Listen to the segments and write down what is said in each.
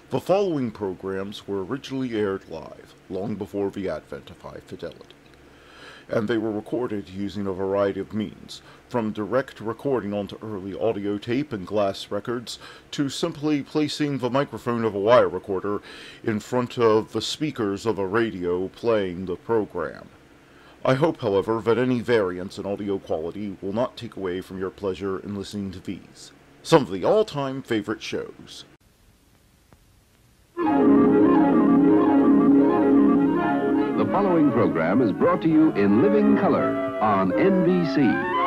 The following programs were originally aired live, long before the advent of high fidelity, and they were recorded using a variety of means, from direct recording onto early audio tape and glass records, to simply placing the microphone of a wire recorder in front of the speakers of a radio playing the program. I hope, however, that any variance in audio quality will not take away from your pleasure in listening to these, some of the all-time favorite shows. The following program is brought to you in living color on NBC.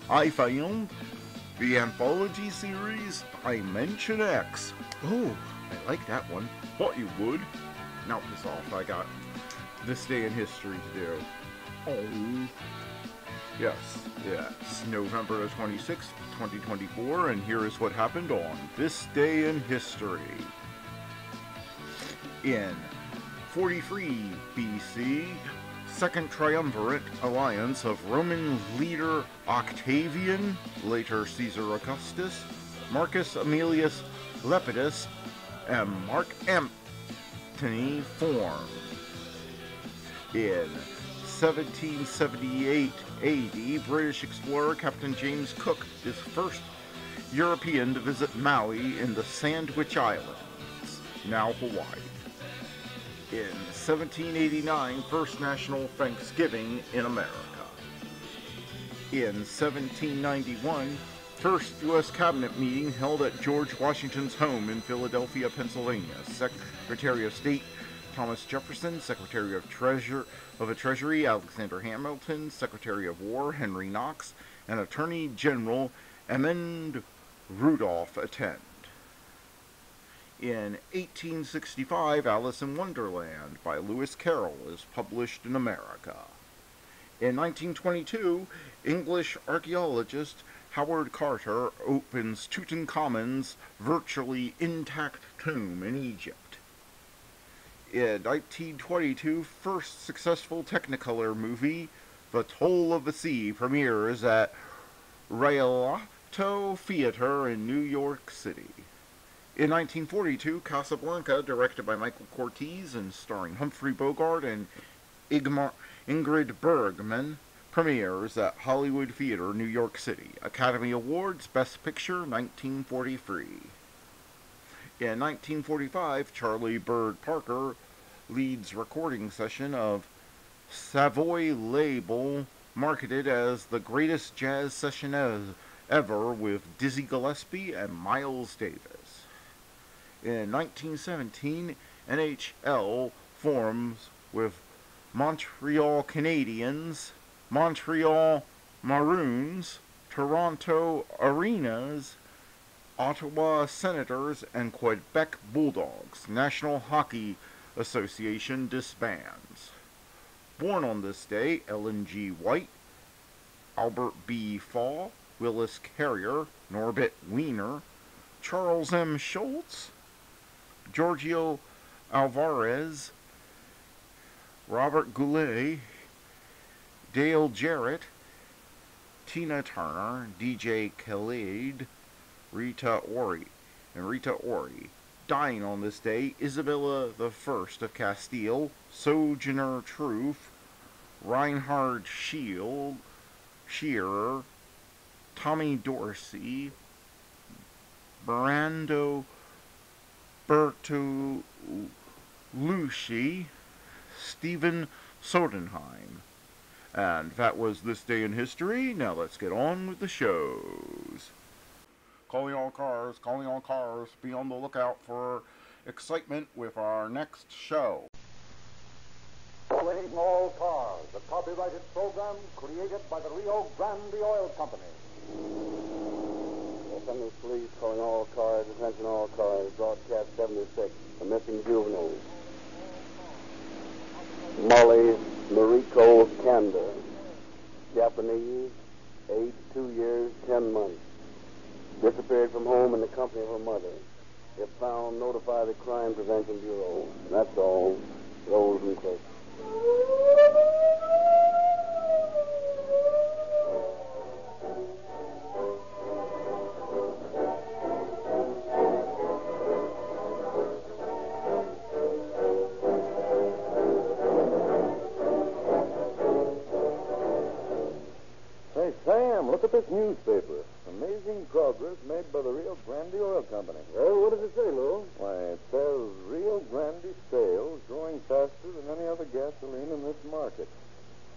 I found the anthology series Dimension X. Oh, I like that one. Thought you would. Now piss off, I got this day in history to do. Oh. Yes. November the 26th, 2024, and here is what happened on this day in history. In 43 BC, Second Triumvirate alliance of Roman leader Octavian, later Caesar Augustus, Marcus Aemilius Lepidus, and Mark Antony formed. In 1778 AD, British explorer Captain James Cook is first European to visit Maui in the Sandwich Islands, now Hawaii. In 1789, first national Thanksgiving in America. In 1791, first U.S. cabinet meeting held at George Washington's home in Philadelphia, Pennsylvania. Secretary of State Thomas Jefferson, Secretary of the Treasury Alexander Hamilton, Secretary of War Henry Knox, and Attorney General Edmund Rudolph attend. In 1865, Alice in Wonderland by Lewis Carroll is published in America. In 1922, English archaeologist Howard Carter opens Tutankhamun's virtually intact tomb in Egypt. In 1922, first successful Technicolor movie, The Toll of the Sea, premieres at Rialto Theater in New York City. In 1942, Casablanca, directed by Michael Curtiz and starring Humphrey Bogart and Ingrid Bergman, premieres at Hollywood Theater, New York City. Academy Awards, Best Picture, 1943. In 1945, Charlie Bird Parker leads recording session of Savoy label, marketed as the greatest jazz session ever with Dizzy Gillespie and Miles Davis. In 1917, NHL forms with Montreal Canadiens, Montreal Maroons, Toronto Arenas, Ottawa Senators, and Quebec Bulldogs. National Hockey Association disbands. Born on this day, Ellen G. White, Albert B. Fall, Willis Carrier, Norbert Wiener, Charles M. Schultz, Giorgio Alvarez, Robert Goulet, Dale Jarrett, Tina Turner, DJ Khaled, Rita Ori. Dying on this day, Isabella I of Castile, Sojourner Truth, Reinhard Shearer, Tommy Dorsey, Brando Bertolucci, Stephen Sodenheim. And that was This Day in History. Now let's get on with the shows. Calling all cars, be on the lookout for excitement with our next show. Calling all cars, a copyrighted program created by the Rio Grande Oil Company. Los Angeles Police calling all cars, attention all cars, broadcast 76, the missing juveniles. Molly Mariko Kanda, Japanese, age 2 years, 10 months. Disappeared from home in the company of her mother. If found, notify the Crime Prevention Bureau. That's all. Rolls and clips. Say, Sam, look at this newspaper. Amazing progress made by the Rio Grande Oil Company. Well, what does it say, Lou? Why, it says Rio Grande sales growing faster than any other gasoline in this market.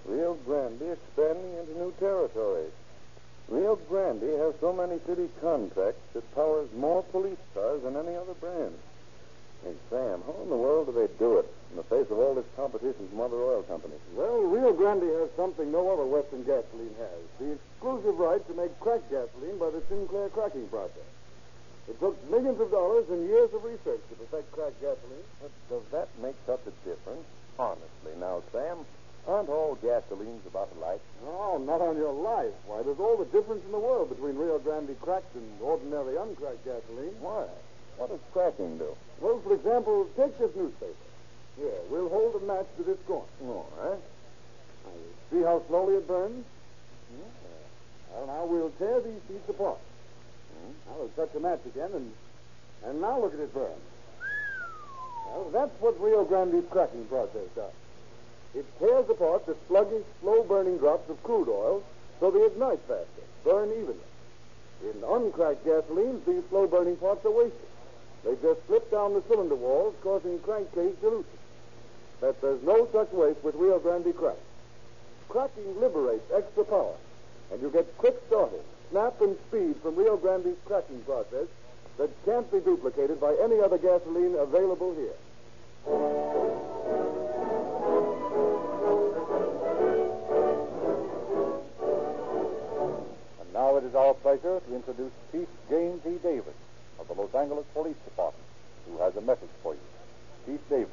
Rio Grande expanding into new territories. Rio Grande has so many city contracts it powers more police cars than any other brand. Hey, Sam, how in the world do they do it in the face of all this competition from other oil companies? Well, Rio Grande has something no other Western gasoline has. The exclusive right to make cracked gasoline by the Sinclair cracking process. It took millions of dollars and years of research to perfect cracked gasoline. But does that make such a difference? Honestly, now, Sam, aren't all gasolines about alike? No, not on your life. Why, there's all the difference in the world between Rio Grande cracked and ordinary uncracked gasoline. Why? What does cracking do? Well, for example, take this newspaper. Here, we'll hold a match to this corner. All right. Now, you see how slowly it burns? Yeah. Well, now we'll tear these sheets apart. Now we'll touch the match again, and now look at it burn. Well, that's what Rio Grande's cracking process does. It tears apart the sluggish, slow-burning drops of crude oil so they ignite faster, burn evenly. In uncracked gasolines, these slow-burning parts are wasted. They just slip down the cylinder walls, causing crankcase dilution. But there's no such waste with Rio Grande crack. Cracking liberates extra power, and you get quick starting, snap, and speed from Rio Grande's cracking process that can't be duplicated by any other gasoline available here. And now it is our pleasure to introduce Chief James E. Davis of the Los Angeles Police Department, who has a message for you. Chief Davis.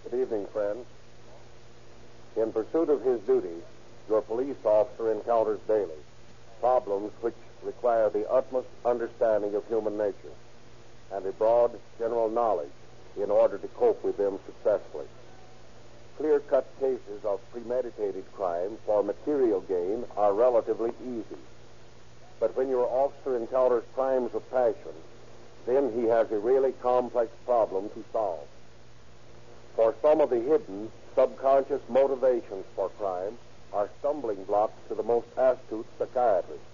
Good evening, friends. In pursuit of his duties, your police officer encounters daily problems which require the utmost understanding of human nature and a broad general knowledge in order to cope with them successfully. Clear-cut cases of premeditated crime for material gain are relatively easy. But when your officer encounters crimes of passion, then he has a really complex problem to solve. For some of the hidden, subconscious motivations for crime are stumbling blocks to the most astute psychiatrists.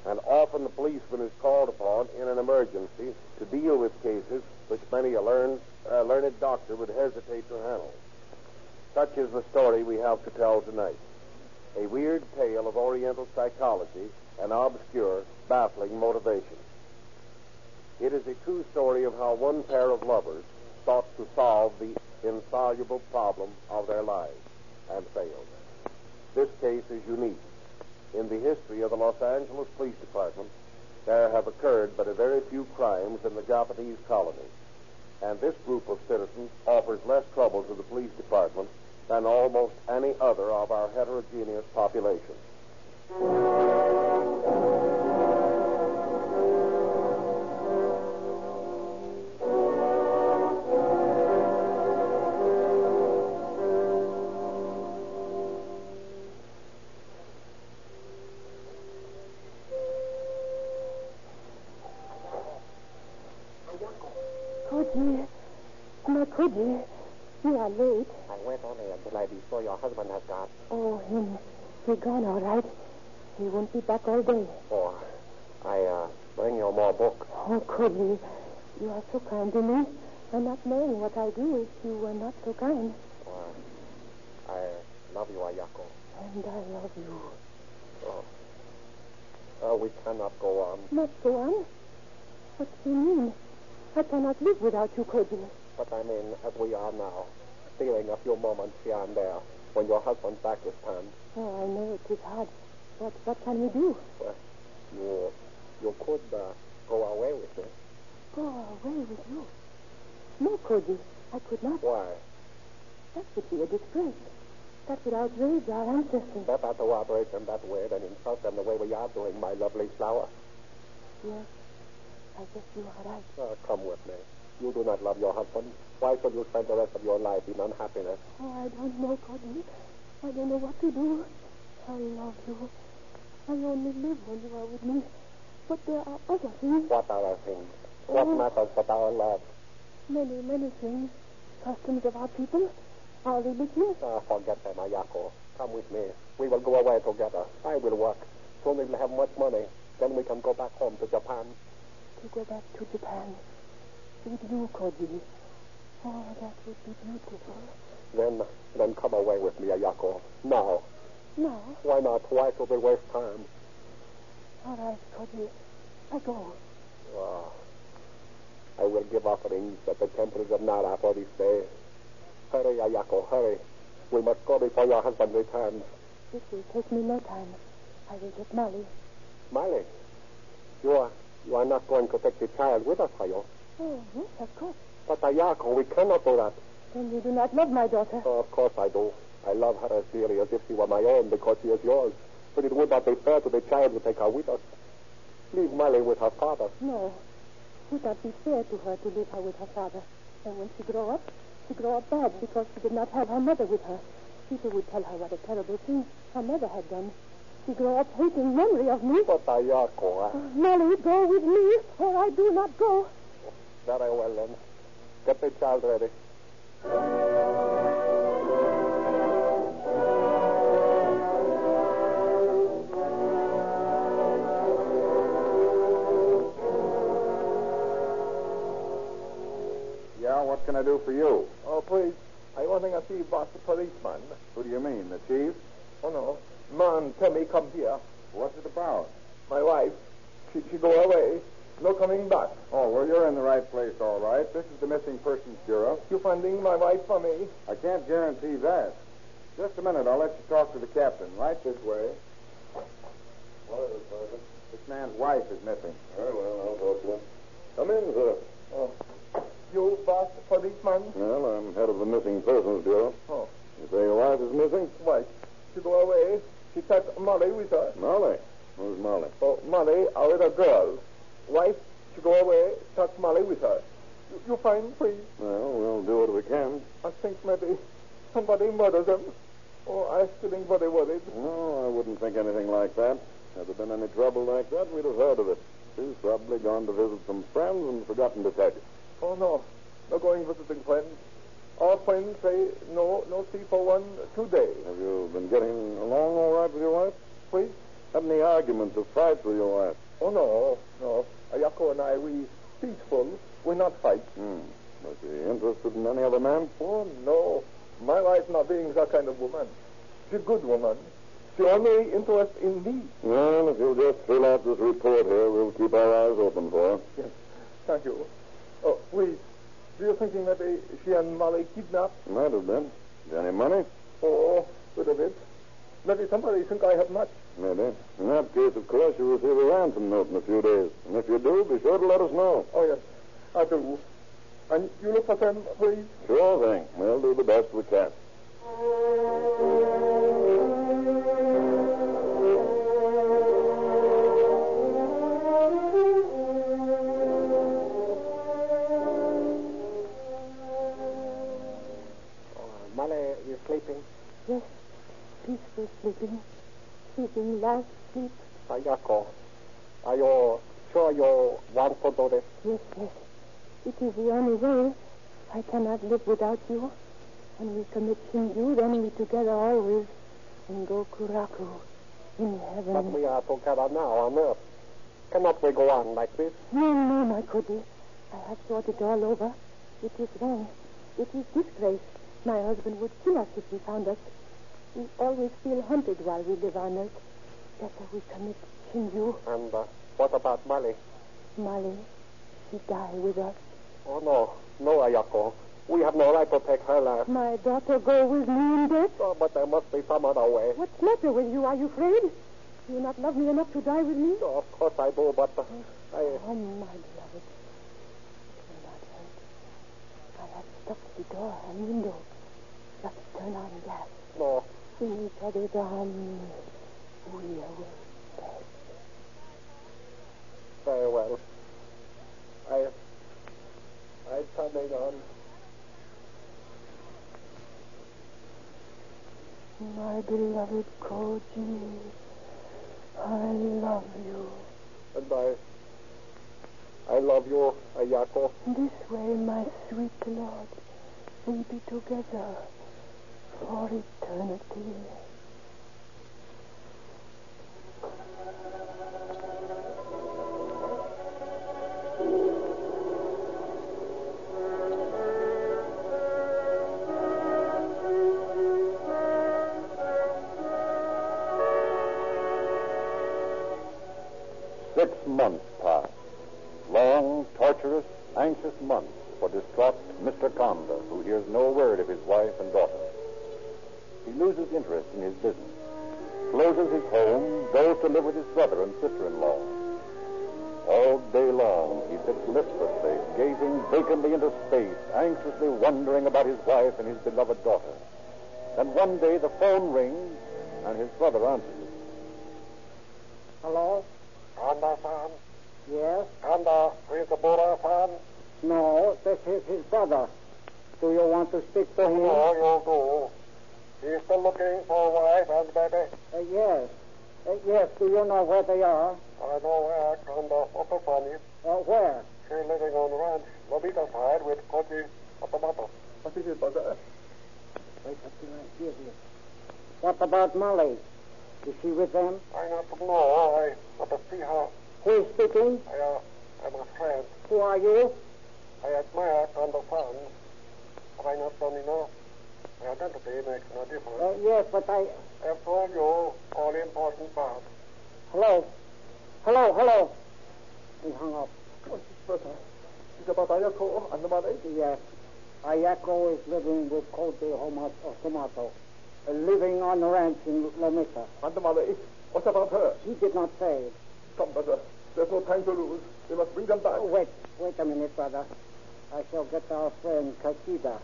And often the policeman is called upon in an emergency to deal with cases which many a learned doctor would hesitate to handle. Such is the story we have to tell tonight. A weird tale of Oriental psychology and obscure, baffling motivation. It is a true story of how one pair of lovers sought to solve the insoluble problem of their lives and failed. This case is unique. In the history of the Los Angeles Police Department, there have occurred but a very few crimes in the Japanese colony, And this group of citizens offers less trouble to the police department than almost any other of our heterogeneous population. Magee, you are late. I went only until I be sure your husband has got. Oh, him. He gone all right. He won't be back all day. Oh, I bring you more books. Oh, Cody, you are so kind to me. And not knowing what I do if you were not so kind. I love you, Ayako. And I love you. We cannot go on. Not go on? What do you mean? I cannot live without you, Cody. But I mean, as we are now, stealing a few moments here and there when your husband's back is turned. Oh, I know it is hard. What can we do? Well, you could go away with me. Go away with you? No, Cody. I could not. Why? That would be a disgrace. That would outrage our ancestors. Better to outrage them that way than insult them the way we are doing, my lovely flower. Yes. I guess you are right. Come with me. You do not love your husband. Why should you spend the rest of your life in unhappiness? Oh, I don't know, Cody. I don't know what to do. I love you. I only live when you are with me. But there are other things. What other things? What matters but our love? Many, many things. Customs of our people. Our religion. Forget them, Ayako. Come with me. We will go away together. I will work. Soon we will have much money. Then we can go back home to Japan. To go back to Japan. With you, Cody. Oh, that would be beautiful. Then come away with me, Ayako. Now. Now? Why not? Why should we waste time? All right, Cody. I go. I will give offerings at the temples of Nara for this day. Hurry, Ayako, hurry. We must go before your husband returns. It will take me no time. I will get Molly. Molly? You are not going to take the child with us, are you? Oh, yes, of course. But, Ayako, we cannot do that. Then you do not love my daughter? Oh, of course I do. I love her as dearly as if she were my own because she is yours. But it would not be fair to the child to take her with us. Leave Molly with her father. No. It would not be fair to her to leave her with her father. And when she grow up bad because she did not have her mother with her. People would tell her what a terrible thing her mother had done. She grow up hating memory of me. But, Ayako, Molly, go with me, or I do not go. Very well, then. Get the child ready. Yeah, what can I do for you? Oh, please. I want to see boss the policeman. Who do you mean, the chief? Oh, no. Man, tell me, come here. What's it about? My wife. She go away. No coming back. Oh, well, you're in the right place, all right. This is the Missing Persons Bureau. You finding my wife for me? I can't guarantee that. Just a minute. I'll let you talk to the captain. Right this way. What is it, Sergeant? This man's wife is missing. Very well, I'll talk to him. Come in, sir. Oh. You, boss, the policeman? Well, I'm head of the Missing Persons Bureau. Oh. You say your wife is missing? Why? She go away. She took Molly with her. Molly? Who's Molly? Oh, Molly, our little girl. Wife, she go away, took Molly with her. You find, please? Well, we'll do what we can. I think maybe somebody murdered them. Oh, I'm feeling very worried. No, I wouldn't think anything like that. Had there been any trouble like that, we'd have heard of it. She's probably gone to visit some friends and forgotten to tell you. Oh, no. No going visiting friends. Our friends say no see for 1 2 days. Have you been getting along all right with your wife? Please? Had any arguments or fights with your wife? Oh, no. Ayako and I, we peaceful. We're not fight. Was she interested in any other man? Oh, no. My wife not being that kind of woman. She's a good woman. She only interested in me. Well, if you'll just fill out this report here, we'll keep our eyes open for her. Yes. Thank you. Oh, please. Do you think maybe she and Molly kidnapped? Might have been. Any money? Oh, a little bit. Maybe somebody think I have much. Maybe. In that case, of course, you'll receive a ransom note in a few days. And if you do, be sure to let us know. Oh, yes. I do. Can you look for them, please? Sure thing. We'll do the best we can. Molly, you sleeping? Yes, peaceful sleeping. Sleeping last sleep. Sayako, are you sure you want to do this? Yes, yes. It is the only way. I cannot live without you. When we commit Shinju, then we together always. And go Kuraku in heaven. But we are together now on Earth. Cannot we go on like this? No, no, my goodie. I have thought it all over. It is wrong. It is disgrace. My husband would kill us if he found us. We always feel hunted while we live on Earth. Better we commit Shinju. And what about Molly? Molly, she die with us. Oh, no, Ayako. We have no right to take her life. My daughter go with me in death? Oh, but there must be some other way. What's the matter with you? Are you afraid? Do you not love me enough to die with me? Oh, of course I do, but Oh, my beloved. It will not hurt. I have stopped the door and window. Just turn on gas. No. In each other's arms, we await death. Very well. I coming on. My beloved Koji, I love you. And I love you, Ayako. This way, my sweet Lord, we be together for eternity. Months pass. Long, torturous, anxious months for distraught Mr. Conda, who hears no word of his wife and daughter. He loses interest in his business, closes his home, goes to live with his brother and sister-in-law. All day long, he sits listlessly, gazing vacantly into space, anxiously wondering about his wife and his beloved daughter. Then one day the phone rings, and his brother answers it. Hello? Kanda-san? Yes? Kanda, is the Buddha-san? No, this is his brother. Do you want to speak to him? No, you do. He's still looking for a wife and baby? Yes. Yes, do you know where they are? I know where, Kanda Otofani. Where? She's living on ranch, Lobita side with Koji Otomato. What is it, brother? Wait until I hear this. What about Molly? Is she with them? I not know. I want to see her. Who is speaking? I'm a friend. Who are you? I admire Kanda-san. Have I not done enough? My identity makes no difference. Yes, but I have told you all the important parts. Hello? Hello? He hung up. What is it, brother? Is it about Ayako and the money? Yes. Ayako is living with Koji Tomato. Living on the ranch in Lomita. And the money? What about her? He did not say. Come, brother. There's no time to lose. We must bring them back. Oh, wait a minute, brother. I shall get our friend Kakida.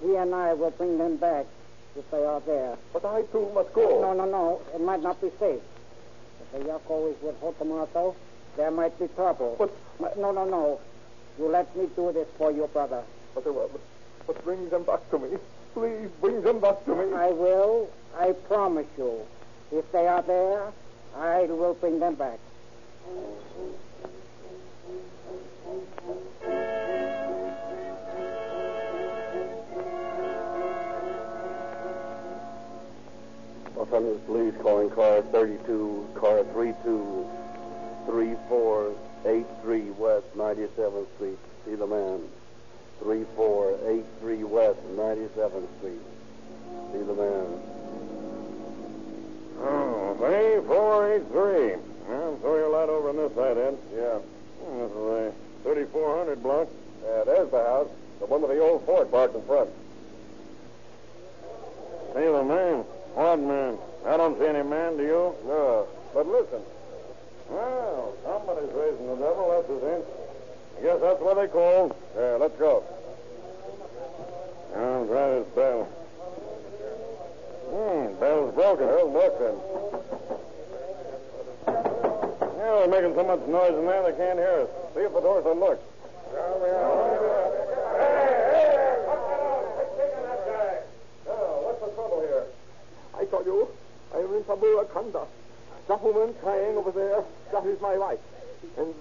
He and I will bring them back if they are there. But I, too, must go. No. It might not be safe. If Ayako is with Hotomato, there might be trouble. But... No. You let me do this for you, brother. But bring them back to me. Please, bring them back to me. I will. I promise you. If they are there, I will bring them back. Los Angeles Police calling car 32, car 323483 West 97th Street. See the man. 3483 West 97th Street. See the man. Oh, 3483. Well, throw your light over on this side, Ed. Yeah. This is a 3400 block. Yeah, there's the house. The one with the old Ford parked in front. See the man? What man? I don't see any man, do you? No. But listen. Well, somebody's raising the devil, that's his hint. I guess that's what they call. Yeah, let's go. I'll try this bell. Bell's broken. Well, look then. Yeah, they're making so much noise in there they can't hear us. See if the doors are locked. What's the trouble here? I told you, I am in Tabula Kanda. That woman crying over there, that is my wife. And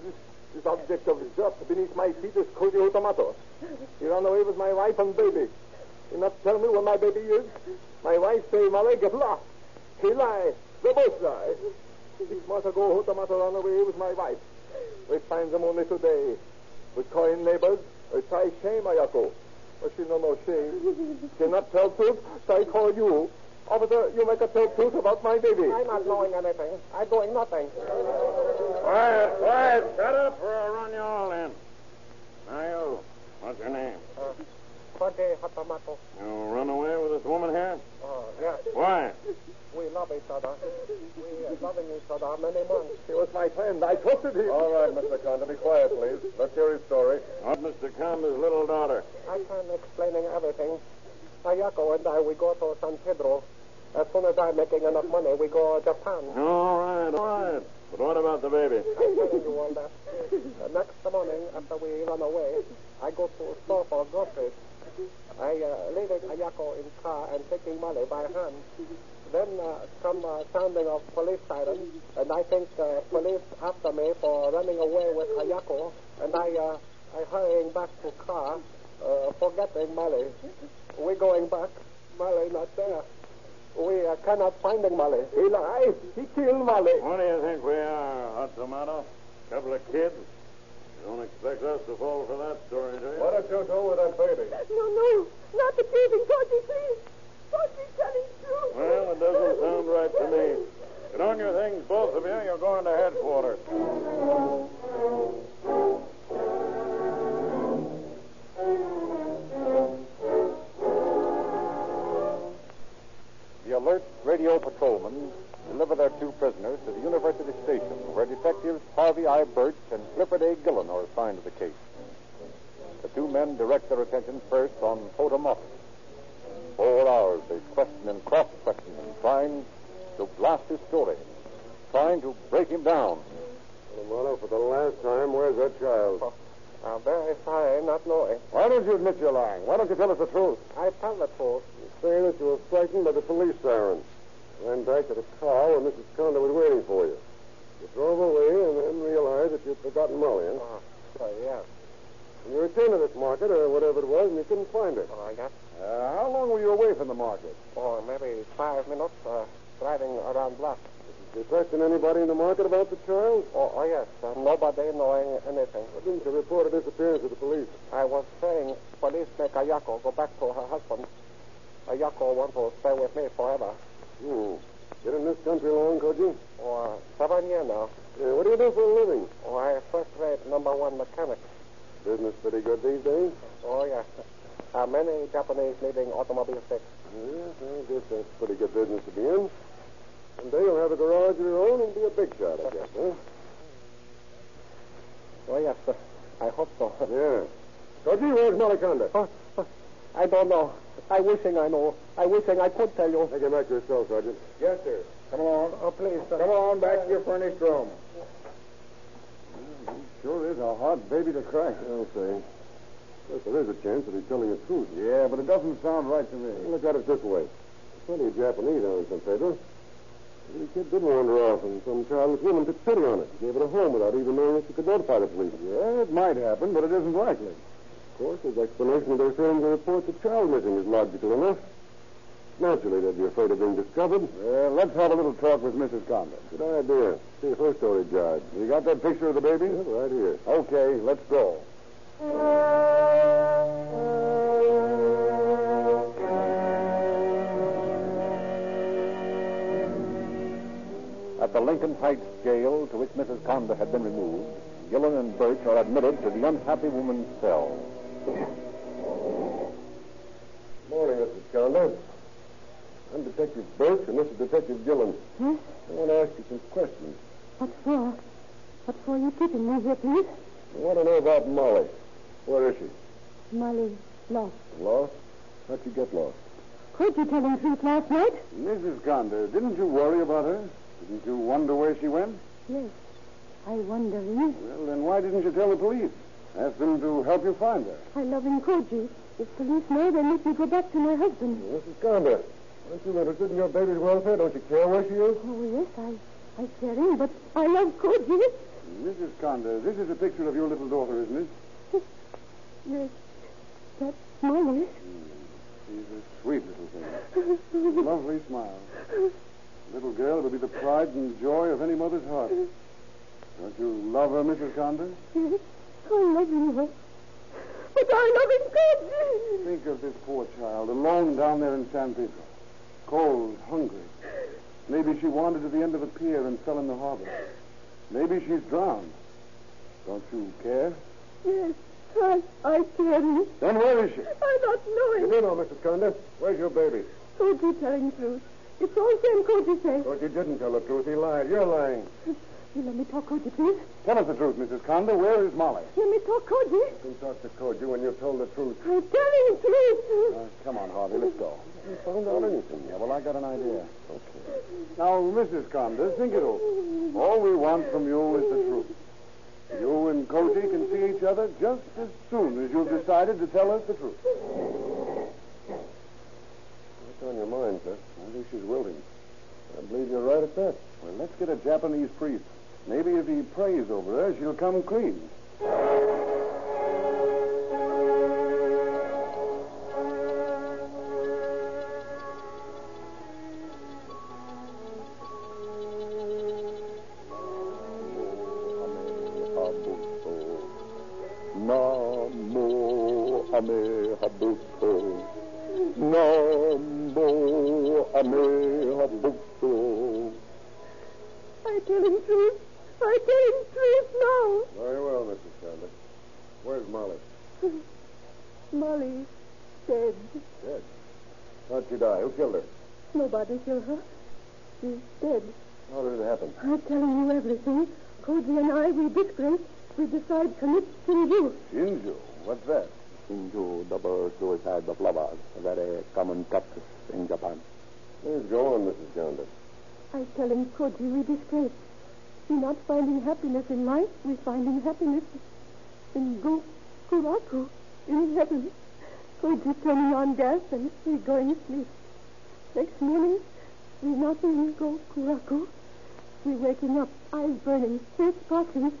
this object of dirt beneath my feet is Cosio Tomato. He ran away with my wife and baby. He not tell me where my baby is. My wife say, Malay, get lost. He lie. They both lie. 6 months ago, Tomato ran away with my wife. We find them only today. We call in neighbors. We try shame Ayako. But she no shame. She not tell truth, so I call you. Officer, you make a tell truth about my baby. I'm not knowing anything. I'm doing nothing. Quiet. Shut up or I'll run you all in. Now you, what's your name? Jorge Hatamato. You run away with this woman here? Yes. Why? We love each other. We are loving each other many months. He was my friend. I trusted him. All right, Mr. Conda, be quiet, please. Let's hear his story. Not Mr. Conda's little daughter. I can't explaining everything. Ayako and I, we go to San Pedro. As soon as I'm making enough money, we go to Japan. All right. But what about the baby? I'm telling you all that. The next morning, after we run away, I go to a store for groceries. I leaving Ayako in car and taking money by hand. Then come sounding of police siren, and I think police after me for running away with Ayako, and I hurrying back to car, forgetting Molly. We going back, Molly not there. We cannot finding Molly. He lied. He killed Molly. What do you think we are, Hot Tomato? Couple of kids? You don't expect us to fall for that story, do you? What did you do with that baby? No, not the baby. Georgie, please. Georgie's telling truth. Well, it doesn't sound right to me. Get on your things, both of you. You're going to headquarters. The alert radio patrolmen deliver their 2 prisoners to the university station, where detectives Harvey I. Birch and Clifford A. Gillen are assigned to the case. The 2 men direct their attention first on Potomac. 4 hours they question and cross-question him, trying to blast his story, trying to break him down. Tomato, for the last time, where's that child? I'm very sorry, not knowing. Why don't you admit you're lying? Why don't you tell us the truth? I tell the truth. You say that you were frightened by the police siren. Ran back to the car where Mrs. Conda was waiting for you. You drove away and then realized that you'd forgotten Molly, huh? So, yes. And you returned to this market, or whatever it was, and you couldn't find her. Yes. How long were you away from the market? Oh, maybe 5 minutes, driving around block. Did you question anybody in the market about the child? Oh, yes. Nobody knowing anything. Why didn't you report a disappearance to the police? I was saying police make Ayako go back to her husband. Ayako want to stay with me forever. Been in this country long, Koji? Oh, 7 years now. Yeah, what do you do for a living? Oh, I first-rate #1 mechanic. Business pretty good these days? Oh, yes. Many Japanese needing automobile fixed. Yes, I guess that's pretty good business to be in. Someday you'll have a garage of your own and be a big shot, I guess, huh? Oh, yes, sir. I hope so. Yeah. Koji, where's Malaconda? I don't know. I wishing I know. I wishing I could tell you. Take him back to your cell, Sergeant. Yes, sir. Come along. Oh, please, sir. Come on back to your furnished room. Sure is a hard baby to crack. I'll say. Yes, there is a chance that he's telling the truth. Yeah, but it doesn't sound right to me. Look at it this way. There's plenty of Japanese out in San Pedro. The kid did wander off, and some childless woman took pity on it. Gave it a home without even knowing if she could notify the police. Yeah, it might happen, but it isn't likely. Of course, his explanation of their failing to report the child missing is logical enough. Naturally, they'd be afraid of being discovered. Well, let's have a little talk with Mrs. Conda. Good idea. See if her story jives. You got that picture of the baby? Yeah, right here. Okay, let's go. At the Lincoln Heights jail to which Mrs. Conda had been removed, Gillen and Birch are admitted to the unhappy woman's cell. Morning, Mrs. Conda. I'm Detective Birch, and this is Detective Gillen. Huh? I want to ask you some questions. What for? What for you keeping me here, please? I want to know about Molly. Where is she? Molly lost. Lost? How'd she get lost? Could you tell him truth last night? Mrs. Conde, didn't you worry about her? Didn't you wonder where she went? Yes. I wonder, eh? Well, then why didn't you tell the police? Ask them to help you find her. I love him, Koji. If police know, then let me go back to my husband. Mrs. Conde, aren't you interested in your baby's welfare? Don't you care where she is? Oh, yes, I care him, but I love Koji. Mrs. Conde, this is a picture of your little daughter, isn't it? Yes. That's Molly. She's a sweet little thing. Lovely smile. Little girl will be the pride and joy of any mother's heart. Don't you love her, Mrs. Conde? Yes, I love her. But I love him, Koji. Think of this poor child, alone down there in San Pedro. Cold, hungry. Maybe she wandered to the end of a pier and fell in the harbor. Maybe she's drowned. Don't you care? Yes, I care. Then where is she? I don't know him. You do know, Mrs. Conde. Where's your baby? Koji telling truth. It's all same Koji says. But you didn't tell the truth. He lied. You're lying. You let me talk, Koji, please. Tell us the truth, Mrs. Conde. Where is Molly? Let me talk, Koji. You can talk to Koji when you've told the truth. I'm telling truth. Come on, Harvey. Let's go. You found out anything? Yeah, well, I got an idea. Okay. Now, Mrs. Conde, think it over. All we want from you is the truth. You and Koji can see each other just as soon as you've decided to tell us the truth. What's on your mind, sir? I think she's wilting. I believe you're right at that. Well, let's get a Japanese priest. Maybe if he prays over her, she'll come clean. I tell him truth. I tell him truth now. Very well, Mrs. Conde. Where's Molly? Molly dead. Dead? How'd she die? Who killed her? Nobody killed her. She's dead. How did it happen? I'm telling you everything. Koji and I, we disgrace. We decide commit Shinju. Shinju? What's that? Shinju, double suicide of lovers. A very common practice in Japan. Please go on, Mrs. Conde. I tell him, Koji, we disgrace. We're not finding happiness in life. We're finding happiness in Kuraku, in heaven. Koji turning on gas and we're going to sleep. Next morning, we're not in Kuraku. We're waking up, eyes burning, face sparkling.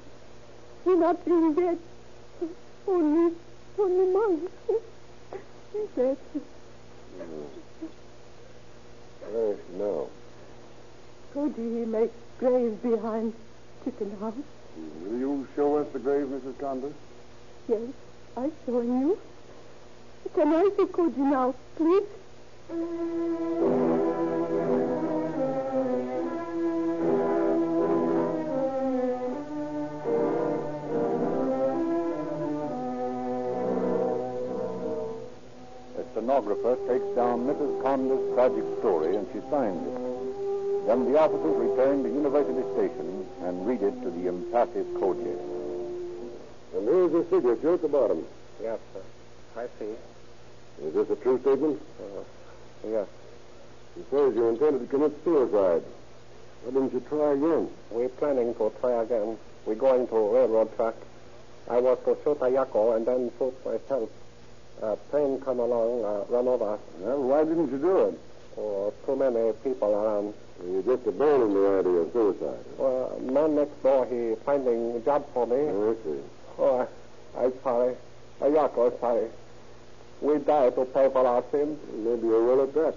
We're not being dead. Only Molly. She's dead. Where is she now? Koji, he makes graves behind chicken house. Will you show us the grave, Mrs. Conde? Yes, I'm showing you. Can I see Koji now, please? The stenographer takes down Mrs. Conde's tragic story and she signs it. Then the officers return to University Station and read it to the impassive Koji. And here's the signature at the bottom. Yes, sir. I see. Is this a true statement? Yes. He says you intended to commit suicide. Why didn't you try again? We're planning to try again. We're going to railroad track. I was to shoot a yako and then shoot myself. A train come along, run over. Well, why didn't you do it? Oh, too many people around. You just abandoned the idea of suicide. Well, man next door, he finding a job for me. I see. Oh, I'm sorry. A yako, sorry. We die to pay for our sins. Maybe you're well at that.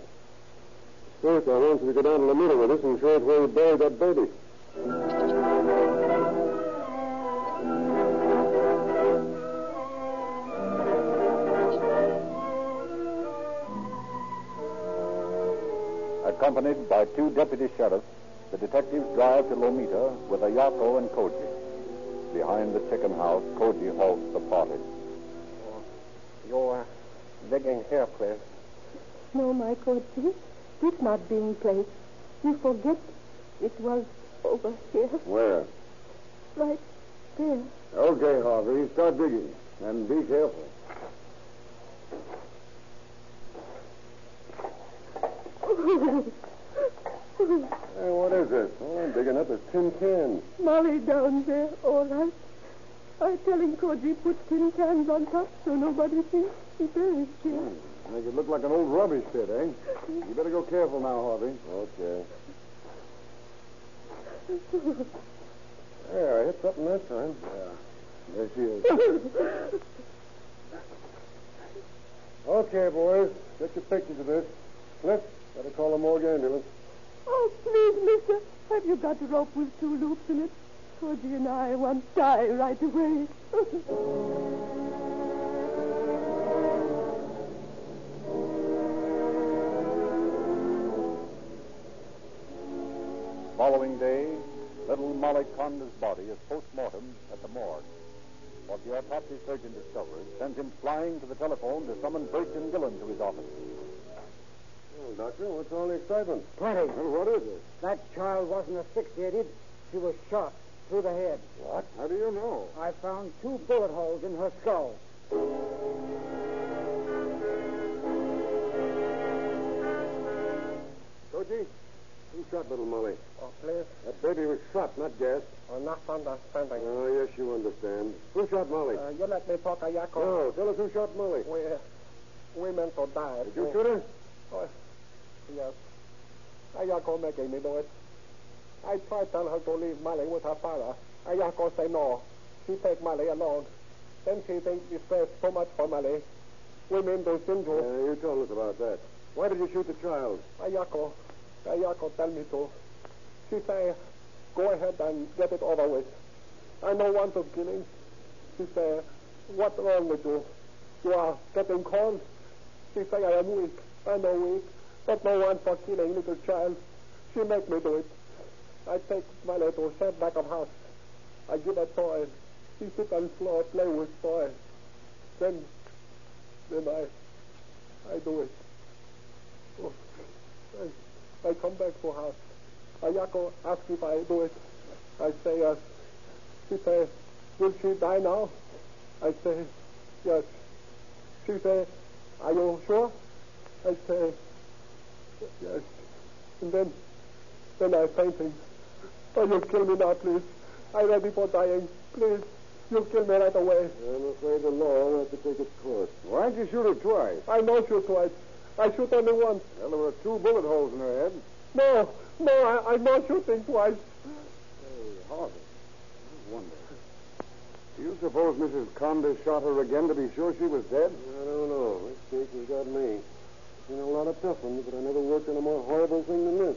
First, I want you to go down to the middle with us and show us where you buried that baby. Accompanied by two deputy sheriffs, the detectives drive to Lomita with Ayako and Koji. Behind the chicken house, Koji halts the party. You're digging here, please. No, my Koji. This not being placed. You forget it was over here. Where? Right there. Okay, Harvey, start digging. And be careful. Hey, what is this? Oh, I'm digging up a tin can. Molly down there, all right. I telling Koji put tin cans on top so nobody thinks he buried here. Make it look like an old rubbish pit, eh? You better go careful now, Harvey. Okay. Hey, I hit something that time. Yeah. There she is. Okay, boys. Get your pictures of this. Cliff, better call the morgue ambulance. Oh, please, mister. Have you got a rope with 2 loops in it? Koji and I want to die right away. Following day, little Molly Conda's body is post-mortem at the morgue. What the autopsy surgeon discovers sends him flying to the telephone to summon Bertram Gillen to his office. Oh, Doctor, what's all the excitement? Plenty. Well, what is it? That child wasn't asphyxiated. She was shot through the head. What? How do you know? I found 2 bullet holes in her skull. Koji, who shot little Molly? Oh, please. That baby was shot, not gassed. I'm not understanding. Oh, yes, you understand. Who shot Molly? You let me talk, Ayako. No, tell us who shot Molly. We meant to die. Did you shoot her? Oh, yes. Ayako making me do it. I tried to tell her to leave Molly with her father. Ayako say no. She take Molly alone. Then she think we stress too much for Molly. We mean to sin to. You told us about that. Why did you shoot the child? Ayako tell me to. She say, go ahead and get it over with. I don't want to kill him. She say, what's wrong with you? You are getting cold? She say I am weak. I know weak. But no one for killing little child. She make me do it. I take Molly to Chet back of house. I give her toy. She sit on floor, play with toy. Then I do it. Oh, I come back to house. Ayako ask if I do it. I say yes. She say, will she die now? I say, yes. She say, are you sure? I say, yes. And then I fainting. Oh, you kill me now, please. I'm ready for dying. Please, you kill me right away. I'm afraid the law will have to take its course. Why'd you shoot her twice? I know shoot twice. I shoot only once. Well, there were 2 bullet holes in her head. No, I'm not shooting twice. Hey, Harvey, I wonder. Do you suppose Mrs. Conda shot her again to be sure she was dead? I don't know. This case has got me. I've seen a lot of tough ones, but I never worked on a more horrible thing than this.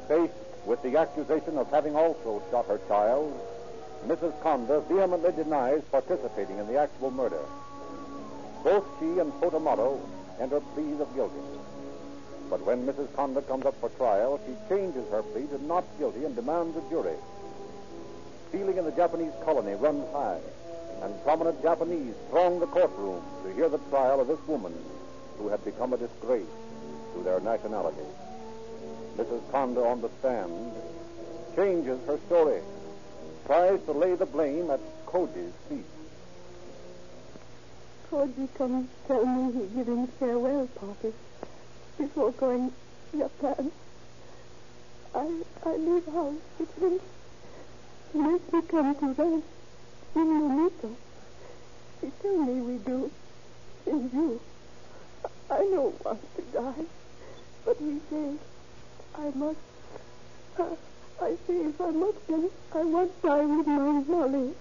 Faced with the accusation of having also shot her child, Mrs. Conda vehemently denies participating in the actual murder. Both she and Fotomato enter pleas of guilty. But when Mrs. Conda comes up for trial, she changes her plea to not guilty and demands a jury. Feeling in the Japanese colony runs high, and prominent Japanese throng the courtroom to hear the trial of this woman who had become a disgrace to their nationality. Mrs. Conda on the stand changes her story, tries to lay the blame at Koji's feet. Koji come tell me he giving farewell party before going Japan. I leave house with him. He make me come to rest in Momito. He tell me we do in you. I don't want to die, but he says I must. I say if I must, then I won't die with my Molly.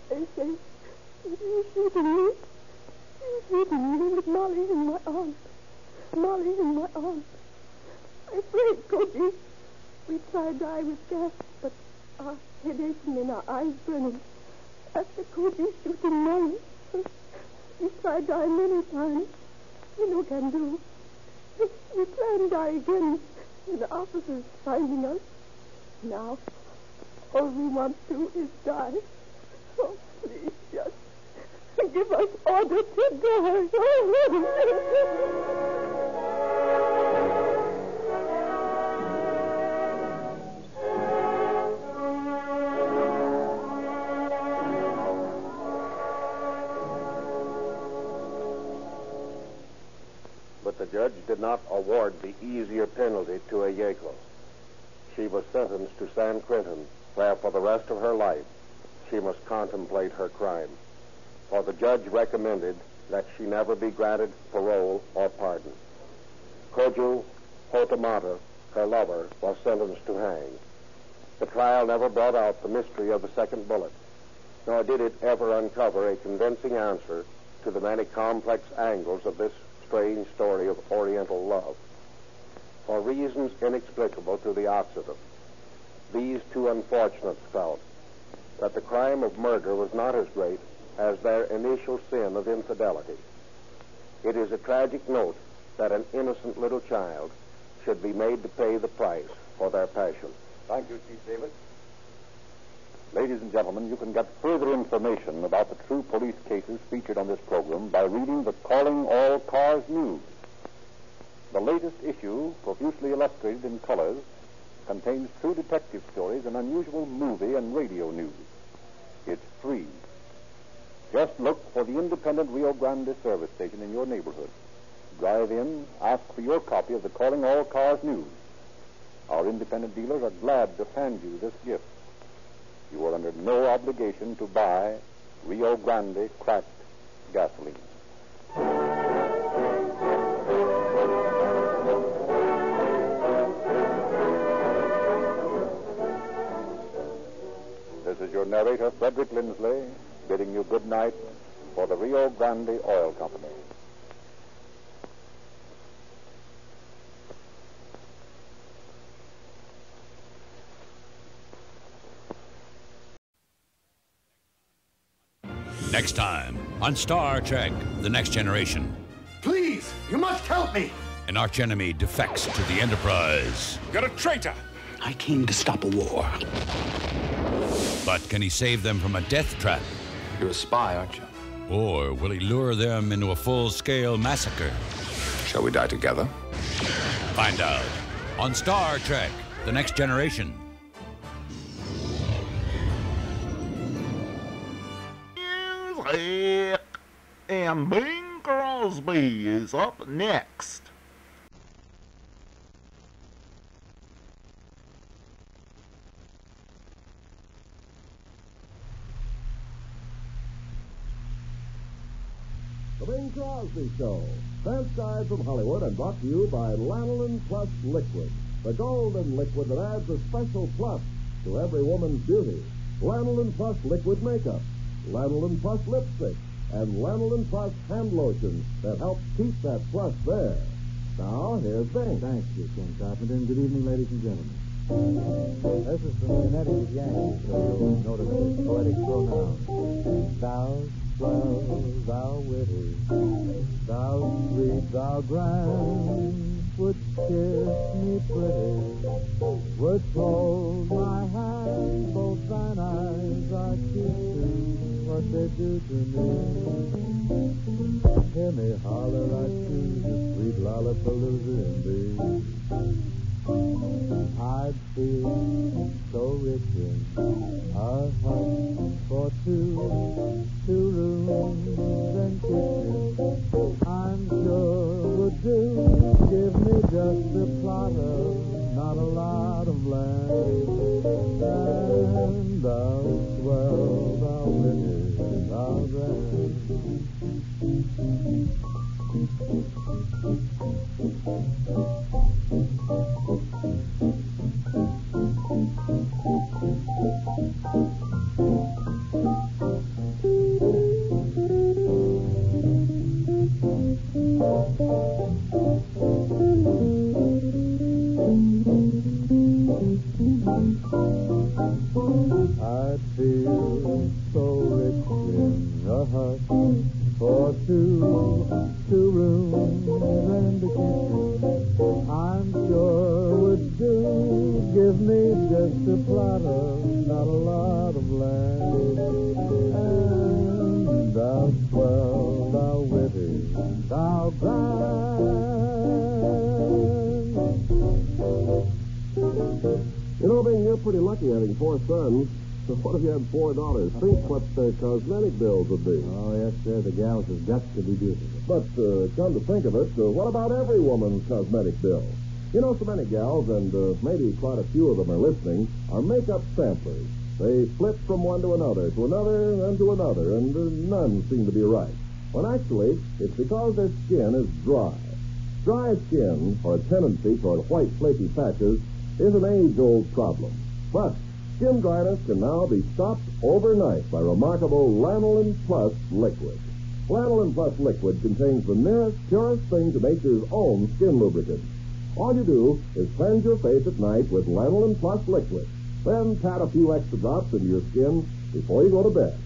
They say, you shooting me? You shooting me with Molly in my arms. Molly in my arms. I'm afraid, Koji. We try die with gas, but our head aching and our eyes burning. After Koji shooting Molly, we try die many times. We no can do. We try and die again. The officers finding us. Now, all we want to is die. Oh, please, just give us order to die. judge did not award the easier penalty to Ayeko. She was sentenced to San Quentin, where for the rest of her life she must contemplate her crime. For the judge recommended that she never be granted parole or pardon. Koju Hotamata, her lover, was sentenced to hang. The trial never brought out the mystery of the second bullet, nor did it ever uncover a convincing answer to the many complex angles of this strange story of Oriental love. For reasons inexplicable to the Occident, these two unfortunates felt that the crime of murder was not as great as their initial sin of infidelity. It is a tragic note that an innocent little child should be made to pay the price for their passion. Thank you, Chief Davis. Ladies and gentlemen, you can get further information about the true police cases featured on this program by reading the Calling All Cars News. The latest issue, profusely illustrated in colors, contains true detective stories and unusual movie and radio news. It's free. Just look for the independent Rio Grande service station in your neighborhood. Drive in, ask for your copy of the Calling All Cars News. Our independent dealers are glad to hand you this gift. You are under no obligation to buy Rio Grande cracked gasoline. This is your narrator, Frederick Lindsley, bidding you good night for the Rio Grande Oil Company. Next time on Star Trek, The Next Generation. Please, you must help me. An archenemy defects to the Enterprise. You're a traitor. I came to stop a war. But can he save them from a death trap? You're a spy, aren't you? Or will he lure them into a full-scale massacre? Shall we die together? Find out on Star Trek, The Next Generation. Music! And Bing Crosby is up next. The Bing Crosby Show, transcribed from Hollywood and brought to you by Lanolin Plus Liquid, the golden liquid that adds a special plus to every woman's beauty. Lanolin Plus Liquid Makeup, Lanolin Plus Lipstick, and Lanolin Plus Hand Lotion that helps keep that plus there. Now, here's Bing. Thank you, Ken Carpenter, and good evening, ladies and gentlemen. This is from United's Yankees, so you'll notice the poetic pronoun. Thou swell, thou witty, thou sweet, thou grand, would kiss me pretty, would hold my hand, both thine eyes are kissing what they do to me. Hear me holler, I choose the sweet lollapalooza in thee. I'd feel so rich in a hut for two rooms and kitchen. I'm sure would do. Give me just a plot of, not a lot of land. And thou swell, thou witty, thou grand. I'd feel so rich in a hut for two rooms and a kitchen. I'm sure would do. Give me just a plot of, not a lot of land. And thou swell, thou witty, thou grand. You know, Bing, you're pretty lucky having 4 sons. What if you had 4 daughters? Think what their cosmetic bills would be. Oh, yes, sir. The gals have got to be beautiful. But come to think of it, what about every woman's cosmetic bill? You know, so many gals, and maybe quite a few of them are listening, are makeup samplers. They flip from one to another, and to another, and none seem to be right. When actually, it's because their skin is dry. Dry skin, or a tendency toward white, flaky patches, is an age-old problem. But skin dryness can now be stopped overnight by remarkable Lanolin Plus Liquid. Lanolin Plus Liquid contains the nearest, purest thing to nature's own skin lubricant. All you do is cleanse your face at night with Lanolin Plus Liquid. Then pat a few extra drops into your skin before you go to bed.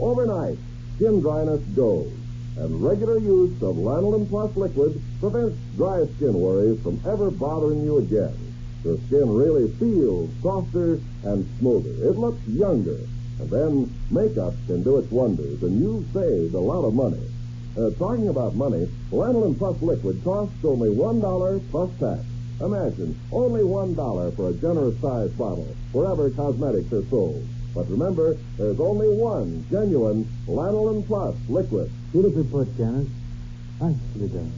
Overnight, skin dryness goes. And regular use of Lanolin Plus Liquid prevents dry skin worries from ever bothering you again. Your skin really feels softer and smoother. It looks younger. And then makeup can do its wonders, and you've saved a lot of money. Talking about money, Lanolin Plus Liquid costs only $1 plus tax. Imagine, only $1 for a generous-sized bottle, wherever cosmetics are sold. But remember, there's only one genuine Lanolin Plus Liquid. Beautifully put, Kenneth. Nicely done.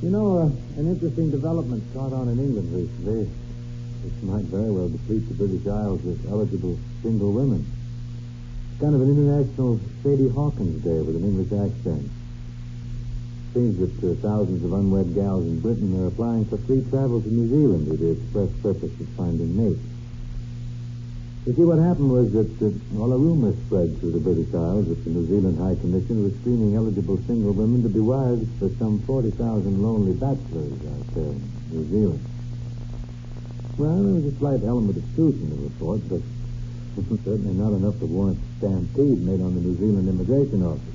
You know, an interesting development caught on in England recently. This might very well deplete the British Isles with eligible single women. It's kind of an international Sadie Hawkins Day with an English accent. Seems that thousands of unwed gals in Britain are applying for free travel to New Zealand with the express purpose of finding mates. You see, what happened was that a rumor spread through the British Isles that the New Zealand High Commission was screening eligible single women to be wives for some 40,000 lonely bachelors out there in New Zealand. Well, there was a slight element of truth in the report, but certainly not enough to warrant the stampede made on the New Zealand Immigration Office.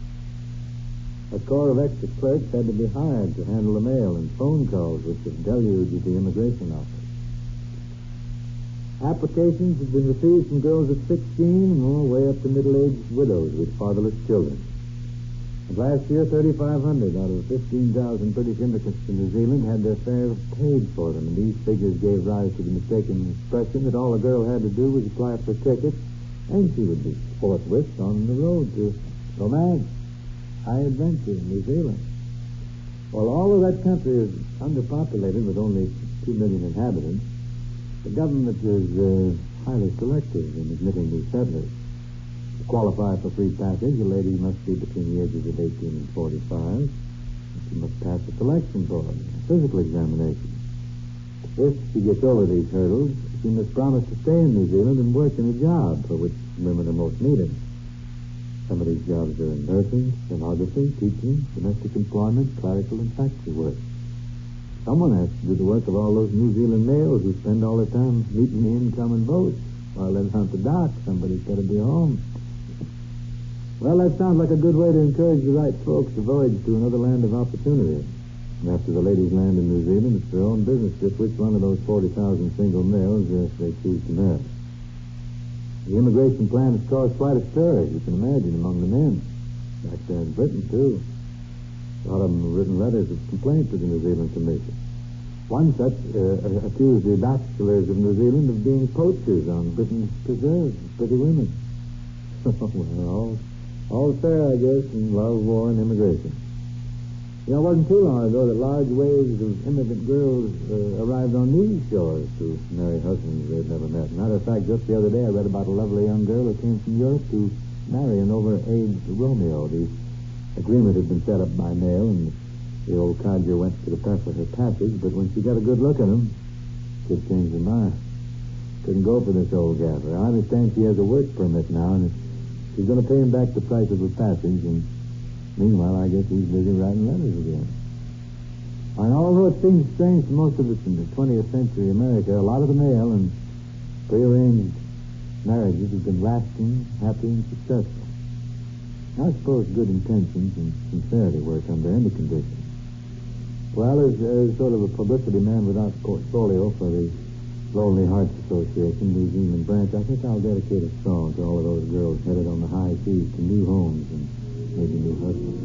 A corps of extra clerks had to be hired to handle the mail and phone calls which have deluged the Immigration Office. Applications have been received from girls of 16 and all way up to middle-aged widows with fatherless children. And last year, 3,500 out of 15,000 British immigrants to New Zealand had their fares paid for them, and these figures gave rise to the mistaken expression that all a girl had to do was apply for tickets, and she would be forthwith on the road to romance, high adventure in New Zealand. Well, although that country is underpopulated with only 2 million inhabitants, the government is highly selective in admitting these settlers. To qualify for free passage, a lady must be between the ages of 18 and 45. She must pass a selection board, a physical examination. If she gets over these hurdles, she must promise to stay in New Zealand and work in a job for which women are most needed. Some of these jobs are in nursing, stenography, teaching, domestic employment, clerical, and factory work. Someone has to do the work of all those New Zealand males who spend all their time meeting the incoming boats. While they're out the dock, somebody's got to be home. Well, that sounds like a good way to encourage the right folks to voyage to another land of opportunity. And after the ladies land in New Zealand, it's their own business just which one of those 40,000 single males they choose to marry. The immigration plan has caused quite a stir, as you can imagine, among the men. Back there in Britain, too. A lot of them have written letters of complaint to the New Zealand Commission. One such accused the bachelors of New Zealand of being poachers on Britain's preserves, pretty women. Well, all fair, I guess, in love, war, and immigration. You know, it wasn't too long ago that large waves of immigrant girls arrived on these shores to marry husbands they'd never met. Matter of fact, just the other day I read about a lovely young girl who came from Europe to marry an over-aged Romeo. The agreement had been set up by mail, and the old codger went to the press for her passage, but when she got a good look at him, she changed her mind. Couldn't go for this old gaffer. I understand she has a work permit now, and she's going to pay him back the price of her passage, and meanwhile, I guess he's busy writing letters again. And although it seems strange to most of us in the 20th century America, a lot of the mail and prearranged marriages have been lasting, happy, and successful. I suppose good intentions and sincerity work under any conditions. Well, as sort of a publicity man without a portfolio for the Lonely Hearts Association, New Zealand branch, I think I'll dedicate a song to all of those girls headed on the high seas to new homes and maybe new husbands.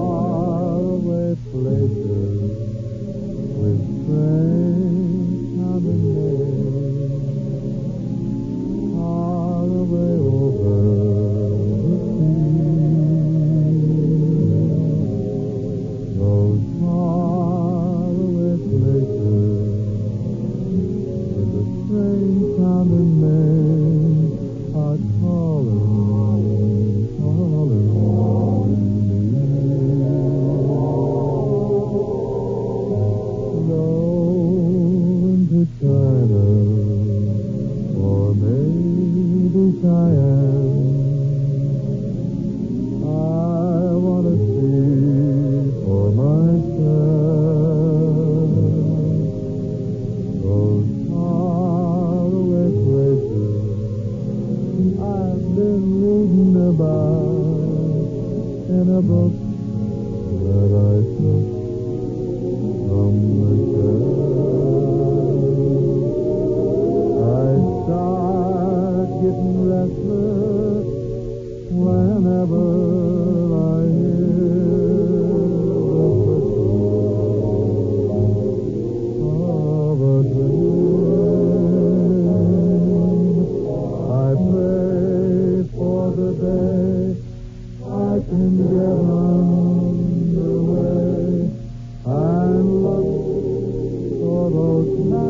Faraway places we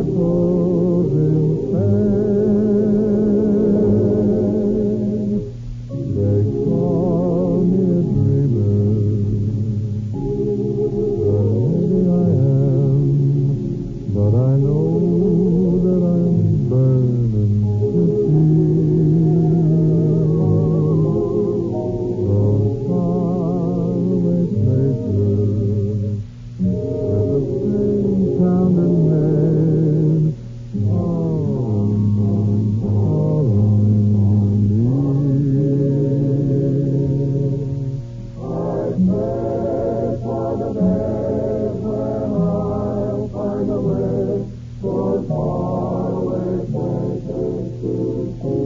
apples in Spain. They call me a dreamer. Maybe I am, but I know that I'm burning to those faraway places where the same sound and name calling me. I search for the days when I'll find a way for faraway places to see.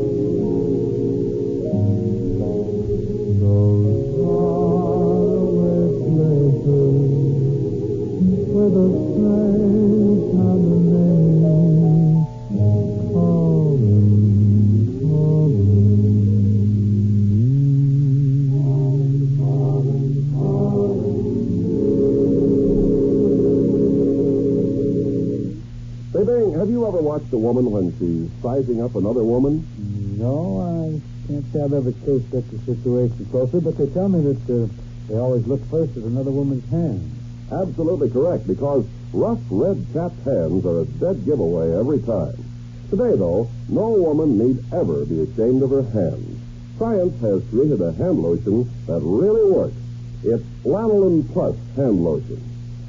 Those faraway places where the same sound and name calling Say, Bing, have you ever watched a woman when she's sizing up another woman? No, I can't say I've ever cased up the situation closer, but they tell me that they always look first at another woman's hand. Absolutely correct, because rough, red, chapped hands are a dead giveaway every time. Today, though, no woman need ever be ashamed of her hands. Science has created a hand lotion that really works. It's Lanolin Plus Hand Lotion.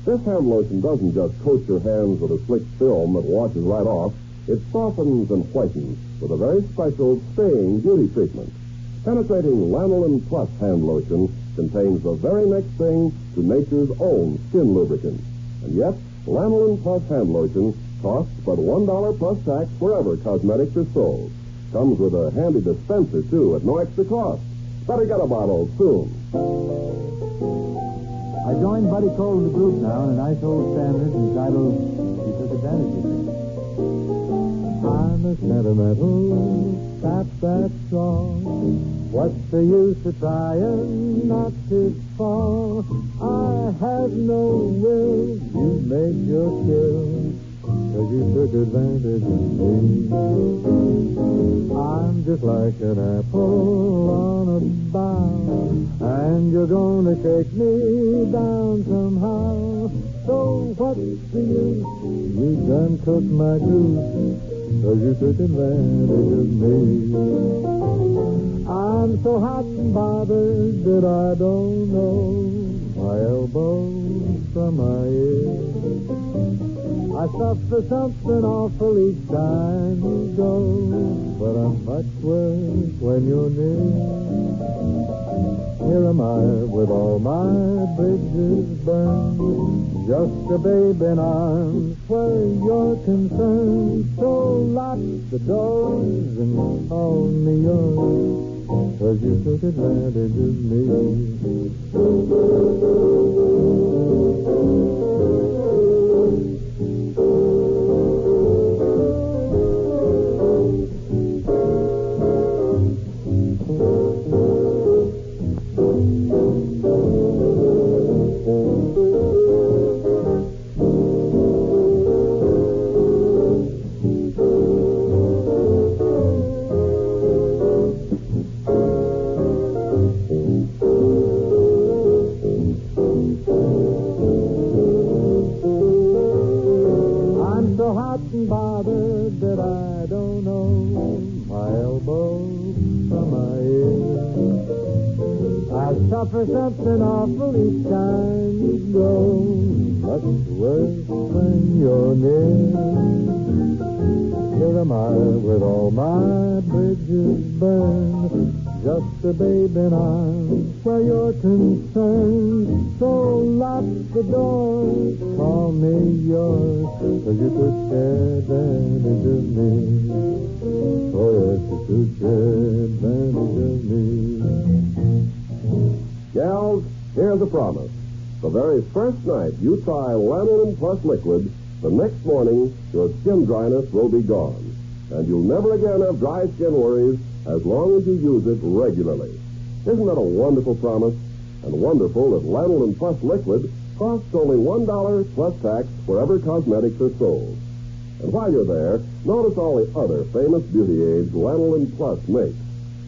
This hand lotion doesn't just coat your hands with a slick film that washes right off. It softens and whitens with a very special staying beauty treatment. Penetrating Lanolin Plus Hand Lotion contains the very next thing to nature's own skin lubricant. And yet, Lanolin Plus Hand Lotion costs but $1 plus tax wherever cosmetics are sold. Comes with a handy dispenser, too, at no extra cost. Better get a bottle soon. I joined Buddy Cole in the group now in a nice old standard entitled He Took Advantage of Me. I'm a sentimental chap, that's all. What's the use of trying not to fall? I have no will, you made your skill, 'cause you took advantage of me. I'm just like an apple on a bough, and you're gonna take me down somehow. So what's the use? You done took my goose, 'cause you took advantage of me. I'm so hot and bothered that I don't know my elbow from my ear. I suffer something awful each time you go, but I'm much worse when you're near. Here am I with all my bridges burned, just a babe in arms where you're concerned. So lock the doors and call me yours, 'cause you took advantage of me. Bothered that I don't know my elbow from my ear. I suffer something awful each time you go, much worse when you're near. Here am I with all my bridges burned, just a babe in arms where you're concerned. So lock the door, call me yours, 'cause you took advantage of me. Oh, yes, you took advantage of me. Gals, here's a promise. The very first night you try Lanolin Plus Liquid, the next morning your skin dryness will be gone, and you'll never again have dry skin worries as long as you use it regularly. Isn't that a wonderful promise? And wonderful that Lanolin Plus Liquid costs only $1 plus tax wherever cosmetics are sold. And while you're there, notice all the other famous beauty aids Lanolin Plus makes.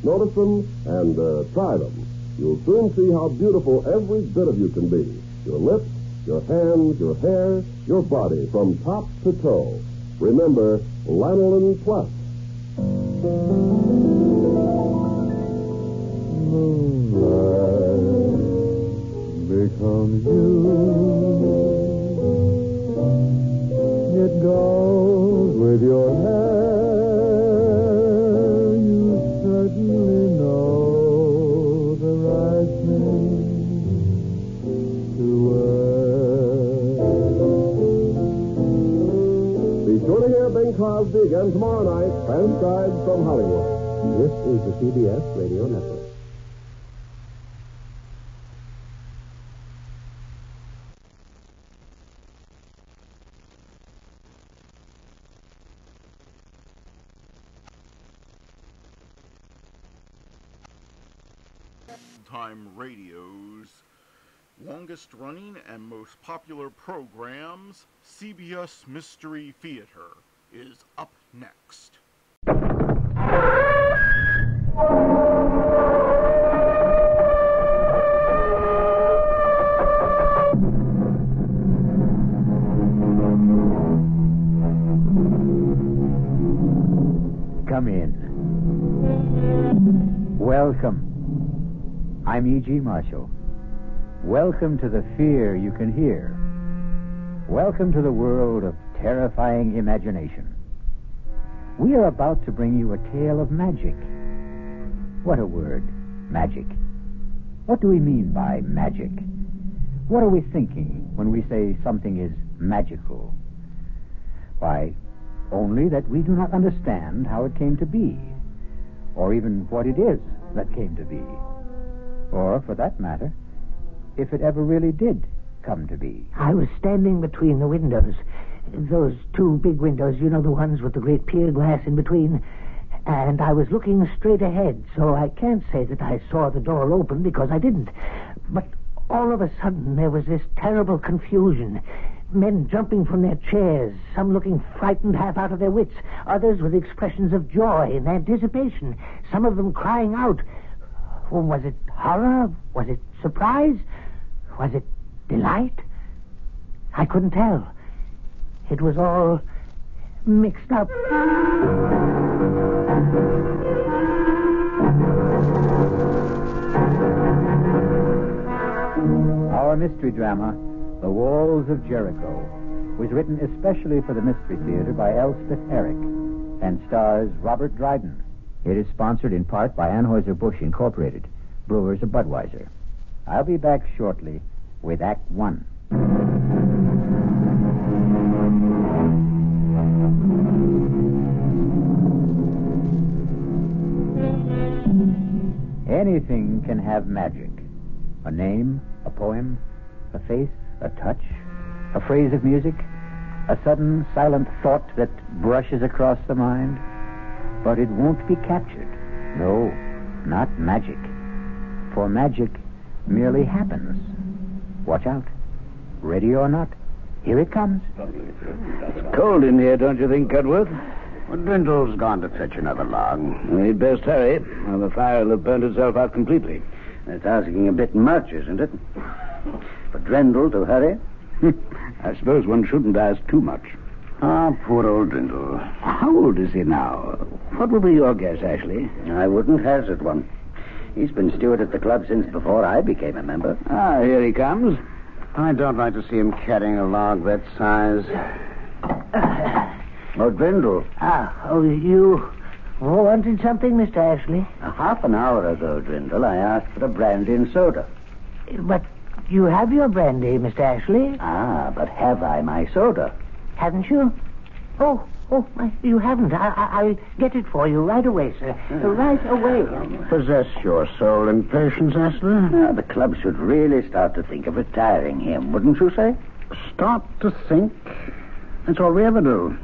Notice them and try them. You'll soon see how beautiful every bit of you can be. Your lips, your hands, your hair, your body, from top to toe. Remember, Lanolin Plus. Moonlight becomes you. It goes with your hair. You certainly know the right thing to wear. Be sure to hear Bing Crosby again tomorrow night. Transcribed from Hollywood. This is the CBS Radio Network. Time Radio's longest running and most popular programs, CBS Mystery Theater, is up next. Come in. Welcome. I'm E.G. Marshall. Welcome to the fear you can hear. Welcome to the world of terrifying imagination. We are about to bring you a tale of magic. What a word, magic. What do we mean by magic? What are we thinking when we say something is magical? Why, only that we do not understand how it came to be, or even what it is that came to be. Or, for that matter, if it ever really did come to be. I was standing between the windows. Those two big windows, you know, the ones with the great pier glass in between. And I was looking straight ahead, so I can't say that I saw the door open because I didn't. But all of a sudden, there was this terrible confusion. Men jumping from their chairs, some looking frightened half out of their wits, others with expressions of joy and anticipation, some of them crying out. Was it horror? Was it surprise? Was it delight? I couldn't tell. It was all mixed up. Our mystery drama, The Walls of Jericho, was written especially for the Mystery Theater by Elspeth Eric and stars Robert Dryden. It is sponsored in part by Anheuser-Busch Incorporated, brewers of Budweiser. I'll be back shortly with Act One. Anything can have magic. A name, a poem, a face, a touch, a phrase of music, a sudden silent thought that brushes across the mind. But it won't be captured. No, not magic. For magic merely happens. Watch out. Ready or not, here it comes. It's cold in here, don't you think, Cudworth? Well, Brindle's gone to fetch another log. We'd best hurry, or the fire will have burnt itself out completely. It's asking a bit much, isn't it? For Drendel to hurry? I suppose one shouldn't ask too much. Ah, poor old Drindle. How old is he now? What would be your guess, Ashley? I wouldn't hazard one. He's been steward at the club since before I became a member. Ah, here he comes. I don't like to see him carrying a log that size. Oh, Drindle. You wanted something, Mr. Ashley? Half an hour ago, Drindle, I asked for a brandy and soda. But you have your brandy, Mr. Ashley. Ah, but have I my soda? Haven't you? Oh, you haven't. I'll get it for you right away, sir. Right away. Possess your soul in patience, Ashley. The club should really start to think of retiring him, wouldn't you say? Start to think? That's all we ever do.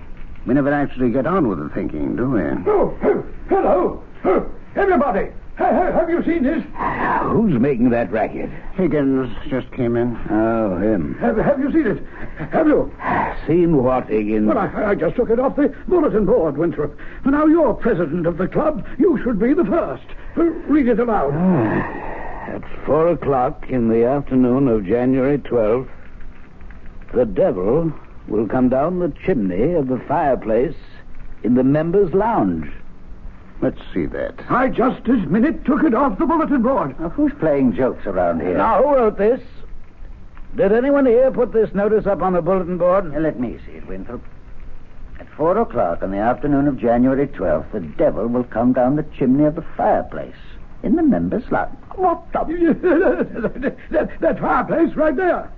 We never actually get on with the thinking, do we? Oh, hello! Everybody! Have you seen this? Who's making that racket? Higgins just came in. Oh, him. Have you seen it? Have you? Seen what, Higgins? Well, I just took it off the bulletin board, Winthrop. And now you're president of the club. You should be the first. Read it aloud. At 4 o'clock in the afternoon of January 12th, the devil will come down the chimney of the fireplace in the members' lounge. Let's see that. I just this minute took it off the bulletin board. Now, who's playing jokes around here? Now, who wrote this? Did anyone here put this notice up on the bulletin board? Let me see it, Winthrop. At 4 o'clock in the afternoon of January 12th, the devil will come down the chimney of the fireplace in the members' lounge. What the... that fireplace right there.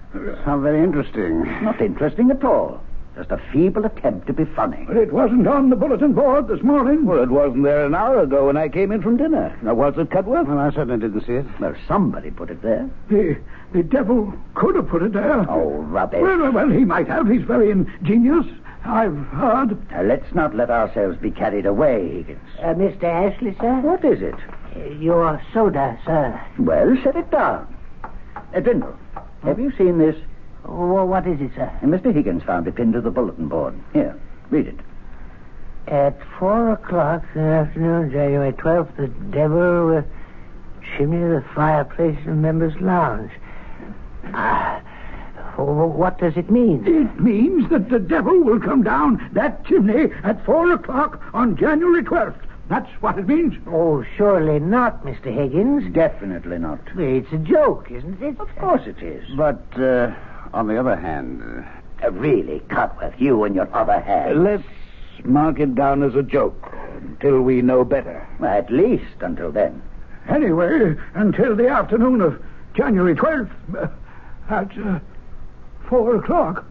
How very interesting. Not interesting at all. Just a feeble attempt to be funny. But it wasn't on the bulletin board this morning. Well, it wasn't there an hour ago when I came in from dinner. Now, was it, Cutworth? Well, I certainly didn't see it. Well, somebody put it there. The devil could have put it there. Oh, rubbish. Well, he might have. He's very ingenious. I've heard. Let's not let ourselves be carried away, Higgins. Mr. Ashley, sir? What is it? Your soda, sir. Well, set it down. Dwindle, have you seen this? Oh, what is it, sir? Mr. Higgins found it pinned to the bulletin board. Here, read it. At 4 o'clock in the afternoon, January 12th, the devil chimney of the fireplace in the members' lounge. What does it mean? It means that the devil will come down that chimney at 4 o'clock on January 12th. That's what it means. Oh, surely not, Mr. Higgins. Definitely not. It's a joke, isn't it? Of course it is. But, on the other hand... really, Cutworth, you and your other hand. Let's mark it down as a joke until we know better. Well, at least until then. Anyway, until the afternoon of January 12th at 4 o'clock.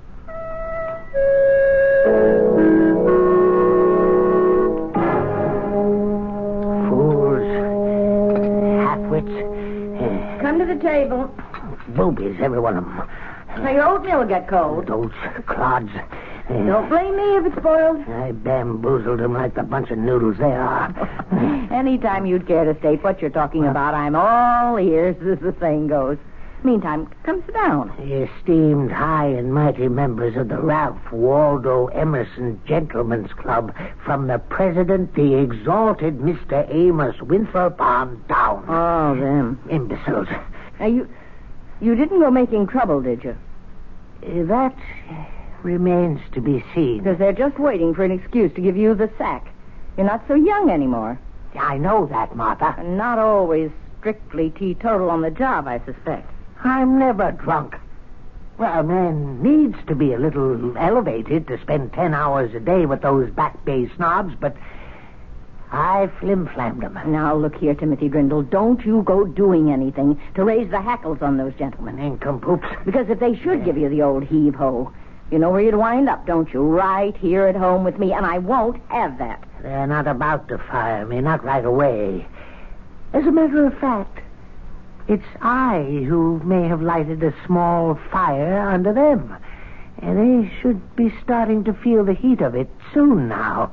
Come to the table. Boobies, every one of them. Now, your oatmeal will get cold. Those clods. Don't blame me if it's spoiled. I bamboozled them like the bunch of noodles they are. Anytime you'd care to state what you're talking about, I'm all ears, as the saying goes. Meantime, come sit down. Esteemed high and mighty members of the Ralph Waldo Emerson Gentlemen's Club, from the president, the exalted Mr. Amos Winthrop on down. Oh, them. Imbeciles. Now, you didn't go making trouble, did you? That remains to be seen. Because they're just waiting for an excuse to give you the sack. You're not so young anymore. I know that, Martha. And not always strictly teetotal on the job, I suspect. I'm never drunk. Well, a man needs to be a little elevated to spend 10 hours a day with those Back Bay snobs, but I flim-flammed them. Now, look here, Timothy Drindle. Don't you go doing anything to raise the hackles on those gentlemen. Nincompoops. Because if they should give you the old heave-ho, you know where you'd wind up, don't you? Right here at home with me, and I won't have that. They're not about to fire me, not right away. As a matter of fact, it's I who may have lighted a small fire under them. And they should be starting to feel the heat of it soon now.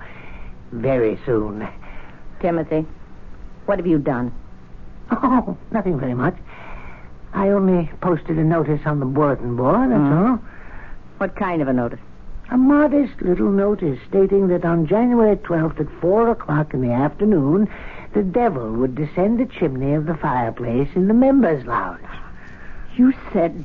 Very soon. Timothy, what have you done? Oh, nothing very much. I only posted a notice on the bulletin board, that's all. What kind of a notice? A modest little notice stating that on January 12th at 4 o'clock in the afternoon, the devil would descend the chimney of the fireplace in the members' lounge. You said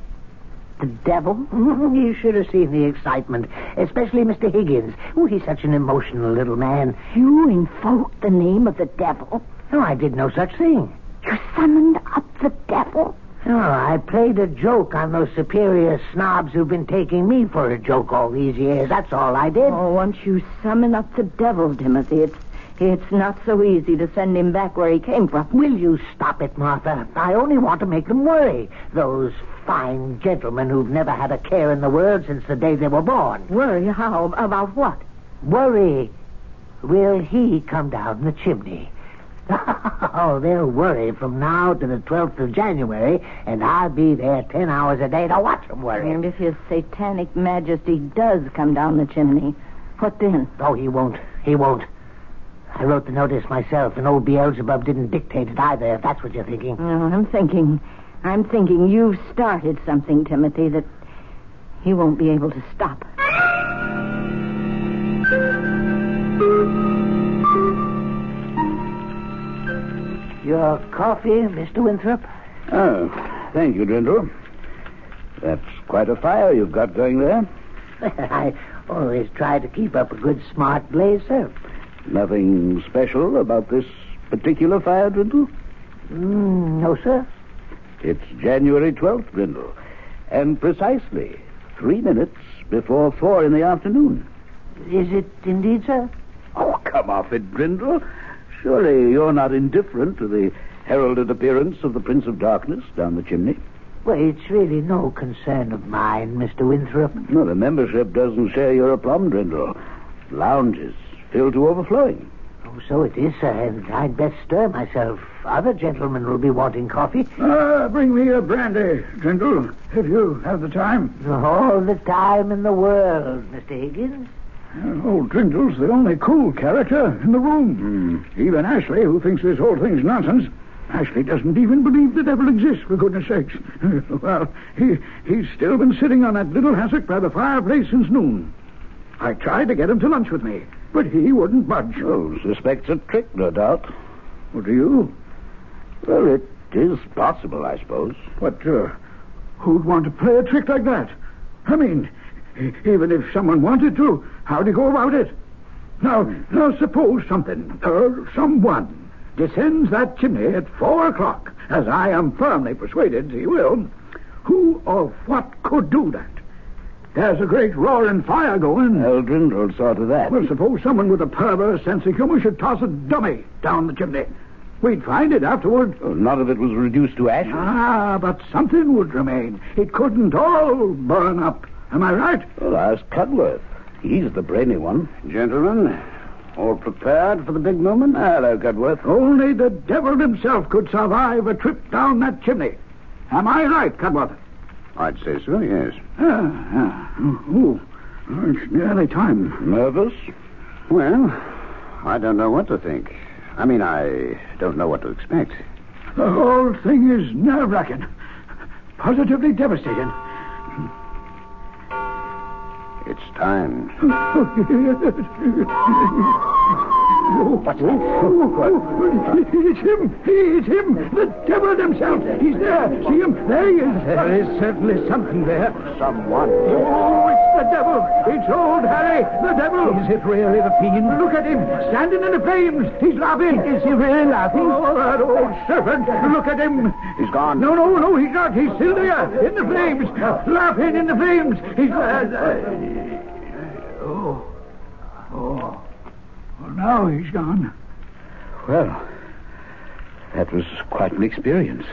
the devil? You should have seen the excitement, especially Mr. Higgins. Oh, he's such an emotional little man. You invoked the name of the devil? No, I did no such thing. You summoned up the devil? No, I played a joke on those superior snobs who've been taking me for a joke all these years. That's all I did. Oh, once you summon up the devil, Timothy, it's not so easy to send him back where he came from. Will you stop it, Martha? I only want to make them worry. Those fine gentlemen who've never had a care in the world since the day they were born. Worry? How? About what? Worry. Will he come down the chimney? Oh, they'll worry from now to the 12th of January, and I'll be there 10 hours a day to watch them worry. And if his satanic majesty does come down the chimney, what then? Oh, he won't. He won't. I wrote the notice myself, and old Beelzebub didn't dictate it either, if that's what you're thinking. No, I'm thinking you've started something, Timothy, that he won't be able to stop. Your coffee, Mr. Winthrop? Oh, thank you, Drindle. That's quite a fire you've got going there. I always try to keep up a good smart blaze, sir. Nothing special about this particular fire, Drindle? No, sir. It's January 12th, Drindle, and precisely 3 minutes before 4 in the afternoon. Is it indeed, sir? Oh, come off it, Drindle. Surely you're not indifferent to the heralded appearance of the Prince of Darkness down the chimney? Well, it's really no concern of mine, Mr. Winthrop. No, the membership doesn't share your aplomb, Drindle. Lounges filled to overflowing. Oh, so it is, sir, and I'd best stir myself. Other gentlemen will be wanting coffee. Bring me a brandy, Drindle, if you have the time. All the time in the world, Mr. Higgins. Old Drindle's the only cool character in the room. Even Ashley, who thinks this whole thing's nonsense. Ashley doesn't even believe the devil exists, for goodness sakes. Well, he's still been sitting on that little hassock by the fireplace since noon. I tried to get him to lunch with me, but he wouldn't budge. Oh, suspects a trick, no doubt. What do you? Well, it is possible, I suppose. But who'd want to play a trick like that? I mean, even if someone wanted to, how'd he go about it? Now suppose something, or someone, descends that chimney at 4 o'clock, as I am firmly persuaded he will. Who or what could do that? There's a great roaring fire going. Drindle saw to that. Well, suppose someone with a perverse sense of humor should toss a dummy down the chimney. We'd find it afterward. Oh, none of it was reduced to ashes. But something would remain. It couldn't all burn up. Am I right? Well, ask Cudworth. He's the brainy one. Gentlemen, all prepared for the big moment? Hello, Cudworth. Only the devil himself could survive a trip down that chimney. Am I right, Cudworth? I'd say so, yes. It's nearly time. Nervous? Well, I don't know what to think. I mean, I don't know what to expect. The whole thing is nerve-wracking. Positively devastating. It's time. What's that? It's him. The devil himself. He's there. See him? There he is. There is certainly something there. Someone. Oh, it's the devil. It's old Harry, the devil. Is it really the fiend? Look at him, standing in the flames. He's laughing. Is he really laughing? Oh, that old serpent. Look at him. He's gone. No, he's not. He's still there, in the flames. Laughing in the flames. He's... Well, now he's gone. Well, that was quite an experience.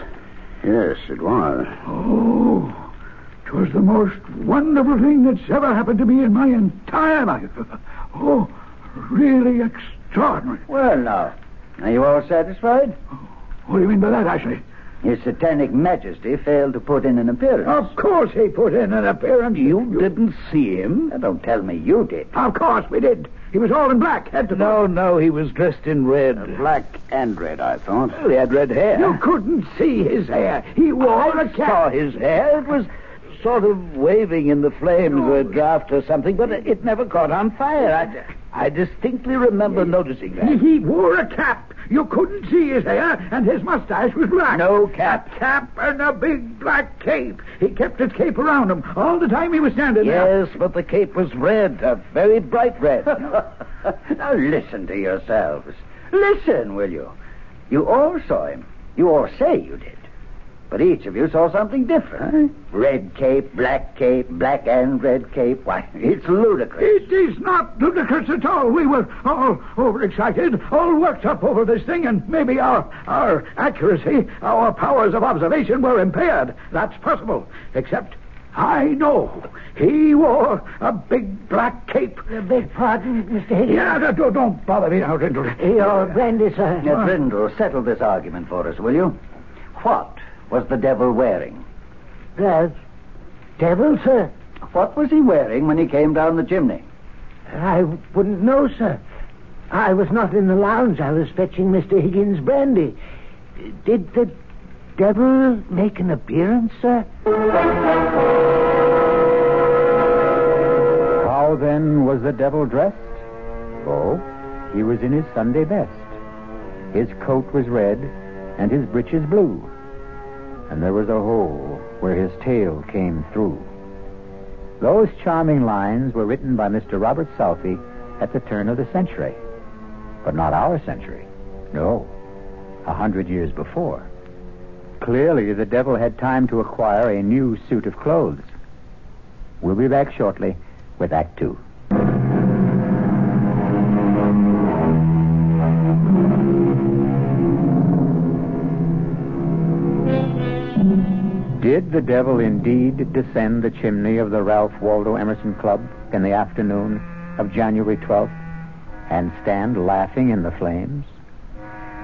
Yes, it was. Oh, it was the most wonderful thing that's ever happened to me in my entire life. Oh, really extraordinary. Well, now, are you all satisfied? What do you mean by that, Ashley? His Satanic Majesty failed to put in an appearance. Of course he put in an appearance. You didn't see him? Now, don't tell me you did. Of course we did. He was all in black, head to toe. No, he was dressed in red. Black and red, I thought. Well, he had red hair. You couldn't see his hair. He wore a cap. I saw his hair. It was sort of waving in the flames of a draft or something, but it never caught on fire. I distinctly remember noticing that. He wore a cap. You couldn't see his hair, and his mustache was black. No cap. A cap and a big black cape. He kept his cape around him all the time he was standing there. Yes, but the cape was red, a very bright red. Now listen to yourselves. Listen, will you? You all saw him. You all say you did. But each of you saw something different. Huh? Red cape, black and red cape. Why, it's ludicrous. It is not ludicrous at all. We were all overexcited, all worked up over this thing, and maybe our accuracy, our powers of observation were impaired. That's possible. Except, I know he wore a big black cape. Beg pardon, Mr. Higgins? Yeah, don't bother me now, Drindle. Your brandy, sir. Drindle, settle this argument for us, will you? What was the devil wearing? The devil, sir? What was he wearing when he came down the chimney? I wouldn't know, sir. I was not in the lounge. I was fetching Mr. Higgins' brandy. Did the devil make an appearance, sir? How then was the devil dressed? Oh, he was in his Sunday best. His coat was red, and his breeches blue. And there was a hole where his tail came through. Those charming lines were written by Mr. Robert Southey at the turn of the century. But not our century. No, 100 years before. Clearly, the devil had time to acquire a new suit of clothes. We'll be back shortly with Act 2. Did the devil indeed descend the chimney of the Ralph Waldo Emerson Club in the afternoon of January 12th and stand laughing in the flames?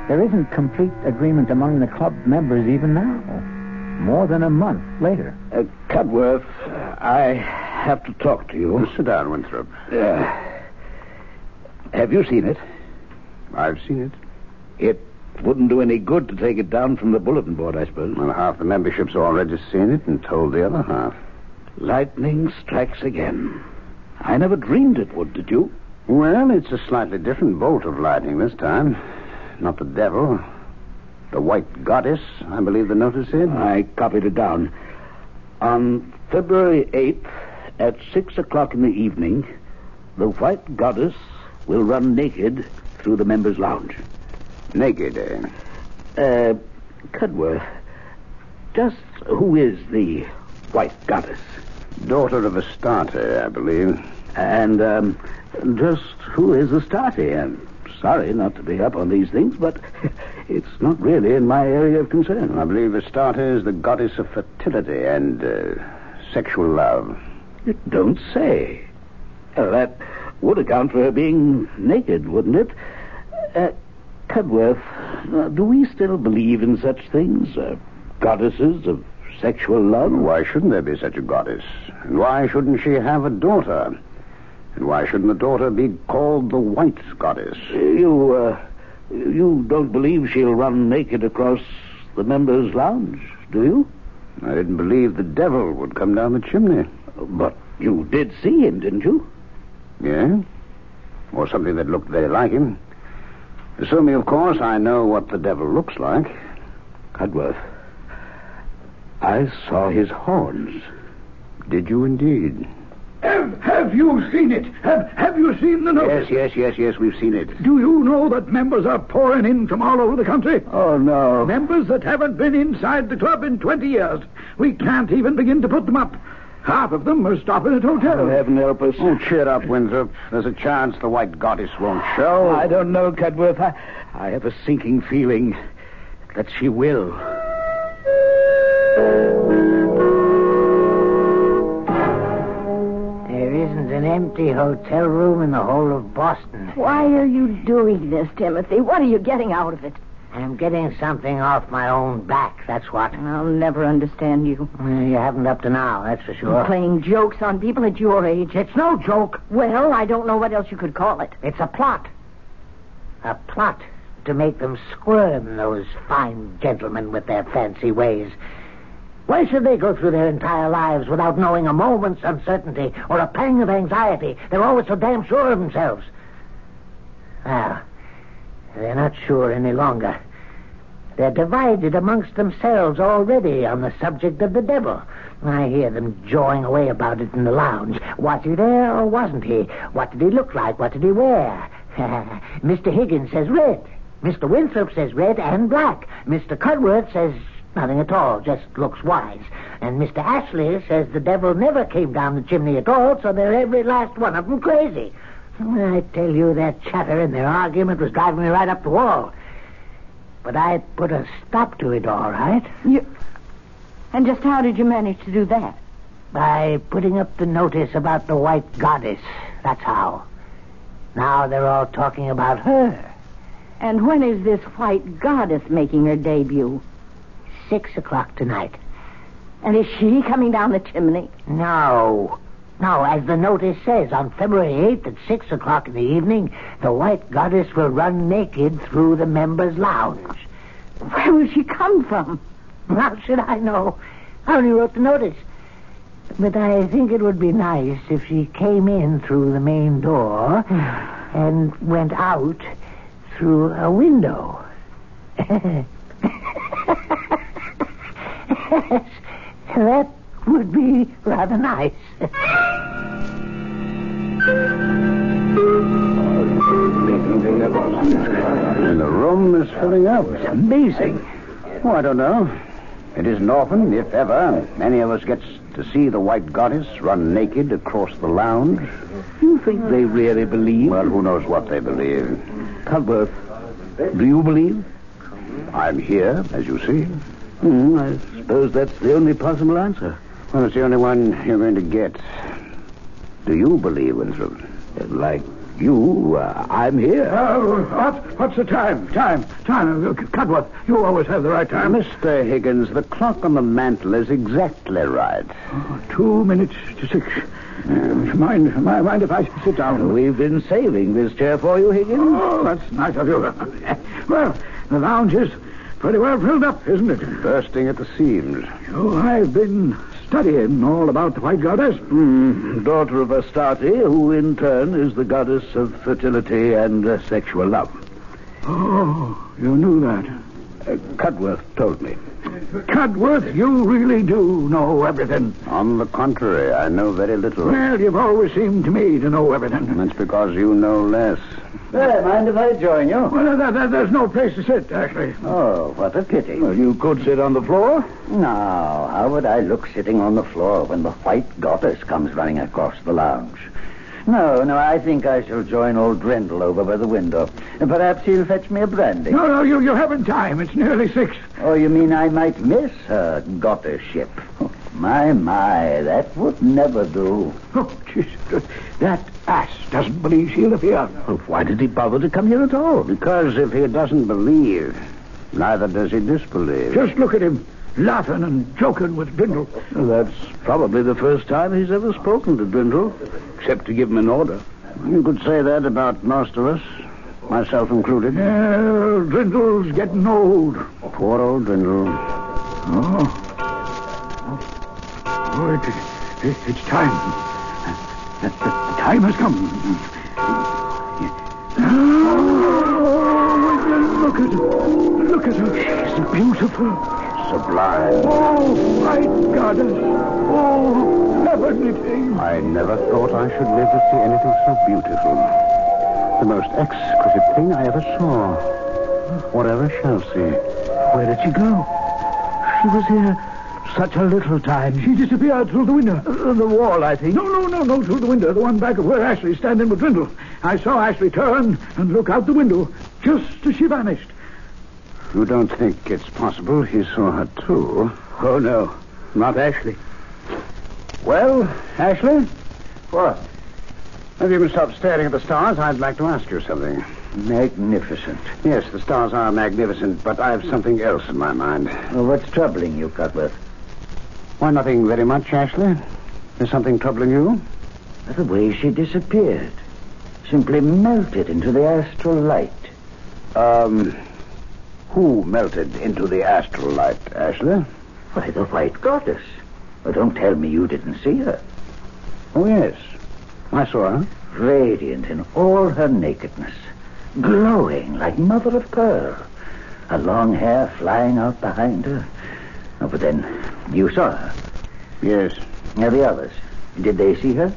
There isn't complete agreement among the club members even now, more than a month later. Cudworth, I have to talk to you. Sit down, Winthrop. Have you seen it? I've seen it. It wouldn't do any good to take it down from the bulletin board, I suppose. Well, half the membership's already seen it and told the other half. Lightning strikes again. I never dreamed it would, did you? Well, it's a slightly different bolt of lightning this time. Not the devil. The White Goddess, I believe the notice said. I copied it down. On February 8th, at 6 o'clock in the evening, the White Goddess will run naked through the members' lounge. Naked, eh? Cudworth, just who is the White Goddess? Daughter of Astarte, I believe. And, just who is Astarte? I'm sorry not to be up on these things, but it's not really in my area of concern. I believe Astarte is the goddess of fertility and sexual love. You don't say. That would account for her being naked, wouldn't it? Cudworth, do we still believe in such things? Goddesses of sexual love? Why shouldn't there be such a goddess? And why shouldn't she have a daughter? And why shouldn't the daughter be called the White Goddess? You don't believe she'll run naked across the members' lounge, do you? I didn't believe the devil would come down the chimney. But you did see him, didn't you? Yeah? Or something that looked very like him. Assuming, of course, I know what the devil looks like. Cudworth, I saw his horns. Did you indeed? Have you seen it? Have you seen the notice? Yes, we've seen it. Do you know that members are pouring in from all over the country? Oh, no. Members that haven't been inside the club in 20 years. We can't even begin to put them up. Half of them are stopping at hotels. Oh, heaven help us. Oh, cheer up, Winthrop. There's a chance the White Goddess won't show. I don't know, Cudworth. I have a sinking feeling that she will. There isn't an empty hotel room in the whole of Boston. Why are you doing this, Timothy? What are you getting out of it? I'm getting something off my own back, that's what. I'll never understand you. You haven't up to now, that's for sure. You're playing jokes on people at your age. It's no joke. Well, I don't know what else you could call it. It's a plot. A plot to make them squirm, those fine gentlemen with their fancy ways. Why should they go through their entire lives without knowing a moment's uncertainty or a pang of anxiety? They're always so damn sure of themselves. Well, they're not sure any longer. They're divided amongst themselves already on the subject of the devil. I hear them jawing away about it in the lounge. Was he there or wasn't he? What did he look like? What did he wear? Mr. Higgins says red. Mr. Winthrop says red and black. Mr. Cudworth says nothing at all, just looks wise. And Mr. Ashley says the devil never came down the chimney at all, so they're every last one of them crazy. I tell you, that chatter in their argument was driving me right up the wall. But I put a stop to it, all right. And just how did you manage to do that? By putting up the notice about the White Goddess. That's how. Now they're all talking about her. And when is this White Goddess making her debut? 6 o'clock tonight. And is she coming down the chimney? No, as the notice says, on February 8th at 6 o'clock in the evening, the White Goddess will run naked through the members' lounge. Where will she come from? How should I know? I only wrote the notice. But I think it would be nice if she came in through the main door and went out through a window. Yes, that would be rather nice. And the room is filling up. It's amazing. Oh, I don't know. It isn't often, if ever, any of us gets to see the white goddess run naked across the lounge. You think they really believe? Well, who knows what they believe. Cudworth, do you believe? I'm here, as you see. I suppose that's the only possible answer. Well, it's the only one you're going to get. Do you believe, Winthrop? Like you, I'm here. What's the time? Time. Cudworth, you always have the right time. Mr. Higgins, the clock on the mantel is exactly right. 2 minutes to 6. Mind if I sit down? We've been saving this chair for you, Higgins. Oh, that's nice of you. Well, the lounge is pretty well filled up, isn't it? Bursting at the seams. Oh, I've been studying all about the white goddess. Daughter of Astarte, who in turn is the goddess of fertility and sexual love. Oh, you knew that. Cudworth told me. Cudworth, you really do know everything. On the contrary, I know very little. Well, you've always seemed to me to know everything. That's because you know less. Mind if I join you? Well, there's no place to sit, actually. Oh, what a pity. Well, you could sit on the floor. No, how would I look sitting on the floor when the white goddess comes running across the lounge? No, I think I shall join old Drendel over by the window. And perhaps he'll fetch me a brandy. No, you haven't time. It's nearly 6. Oh, you mean I might miss her goddess-ship? Oh, my, that would never do. Oh, Jesus. That ass doesn't believe she'll appear. Well, why did he bother to come here at all? Because if he doesn't believe, neither does he disbelieve. Just look at him, laughing and joking with Drendel. Well, that's probably the first time he's ever spoken to Drendel, except to give him an order. You could say that about most of us, myself included. Drendel's getting old. Poor old Drendel. It's time. The time has come. Look at her. She's beautiful. Sublime. Oh, my goddess. Oh, heavenly thing. I never thought I should live to see anything so beautiful. The most exquisite thing I ever saw. Or ever shall see. Where did she go? She was here such a little time. She disappeared through the window. The wall, I think. No, through the window. The one back of where Ashley's standing with Drendel. I saw Ashley turn and look out the window just as she vanished. You don't think it's possible he saw her too? Oh, no. Not Ashley. Well, Ashley? What? If you can stop staring at the stars, I'd like to ask you something. Magnificent. Yes, the stars are magnificent, but I have something else in my mind. Well, what's troubling you, Cudworth? Why, nothing very much, Ashley. Is something troubling you? The way she disappeared. Simply melted into the astral light. Who melted into the astral light, Ashley? Why, the white goddess. Well, don't tell me you didn't see her. Oh, yes. I saw her. Radiant in all her nakedness. Glowing like mother of pearl. Her long hair flying out behind her. Oh, but then, you saw her? Yes. Now, the others, did they see her?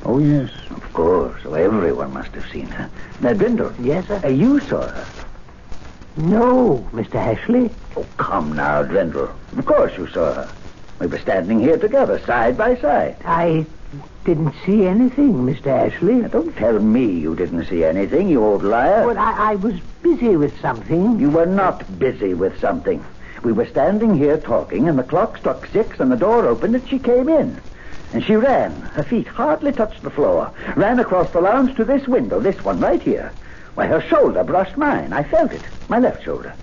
Oh, yes. Of course. So everyone must have seen her. Now, Drendel. Yes, sir? You saw her. No, Mr. Ashley. Oh, come now, Drendel. Of course you saw her. We were standing here together, side by side. I didn't see anything, Mr. Ashley. Now, don't tell me you didn't see anything, you old liar. Well, I was busy with something. You were not busy with something. We were standing here talking, and the clock struck 6, and the door opened, and she came in. And she ran. Her feet hardly touched the floor. Ran across the lounge to this window, this one right here. Why, her shoulder brushed mine. I felt it. My left shoulder.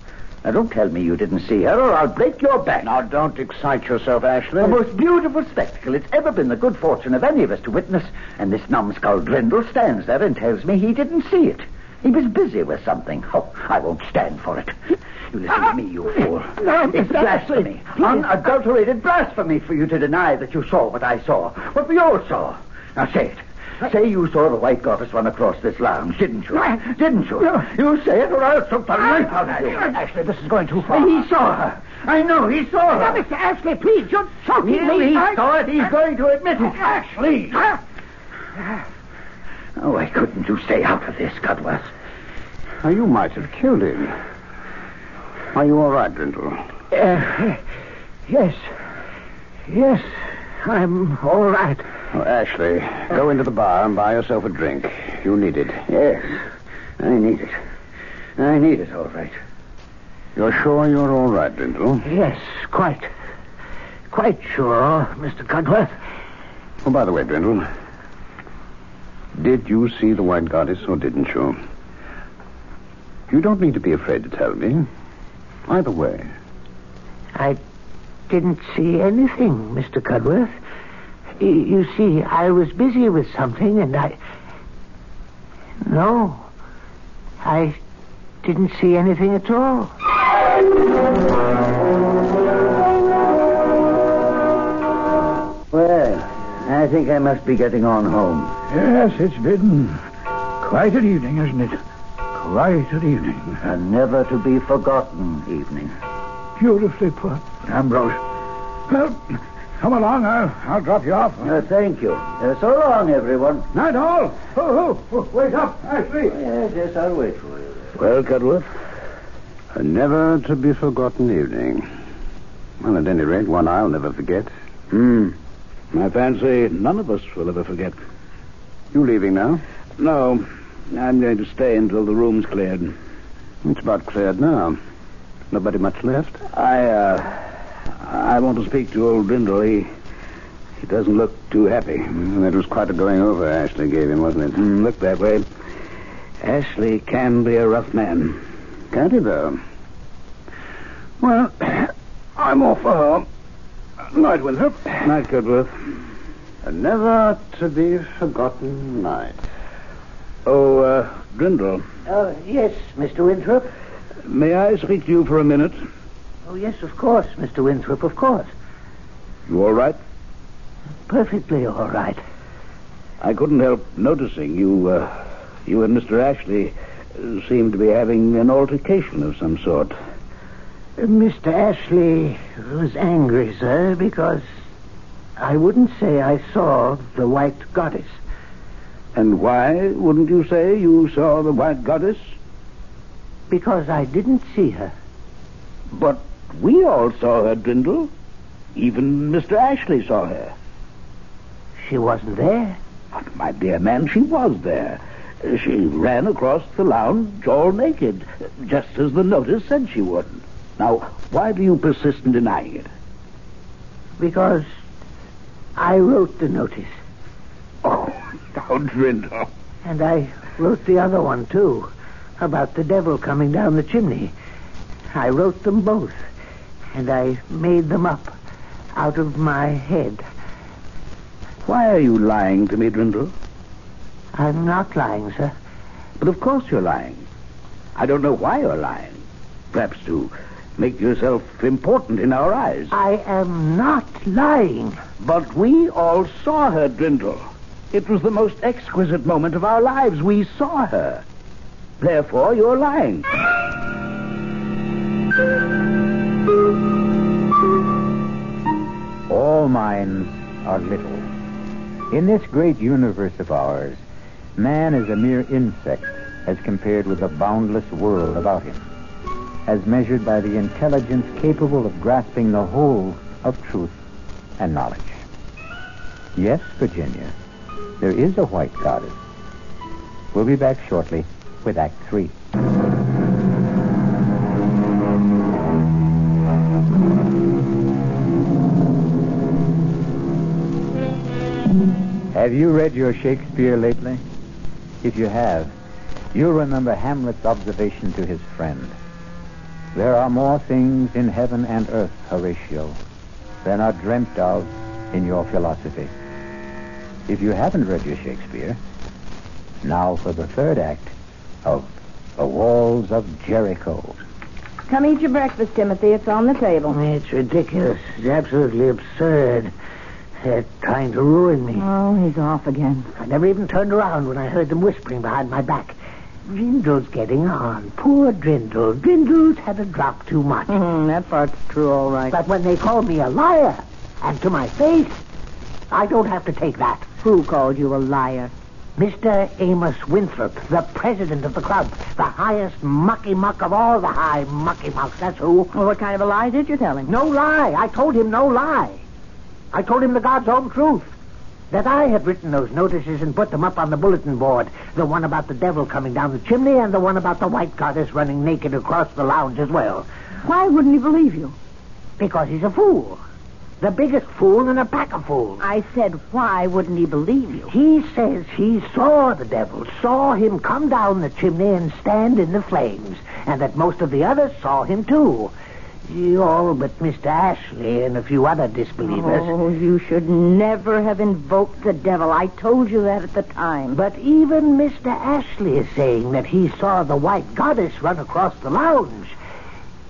Now, don't tell me you didn't see her, or I'll break your back. Now, don't excite yourself, Ashley. The most beautiful spectacle it's ever been the good fortune of any of us to witness, and this numbskull Drendel stands there and tells me he didn't see it. He was busy with something. Oh, I won't stand for it. You listen to me, you fool. No, it's blasphemy. Unadulterated blasphemy for you to deny that you saw what I saw. What we all saw. Now, say it. Say you saw the white goddess run across this lounge, didn't you? Didn't you? You say it or I'll choke the life out of you. Ashley, this is going too far. He saw her. I know he saw her. Now, Mr. Ashley, please, you're choking me. He saw it. He's going to admit it. Ashley! Oh, why couldn't you stay out of this, Cudworth? Now, you might have killed him. Are you all right, Drindle? Yes. Yes, I'm all right. Oh, Ashley, go into the bar and buy yourself a drink. You need it. Yes, I need it. I need it, all right. You're sure you're all right, Drindle? Yes, quite sure, Mr. Cudworth. Oh, by the way, Drindle, did you see the white goddess or didn't you? You don't need to be afraid to tell me. Either way. I didn't see anything, Mr. Cudworth. You see, I was busy with something, and No, I didn't see anything at all. Well, I think I must be getting on home. Yes, it's been quite an evening, isn't it? Quite an evening. A never-to-be-forgotten evening. Beautifully put, Ambrose. Well, come along. I'll drop you off. Thank you. So long, everyone. Not all. Oh, wait up, Ashley. Yes, I'll wait for you. Well, Cudworth, a never-to-be-forgotten evening. Well, at any rate, one I'll never forget. I fancy none of us will ever forget. You leaving now? No, I'm going to stay until the room's cleared. It's about cleared now. Nobody much left? I want to speak to old Drindle. He doesn't look too happy. That was quite a going over Ashley gave him, wasn't it? Looked that way. Ashley can be a rough man. Can't he, though? Well, I'm off for home. Night, Winthrop. Night, Cudworth. A never-to-be-forgotten night. Oh, Drindle. Yes, Mr. Winthrop. May I speak to you for a minute? Oh, yes, of course, Mr. Winthrop, of course. You all right? Perfectly all right. I couldn't help noticing you and Mr. Ashley seem to be having an altercation of some sort. Mr. Ashley was angry, sir, because I wouldn't say I saw the white goddess. And why wouldn't you say you saw the white goddess? Because I didn't see her. But we all saw her, Drindle. Even Mr. Ashley saw her. She wasn't there. But, my dear man, she was there. She ran across the lounge all naked, just as the notice said she would. Now, why do you persist in denying it? Because I wrote the notice. Oh, now, Drindle. And I wrote the other one, too, about the devil coming down the chimney. I wrote them both, and I made them up out of my head. Why are you lying to me, Drindle? I'm not lying, sir. But of course you're lying. I don't know why you're lying. Perhaps to make yourself important in our eyes. I am not lying. But we all saw her, Drindle. It was the most exquisite moment of our lives. We saw her. Therefore, you're lying. All minds are little. In this great universe of ours, man is a mere insect as compared with the boundless world about him, as measured by the intelligence capable of grasping the whole of truth and knowledge. Yes, Virginia, there is a white goddess. We'll be back shortly with Act 3. Have you read your Shakespeare lately? If you have, you'll remember Hamlet's observation to his friend. There are more things in heaven and earth, Horatio, than are dreamt of in your philosophy. If you haven't read your Shakespeare, now for the third act of The Walls of Jericho. Come eat your breakfast, Timothy. It's on the table. It's ridiculous. It's absolutely absurd. They're trying to ruin me. Oh, he's off again. I never even turned around when I heard them whispering behind my back. Drindle's getting on. Poor Drindle. Drindle's had a drop too much. That part's true, all right. But when they call me a liar, and to my face, I don't have to take that. Who called you a liar? Mr. Amos Winthrop, the president of the club, the highest mucky-muck of all the high mucky-mucks, that's who. Well, what kind of a lie did you tell him? No lie. I told him no lie. I told him the God's own truth. That I had written those notices and put them up on the bulletin board. The one about the devil coming down the chimney and the one about the white goddess running naked across the lounge as well. Why wouldn't he believe you? Because he's a fool. The biggest fool in a pack of fools. I said, why wouldn't he believe you? He says he saw the devil, saw him come down the chimney and stand in the flames, and that most of the others saw him too. All but Mr. Ashley and a few other disbelievers. Oh, you should never have invoked the devil. I told you that at the time. But even Mr. Ashley is saying that he saw the white goddess run across the lounge.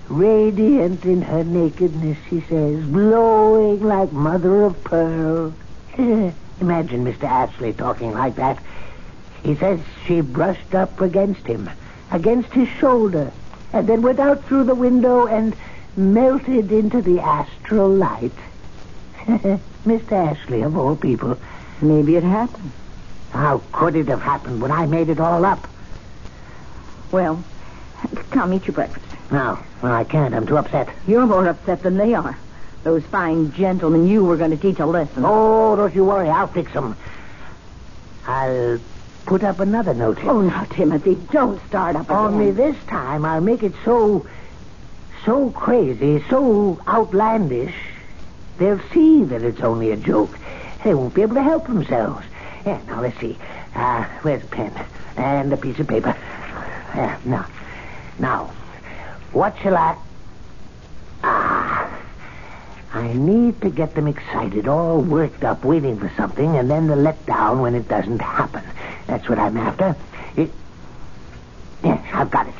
Radiant in her nakedness, he says, glowing like mother of pearl. Imagine Mr. Ashley talking like that. He says she brushed up against him, against his shoulder, and then went out through the window and melted into the astral light. Mr. Ashley, of all people. Maybe it happened. How could it have happened when I made it all up? Well, come eat your breakfast. No, I can't. I'm too upset. You're more upset than they are. Those fine gentlemen you were going to teach a lesson. Oh, don't you worry. I'll fix them. I'll put up another notice. Oh, now, Timothy, don't start up again. Only this time I'll make it so crazy, so outlandish, they'll see that it's only a joke. They won't be able to help themselves. Yeah, now, let's see. Where's a pen? And a piece of paper. Now, what shall I... I need to get them excited, all worked up, waiting for something, and then the let down when it doesn't happen. That's what I'm after. Yes, I've got it.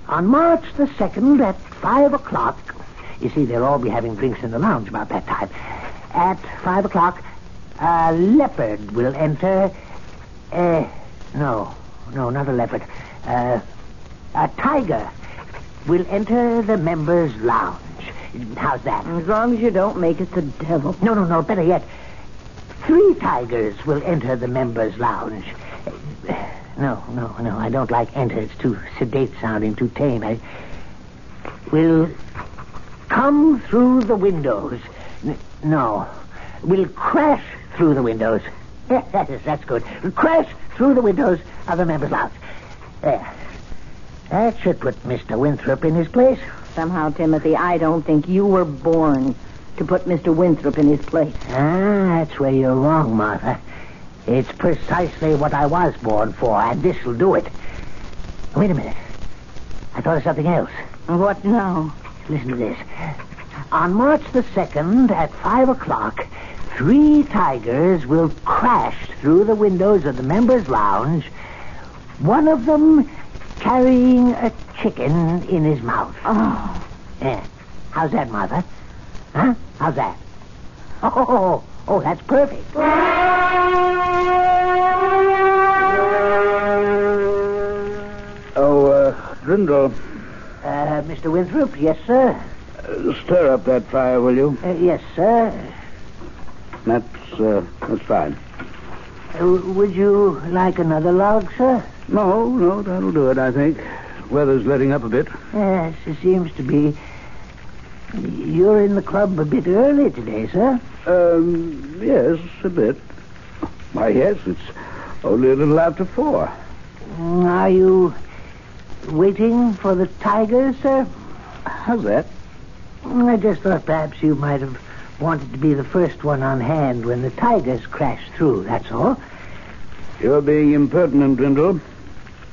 On March the 2nd at 5 o'clock, you see, they'll all be having drinks in the lounge about that time. At 5 o'clock, a leopard will enter... No, not a leopard. A tiger will enter the members' lounge. How's that? As long as you don't make it the devil. No, better yet. 3 tigers will enter the members' lounge. No, I don't like enter. It's too sedate sounding, too tame. I will come through the windows. We'll crash through the windows. Yes, that's good. We'll crash through the windows of the members' lounge. There. That should put Mr. Winthrop in his place. Somehow, Timothy, I don't think you were born to put Mr. Winthrop in his place. That's where you're wrong, Martha. It's precisely what I was born for, and this'll do it. Wait a minute. I thought of something else. What now? Listen to this. On March the 2nd at 5 o'clock, 3 tigers will crash through the windows of the members' lounge, one of them carrying a chicken in his mouth. Oh. Yeah. How's that, Martha? Huh? How's that? Oh, that's perfect. Drindle. Mr. Winthrop, yes, sir? Stir up that fire, will you? Yes, sir. That's fine. Would you like another log, sir? No, that'll do it, I think. Weather's letting up a bit. Yes, it seems to be. You're in the club a bit early today, sir? Yes, a bit. Why, yes, it's only a little after 4. Are you waiting for the tigers, sir? How's that? I just thought perhaps you might have wanted to be the first one on hand when the tigers crashed through, that's all. You're being impertinent, Drindle.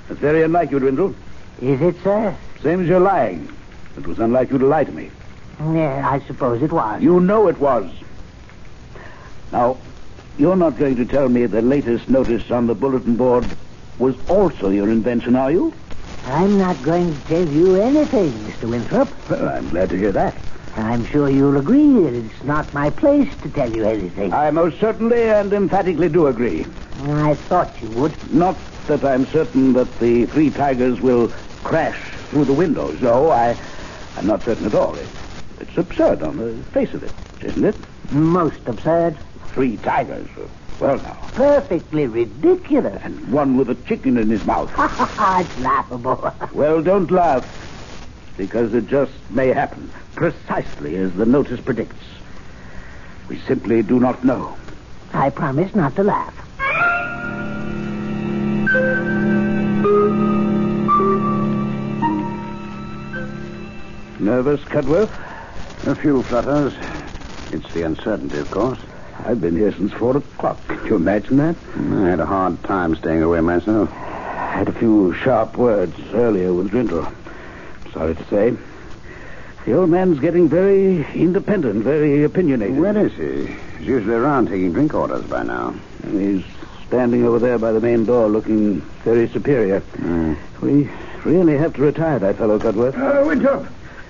That's very unlike you, Drindle. Is it, sir? Same as you're lying. It was unlike you to lie to me. Yeah, I suppose it was. You know it was. Now, you're not going to tell me the latest notice on the bulletin board was also your invention, are you? I'm not going to tell you anything, Mr. Winthrop. Well, I'm glad to hear that. I'm sure you'll agree that it's not my place to tell you anything. I most certainly and emphatically do agree. I thought you would. Not that I'm certain that the 3 tigers will crash through the windows. No, I'm not certain at all. It's absurd on the face of it, isn't it? Most absurd. 3 tigers. Well, now. Perfectly ridiculous. And one with a chicken in his mouth. It's laughable. Well, don't laugh, because it just may happen, precisely as the notice predicts. We simply do not know. I promise not to laugh. Nervous, Cudworth? A few flutters. It's the uncertainty, of course. I've been here since 4 o'clock. Can you imagine that? I had a hard time staying away myself. I had a few sharp words earlier with Drindle. Sorry to say. The old man's getting very independent, very opinionated. Where is he? He's usually around taking drink orders by now. And he's standing over there by the main door looking very superior. We really have to retire that fellow, Cudworth. Winthrop.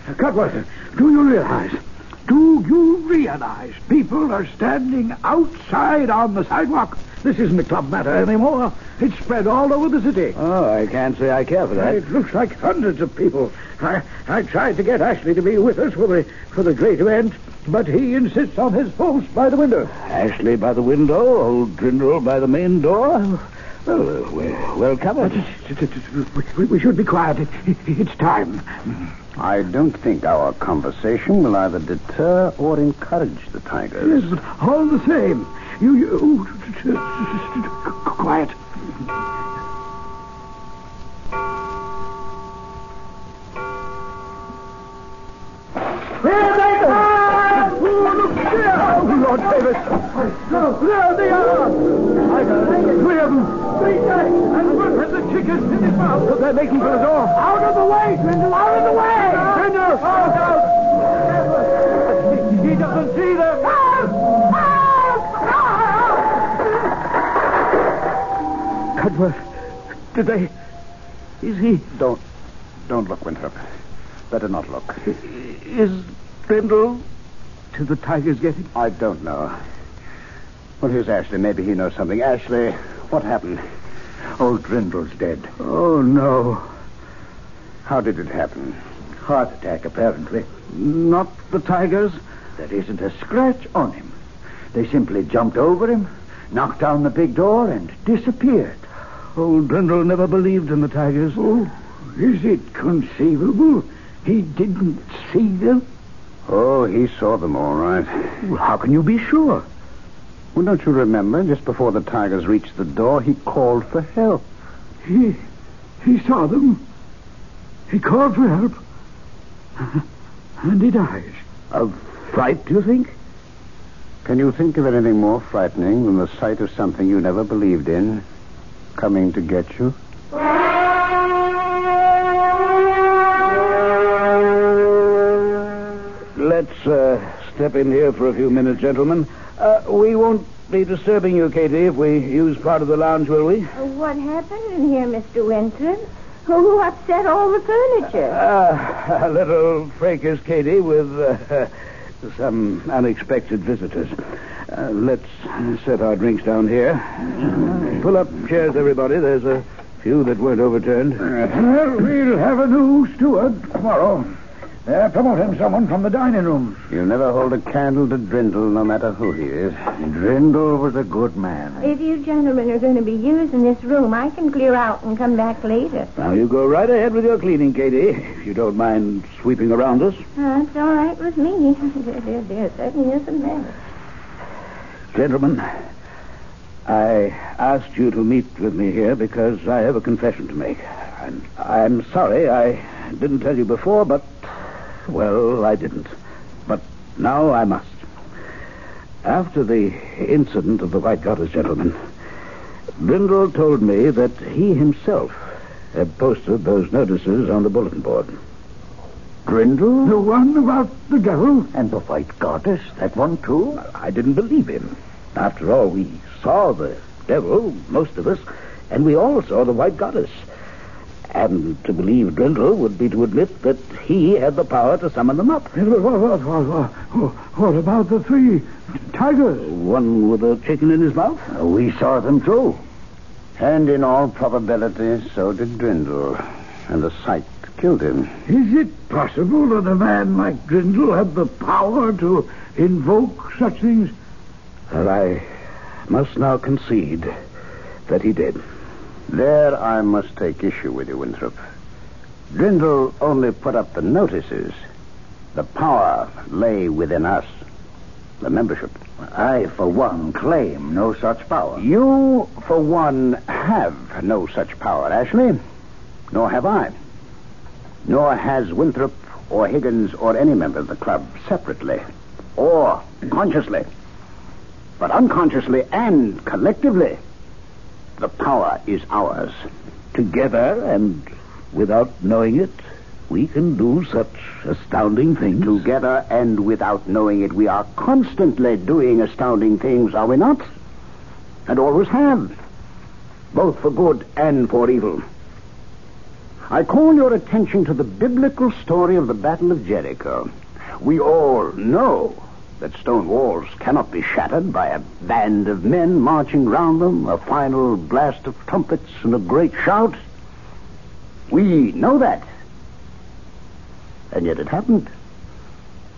Cudworth, do you realize people are standing outside on the sidewalk? This isn't a club matter anymore. It's spread all over the city. Oh, I can't say I care for that. It looks like hundreds of people. I tried to get Ashley to be with us for the great event, but he insists on his post by the window. Ashley by the window, old Drindle by the main door? Well, we're well covered. We should be quiet. It's time. I don't think our conversation will either deter or encourage the tigers. Yes, but all the same, you quiet. There they are! Oh, Lord Davis! There they are! Tigers, 3 of them. 3 tigers, and one has the chicken in his mouth. So they're making for the door. Out of the way, Grindle! Out of the way! Grindle! Out! He doesn't see them. Cudworth, did they? Is he? Don't look, Winthrop. Better not look. Is Grindle to the tigers getting? I don't know. Well, here's Ashley. Maybe he knows something. Ashley, what happened? Old Drindle's dead. Oh, no. How did it happen? Heart attack, apparently. Not the tigers. There isn't a scratch on him. They simply jumped over him, knocked down the big door, and disappeared. Old Drindle never believed in the tigers. Oh, is it conceivable he didn't see them? Oh, he saw them all right. Well, how can you be sure? Well, don't you remember, just before the tigers reached the door, he called for help. He saw them. He called for help. And he dies. Of fright, do you think? Can you think of anything more frightening than the sight of something you never believed in coming to get you? Let's step in here for a few minutes, gentlemen. We won't be disturbing you, Katie, if we use part of the lounge, will we? What happened in here, Mr. Winthrop? Who upset all the furniture? A little fracas, Katie, with some unexpected visitors. Let's set our drinks down here. Pull up chairs, everybody. There's a few that weren't overturned. Well, we'll have a new steward tomorrow. They're promoting someone from the dining room. You'll never hold a candle to Drindle, no matter who he is. Drindle was a good man. If you gentlemen are going to be using this room, I can clear out and come back later. Now, you go right ahead with your cleaning, Katie, if you don't mind sweeping around us. It's all right with me. There certainly isn't that. Gentlemen, I asked you to meet with me here because I have a confession to make. And I'm sorry I didn't tell you before, but... well, I didn't. But now I must. After the incident of the White Goddess, gentlemen, Brindle told me that he himself had posted those notices on the bulletin board. Brindle? The one about the devil? And the White Goddess? That one, too? I didn't believe him. After all, we saw the devil, most of us, and we all saw the White Goddess. And to believe Drindle would be to admit that he had the power to summon them up. What about the 3 tigers? One with a chicken in his mouth? We saw them too. And in all probability, so did Drindle. And the sight killed him. Is it possible that a man like Drindle had the power to invoke such things? Well, I must now concede that he did. There I must take issue with you, Winthrop. Drindle only put up the notices. The power lay within us, the membership. I, for one, claim no such power. You, for one, have no such power, Ashley. Nor have I. Nor has Winthrop or Higgins or any member of the club separately or consciously. But unconsciously and collectively, the power is ours. Together and without knowing it, we can do such astounding things. Together and without knowing it, we are constantly doing astounding things, are we not? And always have. Both for good and for evil. I call your attention to the biblical story of the Battle of Jericho. We all know that stone walls cannot be shattered by a band of men marching round them, a final blast of trumpets, and a great shout. We know that. And yet it happened.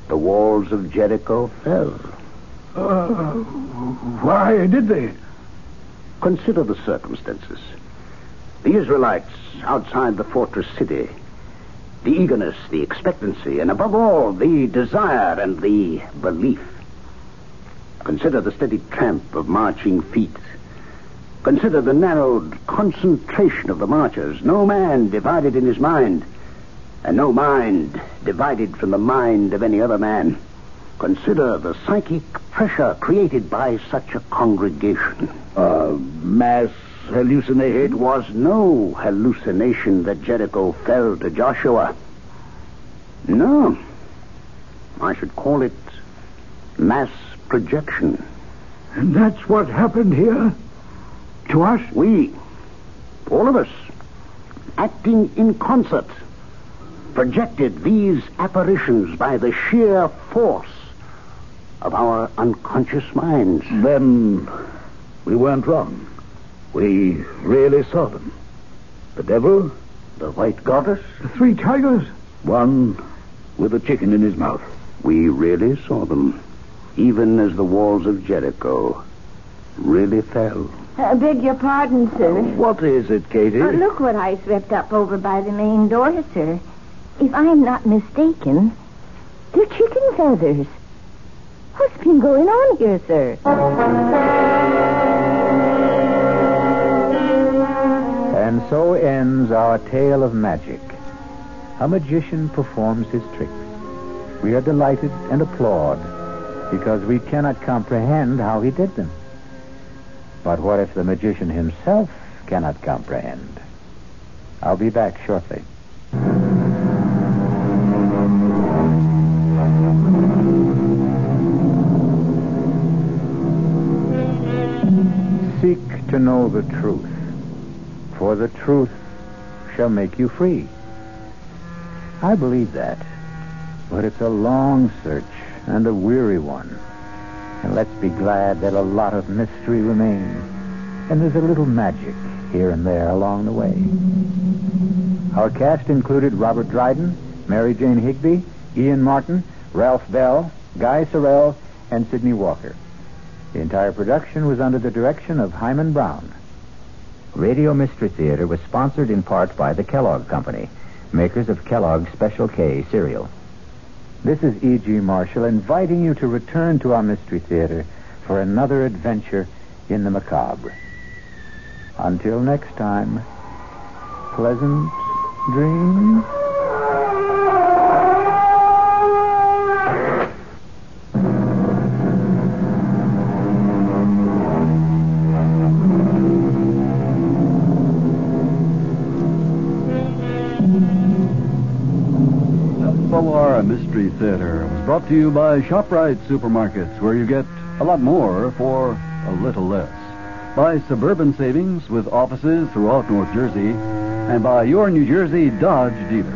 The walls of Jericho fell. Why did they? Consider the circumstances. The Israelites outside the fortress city. The eagerness, the expectancy, and above all, the desire and the belief. Consider the steady tramp of marching feet. Consider the narrowed concentration of the marchers. No man divided in his mind, and no mind divided from the mind of any other man. Consider the psychic pressure created by such a congregation. Mass hallucination? It was no hallucination that Jericho fell to Joshua. No. I should call it mass projection. And that's what happened here? To us? We, all of us, acting in concert, projected these apparitions by the sheer force of our unconscious minds. Then we weren't wrong. We really saw them. The devil, the white goddess, the 3 tigers, one with a chicken in his mouth. We really saw them, even as the walls of Jericho really fell. I beg your pardon, sir. What is it, Katie? Look what I swept up over by the main door, sir. If I'm not mistaken, they're chicken feathers. What's been going on here, sir? And so ends our tale of magic. A magician performs his tricks. We are delighted and applaud because we cannot comprehend how he did them. But what if the magician himself cannot comprehend? I'll be back shortly. Seek to know the truth, for the truth shall make you free. I believe that, but it's a long search and a weary one. And let's be glad that a lot of mystery remains, and there's a little magic here and there along the way. Our cast included Robert Dryden, Mary Jane Higby, Ian Martin, Ralph Bell, Guy Sorrell, and Sidney Walker. The entire production was under the direction of Hyman Brown. Radio Mystery Theater was sponsored in part by the Kellogg Company, makers of Kellogg's Special K cereal. This is E.G. Marshall inviting you to return to our Mystery Theater for another adventure in the macabre. Until next time, pleasant dreams. Mystery Theater was brought to you by ShopRite Supermarkets, where you get a lot more for a little less. By Suburban Savings, with offices throughout North Jersey, and by your New Jersey Dodge dealers.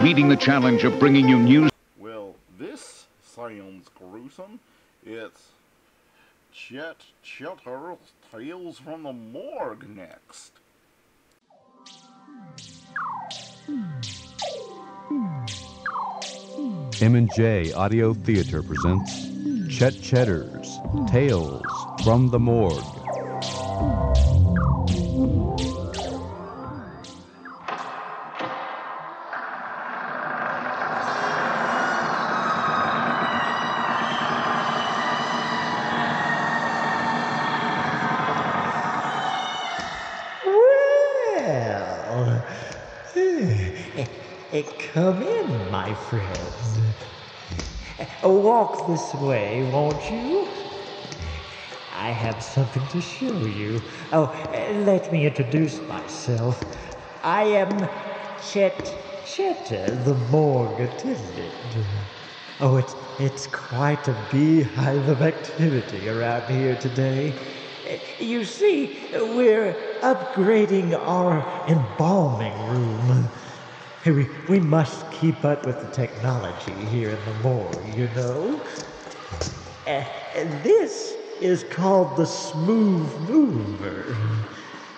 Meeting the challenge of bringing you news. Well, this sounds gruesome. It's Chetter's Tales from the Morgue next. M&J Audio Theater presents Chetter's Tales from the Morgue. Come in, my friends. Walk this way, won't you? I have something to show you. Oh, let me introduce myself. I am Chetter, the morgue attendant. Oh, it's quite a beehive of activity around here today. You see, we're upgrading our embalming room. We must keep up with the technology here in the morgue, you know. This is called the Smooth Mover.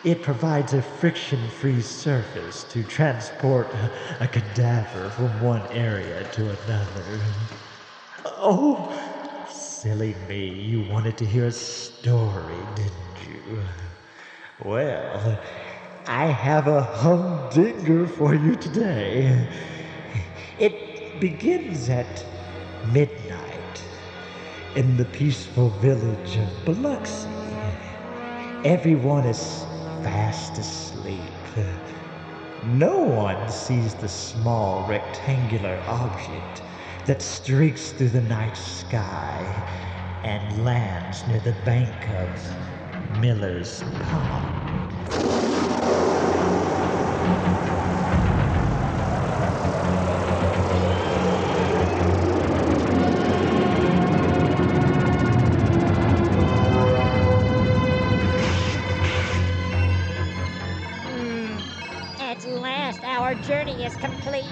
It provides a friction-free surface to transport a cadaver from one area to another. Oh, silly me, you wanted to hear a story, didn't you? Well, I have a humdinger for you today. It begins at midnight in the peaceful village of Biloxi. Everyone is fast asleep. No one sees the small rectangular object that streaks through the night sky and lands near the bank of Miller's Pond. At last, our journey is complete.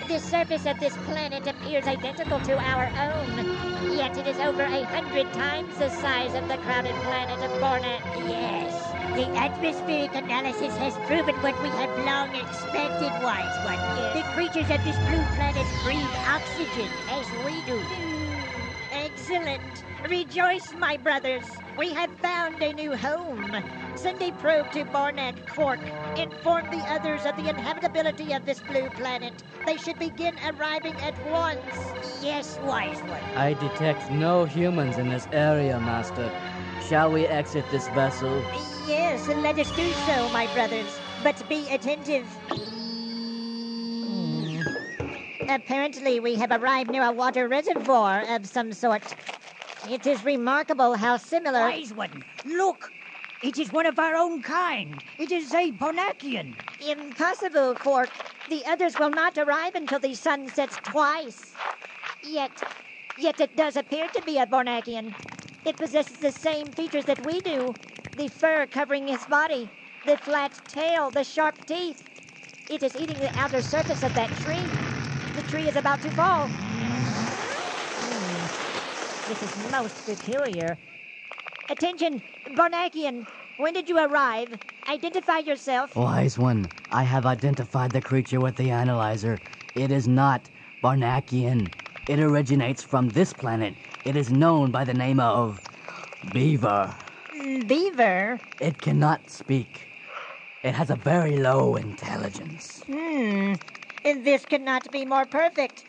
The surface of this planet appears identical to our own, yet it is over 100 times the size of the crowded planet of Bornet. Yes, the atmospheric analysis has proven what we have long expected, wise one. The creatures of this blue planet breathe oxygen, as we do. Excellent. Rejoice, my brothers. We have found a new home. Send a probe to Barnack Cork. Inform the others of the inhabitability of this blue planet. They should begin arriving at once. Yes, wise one. I detect no humans in this area, Master. Shall we exit this vessel? Yes, let us do so, my brothers. But be attentive. Apparently, we have arrived near a water reservoir of some sort. It is remarkable how similar... Wise one, look! It is one of our own kind. It is a Bonacian. Impossible, Quark. The others will not arrive until the sun sets twice. Yet it does appear to be a Bonacian. It possesses the same features that we do. The fur covering his body, the flat tail, the sharp teeth. It is eating the outer surface of that tree. The tree is about to fall. This is most peculiar. Attention, Bonacian. When did you arrive? Identify yourself. Wise one, I have identified the creature with the analyzer. It is not Barnacian. It originates from this planet. It is known by the name of Beaver. Beaver? It cannot speak. It has a very low intelligence. This cannot be more perfect.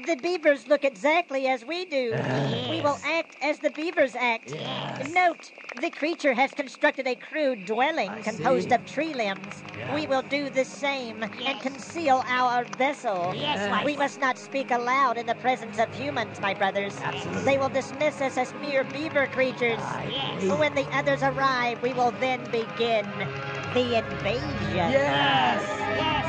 The beavers look exactly as we do. Yes. We will act as the beavers act. Yes. Note, the creature has constructed a crude dwelling composed of tree limbs. Yes. We will do the same and conceal our vessel. Yes, we must not speak aloud in the presence of humans, my brothers. Absolutely. They will dismiss us as mere beaver creatures. Yes. When the others arrive, we will then begin the invasion. Yes. Yes.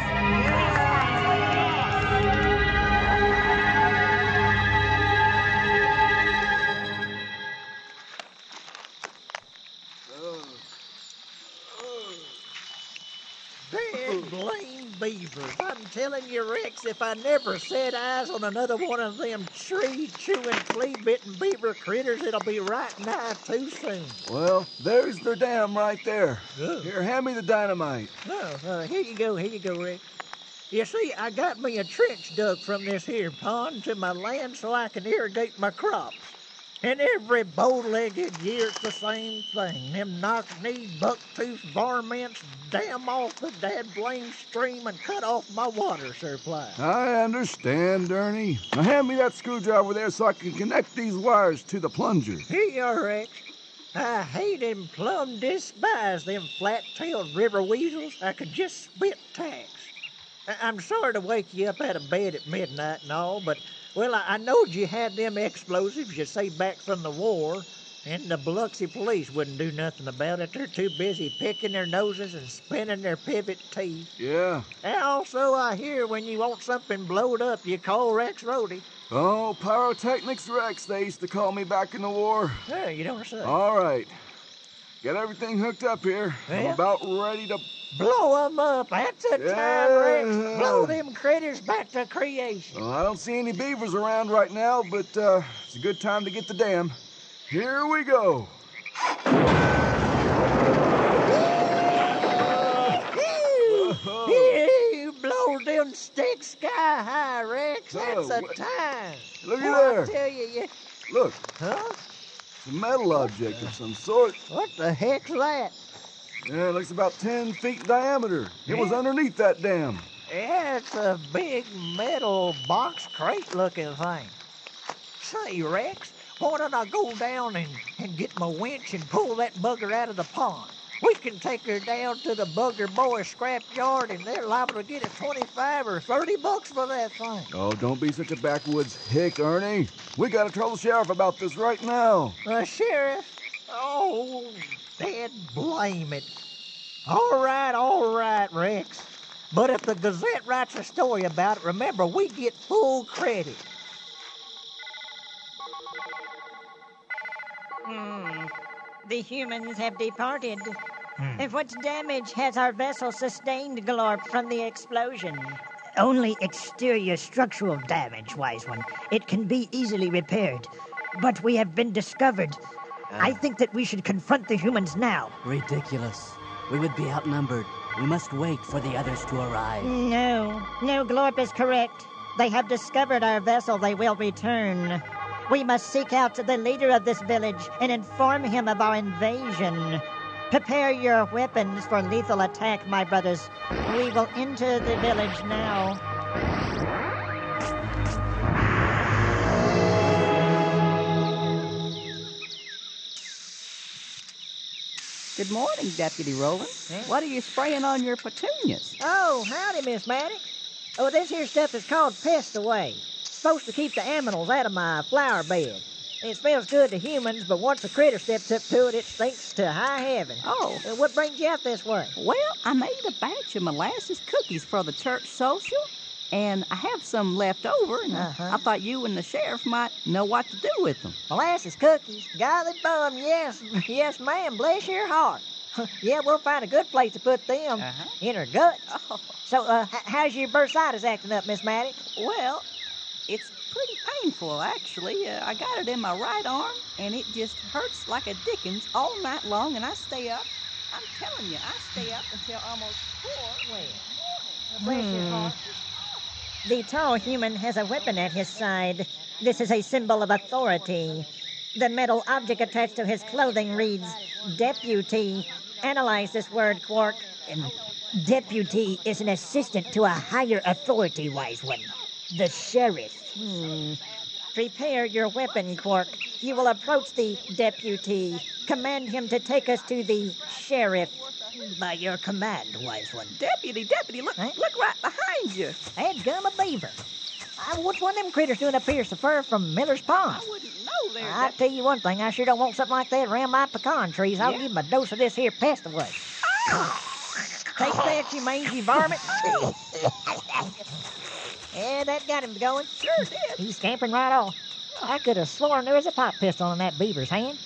beavers. I'm telling you, Rex, if I never set eyes on another one of them tree-chewing, flea-bitten beaver critters, it'll be right nigh too soon. Well, there's their dam right there. Oh. Here, hand me the dynamite. Here you go, Rex. You see, I got me a trench dug from this here pond to my land so I can irrigate my crops. And every bow-legged year it's the same thing. Them knock-kneed, buck-toothed varmints dam off the dad-blame stream and cut off my water supply. I understand, Ernie. Now hand me that screwdriver there so I can connect these wires to the plunger. Here you are, Rex. I hate and plumb despise them flat-tailed river weasels. I could just spit tacks. I'm sorry to wake you up out of bed at midnight and all, but... Well, I knowed you had them explosives you saved back from the war, and the Biloxi police wouldn't do nothing about it. They're too busy picking their noses and spinning their pivot teeth. Yeah. And also, I hear when you want something blowed up, you call Rex Rhodey. Oh, Pyrotechnics Rex, they used to call me back in the war. Yeah, you don't say. All right. Get everything hooked up here. Yeah. I'm about ready to... Blow them up. That's the time, Rex. Blow them critters back to creation. Well, I don't see any beavers around right now, but it's a good time to get the dam. Here we go. You blow them sticks sky high, Rex. That's the time. Look at there. I tell you. Look. Huh? It's a metal object of some sort. What the heck's that? Yeah, it looks about 10 feet in diameter. It was underneath that dam. Yeah, it's a big metal box crate-looking thing. Say, Rex, why don't I go down and get my winch and pull that bugger out of the pond? We can take her down to the bugger boys' scrap yard, and they're liable to get us $25 or $30 for that thing. Oh, don't be such a backwoods hick, Ernie. We gotta tell the sheriff about this right now. The sheriff? Oh, dad blame it. All right, Rex. But if the Gazette writes a story about it, remember, we get full credit. The humans have departed. What damage has our vessel sustained, Glorp, from the explosion? Only exterior structural damage, Wise One. It can be easily repaired. But we have been discovered. I think that we should confront the humans now. Ridiculous. We would be outnumbered. We must wait for the others to arrive. No, Glorp is correct. They have discovered our vessel. They will return. We must seek out the leader of this village and inform him of our invasion. Prepare your weapons for lethal attack, my brothers. We will enter the village now. Good morning, Deputy Rowland. What are you spraying on your petunias? Oh, howdy, Miss Maddox. Oh, this here stuff is called Pest Away. Supposed to keep the animals out of my flower bed. It smells good to humans, but once a critter steps up to it, it stinks to high heaven. Oh. What brings you out this way? Well, I made a batch of molasses cookies for the church social, and I have some left over, and I thought you and the sheriff might know what to do with them. Molasses cookies? Golly bum, yes, ma'am, bless your heart. Yeah, we'll find a good place to put them in her guts. Oh. So, how's your bursitis acting up, Miss Maddox? Well, it's pretty painful, actually. I got it in my right arm, and it just hurts like a dickens all night long, and I stay up. I'm telling you, I stay up until almost 4 a.m. Bless your heart. The tall human has a weapon at his side. This is a symbol of authority. The metal object attached to his clothing reads, Deputy. Analyze this word, Quark. Deputy is an assistant to a higher authority, Wise One. The sheriff. Prepare your weapon, Quark. You will approach the deputy. Command him to take us to the sheriff. By your command, Wise One. Deputy, look right behind you. Dadgum a beaver. What's one of them critters doing up here so far from Miller's Pond? I wouldn't know there. I'll tell you one thing, I sure don't want something like that around my pecan trees. I'll give him a dose of this here Pest Away. Take that, you mangy varmint. Yeah, that got him going. Sure did. He's scampering right off. I could have sworn there was a pop pistol in that beaver's hand.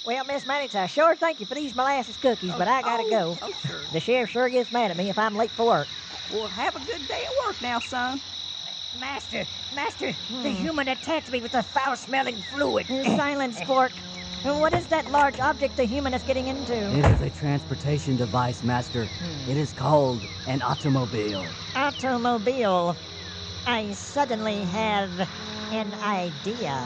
Well, Miss Maddox, I sure thank you for these molasses cookies, but I gotta go. Oh, sure. The sheriff sure gets mad at me if I'm late for work. Well, have a good day at work now, son. Master, the human attacked me with a foul-smelling fluid. Silence, Fork. What is that large object the human is getting into? It is a transportation device, Master. It is called an automobile. Automobile. I suddenly have an idea.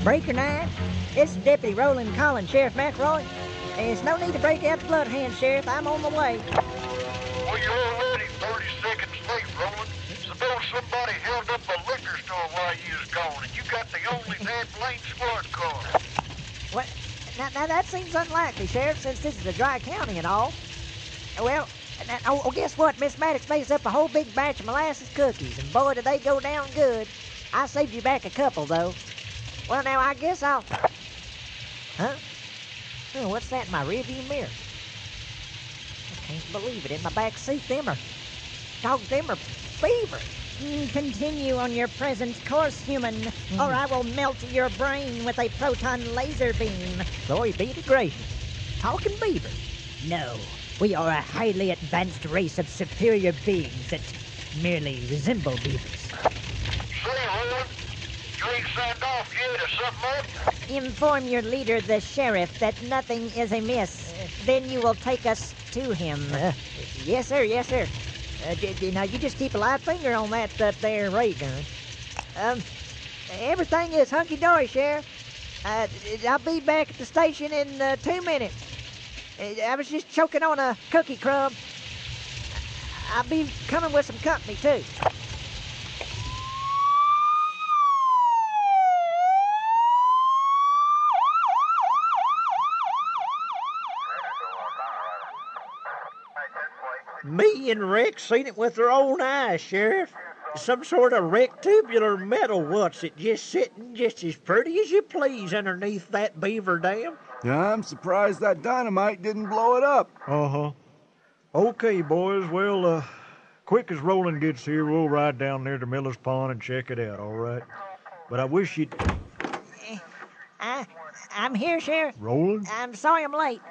Breaker 9, this is Deputy Roland calling Sheriff McRoy. There's no need to break out the bloodhound, Sheriff. I'm on the way. Well, you're already 30 seconds late, Roland. Suppose somebody held up a liquor store while you was gone, and you got the only damn lane squad car. What? Now that seems unlikely, Sheriff, since this is a dry county and all. Well, guess what? Miss Maddox makes up a whole big batch of molasses cookies, and boy, do they go down good. I saved you back a couple, though. Well, now, I guess I'll... Huh? Oh, what's that in my rearview mirror? I can't believe it. In my back seat, them are beaver. Continue on your present course, human, or I will melt your brain with a proton laser beam. Glory be to gracious. Talking beaver? No, we are a highly advanced race of superior beings that merely resemble beavers. Say, Roland, you ain't signed off yet or something up? Inform your leader, the sheriff, that nothing is amiss. Then you will take us to him. Yes, sir, yes, sir. Now, you just keep a live finger on that up there ray gun. Everything is hunky-dory, Sheriff. I'll be back at the station in 2 minutes. I was just choking on a cookie crumb. I'll be coming with some company, too. Me and Rex seen it with our own eyes, Sheriff. Some sort of rectangular metal what's it just sitting just as pretty as you please underneath that beaver dam. Yeah, I'm surprised that dynamite didn't blow it up. Uh-huh. Okay, boys, well, quick as Roland gets here, we'll ride down there to Miller's Pond and check it out, all right? But I wish you'd... I'm here, Sheriff. Roland? I'm sorry I'm late.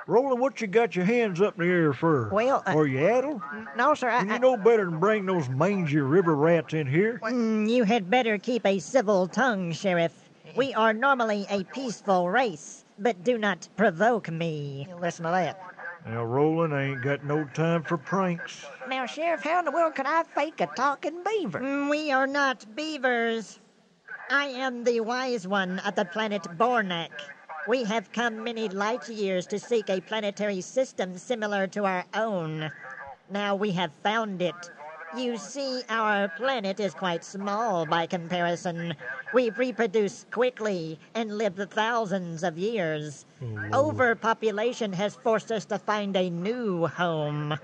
Roland, what you got your hands up in the air for? Well, Are you addled? No, sir, You know better than bring those mangy river rats in here. You had better keep a civil tongue, Sheriff. We are normally a peaceful race, but do not provoke me. Listen to that. Now, Roland, I ain't got no time for pranks. Now, Sheriff, how in the world can I fake a talking beaver? We are not beavers. I am the wise one of the planet Bornak. We have come many light years to seek a planetary system similar to our own. Now we have found it. You see, our planet is quite small by comparison. We reproduce quickly and live thousands of years. Overpopulation has forced us to find a new home.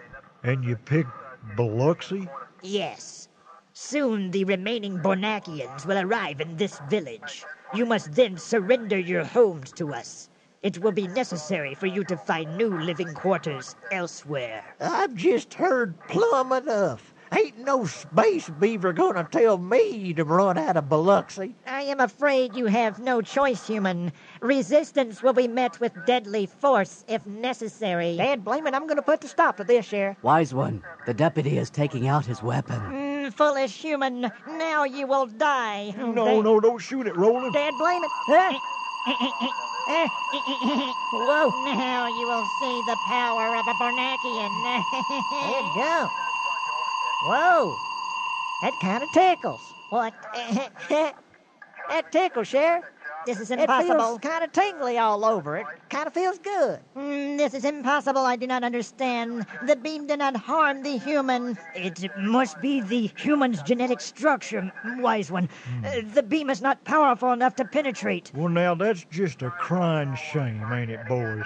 And you picked Biloxi? Yes. Soon the remaining Bornakians will arrive in this village. You must then surrender your homes to us. It will be necessary for you to find new living quarters elsewhere. I've just heard plumb enough. Ain't no space beaver gonna tell me to run out of Biloxi. I am afraid you have no choice, human. Resistance will be met with deadly force if necessary. Dad, blame it, I'm gonna put the stop to this, Sheriff. Wise one, the deputy is taking out his weapon. Foolish human, now you will die. No, don't shoot it, Roland. Dad, blame it. Whoa. Now you will see the power of a Bornakian. Dad, go. Whoa. That kind of tickles. What? That tickles, Sheriff. This is impossible. It feels kind of tingly all over. It kind of feels good. This is impossible. I do not understand. The beam did not harm the human. It must be the human's genetic structure, wise one. The beam is not powerful enough to penetrate. Well, now, that's just a crying shame, ain't it, boys?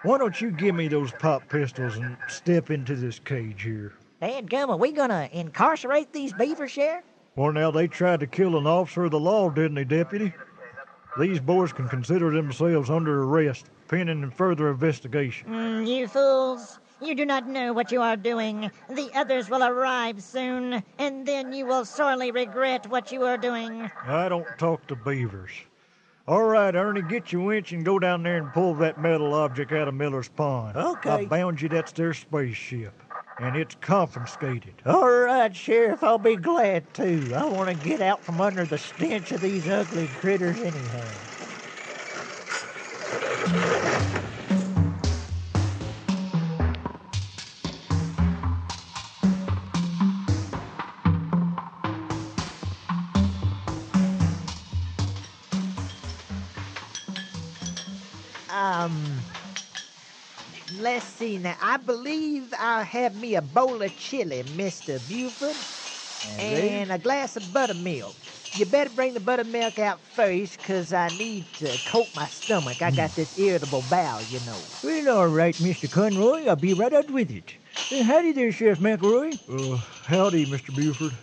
Why don't you give me those pop pistols and step into this cage here? Dadgum, are we gonna incarcerate these beavers, Sheriff? Well, now, they tried to kill an officer of the law, didn't they, Deputy? These boys can consider themselves under arrest, pending further investigation. You fools. You do not know what you are doing. The others will arrive soon, and then you will sorely regret what you are doing. I don't talk to beavers. All right, Ernie, get your winch and go down there and pull that metal object out of Miller's Pond. Okay. I bound you that's their spaceship, and it's confiscated. All right, Sheriff, I'll be glad to. I want to get out from under the stench of these ugly critters anyhow. Let's see now. I believe I'll have me a bowl of chili, Mr. Buford, and a glass of buttermilk. You better bring the buttermilk out first, 'cause I need to coat my stomach. I got this irritable bowel, you know. Well, all right, Mr. Conroy. I'll be right out with it. Howdy there, Sheriff McElroy. Howdy, Mr. Buford.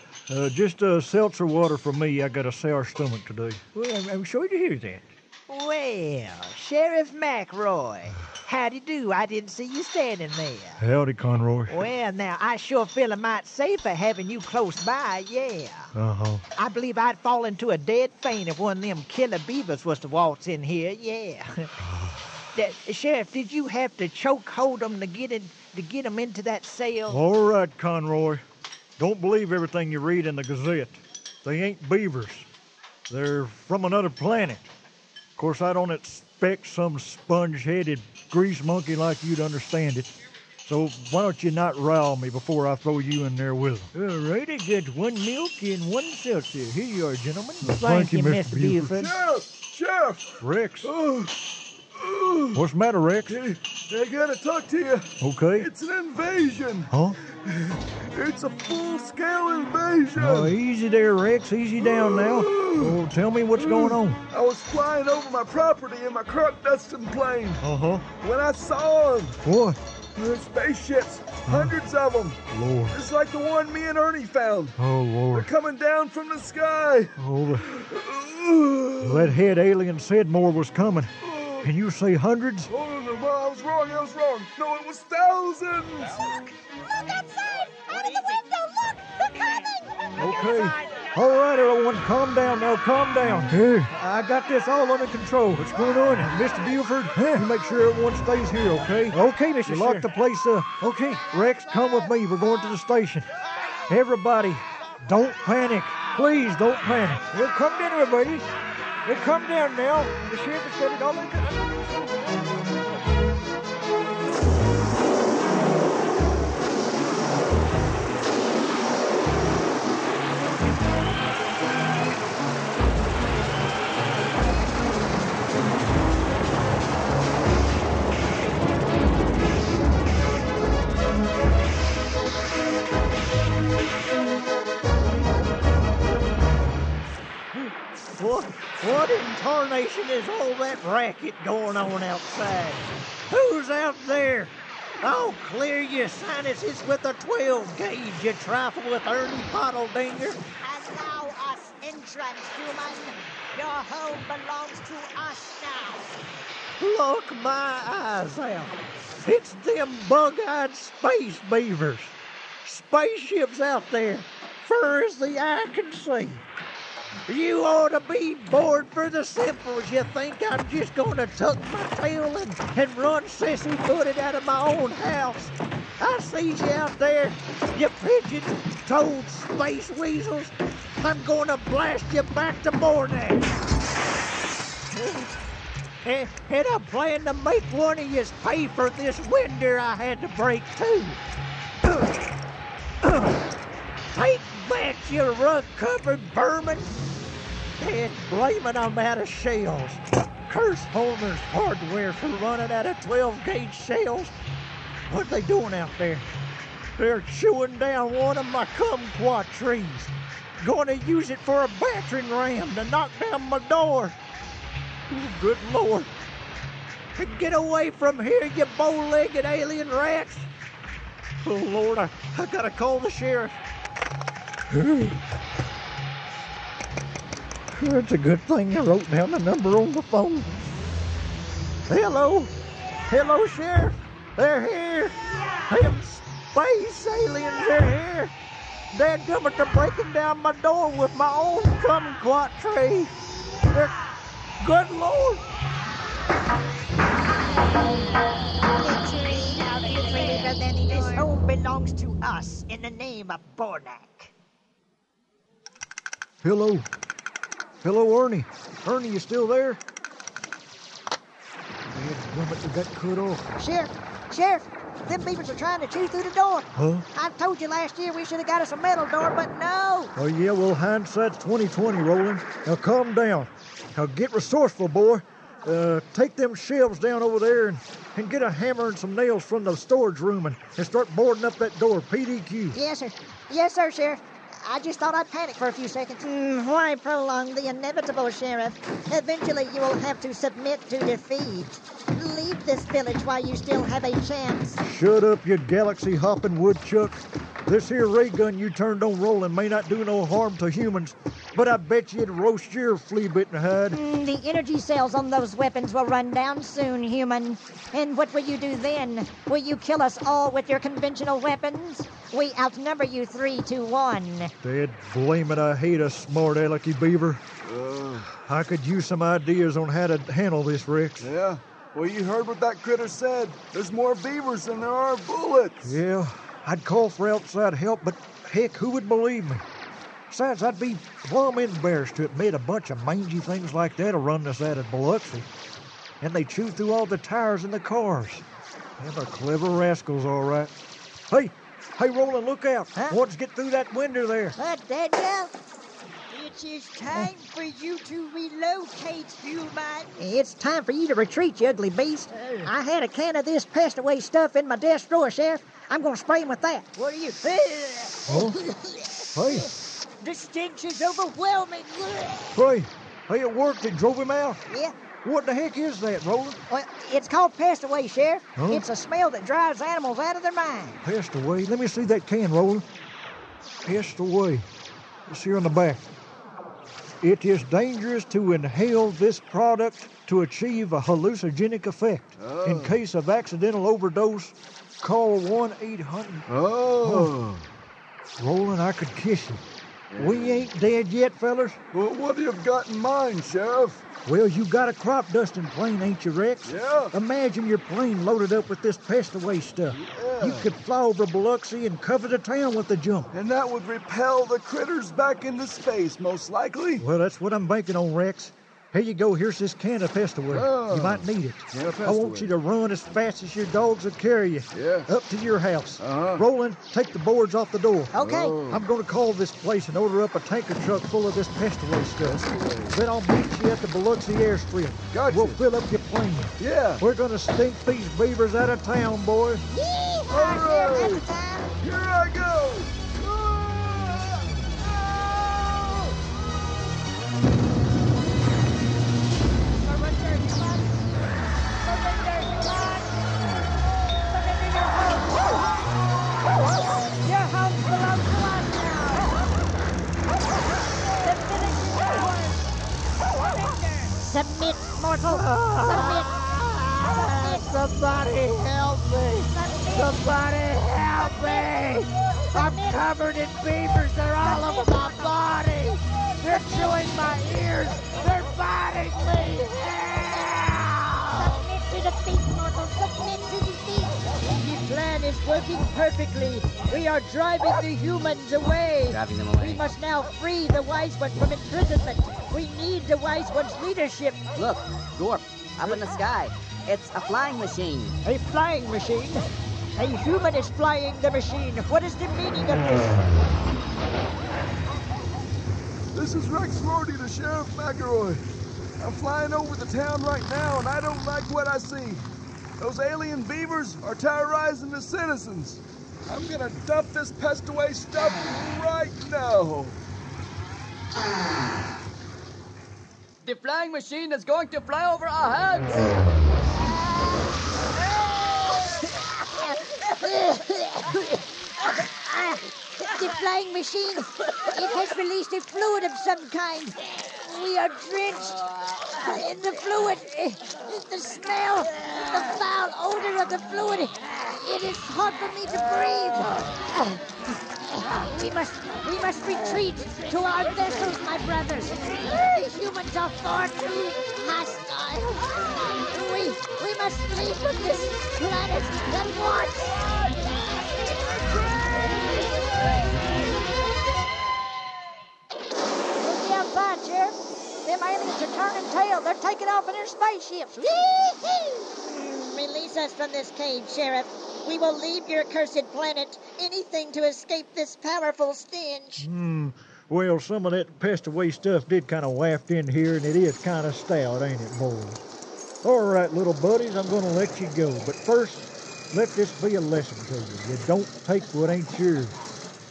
Just seltzer water for me. I got a sour stomach today. Well, I'm sorry to hear that. Well, Sheriff McElroy, howdy do? I didn't see you standing there. Howdy, Conroy. Well, now, I sure feel a mite safer having you close by, yeah. Uh-huh. I believe I'd fall into a dead faint if one of them killer beavers was to waltz in here, yeah. Sheriff, did you have to choke hold them to get them into that cell? All right, Conroy. Don't believe everything you read in the Gazette. They ain't beavers. They're from another planet. Of course, I don't expect some sponge-headed grease monkey like you to understand it. So why don't you not rile me before I throw you in there with them? All right, I got one milk and one seltzer. Here you are, gentlemen. Thank you, Mr. Buford. Sheriff! Rex. What's the matter, Rex? I gotta talk to you. Okay. It's an invasion. Huh? It's a full-scale invasion. Oh, easy there, Rex. Easy down now. Oh, tell me what's going on. I was flying over my property in my crop-dusting plane. Uh-huh. When I saw them. What? Spaceships. Hundreds of them. Lord. It's like the one me and Ernie found. Oh, Lord. They're coming down from the sky. Oh, that head alien said more was coming. Can you say hundreds? Oh, no, I was wrong. No, it was thousands. Look outside! Out of the window! Look! They're coming! Okay. All right, everyone, calm down now. Calm down. Hey, I got this all under control. What's going on? Mr. Buford, you make sure everyone stays here, okay? Okay, Mr. You lock the place up. Okay. Rex, come with me. We're going to the station. Everybody, don't panic. Please don't panic. Well, come down, everybody. Well, come down now. The sheriff has got it all under control. What in tarnation is all that racket going on outside? Who's out there? I'll clear your sinuses with a 12 gauge, you trifle with Ernie Pottledinger. Allow us entrance, human. Your home belongs to us now. Look my eyes out. It's them bug-eyed space beavers. Spaceships out there, far as the eye can see. You ought to be bored for the simples. You think I'm just going to tuck my tail and run sissy-footed out of my own house? I sees you out there, you pigeon-toed space weasels. I'm going to blast you back to Morgue. And I plan to make one of yous pay for this window I had to break, too. Take back, you rug-covered vermin. And blaming I'm out of shells. Curse Homer's hardware for running out of 12-gauge shells. What are they doing out there? They're chewing down one of my kumquat trees. Going to use it for a battering ram to knock down my door. Oh, good Lord. Get away from here, you bow-legged alien rats. Oh, Lord, I gotta call the sheriff. It's a good thing you wrote down the number on the phone. Hello. Hello, Sheriff. They're here. Them space aliens are here. Dadgummit, they're breaking down my door with my own kumquat tree. Good Lord. This home belongs to us in the name of Bornak. Hello. Hello, Ernie. Ernie, you still there? Dadgummit, you got cut off. Sheriff, them beavers are trying to chew through the door. Huh? I told you last year we should have got us a metal door, but no. Oh, yeah, well, hindsight's 20/20, Roland. Now, calm down. Now, get resourceful, boy. Take them shelves down over there and get a hammer and some nails from the storage room and start boarding up that door, PDQ. Yes, sir. Yes, sir, Sheriff. I just thought I'd panic for a few seconds. Why prolong the inevitable, Sheriff? Eventually you will have to submit to defeat. Leave this village while you still have a chance. Shut up, you galaxy-hopping woodchuck. This here ray gun you turned on Roland may not do no harm to humans, but I bet you it'd roast your flea-bitten hide. The energy cells on those weapons will run down soon, human. And what will you do then? Will you kill us all with your conventional weapons? We outnumber you 3-1. Dad, blame it, I hate a smart alecky beaver. I could use some ideas on how to handle this, Rex. Yeah? Well, you heard what that critter said. There's more beavers than there are bullets. Yeah, I'd call for outside help, but heck, who would believe me? Besides, I'd be plumb embarrassed to admit a bunch of mangy things like that'll run us out of Biloxi. And they chew through all the tires in the cars. They're clever rascals, all right. Hey, Roland, look out. Let's get through that window there. Daniel? It is time for you to relocate, human. It's time for you to retreat, you ugly beast. I had a can of this passed-away stuff in my desk drawer, Sheriff. I'm going to spray him with that. What are you? Oh? Hey. The stench is overwhelming. Hey, it worked. It drove him out. Yeah. What the heck is that, Roland? Well, it's called passed away, Sheriff. Huh? It's a smell that drives animals out of their mind. Passed away? Let me see that can, Roland. Passed away. It's here on the back. It is dangerous to inhale this product to achieve a hallucinogenic effect. In case of accidental overdose, call 1-800. Oh. Roland, I could kiss you. We ain't dead yet, fellas. Well, what do you've got in mind, Sheriff? Well, you got a crop dusting plane, ain't you, Rex? Yeah. Imagine your plane loaded up with this pest-away stuff. Yeah. You could fly over Biloxi and cover the town with the jump. And that would repel the critters back into space, most likely. Well, that's what I'm banking on, Rex. Here you go. Here's this can of pest-away. Oh. You might need it. Can of I want Pest-Away. you to run as fast as your dogs will carry you. Yeah. Up to your house. Uh-huh. Roland, take the boards off the door. Okay. Oh. I'm going to call this place and order up a tanker truck full of this pest-away stuff. Then I'll meet you at the Biloxi airstrip. Gotcha. We'll fill up your plane. Yeah. We're going to stink these beavers out of town, boys. Yeehaw, Sheriff, that's the time. Here I go. Surrender, human. Surrender, human. Surrender your home. Your home belongs to us now. The village is ours. Surrender. Submit, mortal. Submit. Somebody help me! Somebody help me! I'm covered in beavers. They're all over my body. They're chewing my ears. They're biting me. Help! Submit to defeat, mortal. Submit to defeat. The plan is working perfectly. We are driving the humans away. Driving them away. We must now free the wise one from imprisonment. We need the wise one's leadership. Look, Gorp, up in the sky. It's a flying machine. A flying machine? A human is flying the machine. What is the meaning of this? This is Rex Rorty to Sheriff McElroy. I'm flying over the town right now, and I don't like what I see. Those alien beavers are terrorizing the citizens. I'm gonna dump this pest-away stuff right now. The flying machine is going to fly over our heads. The flying machine. It has released a fluid of some kind. We are drenched in the fluid. The smell, the foul odor of the fluid. It is hard for me to breathe. We must retreat to our vessels, my brothers. Humans are far too hostile. We must leave from this planet at once. Look outside, Sheriff. Them aliens are turning tail. They're taking off in their spaceships. Release us from this cage, Sheriff. We will leave your cursed planet. Anything to escape this powerful stench. Well, some of that pest-away stuff did kind of waft in here, and it is kind of stout, ain't it, boys? All right, little buddies, I'm going to let you go. But first, let this be a lesson to you. You don't take what ain't yours.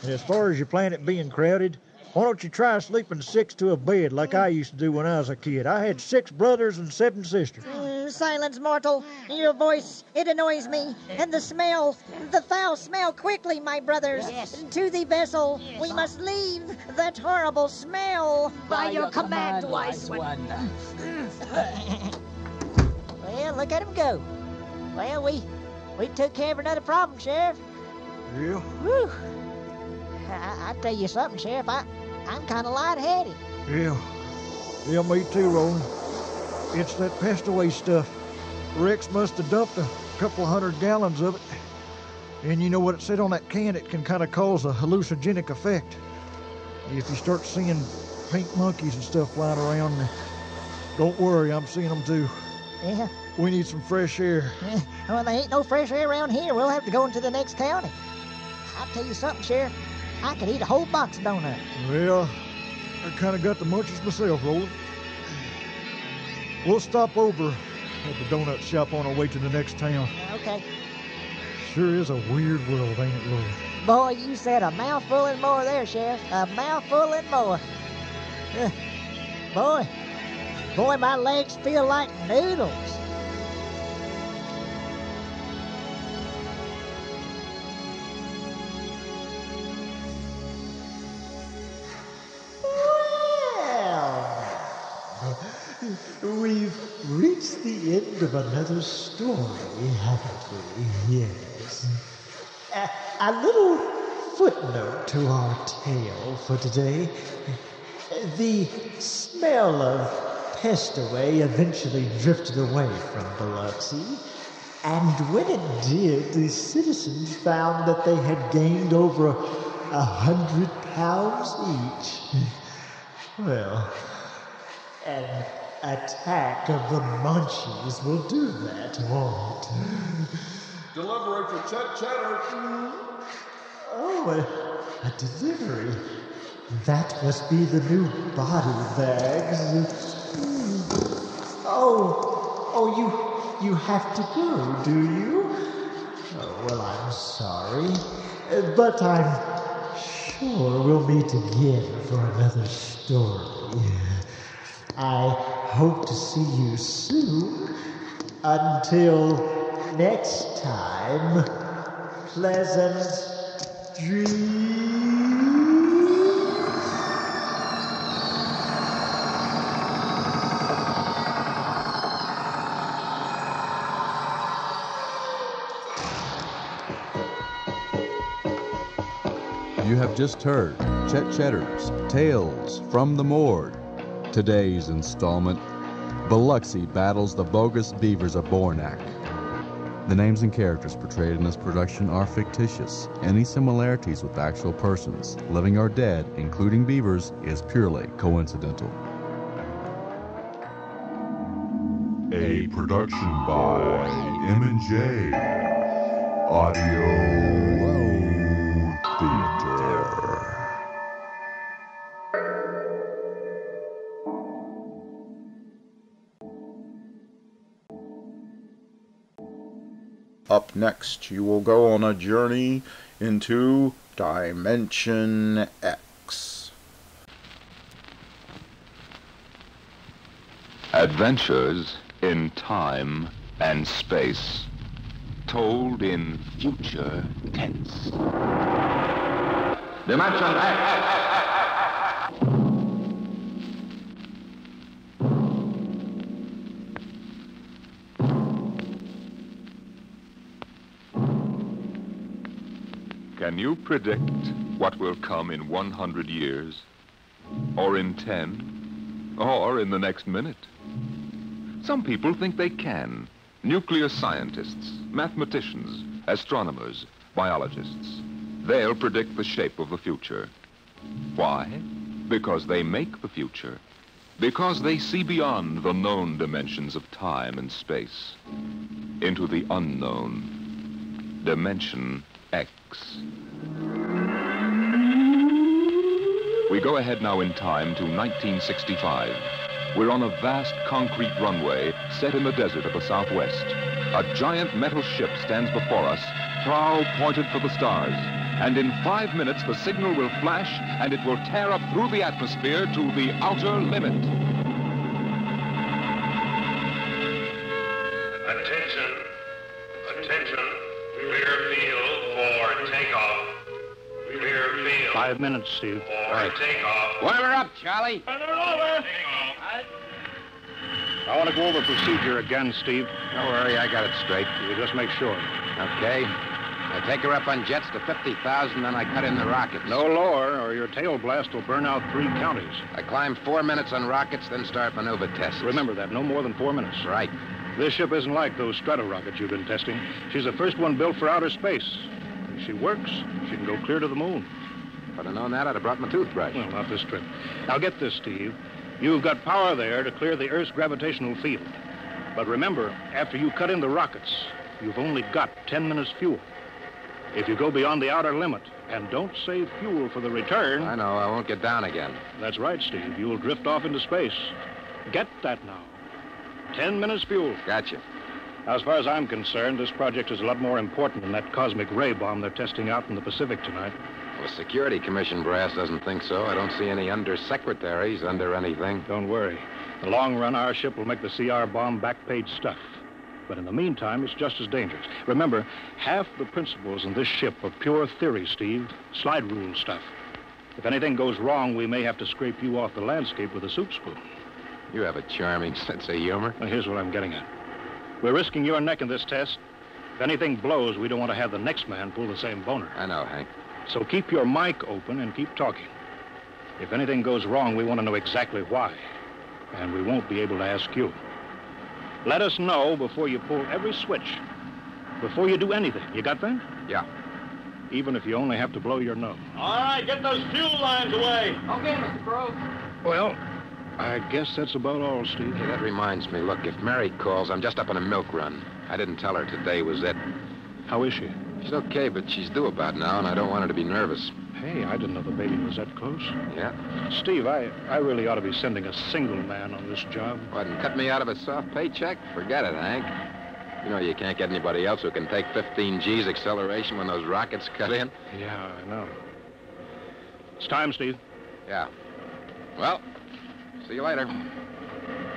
And as far as your planet being crowded, why don't you try sleeping 6 to a bed like I used to do when I was a kid? I had 6 brothers and 7 sisters. Silence, mortal. Your voice, it annoys me. And the smell, the foul smell. Quickly, my brothers. Yes. To the vessel. We must leave that horrible smell. By your command, wise one. Well, look at him go. Well, we took care of another problem, Sheriff. Yeah? Whew. I tell you something, Sheriff. I'm kind of lightheaded. Yeah, me too, Roland. It's that pest-away stuff. Rex must have dumped a couple 100 gallons of it. And you know what it said on that can? It can kind of cause a hallucinogenic effect. If you start seeing pink monkeys and stuff flying around, don't worry, I'm seeing them too. Yeah? We need some fresh air. Well, there ain't no fresh air around here. We'll have to go into the next county. I'll tell you something, Sheriff. I could eat a whole box of donuts. Well, I kind of got the munchies myself, Roland. We'll stop over at the donut shop on our way to the next town. Okay. Sure is a weird world, ain't it, Roland? Boy, you said a mouthful and more there, Sheriff. A mouthful and more. Boy, my legs feel like noodles. We've reached the end of another story, haven't we? Yes. A little footnote to our tale for today. The smell of pest-away eventually drifted away from Biloxi, and when it did, the citizens found that they had gained over 100 pounds each. Well, an attack of the munchies will do that, won't it? Delivery for Chetter. Oh, a delivery. That must be the new body bags. Oh, you have to go, do you? Oh, well, I'm sorry. But I'm sure we'll meet again for another story. I hope to see you soon. Until next time, pleasant dreams. You have just heard Chetter's Tales from the Morgue. Today's installment, Biloxi battles the bogus beavers of Bornak. The names and characters portrayed in this production are fictitious. Any similarities with actual persons, living or dead, including beavers, is purely coincidental. A production by M&J Audio Theater. Up next, you will go on a journey into Dimension X. Adventures in time and space, told in future tense. Dimension X! Can you predict what will come in 100 years? Or in 10? Or in the next minute? Some people think they can. Nuclear scientists, mathematicians, astronomers, biologists. They'll predict the shape of the future. Why? Because they make the future. Because they see beyond the known dimensions of time and space into the unknown, Dimension X. We go ahead now in time to 1965. We're on a vast concrete runway set in the desert of the Southwest. A giant metal ship stands before us, prow pointed for the stars. And in 5 minutes, the signal will flash, and it will tear up through the atmosphere to the outer limit. Attention. Attention. Clear field for takeoff. Clear field. 5 minutes, Steve. For takeoff. Warm her up, Charlie. I want to go over procedure again, Steve. Don't worry, I got it straight. You just make sure. Okay. I take her up on jets to 50,000, then I cut in the rockets. No lower, or your tail blast will burn out 3 counties. I climb 4 minutes on rockets, then start maneuver tests. Remember that, no more than 4 minutes. Right. This ship isn't like those strato rockets you've been testing. She's the first one built for outer space. If she works, she can go clear to the moon. If I'd have known that, I'd have brought my toothbrush. Well, not this trip. Now get this, Steve. You've got power there to clear the Earth's gravitational field. But remember, after you cut in the rockets, you've only got 10 minutes fuel. If you go beyond the outer limit and don't save fuel for the return... I know, I won't get down again. That's right, Steve. You'll drift off into space. Get that now. 10 minutes fuel. Gotcha. Now, as far as I'm concerned, this project is a lot more important than that cosmic ray bomb they're testing out in the Pacific tonight. Well, the Security Commission brass doesn't think so. I don't see any undersecretaries under anything. Don't worry. In the long run, our ship will make the CR bomb back-page stuff. But in the meantime, it's just as dangerous. Remember, half the principles in this ship are pure theory, Steve. Slide rule stuff. If anything goes wrong, we may have to scrape you off the landscape with a soup spoon. You have a charming sense of humor. Well, here's what I'm getting at. We're risking your neck in this test. If anything blows, we don't want to have the next man pull the same boner. I know, Hank. So keep your mic open and keep talking. If anything goes wrong, we want to know exactly why. And we won't be able to ask you. Let us know before you pull every switch. Before you do anything. You got that? Yeah. Even if you only have to blow your nose. All right, get those fuel lines away. Okay, Mr. Crow. Well, I guess that's about all, Steve. Hey, that reminds me. Look, if Mary calls, I'm just up on a milk run. I didn't tell her today was it. How is she? She's okay, but she's due about now, and I don't want her to be nervous. Hey, I didn't know the baby was that close. Yeah? Steve, I really ought to be sending a single man on this job. What, and cut me out of a soft paycheck? Forget it, Hank. You know you can't get anybody else who can take 15 G's acceleration when those rockets cut in. Yeah, I know. It's time, Steve. Yeah. Well, see you later.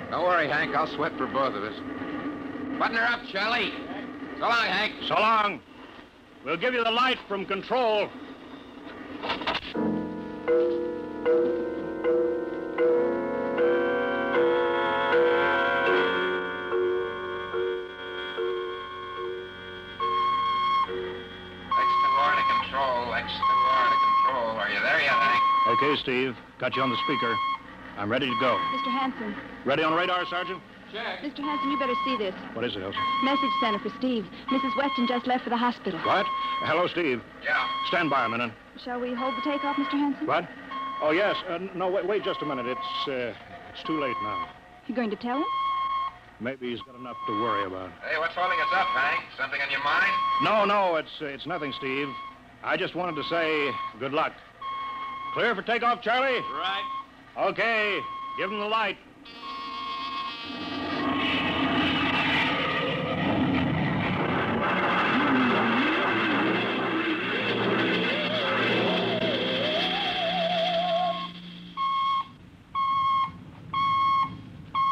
Don't worry, Hank. I'll sweat for both of us. Button her up, Charlie. So long, Hank. So long. We'll give you the light from control. Are you there yet, Hank? Okay, Steve. Got you on the speaker. I'm ready to go. Mr. Hanson. Ready on radar, Sergeant? Check. Mr. Hanson, you better see this. What is it, Elsa? Message center for Steve. Mrs. Weston just left for the hospital. What? Hello, Steve. Yeah. Stand by a minute. Shall we hold the takeoff, Mr. Hanson? What? Oh, yes. No, wait just a minute. It's too late now. You going to tell him? Maybe he's got enough to worry about. Hey, what's holding us up, Hank? Something on your mind? No, it's nothing, Steve. I just wanted to say good luck. Clear for takeoff, Charlie? Right. Okay, give him the light.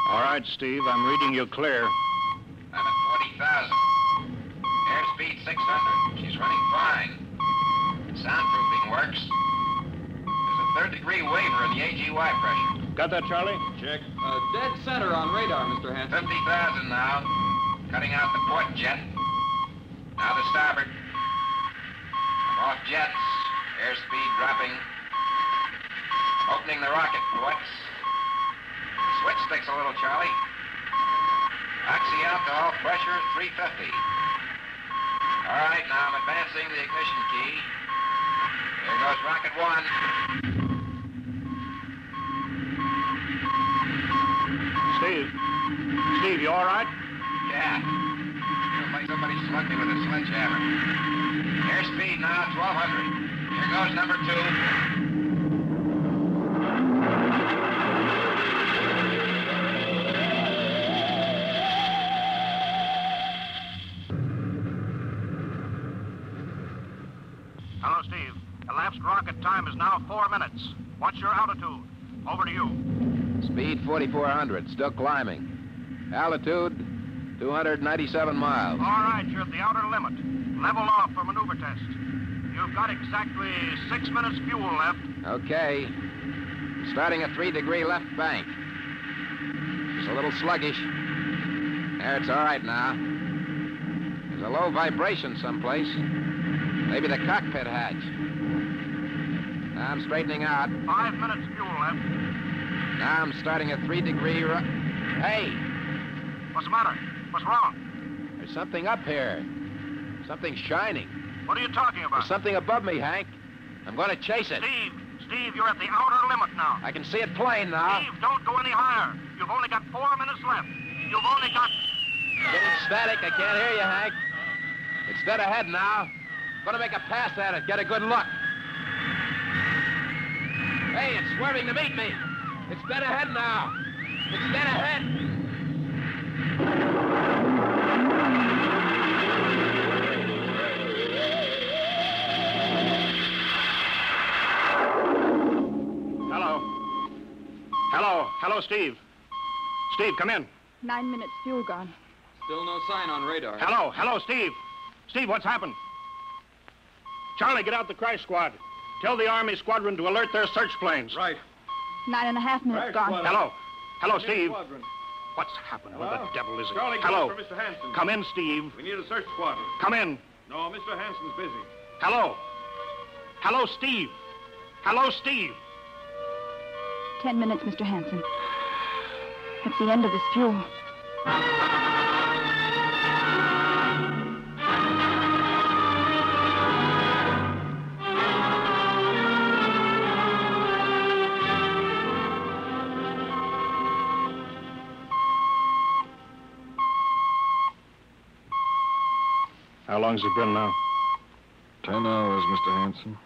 All right, Steve, I'm reading you clear. I'm at 40,000. Airspeed 600. She's running fine. Soundproofing works. There's a third-degree waiver in the AGY pressure. Got that, Charlie? Check. Dead center on radar, Mr. Hanson. 50,000 now. Cutting out the port jet. Now the starboard. I'm Off jets. Airspeed dropping. Opening the rocket ports. Switch sticks a little, Charlie. Oxy-alcohol pressure 350. All right, now I'm advancing the ignition key. There goes rocket 1. Steve, you all right? Yeah. Feels like somebody slugged me with a sledgehammer. Airspeed now 1,200. Here goes number 2. Hello, Steve. Elapsed rocket time is now 4 minutes. What's your altitude? Over to you. Speed 4,400. Still climbing. Altitude 297 miles. All right, you're at the outer limit. Level off for maneuver test. You've got exactly 6 minutes fuel left. Okay. Starting a 3-degree left bank. It's a little sluggish. There, it's all right now. There's a low vibration someplace. Maybe the cockpit hatch. Now I'm straightening out. 5 minutes fuel left. Now I'm starting a 3-degree Hey! What's the matter? What's wrong? There's something up here. Something shining. What are you talking about? There's something above me, Hank. I'm going to chase it. Steve, you're at the outer limit now. I can see it plain now. Steve, don't go any higher. You've only got 4 minutes left. You've only got... Getting static. I can't hear you, Hank. It's dead ahead now. Going to make a pass at it. Get a good look. Hey, it's swerving to meet me. It's dead ahead now. It's dead ahead. Hello, Steve. Steve, come in. 9 minutes fuel gone. Still no sign on radar. Hello, Steve. Steve, what's happened? Charlie, get out the crash squad. Tell the Army squadron to alert their search planes. Right. 9.5 minutes gone. Hello, Steve. What's happened? Where the devil is it? Charlie, Hello. for Mr. Hanson. Come in, Steve. We need a search squadron. Come in. No, Mr. Hanson's busy. Hello, Steve. Hello, Steve. 10 minutes, Mr. Hanson. It's the end of this fuel. How long's it been now? 10 hours, Mr. Hanson.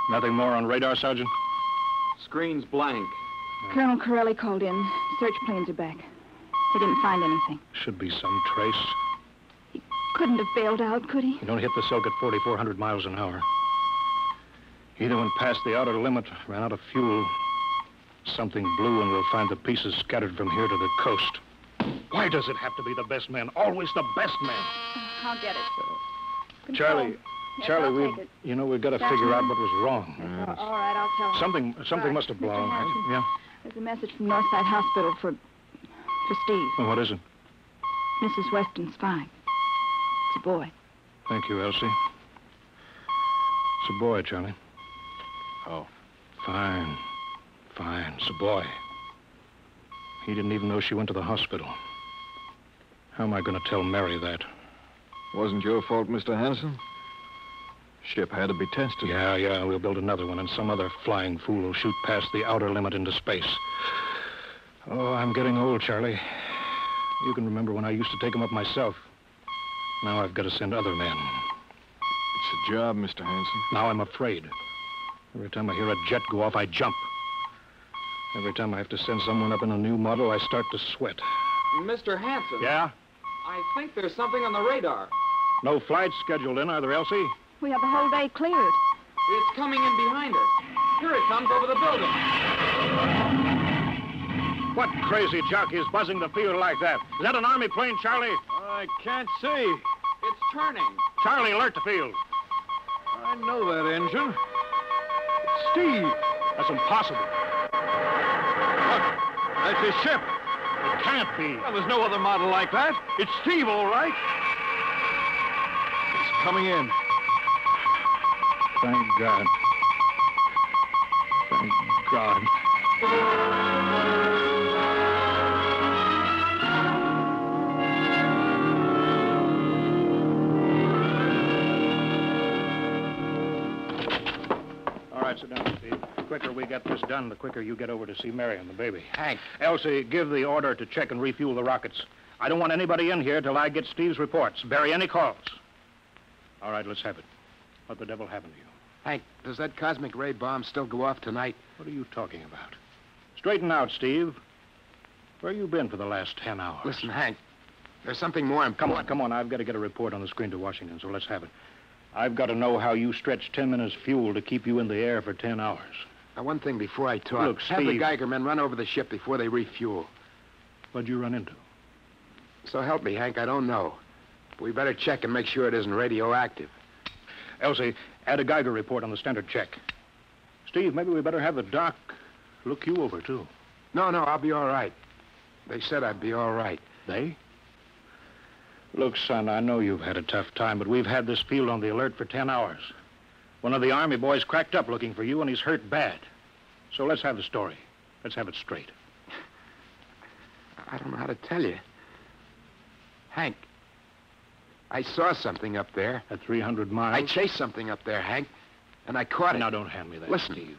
Nothing more on radar, Sergeant? Screen's blank. Colonel Corelli called in. Search planes are back. He didn't find anything. Should be some trace. Couldn't have bailed out, could he? You don't hit the silk at 4,400 miles an hour. Either went past the outer limit, ran out of fuel. Something blew, and we'll find the pieces scattered from here to the coast. Why does it have to be the best man? Always the best man. I'll get it. Control. Charlie, Yes, Charlie, I'll take it. we've got to figure out what was wrong. All right, I'll tell him. Something Right. must have blown. Mr. Hanson, Yeah. There's a message from Northside Hospital for Steve. Well, what is it? Mrs. Weston's fine. It's a boy. Thank you, Elsie. It's a boy, Charlie. Oh. Fine. It's a boy. He didn't even know she went to the hospital. How am I going to tell Mary that? Wasn't your fault, Mr. Hanson. Ship had to be tested. Yeah, we'll build another one, and some other flying fool will shoot past the outer limit into space. Oh, I'm getting old, Charlie. You can remember when I used to take them up myself. Now I've got to send other men. It's a job, Mr. Hanson. Now I'm afraid. Every time I hear a jet go off, I jump. Every time I have to send someone up in a new model, I start to sweat. Mr. Hanson. Yeah? I think there's something on the radar. No flights scheduled in, are there, Elsie? We have the whole day cleared. It's coming in behind us. Here it comes over the building. What crazy jockey is buzzing the field like that? Is that an Army plane, Charlie? I can't see. It's turning. Charlie, alert the field. I know that engine. It's Steve. That's impossible. Look, that's his ship. It can't be. Well, there's no other model like that. It's Steve, all right. It's coming in. Thank God. Thank God. All right, sit down, Steve. The quicker we get this done, the quicker you get over to see Mary and the baby. Hank. Elsie, give the order to check and refuel the rockets. I don't want anybody in here till I get Steve's reports. Bury any calls. All right, let's have it. What the devil happened to you? Hank, does that cosmic ray bomb still go off tonight? What are you talking about? Straighten out, Steve. Where you been for the last 10 hours? Listen, Hank, there's something more important. Come on. I've got to get a report on the screen to Washington, so let's have it. I've got to know how you stretched 10 minutes fuel to keep you in the air for 10 hours. Now, one thing before I talk. Look, have the Steve. Geiger men run over the ship before they refuel. What'd you run into? So help me, Hank, I don't know. But we better check and make sure it isn't radioactive. Elsie, add a Geiger report on the standard check. Steve, maybe we better have the doc look you over, too. No, I'll be all right. They said I'd be all right. They? Look, son, I know you've had a tough time, but we've had this field on the alert for 10 hours. One of the Army boys cracked up looking for you, and he's hurt bad. So let's have the story. Let's have it straight. I don't know how to tell you. Hank, I saw something up there. At 300 miles? I chased something up there, Hank, and I caught it. Now, don't hand me that, Listen, Steve.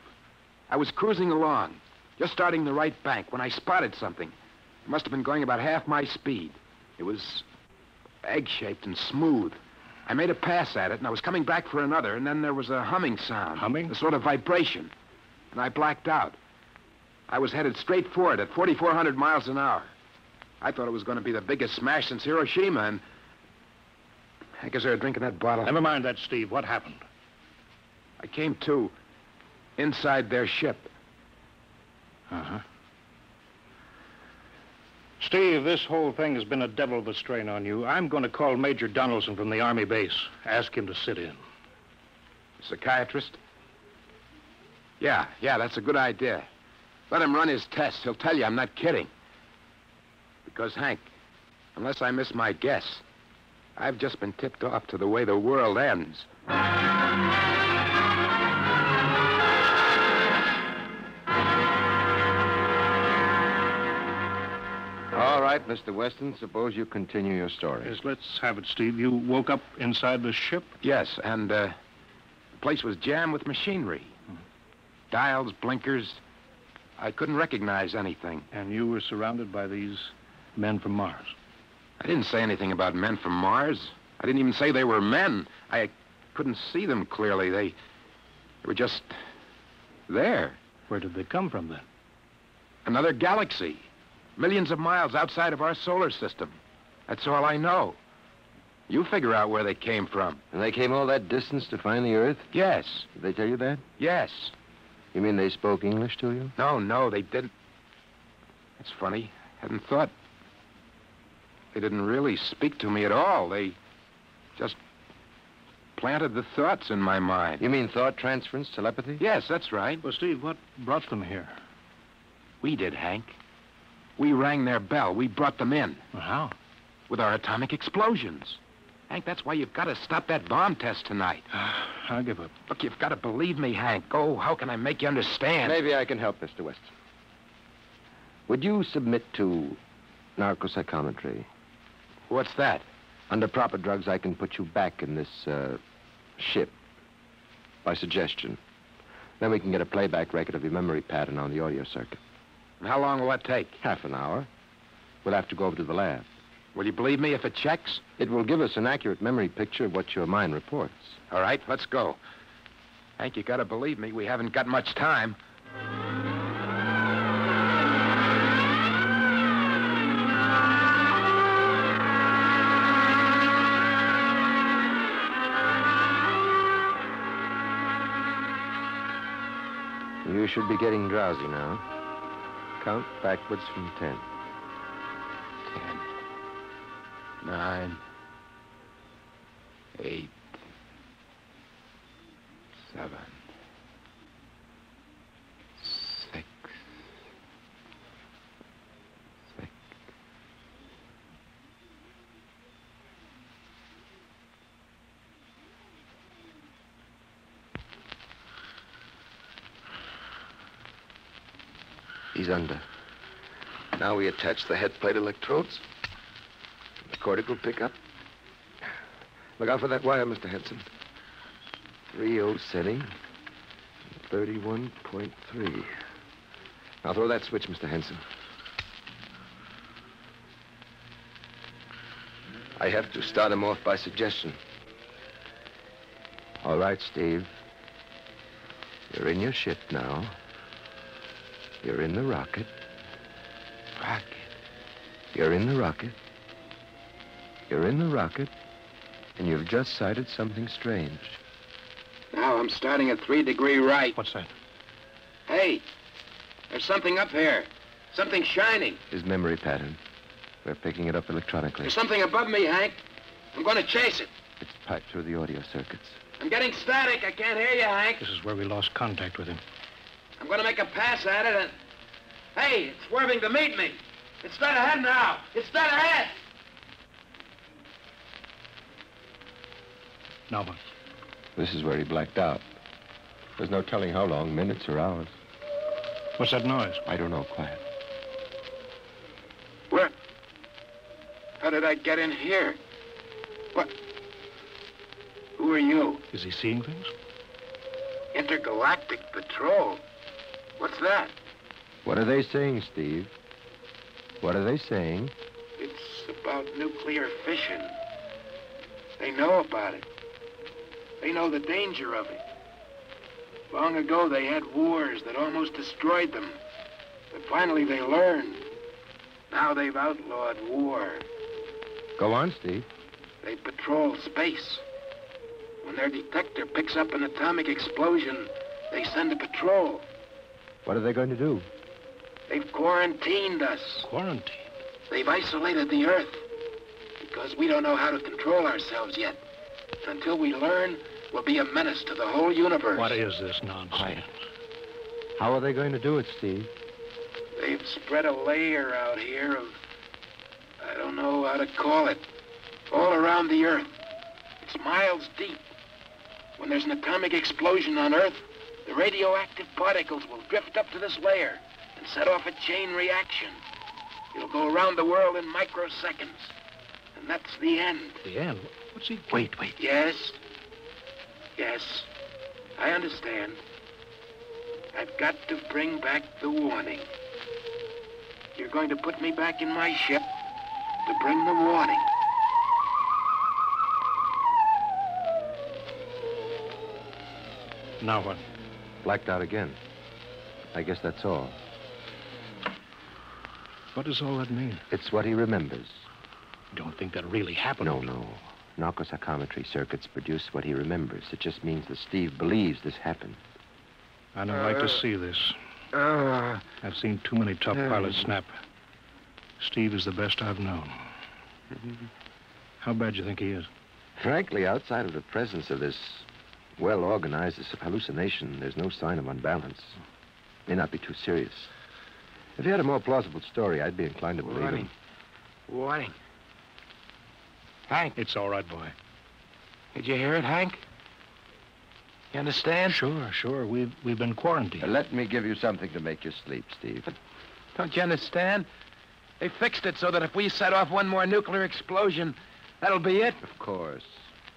I was cruising along, just starting the right bank, when I spotted something. It must have been going about half my speed. It was egg-shaped and smooth. I made a pass at it, and I was coming back for another, and then there was a humming sound. Humming? A sort of vibration. And I blacked out. I was headed straight for it at 4,400 miles an hour. I thought it was going to be the biggest smash since Hiroshima, and... Hank, is there a drink in that bottle? Never mind that, Steve. What happened? I came to inside their ship. Uh-huh. Steve, this whole thing has been a devil of a strain on you. I'm going to call Major Donaldson from the Army base. Ask him to sit in. Psychiatrist? Yeah, that's a good idea. Let him run his tests. He'll tell you I'm not kidding. Because, Hank, unless I miss my guess, I've just been tipped off to the way the world ends. All right, Mr. Weston, suppose you continue your story. Yes, let's have it, Steve. You woke up inside the ship? Yes, and the place was jammed with machinery. Dials, blinkers. I couldn't recognize anything. And you were surrounded by these men from Mars? I didn't say anything about men from Mars. I didn't even say they were men. I couldn't see them clearly. They were just there. Where did they come from, then? Another galaxy. Millions of miles outside of our solar system. That's all I know. You figure out where they came from. And they came all that distance to find the Earth? Yes. Did they tell you that? Yes. You mean they spoke English to you? No, they didn't. That's funny. Hadn't thought. They didn't really speak to me at all. They just planted the thoughts in my mind. You mean thought transference, telepathy? Yes, that's right. Well, Steve, what brought them here? We did, Hank. We rang their bell. We brought them in. Well, how? With our atomic explosions. Hank, that's why you've got to stop that bomb test tonight. I'll give up. Look, you've got to believe me, Hank. Oh, how can I make you understand? Maybe I can help, Mr. Weston. Would you submit to narcopsychometry? What's that? Under proper drugs, I can put you back in this ship by suggestion. Then we can get a playback record of your memory pattern on the audio circuit. And how long will that take? Half an hour. We'll have to go over to the lab. Will you believe me if it checks? It will give us an accurate memory picture of what your mind reports. All right, let's go. Hank, you gotta believe me. We haven't got much time. You should be getting drowsy now. Count backwards from 10. 10, 9, 8, 7, 6, 6. He's under. Now we attach the head plate electrodes. The cortical pickup. Look out for that wire, Mr. Henson. 3.0 setting. 31.3. Now throw that switch, Mr. Henson. I have to start him off by suggestion. All right, Steve. You're in your ship now. You're in the rocket. Rocket. You're in the rocket. You're in the rocket. And you've just sighted something strange. Now I'm starting at 3 degree right. What's that? Hey, there's something up here. Something shining. His memory pattern. We're picking it up electronically. There's something above me, Hank. I'm going to chase it. It's piped through the audio circuits. I'm getting static. I can't hear you, Hank. This is where we lost contact with him. I'm going to make a pass at it and... Hey, it's swerving to meet me. It's dead ahead now. It's dead ahead. Now what? This is where he blacked out. There's no telling how long, minutes or hours. What's that noise? I don't know. Quiet. Where? How did I get in here? What? Who are you? Is he seeing things? Intergalactic Patrol. What's that? What are they saying, Steve? What are they saying? It's about nuclear fission. They know about it. They know the danger of it. Long ago, they had wars that almost destroyed them. But finally, they learned. Now they've outlawed war. Go on, Steve. They patrol space. When their detector picks up an atomic explosion, they send a patrol. What are they going to do? They've quarantined us. Quarantined? They've isolated the Earth. Because we don't know how to control ourselves yet. Until we learn, we'll be a menace to the whole universe. What is this nonsense? Quiet. How are they going to do it, Steve? They've spread a layer out here of... I don't know how to call it. All around the Earth. It's miles deep. When there's an atomic explosion on Earth, the radioactive particles will drift up to this layer and set off a chain reaction. It'll go around the world in microseconds. And that's the end. The end? What's he... Wait. Yes. Yes. I understand. I've got to bring back the warning. You're going to put me back in my ship to bring the warning. Now what? Blacked out again. I guess that's all. What does all that mean? It's what he remembers. You don't think that really happened? No. Narcopsychometry circuits produce what he remembers. It just means that Steve believes this happened. I don't like to see this. I've seen too many top pilots snap. Steve is the best I've known. How bad do you think he is? Frankly, outside of the presence of this well-organized hallucination, there's no sign of unbalance. May not be too serious. If he had a more plausible story, I'd be inclined to believe him. Warning. Hank. It's all right, boy. Did you hear it, Hank? You understand? Sure. We've been quarantined. Let me give you something to make you sleep, Steve. But don't you understand? They fixed it so that if we set off one more nuclear explosion, that'll be it. Of course.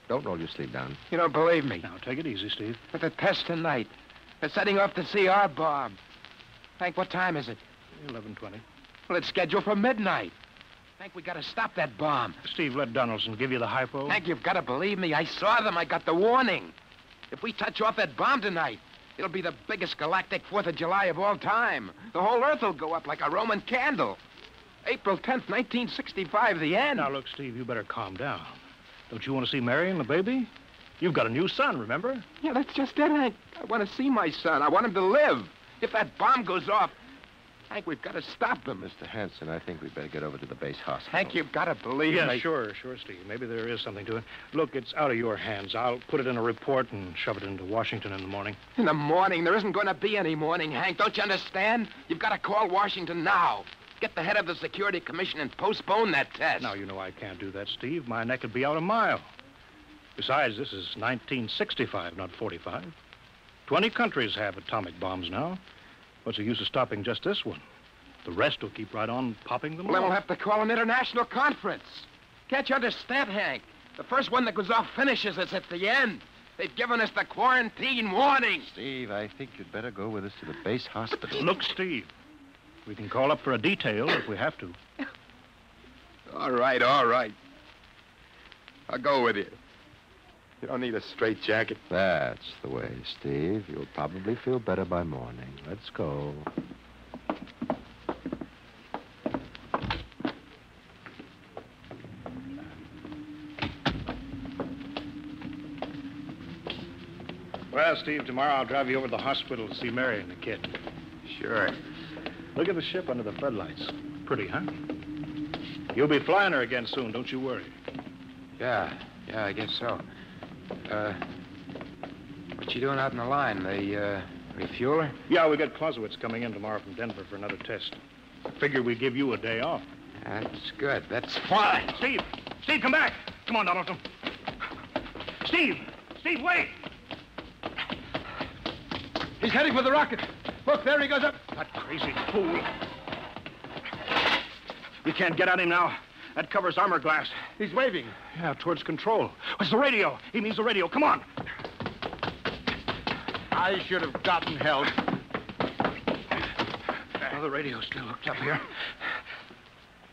Don't roll your sleeve down. You don't believe me. Now, take it easy, Steve. But the test tonight. They're setting off the CR bomb. Hank, what time is it? 11:20. Well, it's scheduled for midnight. Hank, we gotta stop that bomb. Steve, let Donaldson give you the hypo. Hank, you've gotta believe me. I saw them. I got the warning. If we touch off that bomb tonight, it'll be the biggest galactic 4th of July of all time. The whole Earth will go up like a Roman candle. April 10th, 1965, the end. Now, look, Steve, you better calm down. Don't you want to see Mary and the baby? You've got a new son, remember? Yeah, that's just it, Hank. I want to see my son. I want him to live. If that bomb goes off, Hank, we've got to stop him. Mr. Hanson, I think we'd better get over to the base hospital. Hank, you've got to believe me. Yeah, sure, Steve. Maybe there is something to it. Look, it's out of your hands. I'll put it in a report and shove it into Washington in the morning. In the morning? There isn't going to be any morning, Hank. Don't you understand? You've got to call Washington now. Get the head of the Security Commission and postpone that test. Now, you know I can't do that, Steve. My neck would be out a mile. Besides, this is 1965, not 45. 20 countries have atomic bombs now. What's the use of stopping just this one? The rest will keep right on popping them Well, then off. we'll have to call an international conference. Can't you understand, Hank? The first one that goes off finishes us at the end. They've given us the quarantine warning. Steve, I think you'd better go with us to the base hospital. Look, Steve, we can call up for a detail if we have to. All right, all right. I'll go with you. You don't need a straitjacket. That's the way, Steve. You'll probably feel better by morning. Let's go. Well, Steve, tomorrow I'll drive you over to the hospital to see Mary and the kid. Sure. Look at the ship under the floodlights. Pretty, huh? You'll be flying her again soon, don't you worry. Yeah, I guess so. What you doing out in the line? They, refuel her? Yeah, we got Clausewitz coming in tomorrow from Denver for another test. Figure we give you a day off. That's good. That's fine. Steve! Steve, come back! Come on, Donaldson. Steve! Steve, wait! He's heading for the rocket. Look, there he goes up. That crazy fool. We can't get at him now. That covers armor glass. He's waving. Yeah, towards control. What's the radio? He means the radio. Come on. I should have gotten help. Oh, the radio's still hooked up here.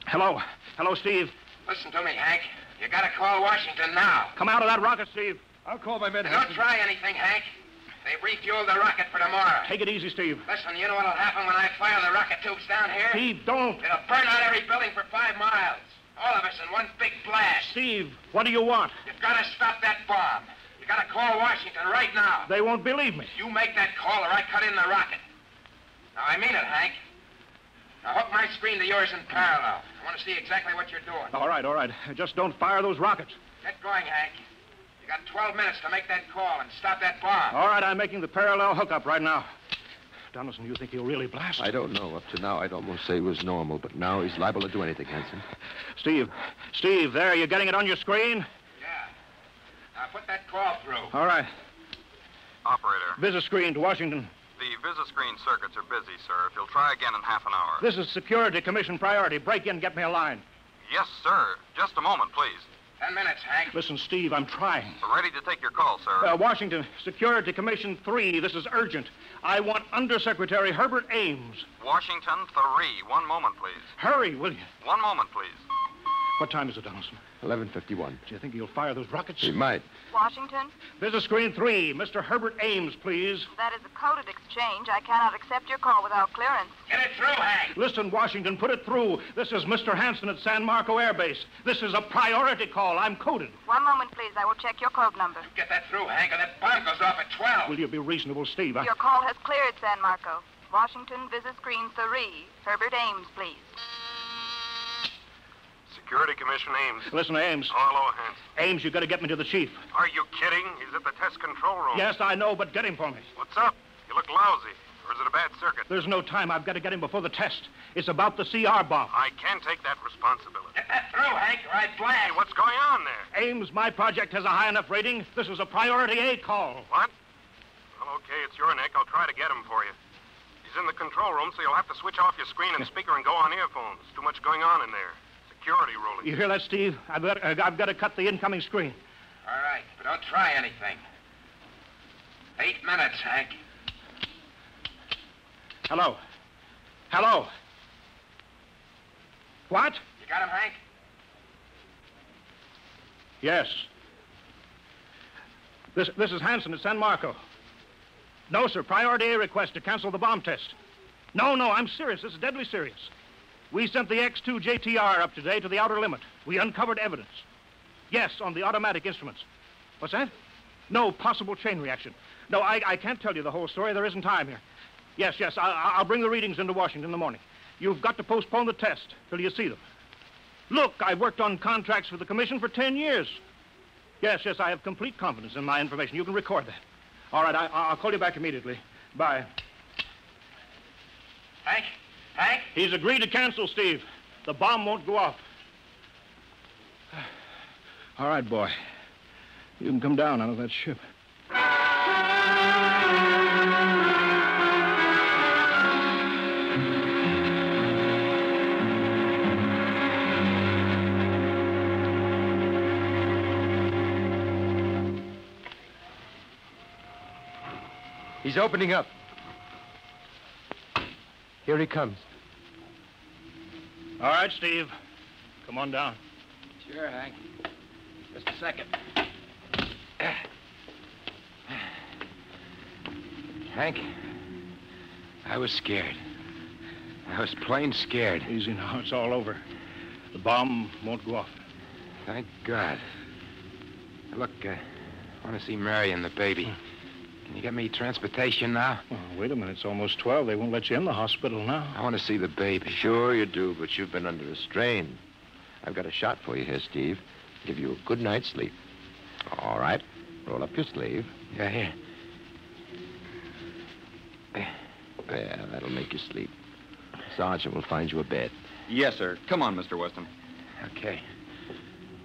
Hello. Hello, Steve. Listen to me, Hank. You gotta call Washington now. Come out of that rocket, Steve. I'll call my men. Don't try anything, Hank. They've refueled the rocket for tomorrow. Take it easy, Steve. Listen, you know what'll happen when I fire the rocket tubes down here? Steve, don't. It'll burn out every building for 5 miles. All of us in one big blast. Steve, what do you want? You've got to stop that bomb. You got to call Washington right now. They won't believe me. You make that call or I cut in the rocket. Now, I mean it, Hank. Now, hook my screen to yours in parallel. I want to see exactly what you're doing. All right. Just don't fire those rockets. Get going, Hank. You got 12 minutes to make that call and stop that bomb. All right, I'm making the parallel hookup right now. Donaldson, you think he'll really blast? I don't know. Up to now, I'd almost say he was normal, but now he's liable to do anything, Hanson. Steve, there, you getting it on your screen? Yeah. Now, put that call through. All right. Operator. Visit screen to Washington. The visit screen circuits are busy, sir. If you'll try again in half an hour. This is Security Commission priority. Break in, get me a line. Yes, sir. Just a moment, please. 10 minutes, Hank. Listen, Steve, I'm trying. We're ready to take your call, sir. Washington, Security Commission 3. This is urgent. I want Undersecretary Herbert Ames. Washington 3. 1 moment, please. Hurry, will you? 1 moment, please. What time is it, Donaldson? 11:51. Do you think he'll fire those rockets? He might. Washington? Visit screen 3. Mr. Herbert Ames, please. That is a coded exchange. I cannot accept your call without clearance. Get it through, Hank. Listen, Washington, put it through. This is Mr. Hanson at San Marco Air Base. This is a priority call. I'm coded. 1 moment, please. I will check your code number. Get that through, Hank, or that bomb goes off at 12. Will you be reasonable, Steve? Your call has cleared, San Marco. Washington, visit screen 3. Herbert Ames, please. Security Commission Ames. Listen, Ames. Oh, hello, Hans. Ames, you got to get me to the chief. Are you kidding? He's at the test control room. Yes, I know, but get him for me. What's up? You look lousy. Or is it a bad circuit? There's no time. I've got to get him before the test. It's about the CR bomb. I can't take that responsibility. Get that through, Hank, or I blast. Hey, what's going on there? Ames, my project has a high enough rating. This is a priority A call. What? Well, okay, it's your neck. I'll try to get him for you. He's in the control room, so you'll have to switch off your screen and speaker and go on earphones. Too much going on in there. Security ruling. You hear that, Steve? I've got to cut the incoming screen. All right, but don't try anything. 8 minutes, Hank. Hello. What? You got him, Hank? Yes. This is Hanson at San Marco. No, sir. Priority A request to cancel the bomb test. No, I'm serious. This is deadly serious. We sent the X-2 JTR up today to the outer limit. We uncovered evidence. Yes, on the automatic instruments. What's that? No possible chain reaction. No, I can't tell you the whole story. There isn't time here. Yes, I'll bring the readings into Washington in the morning. You've got to postpone the test till you see them. Look, I've worked on contracts for the Commission for 10 years. Yes, I have complete confidence in my information. You can record that. All right, I'll call you back immediately. Bye. Hank? He's agreed to cancel, Steve. The bomb won't go off. All right, boy. You can come down out of that ship. He's opening up. Here he comes. All right, Steve. Come on down. Sure, Hank. Just a second. Hank, I was scared. I was plain scared. Easy now. It's all over. The bomb won't go off. Thank God. Look, I want to see Mary and the baby. Can you get me transportation now? Oh, wait a minute. It's almost 12. They won't let you in the hospital now. I want to see the baby. Sure you do, but you've been under a strain. I've got a shot for you here, Steve. Give you a good night's sleep. All right. Roll up your sleeve. Yeah, here. There, that'll make you sleep. Sergeant will find you a bed. Yes, sir. Come on, Mr. Weston. Okay.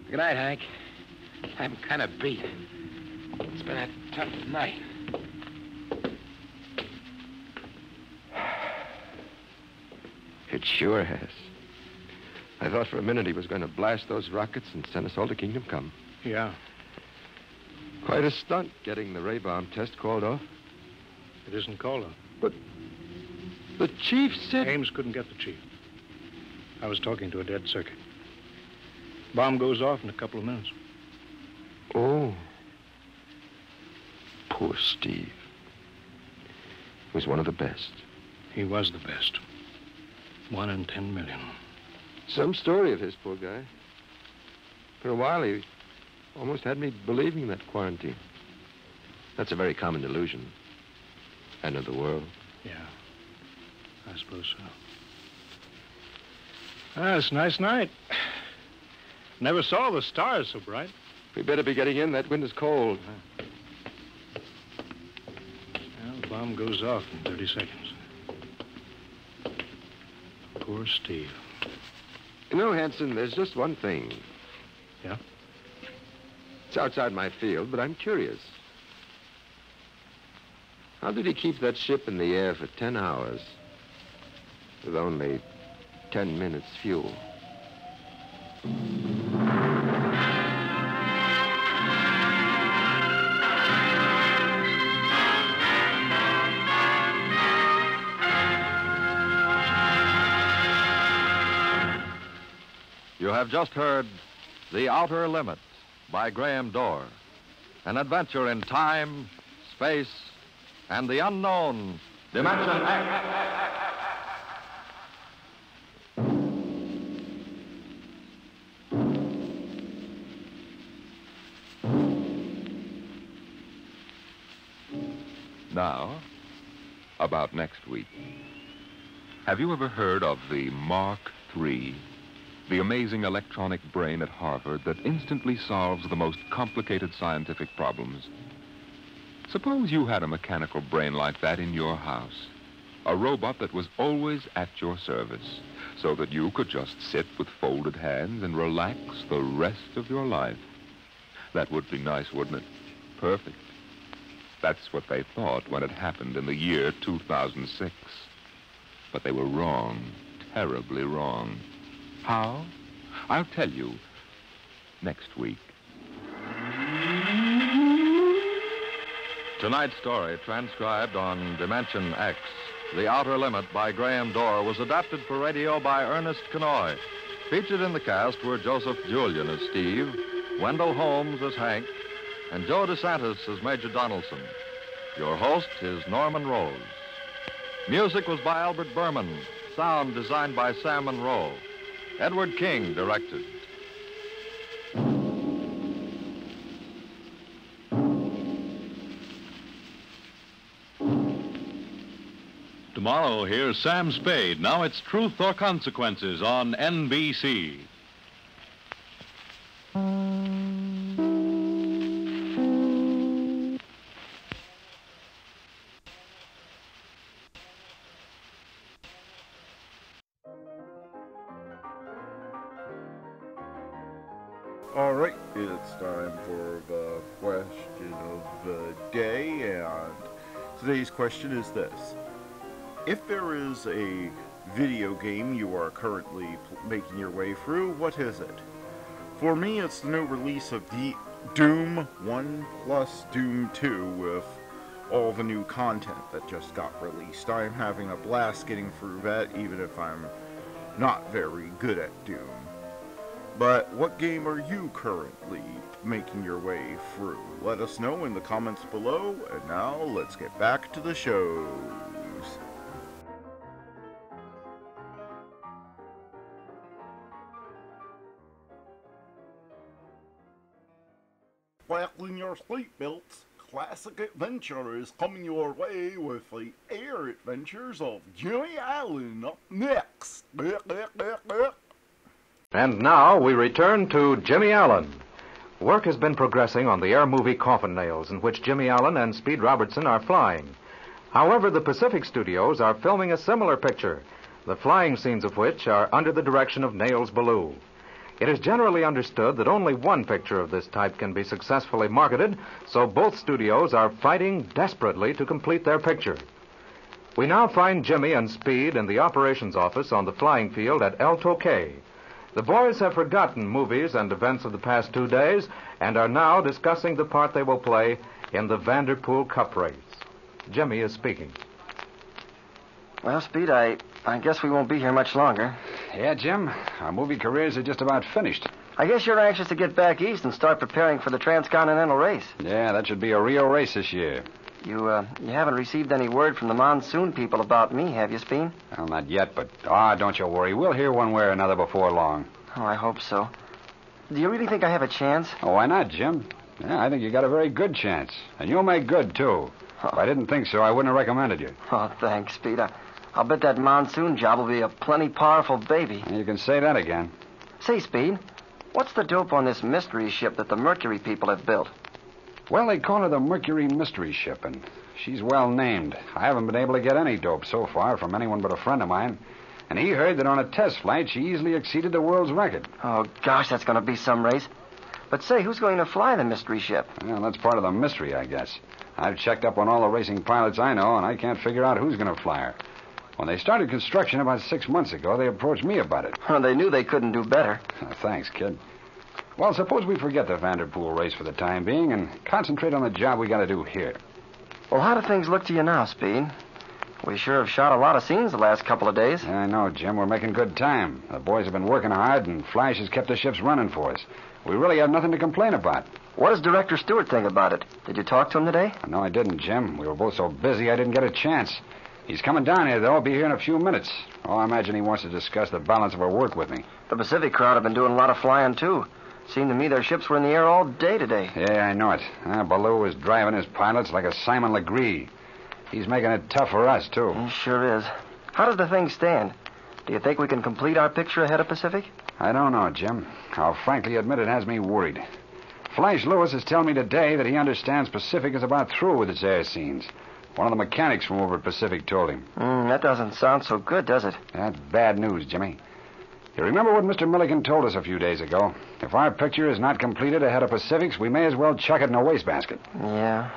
Good night, Hank. I'm kind of beat. It's been a tough night. It sure has. I thought for a minute he was going to blast those rockets and send us all to Kingdom Come. Yeah. Quite a stunt getting the ray bomb test called off. It isn't called off. But the chief said... Ames couldn't get the chief. I was talking to a dead circuit. Bomb goes off in a couple of minutes. Oh. Poor Steve. He was one of the best. He was the best. 1 in 10 million. Some story of his, poor guy. For a while, he almost had me believing that quarantine. That's a very common delusion. End of the world. Yeah, I suppose so. Ah, it's a nice night. Never saw the stars so bright. We better be getting in. That wind is cold. Well, the bomb goes off in 30 seconds. Poor Steve. You know, Hanson, there's just one thing. Yeah? It's outside my field, but I'm curious. How did he keep that ship in the air for 10 hours with only 10 minutes fuel? You have just heard The Outer Limit by Graham Dorr, an adventure in time, space, and the unknown Dimension X. Now, about next week. Have you ever heard of the Mark III? The amazing electronic brain at Harvard that instantly solves the most complicated scientific problems. Suppose you had a mechanical brain like that in your house. A robot that was always at your service, so that you could just sit with folded hands and relax the rest of your life. That would be nice, wouldn't it? Perfect. That's what they thought when it happened in the year 2006. But they were wrong, terribly wrong. How? I'll tell you next week. Tonight's story, transcribed on Dimension X, The Outer Limit by Graham Dorr, was adapted for radio by Ernest Kenoy. Featured in the cast were Joseph Julian as Steve, Wendell Holmes as Hank, and Joe DeSantis as Major Donaldson. Your host is Norman Rose. Music was by Albert Berman. Sound designed by Sam Monroe. Edward King directed. Tomorrow, here's Sam Spade. Now it's Truth or Consequences on NBC. All right, it's time for the question of the day, and today's question is this. If there is a video game you are currently making your way through, what is it? For me, it's the new release of Doom 1 plus Doom 2 with all the new content that just got released. I am having a blast getting through that, even if I'm not very good at Doom. But what game are you currently making your way through? Let us know in the comments below, and now let's get back to the shows. Fasten your seatbelts. Classic Adventure is coming your way with the Air Adventures of Jimmy Allen up next. And now we return to Jimmy Allen. Work has been progressing on the air movie Coffin Nails, in which Jimmy Allen and Speed Robertson are flying. However, the Pacific Studios are filming a similar picture, the flying scenes of which are under the direction of Nails Ballou. It is generally understood that only one picture of this type can be successfully marketed, so both studios are fighting desperately to complete their picture. We now find Jimmy and Speed in the operations office on the flying field at El Toque. The boys have forgotten movies and events of the past 2 days and are now discussing the part they will play in the Vanderpool Cup race. Jimmy is speaking. Well, Speed, I guess we won't be here much longer. Yeah, Jim. Our movie careers are just about finished. I guess you're anxious to get back east and start preparing for the transcontinental race. Yeah, that should be a real race this year. You haven't received any word from the monsoon people about me, have you, Speed? Well, not yet, but don't you worry. We'll hear one way or another before long. Oh, I hope so. Do you really think I have a chance? Oh, why not, Jim? Yeah, I think you got a very good chance. And you'll make good, too. If I didn't think so, I wouldn't have recommended you. Oh, thanks, Speed. I'll bet that monsoon job will be a plenty powerful baby. You can say that again. Say, Speed, what's the dope on this mystery ship that the Mercury people have built? Well, they call her the Mercury Mystery Ship, and she's well named. I haven't been able to get any dope so far from anyone but a friend of mine. And he heard that on a test flight, she easily exceeded the world's record. Oh, gosh, that's going to be some race. But say, who's going to fly the mystery ship? Well, that's part of the mystery, I guess. I've checked up on all the racing pilots I know, and I can't figure out who's going to fly her. When they started construction about 6 months ago, they approached me about it. Well, they knew they couldn't do better. Thanks, kid. Well, suppose we forget the Vanderpool race for the time being and concentrate on the job we got to do here. Well, how do things look to you now, Speed? We sure have shot a lot of scenes the last couple of days. Yeah, I know, Jim. We're making good time. The boys have been working hard, and Flash has kept the ships running for us. We really have nothing to complain about. What does Director Stewart think about it? Did you talk to him today? No, I didn't, Jim. We were both so busy I didn't get a chance. He's coming down here, though. I'll be here in a few minutes. Oh, I imagine he wants to discuss the balance of our work with me. The Pacific crowd have been doing a lot of flying, too. Seemed to me their ships were in the air all day today. Yeah, I know it. Ballou is driving his pilots like a Simon Legree. He's making it tough for us, too. He sure is. How does the thing stand? Do you think we can complete our picture ahead of Pacific? I don't know, Jim. I'll frankly admit it has me worried. Flash Lewis is telling me today that he understands Pacific is about through with its air scenes. One of the mechanics from over at Pacific told him. That doesn't sound so good, does it? That's bad news, Jimmy. You remember what Mr. Milliken told us a few days ago? If our picture is not completed ahead of Pacific's, we may as well chuck it in a wastebasket. Yeah.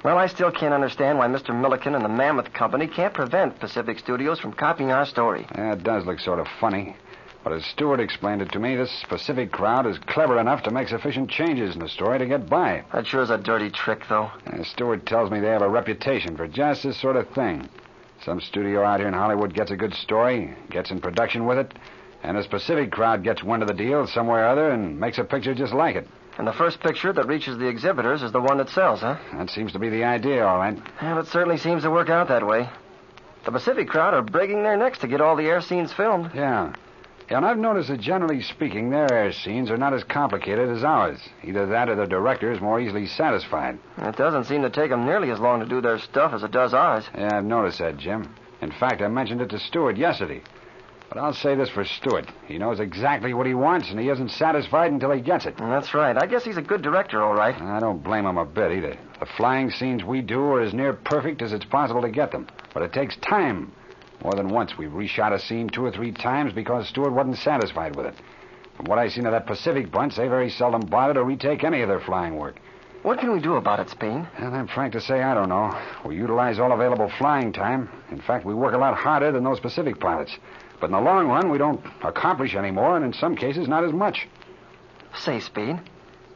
Well, I still can't understand why Mr. Milliken and the Mammoth Company can't prevent Pacific Studios from copying our story. Yeah, it does look sort of funny. But as Stewart explained it to me, this Pacific crowd is clever enough to make sufficient changes in the story to get by. That sure is a dirty trick, though. Stewart tells me they have a reputation for just this sort of thing. Some studio out here in Hollywood gets a good story, gets in production with it, and this Pacific crowd gets wind of the deal somewhere or other and makes a picture just like it. And the first picture that reaches the exhibitors is the one that sells, huh? That seems to be the idea, all right. Well, it certainly seems to work out that way. The Pacific crowd are breaking their necks to get all the air scenes filmed. Yeah, and I've noticed that generally speaking, their air scenes are not as complicated as ours. Either that or the director is more easily satisfied. It doesn't seem to take them nearly as long to do their stuff as it does ours. Yeah, I've noticed that, Jim. In fact, I mentioned it to Stewart yesterday. But I'll say this for Stewart. He knows exactly what he wants, and he isn't satisfied until he gets it. That's right. I guess he's a good director, all right. I don't blame him a bit, either. The flying scenes we do are as near perfect as it's possible to get them. But it takes time. More than once, we've reshot a scene 2 or 3 times because Stewart wasn't satisfied with it. From what I've seen of that Pacific bunch, they very seldom bother to retake any of their flying work. What can we do about it, Spain? Well, I'm frank to say I don't know. We utilize all available flying time. In fact, we work a lot harder than those Pacific pilots. But in the long run, we don't accomplish any more, and in some cases, not as much. Say, Speed,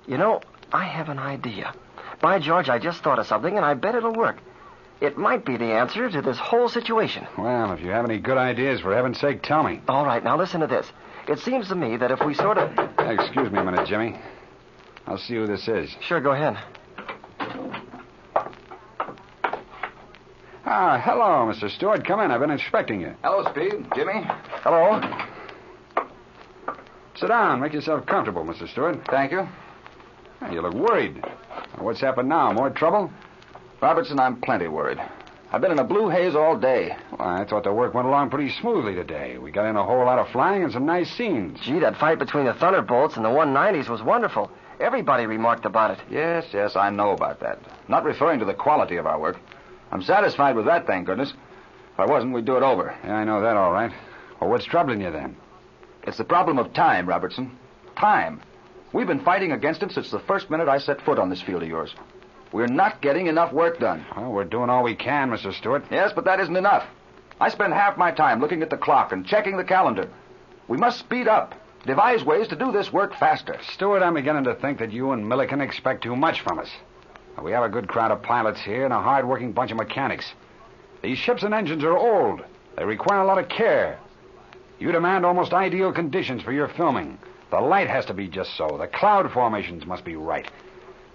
you know, I have an idea. By George, I just thought of something, and I bet it'll work. It might be the answer to this whole situation. Well, if you have any good ideas, for heaven's sake, tell me. All right, now listen to this. It seems to me that if we sort of... Excuse me a minute, Jimmy. I'll see who this is. Sure, go ahead. Ah, hello, Mr. Stewart. Come in. I've been inspecting you. Hello, Speed. Jimmy. Hello. Sit down. Make yourself comfortable, Mr. Stewart. Thank you. You look worried. What's happened now? More trouble? Robertson, I'm plenty worried. I've been in a blue haze all day. Well, I thought the work went along pretty smoothly today. We got in a whole lot of flying and some nice scenes. Gee, that fight between the Thunderbolts and the 190s was wonderful. Everybody remarked about it. Yes, I know about that. Not referring to the quality of our work. I'm satisfied with that, thank goodness. If I wasn't, we'd do it over. Yeah, I know that all right. Well, what's troubling you then? It's the problem of time, Robertson. Time. We've been fighting against it since the first minute I set foot on this field of yours. We're not getting enough work done. Well, we're doing all we can, Mr. Stewart. Yes, but that isn't enough. I spend half my time looking at the clock and checking the calendar. We must speed up. Devise ways to do this work faster. Stewart, I'm beginning to think that you and Milliken expect too much from us. We have a good crowd of pilots here and a hard-working bunch of mechanics. These ships and engines are old. They require a lot of care. You demand almost ideal conditions for your filming. The light has to be just so. The cloud formations must be right.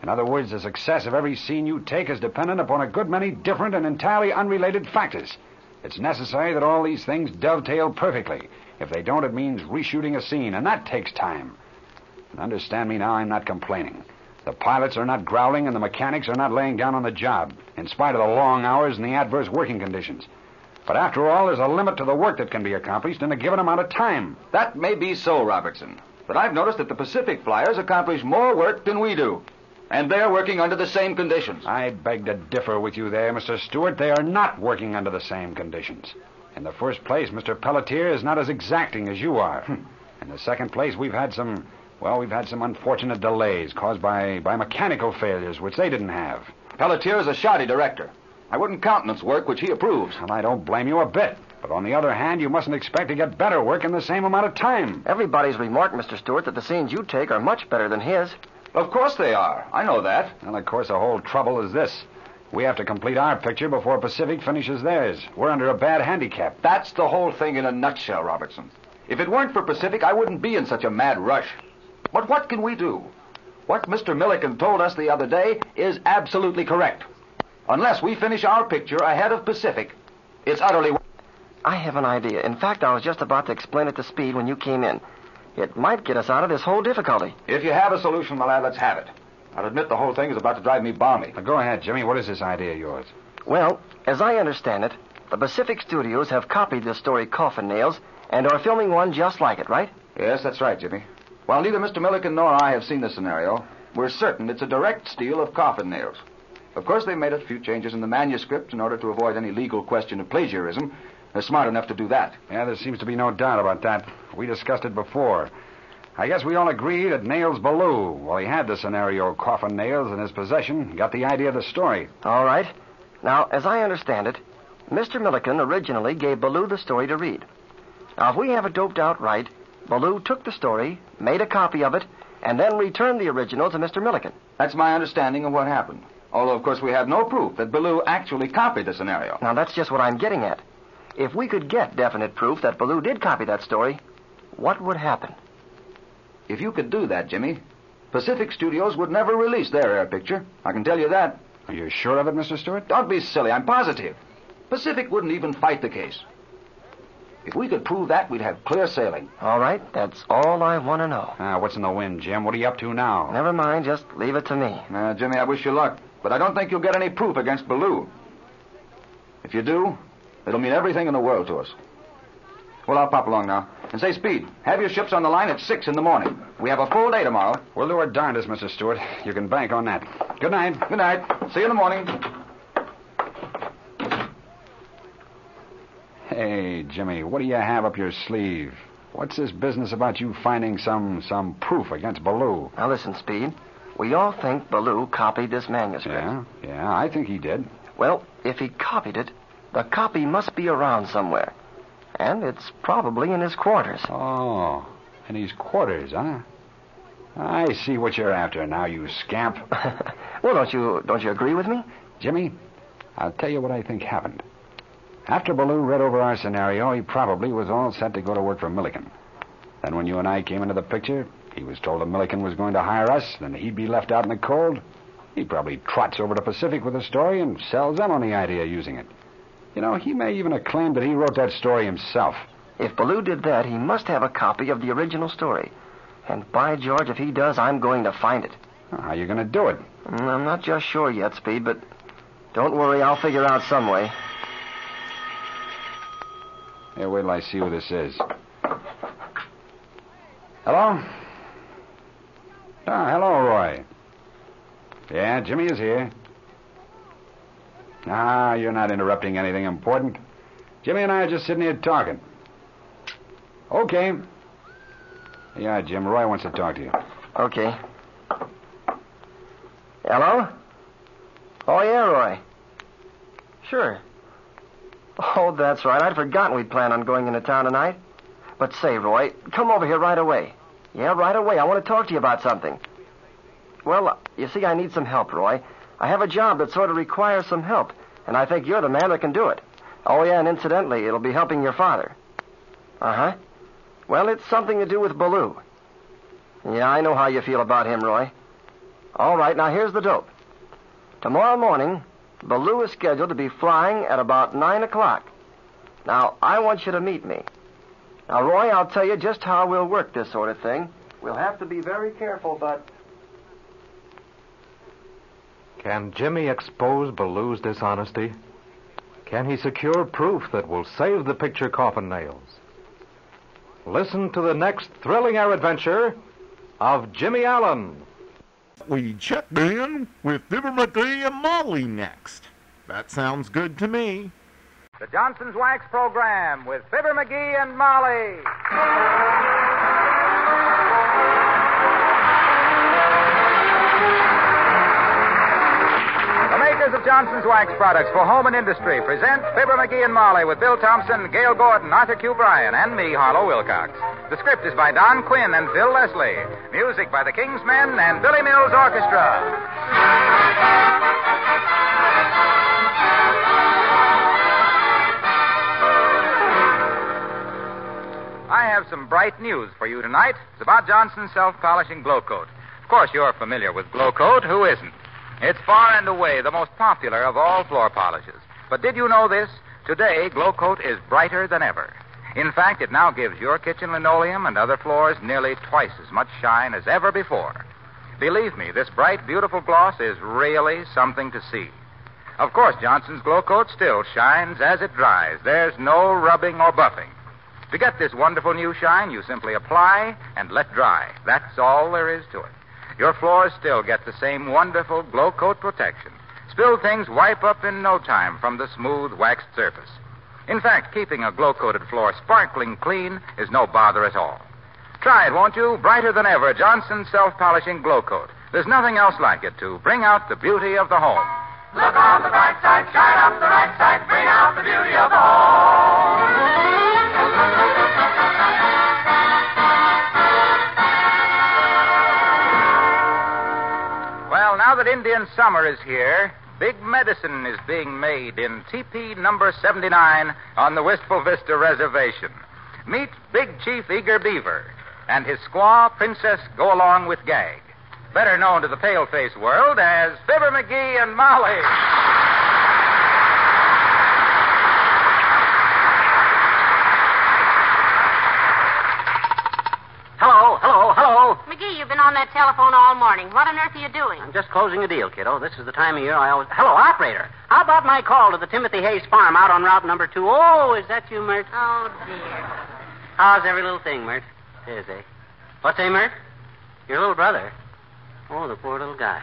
In other words, the success of every scene you take is dependent upon a good many different and entirely unrelated factors. It's necessary that all these things dovetail perfectly. If they don't, it means reshooting a scene, and that takes time. And understand me now, I'm not complaining. The pilots are not growling, and the mechanics are not laying down on the job, in spite of the long hours and the adverse working conditions. But after all, there's a limit to the work that can be accomplished in a given amount of time. That may be so, Robertson. But I've noticed that the Pacific Flyers accomplish more work than we do. And they're working under the same conditions. I beg to differ with you there, Mr. Stewart. They are not working under the same conditions. In the first place, Mr. Pelletier is not as exacting as you are. In the second place, we've had some unfortunate delays caused by mechanical failures, which they didn't have. Pelletier is a shoddy director. I wouldn't countenance work which he approves. And I don't blame you a bit. But on the other hand, you mustn't expect to get better work in the same amount of time. Everybody's remarked, Mr. Stewart, that the scenes you take are much better than his. Of course they are. I know that. And of course, the whole trouble is this. We have to complete our picture before Pacific finishes theirs. We're under a bad handicap. That's the whole thing in a nutshell, Robertson. If it weren't for Pacific, I wouldn't be in such a mad rush. But what can we do? What Mr. Milliken told us the other day is absolutely correct. Unless we finish our picture ahead of Pacific, it's utterly... I have an idea. In fact, I was just about to explain it to Speed when you came in. It might get us out of this whole difficulty. If you have a solution, my lad, let's have it. I'll admit the whole thing is about to drive me balmy. Now, go ahead, Jimmy. What is this idea of yours? Well, as I understand it, the Pacific Studios have copied the story Coffin Nails and are filming one just like it, right? Yes, that's right, Jimmy. While neither Mr. Milliken nor I have seen the scenario, we're certain it's a direct steal of Coffin Nails. Of course, they made a few changes in the manuscript in order to avoid any legal question of plagiarism. They're smart enough to do that. Yeah, there seems to be no doubt about that. We discussed it before. I guess we all agree that Nails Ballou, while he had the scenario Coffin Nails in his possession, got the idea of the story. All right. Now, as I understand it, Mr. Milliken originally gave Ballou the story to read. Now, if we have it doped out right, Ballou took the story, made a copy of it, and then returned the original to Mr. Milliken. That's my understanding of what happened. Although, of course, we have no proof that Ballou actually copied the scenario. Now, that's just what I'm getting at. If we could get definite proof that Ballou did copy that story, what would happen? If you could do that, Jimmy, Pacific Studios would never release their air picture. I can tell you that. Are you sure of it, Mr. Stewart? Don't be silly. I'm positive. Pacific wouldn't even fight the case. If we could prove that, we'd have clear sailing. All right, that's all I want to know. What's in the wind, Jim? What are you up to now? Never mind, just leave it to me. Jimmy, I wish you luck, but I don't think you'll get any proof against Ballou. If you do, it'll mean everything in the world to us. Well, I'll pop along now. And say, Speed, have your ships on the line at 6 in the morning. We have a full day tomorrow. We'll do our darndest, Mr. Stewart. You can bank on that. Good night. Good night. See you in the morning. Hey, Jimmy, what do you have up your sleeve? What's this business about you finding some proof against Ballou? Now, listen, Speed. We all think Ballou copied this manuscript. Yeah, I think he did. Well, if he copied it, the copy must be around somewhere. And it's probably in his quarters. Oh, in his quarters, huh? I see what you're after now, you scamp. Well, don't you agree with me? Jimmy, I'll tell you what I think happened. After Ballou read over our scenario, he probably was all set to go to work for Milliken. Then when you and I came into the picture, he was told that Milliken was going to hire us, then he'd be left out in the cold. He probably trots over to Pacific with the story and sells them on the idea of using it. You know, he may even have claimed that he wrote that story himself. If Ballou did that, he must have a copy of the original story. And by George, if he does, I'm going to find it. How are you going to do it? I'm not just sure yet, Speed, but don't worry, I'll figure out some way. Here, wait till I see who this is. Hello? Hello, Roy. Yeah, Jimmy is here. You're not interrupting anything important. Jimmy and I are just sitting here talking. Okay. Yeah, Jim, Roy wants to talk to you. Okay. Hello? Oh, yeah, Roy. Sure. Oh, that's right. I'd forgotten we'd planned on going into town tonight. But say, Roy, come over here right away. Yeah, right away. I want to talk to you about something. Well, you see, I need some help, Roy. I have a job that sort of requires some help, and I think you're the man that can do it. Oh, yeah, and incidentally, it'll be helping your father. Uh-huh. Well, it's something to do with Ballou. Yeah, I know how you feel about him, Roy. All right, now here's the dope. Tomorrow morning, Ballou is scheduled to be flying at about 9 o'clock. Now, I want you to meet me. Now, Roy, I'll tell you just how we'll work this sort of thing. We'll have to be very careful, but... Can Jimmy expose Ballou's dishonesty? Can he secure proof that will save the picture Coffin Nails? Listen to the next thrilling air adventure of Jimmy Allen. We check in with Fibber, Magee, and Molly next. That sounds good to me. The Johnson's Wax Program with Fibber, Magee, and Molly. The makers of Johnson's Wax products for home and industry present Fibber, Magee, and Molly with Bill Thompson, Gail Gordon, Arthur Q. Bryan, and me, Harlow Wilcox. The script is by Don Quinn and Phil Leslie. Music by the King's Men and Billy Mills Orchestra. I have some bright news for you tonight. It's about Johnson's self-polishing glow coat. Of course, you're familiar with glow coat. Who isn't? It's far and away the most popular of all floor polishes. But did you know this? Today, glow coat is brighter than ever. In fact, it now gives your kitchen linoleum and other floors nearly twice as much shine as ever before. Believe me, this bright, beautiful gloss is really something to see. Of course, Johnson's glow coat still shines as it dries. There's no rubbing or buffing. To get this wonderful new shine, you simply apply and let dry. That's all there is to it. Your floors still get the same wonderful glow coat protection. Spilled things wipe up in no time from the smooth, waxed surface. In fact, keeping a glow-coated floor sparkling clean is no bother at all. Try it, won't you? Brighter than ever, Johnson's self-polishing glow coat. There's nothing else like it to bring out the beauty of the home. Look on the bright side, shine up the right side, bring out the beauty of the home. Well, now that Indian summer is here, big medicine is being made in TP number 79 on the Wistful Vista Reservation. Meet Big Chief Eager Beaver and his squaw, Princess Go-Along with Gag, better known to the pale-face world as Fibber, Magee, and Molly. Hello. Magee, you've been on that telephone all morning. What on earth are you doing? I'm just closing a deal, kiddo. This is the time of year I always... Hello, operator. How about my call to the Timothy Hayes farm out on Route number 2? Oh, is that you, Mert? Oh, dear. How's every little thing, Mert? It is, eh? What's that, Mert? Your little brother? Oh, the poor little guy.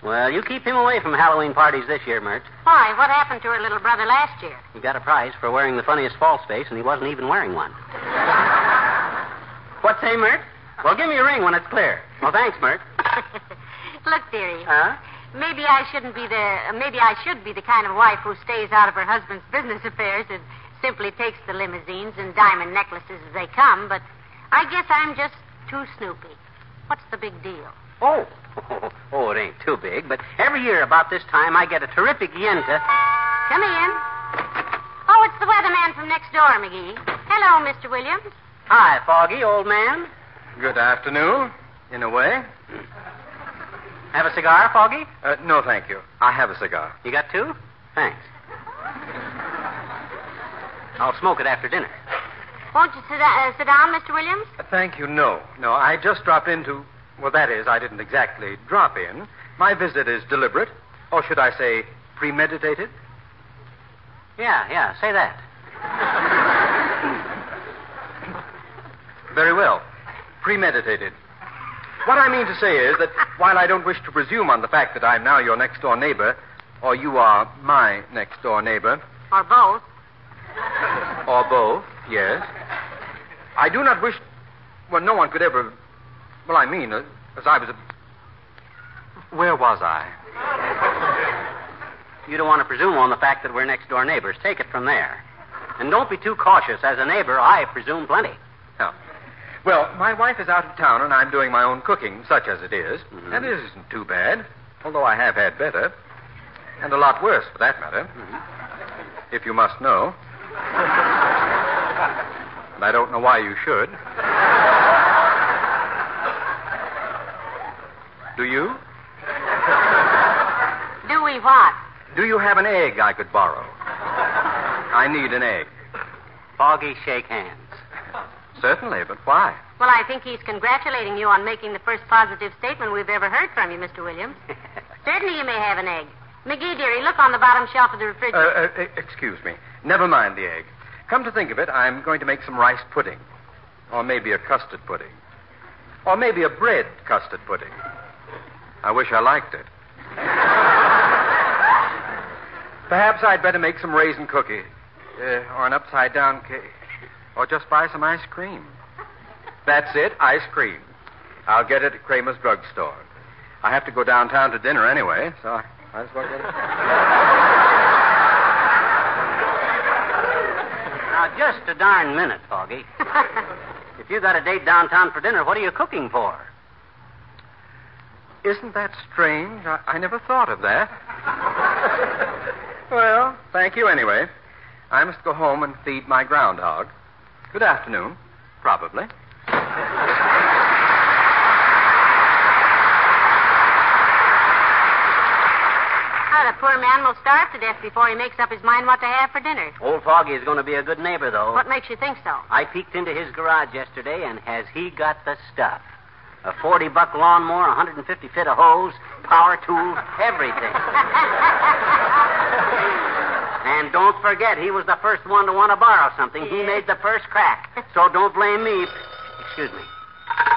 Well, you keep him away from Halloween parties this year, Mert. Why? What happened to her little brother last year? He got a prize for wearing the funniest false face, and he wasn't even wearing one. What's that, Mert? Well, give me a ring when it's clear. Well, thanks, Mert. Look, dearie. Huh? Maybe I should be the kind of wife who stays out of her husband's business affairs and simply takes the limousines and diamond necklaces as they come, but I guess I'm just too snoopy. What's the big deal? Oh, it ain't too big, but every year about this time I get a terrific yen to... Come in. Oh, it's the weatherman from next door, Magee. Hello, Mr. Williams. Hi, Foggy, old man. Good afternoon, in a way. Have a cigar, Foggy? No, thank you. I have a cigar. You got two? Thanks. I'll smoke it after dinner. Won't you sit down, Mr. Williams? Thank you, no. No, I just dropped in to... Well, that is, I didn't exactly drop in. My visit is deliberate. Or should I say, premeditated? Yeah, say that. Very well. Premeditated. What I mean to say is that while I don't wish to presume on the fact that I'm now your next-door neighbor, or you are my next-door neighbor... Or both. Or both, yes. I do not wish... Well, no one could ever... Well, I mean, as I was... Where was I? You don't want to presume on the fact that we're next-door neighbors. Take it from there. And don't be too cautious. As a neighbor, I presume plenty. Oh. Well, my wife is out of town, and I'm doing my own cooking, such as it is. Mm-hmm. And it isn't too bad, although I have had better. And a lot worse, for that matter. Mm-hmm. If you must know. And I don't know why you should. Do you? Do we what? Do you have an egg I could borrow? I need an egg. Foggy, shake hands. Certainly, but why? Well, I think he's congratulating you on making the first positive statement we've ever heard from you, Mr. Williams. Certainly you may have an egg. Magee, dearie, look on the bottom shelf of the refrigerator. Excuse me. Never mind the egg. Come to think of it, I'm going to make some rice pudding. Or maybe a custard pudding. Or maybe a bread custard pudding. I wish I liked it. Perhaps I'd better make some raisin cookie. Or an upside-down cake. Or just buy some ice cream. That's it, ice cream. I'll get it at Kramer's drugstore. I have to go downtown to dinner anyway, so I might as well get it. Now, just a darn minute, Foggy. If you got a date downtown for dinner, what are you cooking for? Isn't that strange? I never thought of that. Well, thank you anyway. I must go home and feed my groundhog. Good afternoon. Probably. The poor man will starve to death before he makes up his mind what to have for dinner. Old Foggy is going to be a good neighbor, though. What makes you think so? I peeked into his garage yesterday, and has he got the stuff? A $40 lawnmower, 150 feet of hose, power tools, everything. And don't forget, he was the first one to want to borrow something. He made the first crack. So don't blame me. Excuse me.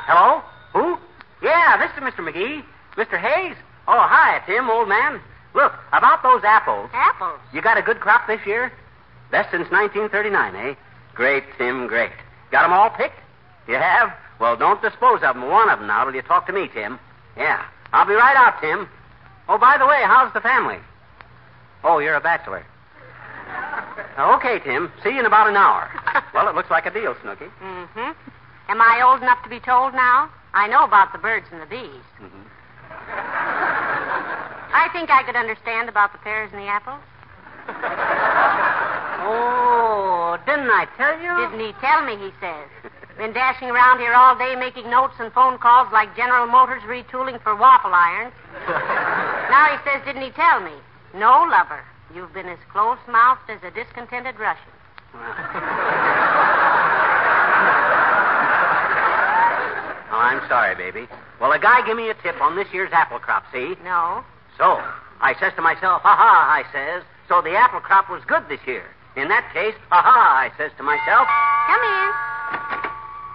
Hello? Who? Yeah, this is Mr. Magee. Mr. Hayes? Oh, hi, Tim, old man. Look, about those apples. Apples? You got a good crop this year? Best since 1939, eh? Great, Tim, great. Got 'em all picked? You have? Well, don't dispose of 'em. One of 'em now till you talk to me, Tim. Yeah. I'll be right out, Tim. Oh, by the way, how's the family? Oh, you're a bachelor. Okay, Tim. See you in about an hour. Well, it looks like a deal, Snooky. Mm-hmm. Am I old enough to be told now? I know about the birds and the bees. Mm-hmm. I think I could understand about the pears and the apples. Oh, didn't I tell you? Didn't he tell me, he says. Been dashing around here all day making notes and phone calls like General Motors retooling for waffle irons. Now he says, didn't he tell me? No, lover. You've been as close-mouthed as a discontented Russian. Oh, I'm sorry, baby. Well, a guy give me a tip on this year's apple crop, see? No. So, I says to myself, ha-ha, I says, so the apple crop was good this year. In that case, ha-ha, I says to myself. Come in.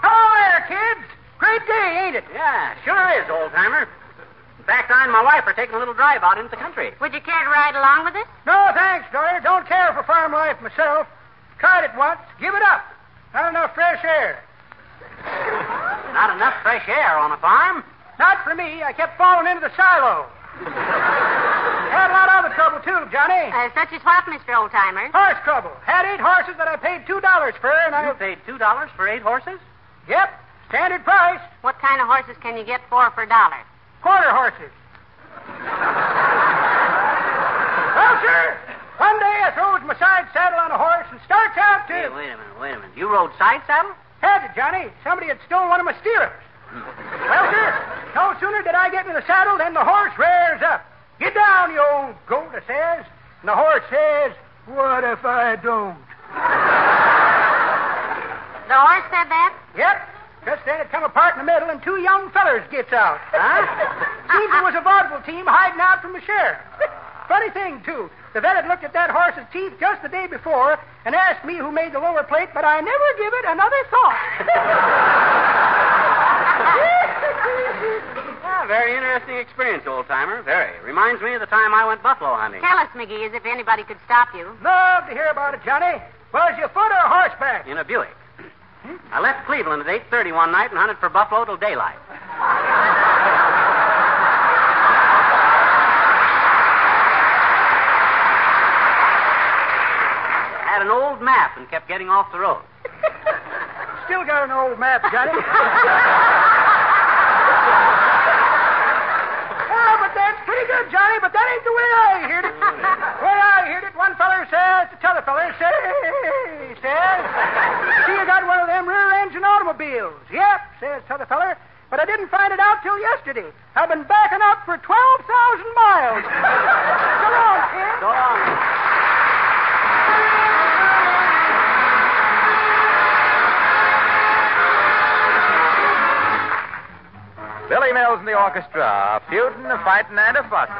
Hello there, kids. Great day, ain't it? Yeah, sure is, old-timer. In fact, I and my wife are taking a little drive out into the country. Would you care to ride along with us? No, thanks, Dory. Don't care for farm life myself. Tried it once. Give it up. Not enough fresh air. Not enough fresh air on a farm? Not for me. I kept falling into the silo. Had a lot of other trouble, too, Johnny. Such as what, Mr. Oldtimer? Horse trouble. Had 8 horses that I paid $2 for, and You paid $2 for 8 horses? Yep. Standard price. What kind of horses can you get for $1? Quarter horses. Well, sir, one day I throws my side saddle on a horse and starts out to... Hey, wait a minute. You rode side saddle? Had to, Johnny. Somebody had stolen one of my steers. Well, sir, no sooner did I get in the saddle than the horse rears up. Get down, you old goat, I says. And the horse says, what if I don't? The horse said that? Yep. Just then it come apart in the middle and two young fellers gets out. Huh? Seems it was a vaudeville team hiding out from the sheriff. Funny thing, too. The vet had looked at that horse's teeth just the day before and asked me who made the lower plate, but I never give it another thought. Very interesting experience, old-timer. Very. Reminds me of the time I went buffalo hunting. Tell us, Magee, as if anybody could stop you. Love to hear about it, Johnny. Was you foot or horseback? In a Buick. I left Cleveland at 8:30 one night and hunted for buffalo till daylight. Had an old map and kept getting off the road. Still got an old map, Johnny. But that's pretty good, Johnny, but that ain't the way I heard it. The way I heard it, one feller says to t'other feller, he says, see, you got one of them rear-engine automobiles. Yep, says t'other feller, but I didn't find it out till yesterday. I've been backing up for 12,000 miles. So long, kid. So long. Billy Mills and the orchestra, a feuding, a fighting, and a fussing.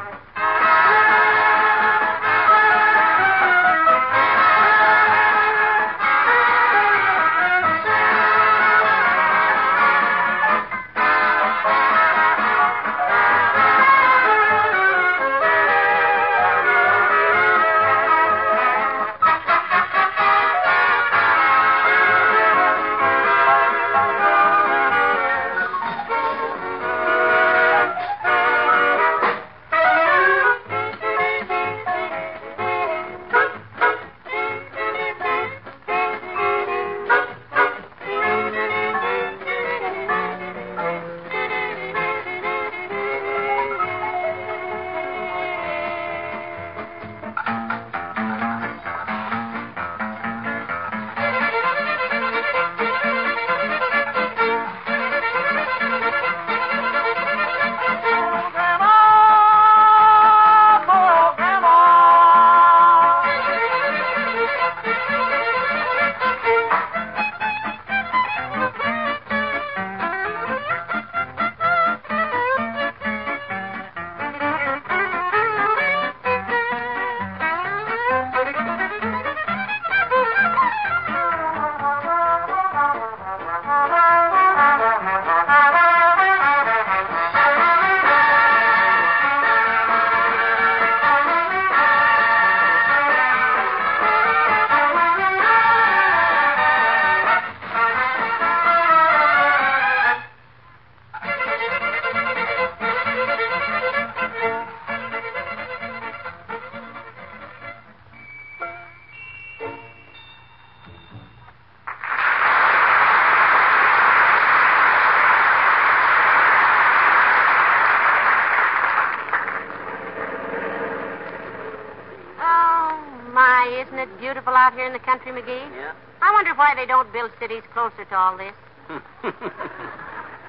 Isn't it beautiful out here in the country, Magee? Yeah. I wonder why they don't build cities closer to all this.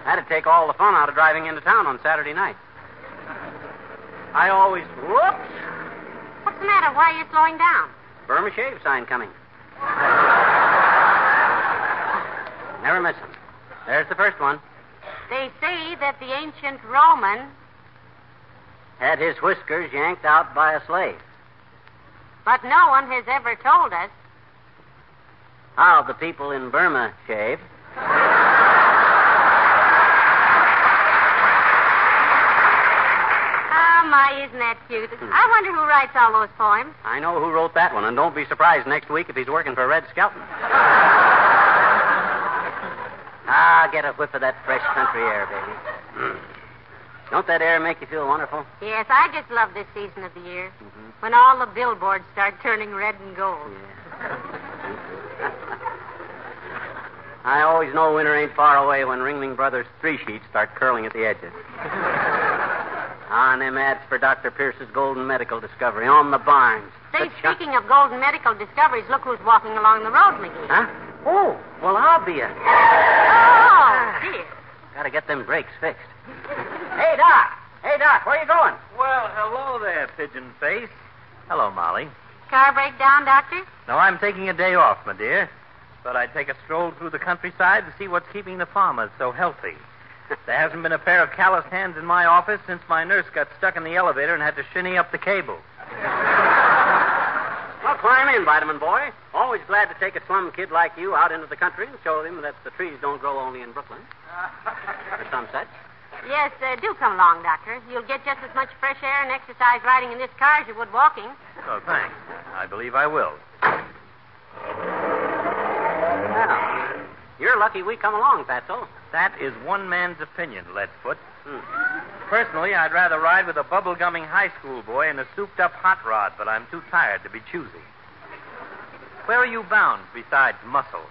That'd take all the fun out of driving into town on Saturday night. I always... Whoops! What's the matter? Why are you slowing down? Burma shave sign coming. Never miss them. There's the first one. They say that the ancient Roman had his whiskers yanked out by a slave. But no one has ever told us how the people in Burma shave. Oh, my, isn't that cute? I wonder who writes all those poems. I know who wrote that one, and don't be surprised next week if he's working for Red Skelton. Get a whiff of that fresh country air, baby. Don't that air make you feel wonderful? Yes, I just love this season of the year. Mm-hmm. When all the billboards start turning red and gold. Yeah. I always know winter ain't far away when Ringling Brothers 3 sheets start curling at the edges. On them ads for Dr. Pierce's golden medical discovery on the barns. Say, speaking of golden medical discoveries, look who's walking along the road, Magee. Huh? Oh, well, I'll be a... Oh, dear. Gotta get them brakes fixed. Hey, Doc. Hey, Doc, where you going? Well, hello there, Pigeon Face. Hello, Molly. Car breakdown, Doctor? No, I'm taking a day off, my dear. Thought I'd take a stroll through the countryside and see what's keeping the farmers so healthy. There hasn't been a pair of calloused hands in my office since my nurse got stuck in the elevator and had to shinny up the cable. Well, climb in, Vitamin Boy. Always glad to take a slum kid like you out into the country and show him that the trees don't grow only in Brooklyn. Or some such. Yes, do come along, Doctor. You'll get just as much fresh air and exercise riding in this car as you would walking. Oh, thanks. I believe I will. Well, you're lucky we come along, Fatso. That is one man's opinion, Leadfoot. Personally, I'd rather ride with a bubble-gumming high school boy in a souped-up hot rod, but I'm too tired to be choosy. Where are you bound besides Muscle?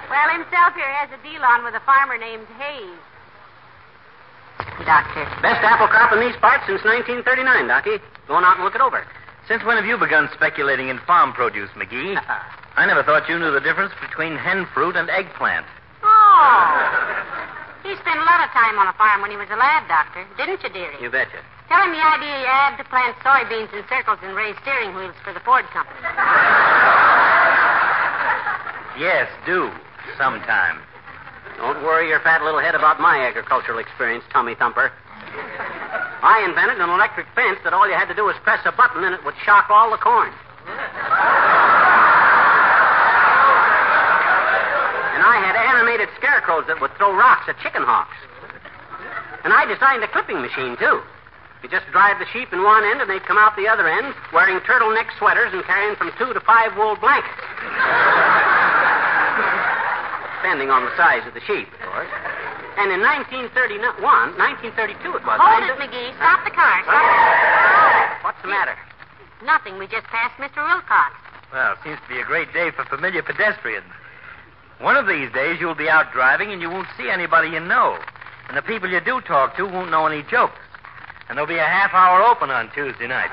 Well, himself here has a deal on with a farmer named Hayes. Doctor. Best apple crop in these parts since 1939, Docky. Going out and look it over. Since when have you begun speculating in farm produce, Magee? I never thought you knew the difference between hen fruit and eggplant. Oh. He spent a lot of time on a farm when he was a lad, Doctor. Didn't you, dearie? You betcha. Tell him the idea you had to plant soybeans in circles and raise steering wheels for the Ford Company. Yes, do. Sometime. Don't worry your fat little head about my agricultural experience, tummy thumper. I invented an electric fence that all you had to do was press a button and it would shock all the corn. And I had animated scarecrows that would throw rocks at chicken hawks. And I designed a clipping machine, too. You just drive the sheep in one end and they'd come out the other end wearing turtleneck sweaters and carrying from 2 to 5 wool blankets. Depending on the size of the sheep, of course. And in 1932 it was. Hold it, Magee. Stop the car. What's the matter? Nothing. We just passed Mr. Wilcox. Well, it seems to be a great day for familiar pedestrians. One of these days you'll be out driving and you won't see anybody you know. And the people you do talk to won't know any jokes. And there'll be a half hour open on Tuesday night.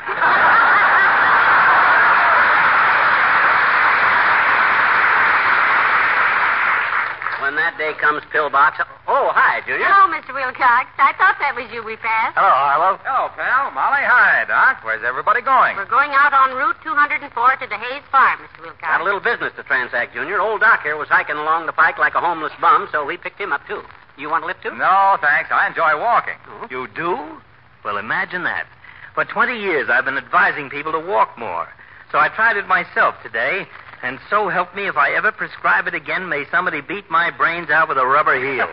When that day comes, pillbox. Oh, hi, Junior. Hello, Mr. Wilcox. I thought that was you we passed. Hello, Harlow. Hello, pal. Molly, hi, Doc. Where's everybody going? We're going out on Route 204 to the Hayes Farm, Mr. Wilcox. Got a little business to transact, Junior. Old Doc here was hiking along the pike like a homeless bum, so we picked him up, too. You want to lift, too? No, thanks. I enjoy walking. Oh. You do? Well, imagine that. For 20 years, I've been advising people to walk more. So I tried it myself today, and so help me, if I ever prescribe it again, may somebody beat my brains out with a rubber heel.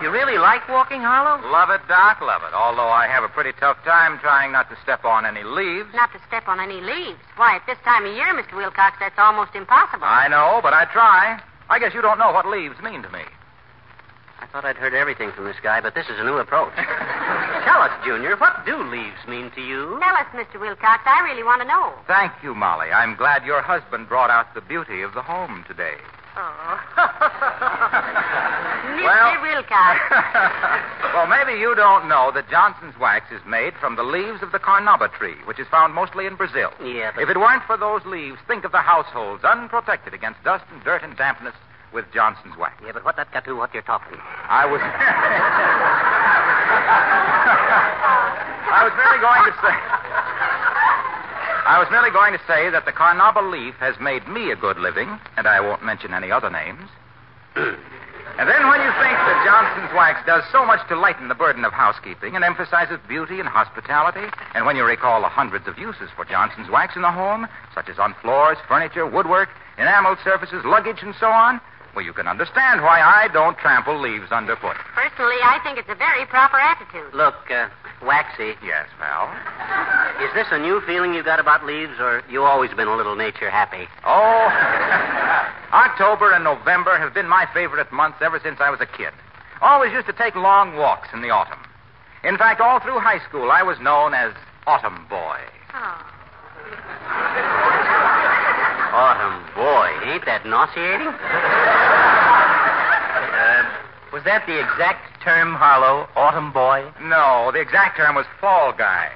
You really like walking, Harlow? Love it, Doc, love it. Although I have a pretty tough time trying not to step on any leaves. Not to step on any leaves. Why, at this time of year, Mr. Wilcox, that's almost impossible. I know, but I try. I guess you don't know what leaves mean to me. I thought I'd heard everything from this guy, but this is a new approach. Tell us, Junior, what do leaves mean to you? Tell us, Mr. Wilcox. I really want to know. Thank you, Molly. I'm glad your husband brought out the beauty of the home today. Oh. Mr. Wilcox. Well, maybe you don't know that Johnson's wax is made from the leaves of the carnauba tree, which is found mostly in Brazil. Yeah, but... If it weren't for those leaves, think of the households unprotected against dust and dirt and dampness with Johnson's wax. Yeah, but what that got to do what you're talking? I was merely going to say that the carnauba leaf has made me a good living, and I won't mention any other names. And then when you think that Johnson's wax does so much to lighten the burden of housekeeping and emphasizes beauty and hospitality, and when you recall the hundreds of uses for Johnson's wax in the home, such as on floors, furniture, woodwork, enameled surfaces, luggage, and so on, well, you can understand why I don't trample leaves underfoot. Personally, I think it's a very proper attitude. Look, Waxy. Yes, pal? Is this a new feeling you got about leaves, or you always been a little nature happy? Oh, October and November have been my favorite months ever since I was a kid. Always used to take long walks in the autumn. In fact, all through high school, I was known as Autumn Boy. Oh. Ain't that nauseating? Was that the exact term, Harlow? Autumn boy? No, the exact term was fall guy.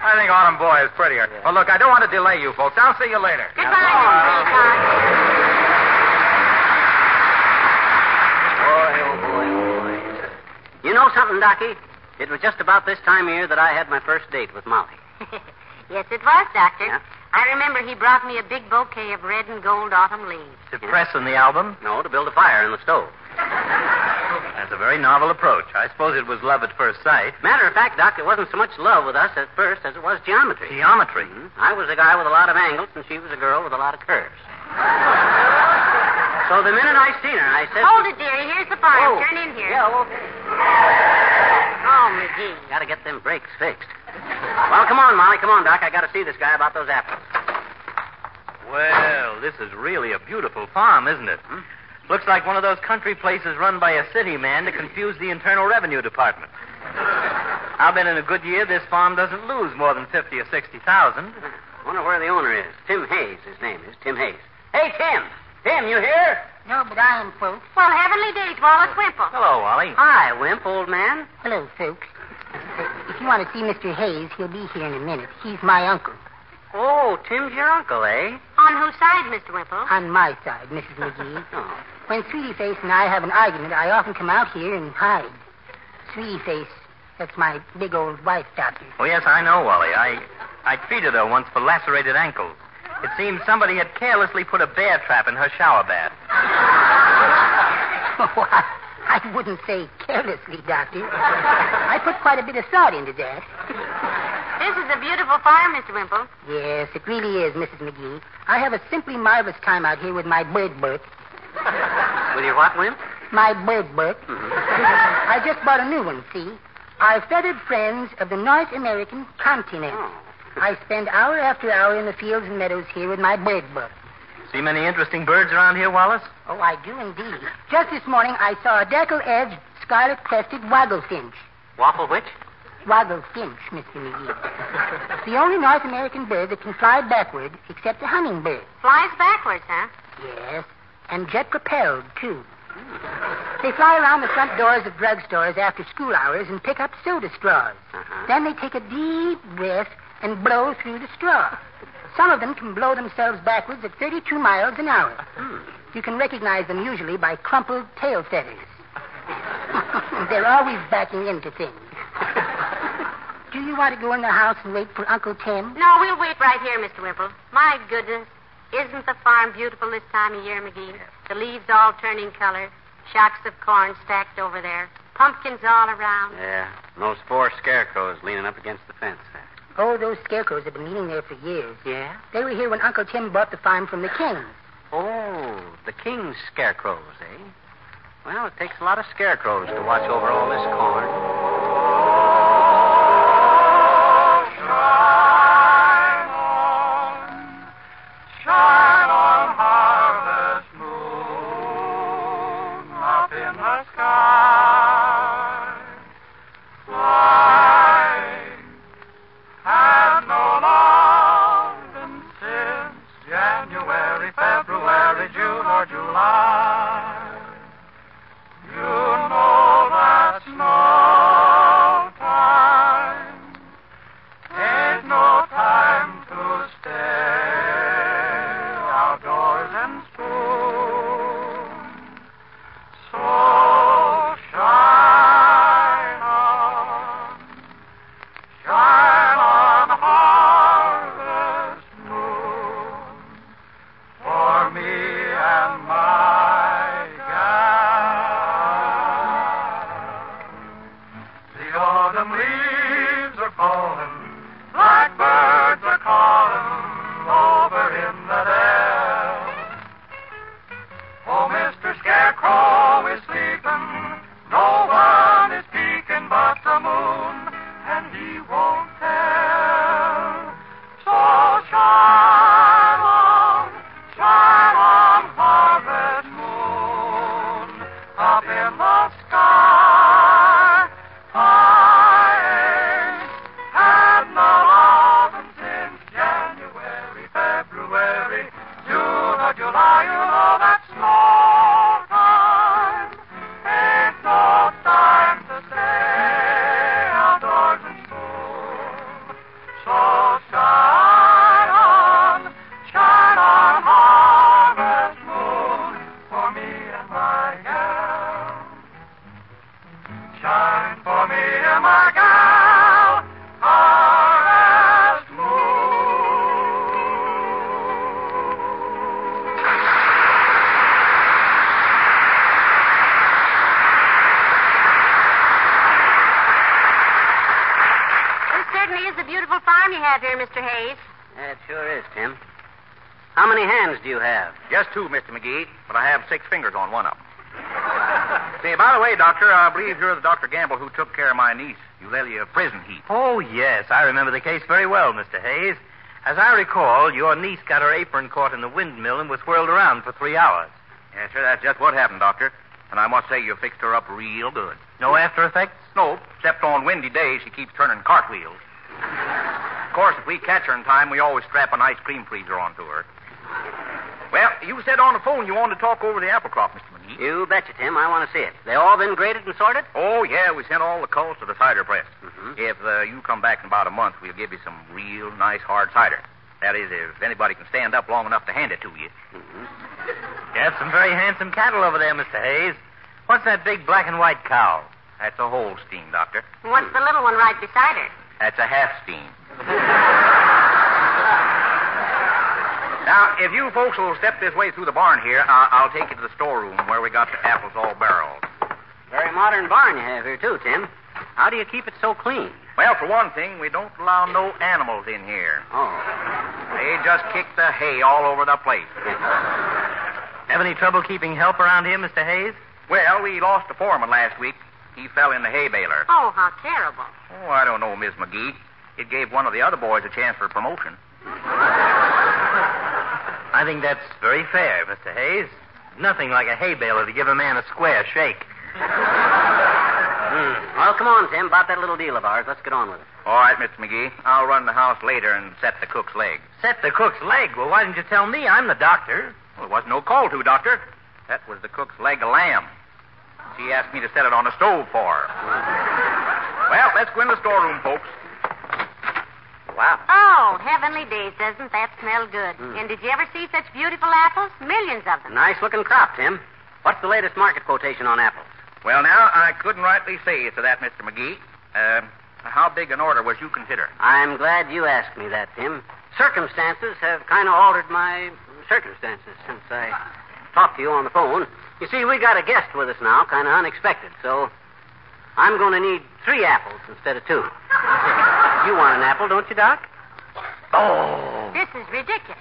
I think autumn boy is prettier. Well, look, I don't want to delay you folks. I'll see you later. Goodbye, sweetheart. Boy, oh boy, oh boy. You know something, Docky? It was just about this time of year that I had my first date with Molly. Yes, it was, Doctor. Yeah? I remember he brought me a big bouquet of red and gold autumn leaves. To press in the album? No, to build a fire in the stove. That's a very novel approach. I suppose it was love at first sight. Matter of fact, Doc, it wasn't so much love with us at first as it was geometry. Geometry? Mm-hmm. I was a guy with a lot of angles, and she was a girl with a lot of curves. So the minute I seen her, I said... Hold it, dearie. Here's the fire. Oh. Turn in here. Yeah, okay. Oh, Magee. Gotta get them brakes fixed. Well, come on, Molly. Come on, Doc. I gotta see this guy about those apples. Well, this is really a beautiful farm, isn't it? Looks like one of those country places run by a city man to confuse the Internal Revenue Department. I'll bet in a good year this farm doesn't lose more than 50 or 60,000. Wonder where the owner is. Tim Hayes, his name is. Tim Hayes. Hey, Tim. Tim, you here? No, but I am, folks. Well, heavenly days, Wallace Wimple. Hello, Wally. Hi, Wimp, old man. Hello, folks. If you want to see Mr. Hayes, he'll be here in a minute. He's my uncle. Oh, Tim's your uncle, eh? On whose side, Mr. Wimple? On my side, Mrs. Magee. Oh. When Sweetie Face and I have an argument, I often come out here and hide. Sweetie Face, that's my big old wife, Doctor. Oh, yes, I know, Wally. I treated her once for lacerated ankles. It seems somebody had carelessly put a bear trap in her shower bath. Oh, I wouldn't say carelessly, Doctor. I put quite a bit of thought into that. This is a beautiful farm, Mr. Wimple. Yes, it really is, Mrs. Magee. I have a simply marvelous time out here with my bird book. With your what, Wimp? My bird book. Mm-hmm. I just bought a new one, see? Our feathered friends of the North American continent. Oh. I spend hour after hour in the fields and meadows here with my bird book. See many interesting birds around here, Wallace? Oh, I do indeed. Just this morning, I saw a deckle-edged, scarlet-crested wagglefinch. Waffle which? Wagglefinch, Mr. Magee. The only North American bird that can fly backward except a hummingbird. Flies backwards, huh? Yes, and jet-propelled, too. They fly around the front doors of drugstores after school hours and pick up soda straws. Then they take a deep breath and blow through the straw. Some of them can blow themselves backwards at 32 miles an hour. You can recognize them usually by crumpled tail feathers. They're always backing into things. Do you want to go in the house and wait for Uncle Tim? No, we'll wait right here, Mr. Wimple. My goodness, isn't the farm beautiful this time of year, Magee? The leaves all turning color, shocks of corn stacked over there, pumpkins all around. Yeah, and those 4 scarecrows leaning up against the fence there. Oh, those scarecrows have been leaning there for years. Yeah? They were here when Uncle Tim bought the farm from the Kings. Oh, the king's scarecrows, eh? Well, it takes a lot of scarecrows to watch over all this corn. Shine on, harvest moon, up in the sky. Flying has no longer since January, February, June, or July. You know that's no time. Ain't no time to stay outdoors and spoon. So shine on harvest moon, for me and mine. is a beautiful farm you have here, Mr. Hayes. It sure is, Tim. How many hands do you have? Just 2, Mr. Magee, but I have 6 fingers on one of them. Say, by the way, Doctor, I believe you're the Dr. Gamble who took care of my niece, Eulalia Prison Heat. Oh, yes. I remember the case very well, Mr. Hayes. As I recall, your niece got her apron caught in the windmill and was whirled around for 3 hours. Yes, sir, that's just what happened, Doctor. And I must say you fixed her up real good. No after effects? No, except on windy days she keeps turning cartwheels. Of course, if we catch her in time, we always strap an ice cream freezer onto her. Well, you said on the phone you wanted to talk over the apple crop, Mr. McGee. You betcha, Tim. I want to see it. They all been graded and sorted? Oh, yeah, we sent all the culls to the cider press. If you come back in about a month, we'll give you some real nice hard cider. That is, if anybody can stand up long enough to hand it to you. You have some very handsome cattle over there, Mr. Hayes. What's that big black and white cow? That's a Holstein, Doctor. What's the little one right beside her? That's a Halfstein. Now, if you folks will step this way through the barn here, I'll take you to the storeroom where we got the apples all barreled. Very modern barn you have here, too, Tim. How do you keep it so clean? Well, for one thing, we don't allow no animals in here. Oh. They just kick the hay all over the place. Have any trouble keeping help around here, Mr. Hayes? Well, we lost the foreman last week. He fell in the hay baler. Oh, how terrible. Oh, I don't know, Miss McGee. It gave one of the other boys a chance for promotion. I think that's very fair, Mr. Hayes. Nothing like a hay baler to give a man a square shake. Well, come on, Tim. About that little deal of ours. Let's get on with it. All right, Mr. McGee. I'll run the house later and set the cook's leg. Set the cook's leg? Well, why didn't you tell me? I'm the doctor. Well, there wasn't no call to, Doctor. That was the cook's leg of lamb. She asked me to set it on the stove for her. Well, let's go in the storeroom, folks. Wow. Oh, heavenly days. Doesn't that smell good? And did you ever see such beautiful apples? Millions of them. Nice-looking crop, Tim. What's the latest market quotation on apples? Well, now, I couldn't rightly say to that, Mr. McGee. How big an order was you consider? I'm glad you asked me that, Tim. Circumstances have kind of altered my circumstances since I talked to you on the phone. You see, we got a guest with us now, kind of unexpected, so I'm going to need 3 apples instead of 2. You want an apple, don't you, Doc? Oh. This is ridiculous.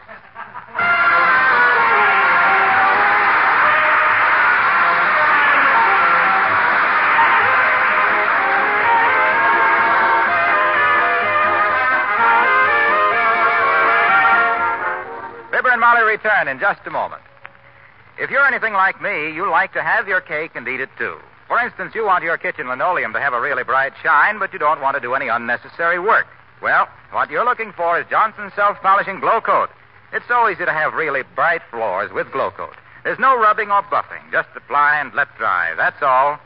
Fibber and Molly return in just a moment. If you're anything like me, you like to have your cake and eat it too. For instance, you want your kitchen linoleum to have a really bright shine, but you don't want to do any unnecessary work. Well, what you're looking for is Johnson's Self-Polishing Glow Coat. It's so easy to have really bright floors with Glow Coat. There's no rubbing or buffing. Just apply and let dry. That's all.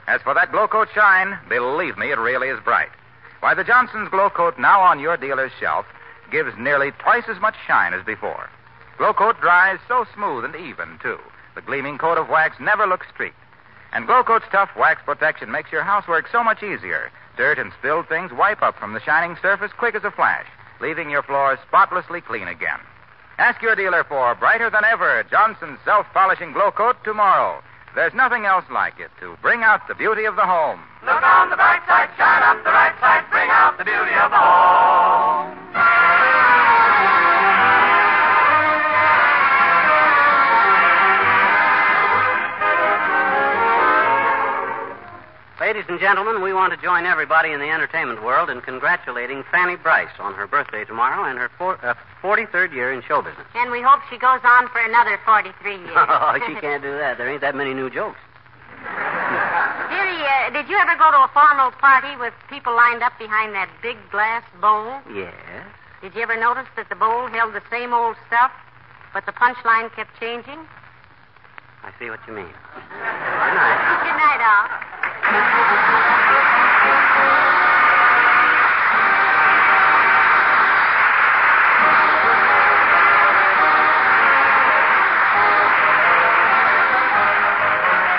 As for that Glow Coat shine, believe me, it really is bright. Why, the Johnson's Glow Coat now on your dealer's shelf gives nearly twice as much shine as before. Glow Coat dries so smooth and even, too. The gleaming coat of wax never looks streaked. And Glow Coat's tough wax protection makes your housework so much easier. Dirt and spilled things wipe up from the shining surface quick as a flash, leaving your floors spotlessly clean again. Ask your dealer for brighter than ever Johnson's Self-Polishing Glow Coat tomorrow. There's nothing else like it to bring out the beauty of the home. Look on the bright side, shine up the right side, bring out the beauty of the home. Ladies and gentlemen, we want to join everybody in the entertainment world in congratulating Fanny Bryce on her birthday tomorrow and her 43rd year in show business. And we hope she goes on for another 43 years. Oh, she can't do that. There ain't that many new jokes. Dearie, did you ever go to a formal party with people lined up behind that big glass bowl? Yes. Did you ever notice that the bowl held the same old stuff, but the punchline kept changing? I see what you mean. Good night. Good night, all.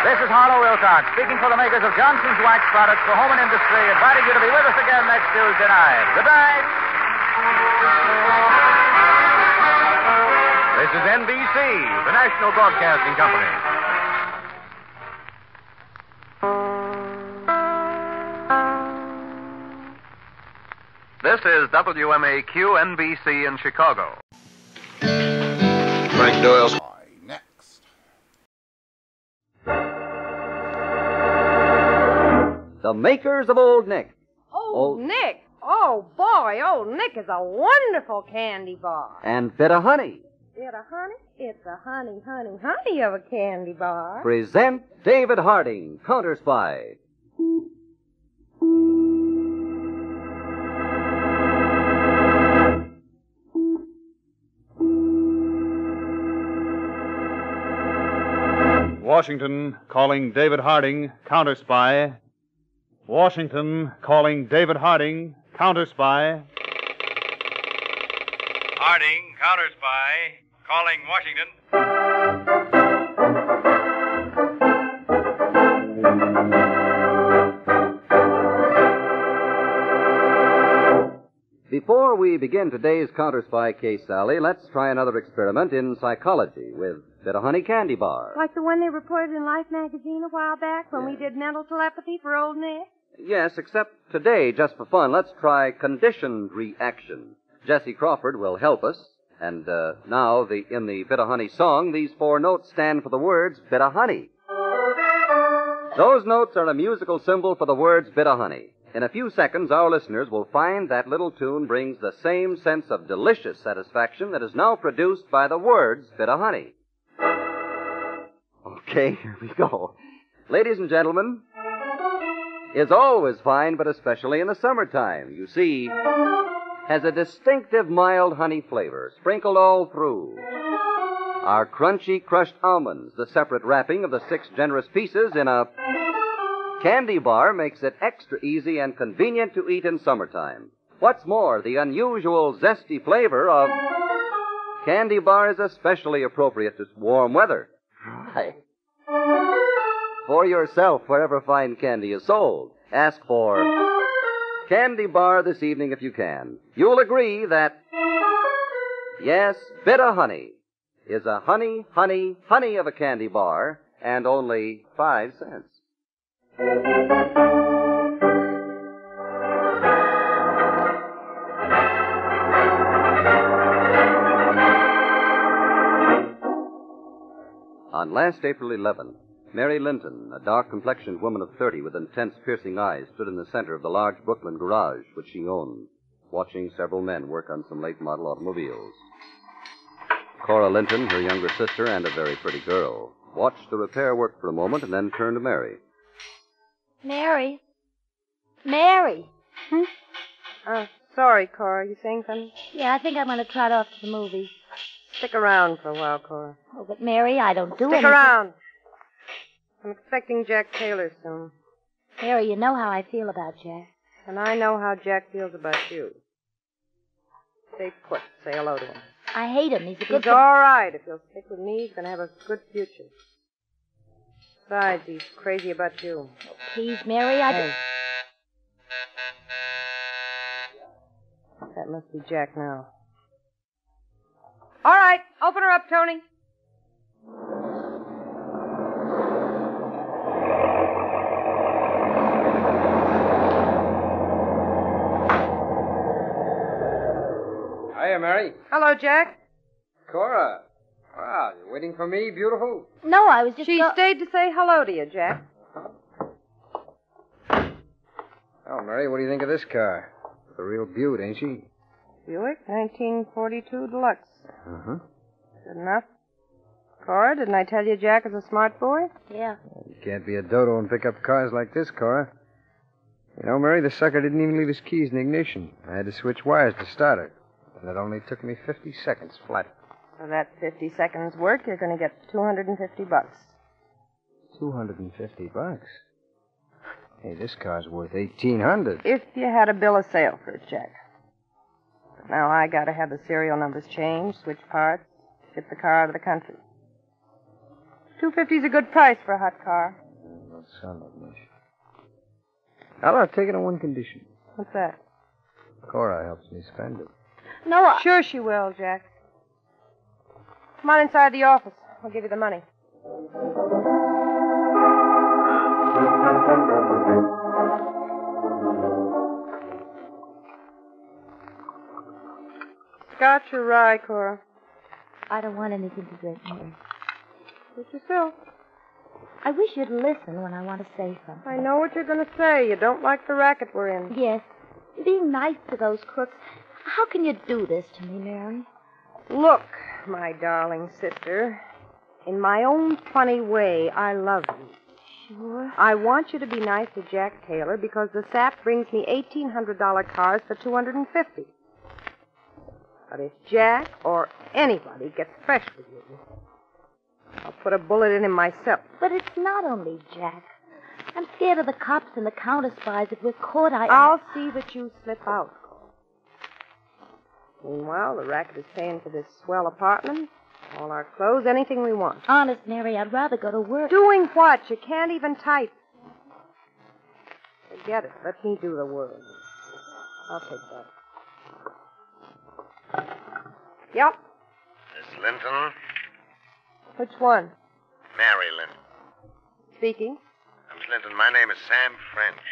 This is Harlow Wilcox, speaking for the makers of Johnson's Wax Products for Home and Industry, inviting you to be with us again next Tuesday night. Good night. This is NBC, the National Broadcasting Company. This is WMAQ NBC in Chicago. Frank Doyle's. The makers of Old Nick. Old Nick? Oh, boy, Old Nick is a wonderful candy bar. And Bit of Honey Bit of honey? It's a honey, honey, honey of a candy bar. present David Harding, CounterSpy. Washington calling David Harding, CounterSpy. Washington calling David Harding, CounterSpy. Harding, CounterSpy, calling Washington. Before we begin today's CounterSpy case, Sally, let's try another experiment in psychology with Bit of Honey Candy Bar. Like the one they reported in Life magazine a while back when we did mental telepathy for Old Nick? Yes, except today, just for fun, let's try conditioned reaction. Jesse Crawford will help us. And now, in the Bit of Honey song, these 4 notes stand for the words Bit of Honey. Those notes are a musical symbol for the words Bit of Honey. In a few seconds, our listeners will find that little tune brings the same sense of delicious satisfaction that is now produced by the words Bit of Honey. Okay, here we go. Ladies and gentlemen, it's always fine, but especially in the summertime. You see, has a distinctive mild honey flavor sprinkled all through. Our crunchy crushed almonds, the separate wrapping of the 6 generous pieces in a candy bar, makes it extra easy and convenient to eat in summertime. What's more, the unusual zesty flavor of candy bar is especially appropriate to warm weather. Try for yourself wherever fine candy is sold. Ask for Candy Bar this evening if you can. You'll agree that, yes, Bit of Honey is a honey, honey, honey of a candy bar, and only 5 cents. On last April 11th, Mary Linton, a dark-complexioned woman of 30 with intense, piercing eyes, stood in the center of the large Brooklyn garage which she owned, watching several men work on some late-model automobiles. Cora Linton, her younger sister, and a very pretty girl, watched the repair work for a moment and then turned to Mary. Mary? Mary? Sorry, Cora. You saying something? Yeah, I think I'm going to trot off to the movies. Stick around for a while, Cora. Oh, but Mary, I don't do Stick anything. around. I'm expecting Jack Taylor soon. Mary, you know how I feel about Jack. And I know how Jack feels about you. Stay put. Say hello to him. I hate him. He's a good... He's all right. If you'll stick with me, he's going to have a good future. Besides, he's crazy about you. Oh, please, Mary, Hey. That must be Jack now. All right. Open her up, Tony. Hiya, Mary. Hello, Jack. Cora. Wow, you waiting for me, beautiful? No, I was just... She stayed to say hello to you, Jack. Oh, Mary, what do you think of this car? A real beaut, ain't she? Buick, 1942 Deluxe. Uh-huh. Good enough. Cora, didn't I tell you Jack is a smart boy? Yeah. You can't be a dodo and pick up cars like this, Cora. You know, Mary, the sucker didn't even leave his keys in the ignition. I had to switch wires to start it. And it only took me 50 seconds flat. For that 50 seconds work, you're going to get $250. $250? Hey, this car's worth $1,800. If you had a bill of sale for it, Jack. But now I got to have the serial numbers changed, switch parts, ship the car out of the country. $250's a good price for a hot car. Don't sound like much. I'll take it on one condition. What's that? Cora helps me spend it. No, Sure she will, Jack. Come on inside the office. I'll give you the money. Scotch or rye, Cora? I don't want anything to drink, Mary. Suit yourself. I wish you'd listen when I want to say something. I know what you're going to say. You don't like the racket we're in. Yes. Being nice to those crooks. How can you do this to me, Mary? Look, my darling sister, in my own funny way, I love you. Sure. I want you to be nice to Jack Taylor because the sap brings me $1,800 cars for $250. But if Jack or anybody gets fresh with you, I'll put a bullet in him myself. But it's not only Jack. I'm scared of the cops and the CounterSpies. If we're caught, I'll see that you slip out. Meanwhile, the racket is paying for this swell apartment, all our clothes, anything we want. Honest, Mary, I'd rather go to work. Doing what? You can't even type. Forget it. Let me do the work. I'll take that. Yep. Miss Linton? Which one? Mary Linton. Speaking. Miss Linton, my name is Sam French.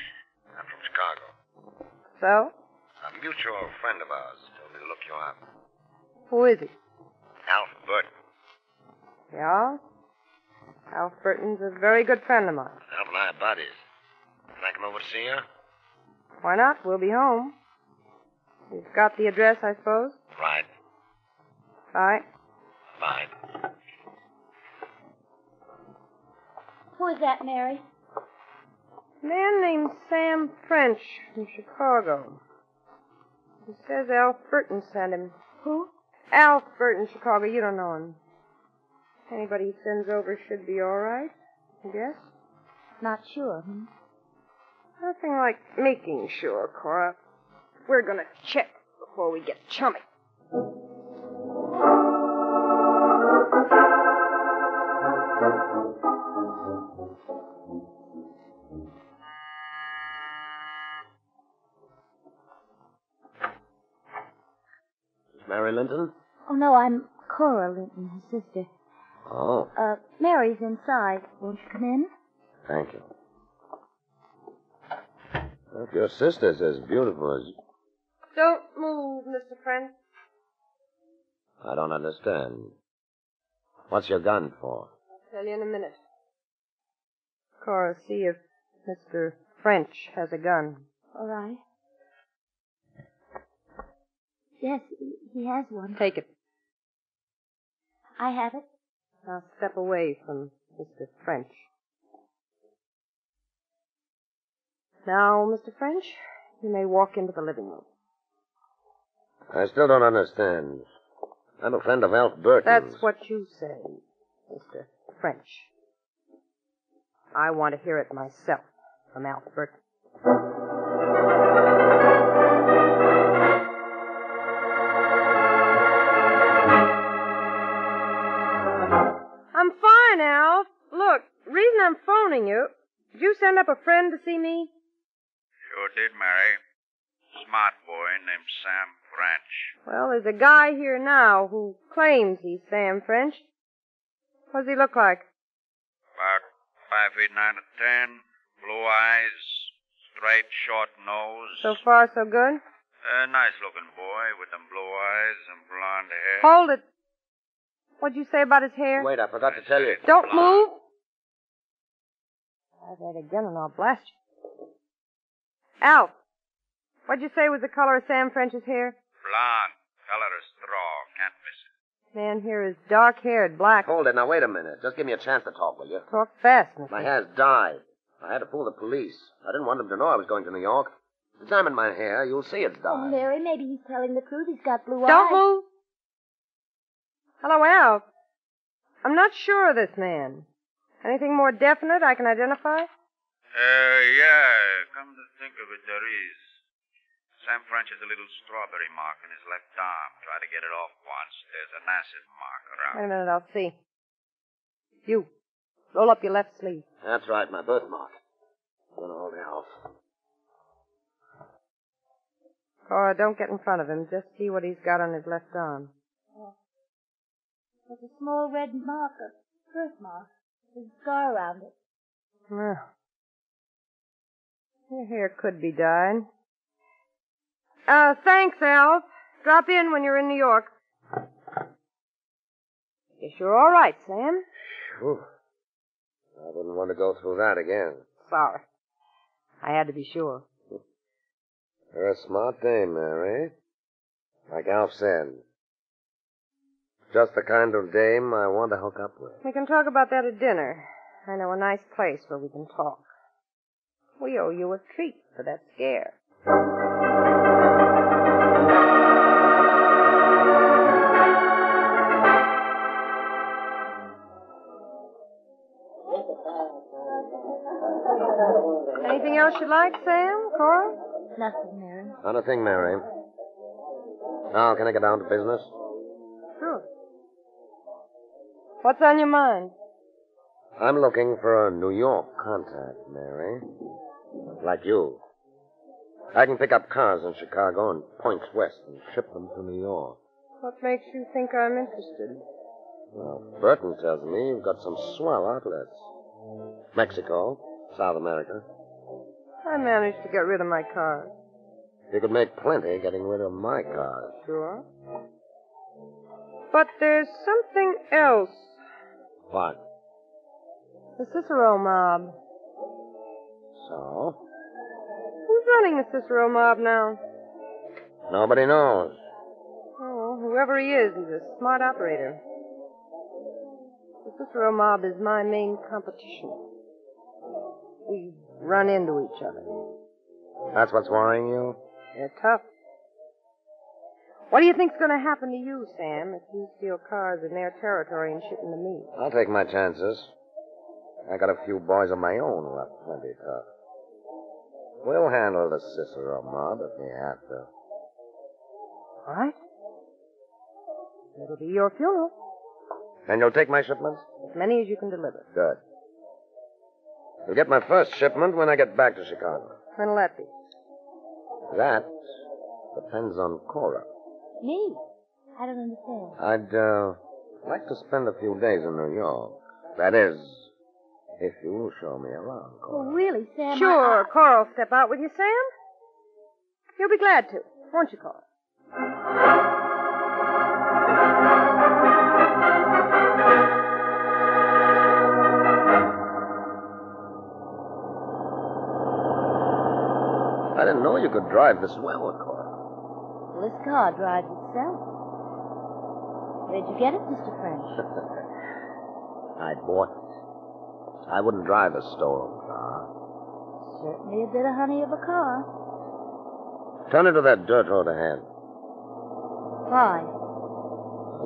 I'm from Chicago. So? A mutual friend of ours told me to look you up. Who is he? Alf Burton. Yeah? Alf Burton's a very good friend of mine. Alf and I are buddies. Can I come over to see you? Why not? We'll be home. You've got the address, I suppose? Right. Bye. Bye. Who is that, Mary? A man named Sam French from Chicago. He says Alf Burton sent him. Who? Alf Burton, Chicago. You don't know him. Anybody he sends over should be all right, I guess. Not sure, Nothing like making sure, Cora. We're going to check before we get chummy. Mary Linton? Oh, no, I'm Cora Linton, his sister. Oh, Mary's inside. Won't you come in? thank you. Well, if your sister's as beautiful as... Don't move, Mr. French. I don't understand. What's your gun for? I'll tell you in a minute. Cora, see if Mr. French has a gun. All right. Yes, he has one. Take it. I have it. Now step away from Mr. French. Now, Mr. French, you may walk into the living room. I still don't understand. I'm a friend of Alf Burton. That's what you say, Mr. French. I want to hear it myself from Alf Burton. I'm fine, Alf. Look, the reason I'm phoning you, did you send up a friend to see me? Sure did, Mary. Smart boy named Sam French. Well, there's a guy here now who claims he's Sam French. What does he look like? About 5 feet 9 to 10, blue eyes, straight, short nose. So far, so good? A nice-looking boy with them blue eyes and blonde hair. Hold it. What'd you say about his hair? Wait, I forgot to tell you. Don't move. Try that again and I'll blast you. Alf, what'd you say was the color of Sam French's hair? Blonde, color of straw, can't miss it. Man here is dark-haired, black. Hold it. Now, wait a minute. Just give me a chance to talk, will you? Talk fast, Mr. My hair's dyed. I had to fool the police. I didn't want them to know I was going to New York. Examine my hair. You'll see it's Oh, dyed. Mary, maybe he's telling the truth. He's got blue eyes. Don't move. Hello, Alf. I'm not sure of this man. Anything more definite I can identify? Yeah, come to think of it, there is. Sam French has a little strawberry mark in his left arm. Try to get it off once. There's an acid mark around. Wait a minute, I'll see. You, roll up your left sleeve. That's right, my birthmark. I'm gonna hold it off. Cora, don't get in front of him. Just see what he's got on his left arm. Oh. There's a small red mark, a birthmark. There's a scar around it. Well, your hair could be dyed. Thanks, Alf. Drop in when you're in New York. Guess you're all right, Sam. Whew. I wouldn't want to go through that again. Sorry. I had to be sure. You're a smart dame, Mary. Like Alf said. Just the kind of dame I want to hook up with. We can talk about that at dinner. I know a nice place where we can talk. We owe you a treat for that scare. Anything else you'd like, Sam? Cora? Nothing, Mary. Not a thing, Mary. Now, can I get down to business? Sure. What's on your mind? I'm looking for a New York contact, Mary. Like you. I can pick up cars in Chicago and points west and ship them to New York. What makes you think I'm interested? Well, Burton tells me you've got some swell outlets. Mexico, South America. I managed to get rid of my cars. You could make plenty getting rid of my cars. Sure. But there's something else. What? The Cicero mob. So? Who's running the Cicero mob now? Nobody knows. Oh, whoever he is, he's a smart operator. The Cicero mob is my main competition. We run into each other. That's what's worrying you? They're tough. What do you think's going to happen to you, Sam, if you steal cars in their territory and ship them to me? I'll take my chances. I got a few boys of my own who are plenty tough. We'll handle the Cicero mob if we have to. All right. It'll be your funeral. And you'll take my shipments? As many as you can deliver. Good. You'll get my first shipment when I get back to Chicago. When'll that be? That depends on Cora. Me? I don't understand. I'd like to spend a few days in New York. That is, if you'll show me around, Cora. Oh, really, Sam? Sure, Cora will step out with you, Sam. You'll be glad to, won't you, Cora? I didn't know you could drive this well, Cora. Well, this car drives itself. Where'd you get it, Mr. French? I bought it. I wouldn't drive a stolen car. Certainly a bit of honey of a car. Turn into that dirt road ahead. Why?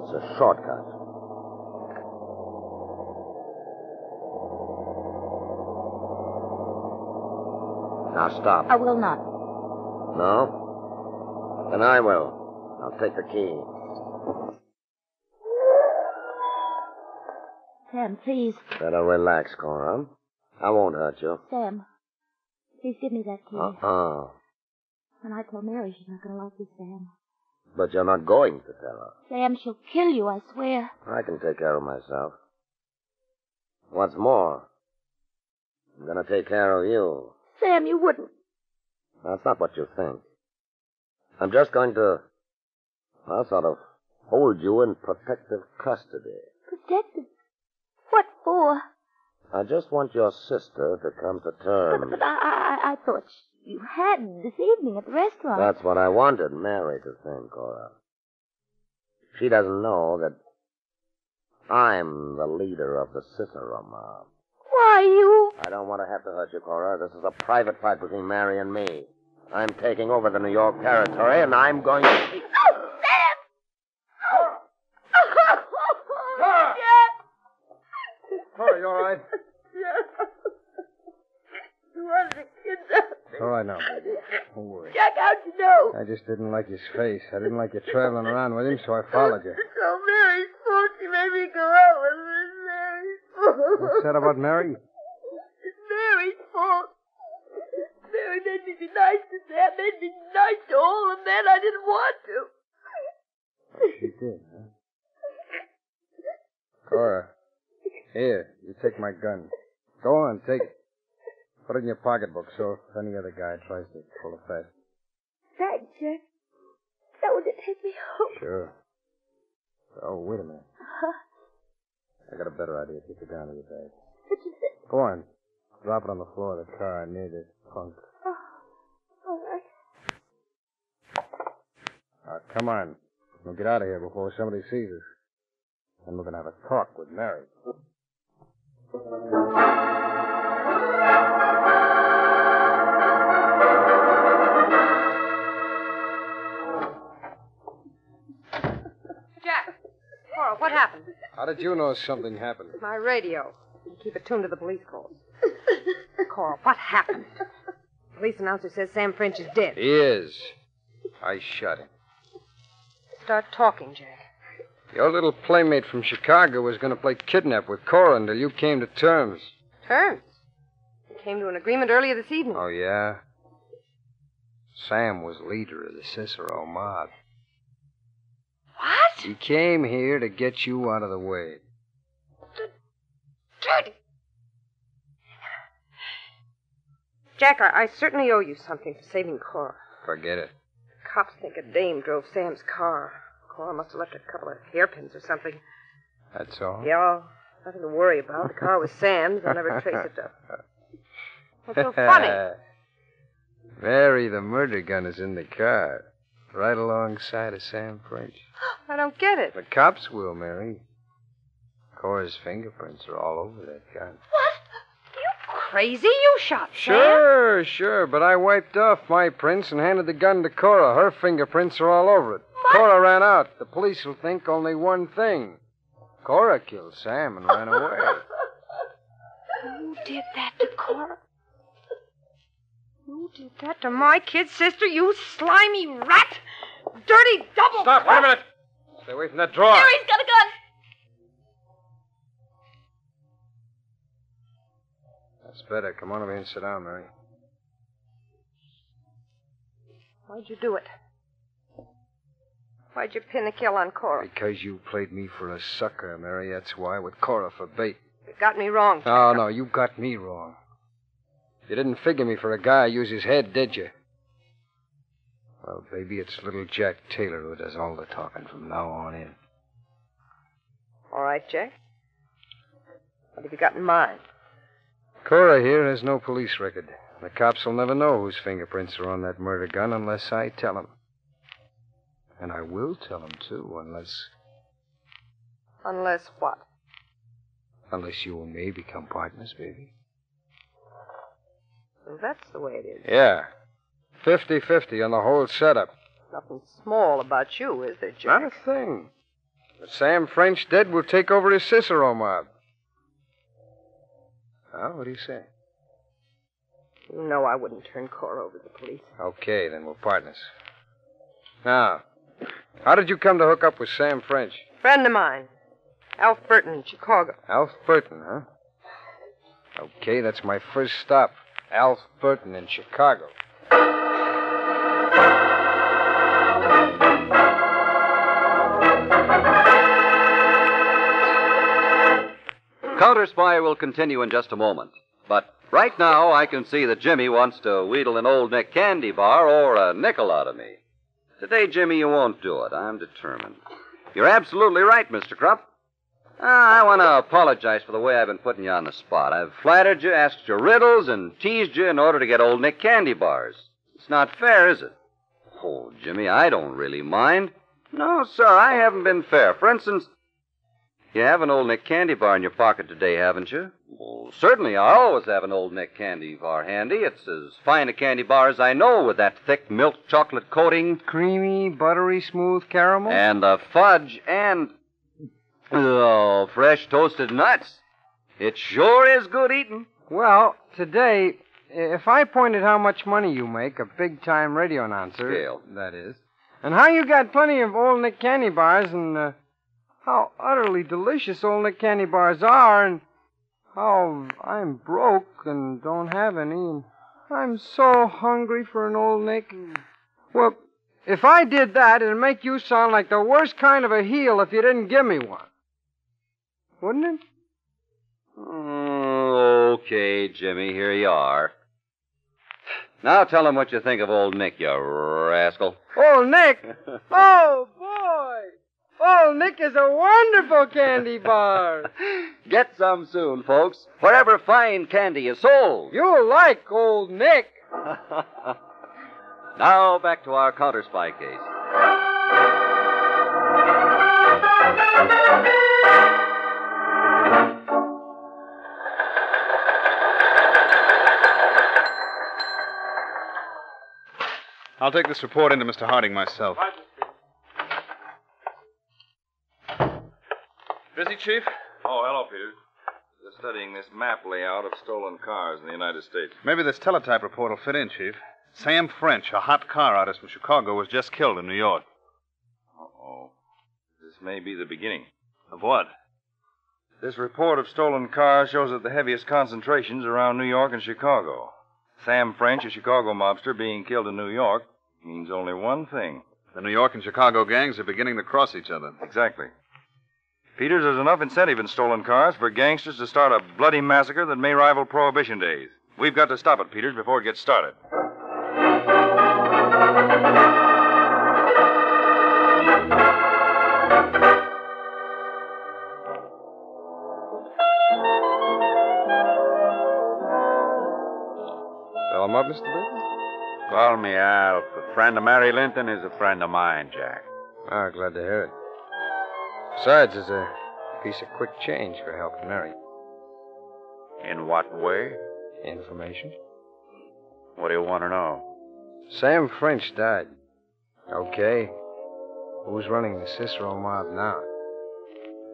It's a shortcut. Now stop. I will not. No? Then I will. I'll take the key. Sam, please. Better relax, Cora. I won't hurt you. Sam, please give me that key. When I tell Mary, she's not going to like this, Sam. But you're not going to tell her. Sam, she'll kill you, I swear. I can take care of myself. What's more, I'm going to take care of you. Sam, you wouldn't. That's not what you think. I'm just going to, well, sort of hold you in protective custody. Protected? What for? I just want your sister to come to terms. But I thought you had this evening at the restaurant. That's what I wanted Mary to think, Cora. She doesn't know that I'm the leader of the Cicero mob. Why, you... I don't want to have to hurt you, Cora. This is a private fight between Mary and me. I'm taking over the New York territory, and I'm going to... Oh, Sam! Cora! Cora, you all right? What are the kids up? It's all right now, baby. Don't worry. Jack, how'd you know? I just didn't like his face. I didn't like you traveling around with him, so I followed you. So Mary's fault. She made me go out with her. It's Mary's fault. What's that about Mary? It's Mary's fault. Mary made me be nice to Sam, made me nice to all the men I didn't want to. She did, huh? Cora, here, you take my gun. Go on, take it. Put it in your pocketbook so if any other guy tries to pull a fast. Thanks, Jack. That was it. take me home? Sure. Oh, wait a minute. Uh-huh. I got a better idea. Take it down to the bag. What you say? Go on. Drop it on the floor of the car near the trunk. Oh, all right. Come on. We'll get out of here before somebody sees us. And we're going to have a talk with Mary. Jack. Carl, what happened? How did you know something happened? My radio. I keep it tuned to the police calls. Carl, what happened? The police announcer says Sam French is dead. He is. I shot him. Start talking, Jack. Your little playmate from Chicago was going to play kidnap with Cora until you came to terms. Terms? We came to an agreement earlier this evening. Oh, yeah? Sam was leader of the Cicero mob. What? He came here to get you out of the way. Dirty. Jack, I certainly owe you something for saving Cora. Forget it. The cops think a dame drove Sam's car. Cora must have left a couple of hairpins or something. That's all? Yeah, nothing to worry about. The car was Sam's. I'll never trace it to... What's so funny? Mary, the murder gun is in the car. Right alongside of Sam French. I don't get it. The cops will, Mary. Cora's fingerprints are all over that gun. What? You crazy? You shot Sam? Sure, but I wiped off my prints and handed the gun to Cora. Her fingerprints are all over it. What? Cora ran out. The police will think only one thing. Cora killed Sam and ran away. You did that to Cora? You did that to my kid sister, you slimy rat! Dirty double... Stop, wait a minute! Stay away from that drawer. Mary's got a gun! That's better. Come on over here and sit down, Mary. Why'd you do it? Why'd you pin the kill on Cora? Because you played me for a sucker, Mary. That's why, with Cora for bait. You got me wrong, Jack. No, you got me wrong. You didn't figure me for a guy who used his head, did you? Well, baby, it's little Jack Taylor who does all the talking from now on in. All right, Jack. What have you got in mind? Cora here has no police record. The cops will never know whose fingerprints are on that murder gun unless I tell them. And I will tell them, too, unless... Unless what? Unless you and me become partners, baby. Well, that's the way it is. Yeah. 50-50 on the whole setup. Nothing small about you, is there, Jack? Not a thing. With Sam French dead, we'll take over his Cicero mob. Well, what do you say? You know I wouldn't turn Cora over to the police. Okay, then we're partners. Now, how did you come to hook up with Sam French? Friend of mine. Alf Burton in Chicago. Alf Burton, huh? Okay, that's my first stop. Alf Burton in Chicago. CounterSpy will continue in just a moment. But right now, I can see that Jimmy wants to wheedle an old Nick candy bar or a nickel out of me. Today, Jimmy, you won't do it. I'm determined. You're absolutely right, Mr. Krupp. I want to apologize for the way I've been putting you on the spot. I've flattered you, asked you riddles, and teased you in order to get old Nick candy bars. It's not fair, is it? Oh, Jimmy, I don't really mind. No, sir, I haven't been fair. For instance, you have an old Nick candy bar in your pocket today, haven't you? Well, certainly, I always have an old Nick candy bar handy. It's as fine a candy bar as I know, with that thick milk chocolate coating. Creamy, buttery, smooth caramel. And the fudge and... Oh, fresh toasted nuts. It sure is good eating. Well, today, if I pointed how much money you make, a big-time radio announcer... Scale. That is. And how you got plenty of old Nick candy bars, and how utterly delicious old Nick candy bars are, and how I'm broke and don't have any, and I'm so hungry for an old Nick. Well, if I did that, it'd make you sound like the worst kind of a heel if you didn't give me one. Wouldn't it? Okay, Jimmy, here you are. Now tell them what you think of old Nick, you rascal. Old Nick? Oh, boy! Old Nick is a wonderful candy bar. Get some soon, folks. Wherever fine candy is sold. You'll like Old Nick. Now back to our CounterSpy case. I'll take this report into Mr. Harding myself. Busy, Chief? Oh, hello, Peter. Just studying this map layout of stolen cars in the United States. Maybe this teletype report will fit in, Chief. Sam French, a hot car artist from Chicago, was just killed in New York. Uh-oh. This may be the beginning. Of what? This report of stolen cars shows that the heaviest concentrations around New York and Chicago. Sam French, a Chicago mobster, being killed in New York means only one thing. The New York and Chicago gangs are beginning to cross each other. Exactly. Peters, there's enough incentive in stolen cars for gangsters to start a bloody massacre that may rival Prohibition days. We've got to stop it, Peters, before it gets started. Fill him up, Mr. Baker? Call me Alf. A friend of Mary Linton is a friend of mine, Jack. Ah, glad to hear it. Besides, there's a piece of quick change for helping Mary. In what way? Information. What do you want to know? Sam French died. Okay. Who's running the Cicero mob now?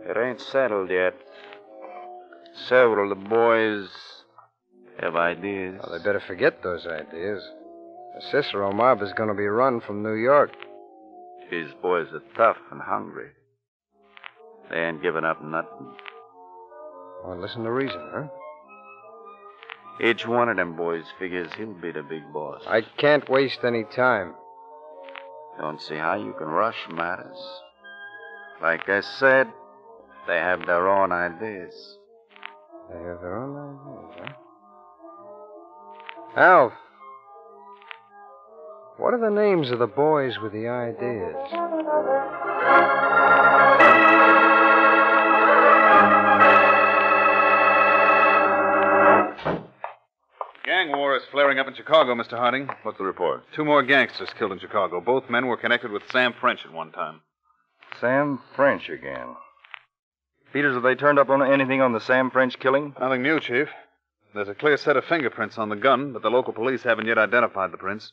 It ain't settled yet. Several of the boys have ideas. Well, they better forget those ideas. The Cicero mob is going to be run from New York. These boys are tough and hungry. They ain't giving up nothing. Well, listen to reason, huh? Each one of them boys figures he'll be the big boss. I can't waste any time. Don't see how you can rush matters. Like I said, they have their own ideas. They have their own ideas, huh? Alf, what are the names of the boys with the ideas? Gang war is flaring up in Chicago, Mr. Harding. What's the report? 2 more gangsters killed in Chicago. Both men were connected with Sam French at one time. Sam French again. Peters, have they turned up on anything on the Sam French killing? Nothing new, Chief. There's a clear set of fingerprints on the gun, but the local police haven't yet identified the prints.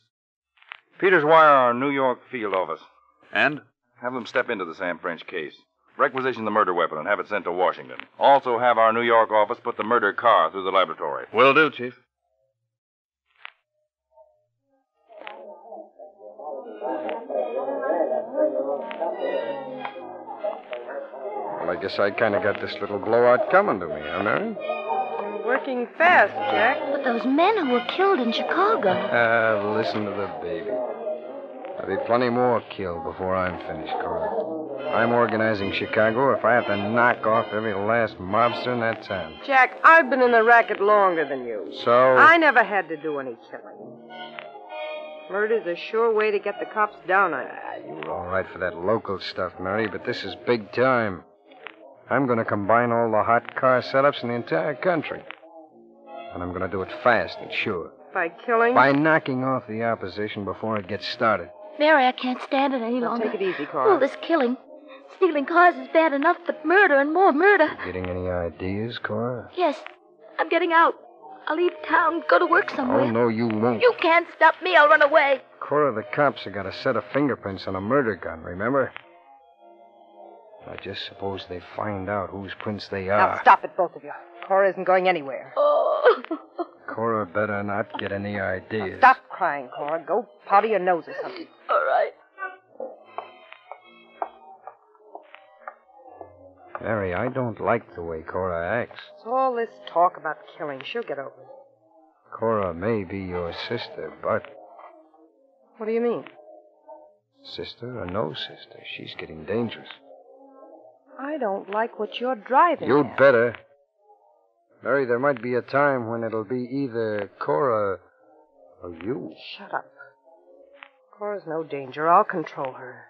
Peters, wire our New York field office. And? Have them step into the Sam French case. Requisition the murder weapon and have it sent to Washington. Also have our New York office put the murder car through the laboratory. Will do, Chief. Well, I guess I kind of got this little blowout coming to me, huh, Mary? You're working fast, Jack. But those men who were killed in Chicago. Listen to the baby. There'll be plenty more killed before I'm finished, Cora. I'm organizing Chicago if I have to knock off every last mobster in that town. Jack, I've been in the racket longer than you. So? I never had to do any killing. Murder's a sure way to get the cops down on you. You were all right for that local stuff, Mary, but this is big time. I'm going to combine all the hot car setups in the entire country. And I'm going to do it fast and sure. By killing? By knocking off the opposition before it gets started. Mary, I can't stand it any longer. Take it easy, Cora. All this killing. Stealing cars is bad enough, but murder and more murder. You getting any ideas, Cora? Yes. I'm getting out. I'll leave town, go to work somewhere. Oh, no, you won't. You can't stop me. I'll run away. Cora, the cops have got a set of fingerprints on a murder gun, remember? Now, just suppose they find out whose prints they are. Now, stop it, both of you. Cora isn't going anywhere. Oh. Cora better not get any ideas. Now, stop crying, Cora. Go powder your nose or something. All right. Mary, I don't like the way Cora acts. It's all this talk about killing. She'll get over it. Cora may be your sister, but... What do you mean? Sister or no sister, she's getting dangerous. I don't like what you're driving You'd at. better. Mary, there might be a time when it'll be either Cora Oh, you? Shut up. Cora's no danger. I'll control her.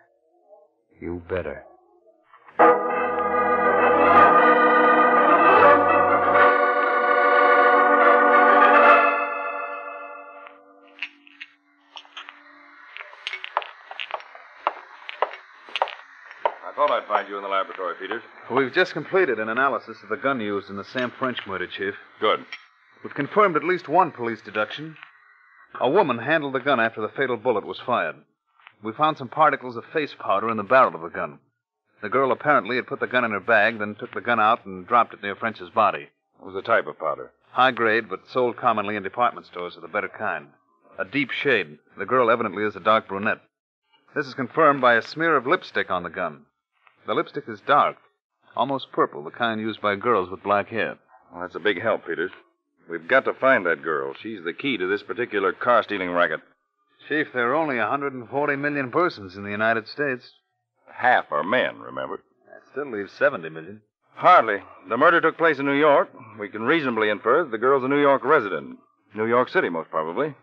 You better. I thought I'd find you in the laboratory, Peters. We've just completed an analysis of the gun used in the Sam French murder, Chief. Good. We've confirmed at least one police deduction. A woman handled the gun after the fatal bullet was fired. We found some particles of face powder in the barrel of the gun. The girl apparently had put the gun in her bag, then took the gun out and dropped it near French's body. What was the type of powder? High grade, but sold commonly in department stores of the better kind. A deep shade. The girl evidently is a dark brunette. This is confirmed by a smear of lipstick on the gun. The lipstick is dark, almost purple, the kind used by girls with black hair. Well, that's a big help, Peters. We've got to find that girl. She's the key to this particular car-stealing racket. Chief, there are only 140 million persons in the United States. Half are men, remember? That still leaves 70 million. Hardly. The murder took place in New York. We can reasonably infer that the girl's a New York resident. New York City, most probably.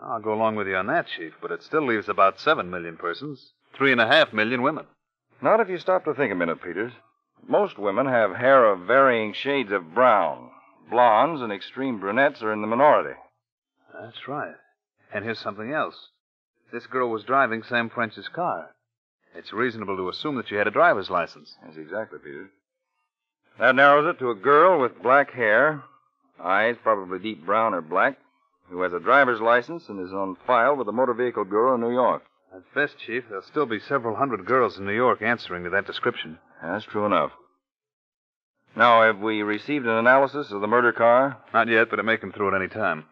I'll go along with you on that, Chief, but it still leaves about 7 million persons. 3.5 million women. Not if you stop to think a minute, Peters. Most women have hair of varying shades of brown. Blondes and extreme brunettes are in the minority. That's right. And here's something else. This girl was driving Sam French's car. It's reasonable to assume that she had a driver's license. Yes, exactly, Peters. That narrows it to a girl with black hair, eyes probably deep brown or black, who has a driver's license and is on file with the Motor Vehicle Bureau in New York. At best, Chief, there'll still be several hundred girls in New York answering to that description. That's true enough. Now, have we received an analysis of the murder car? Not yet, but it may come through at any time.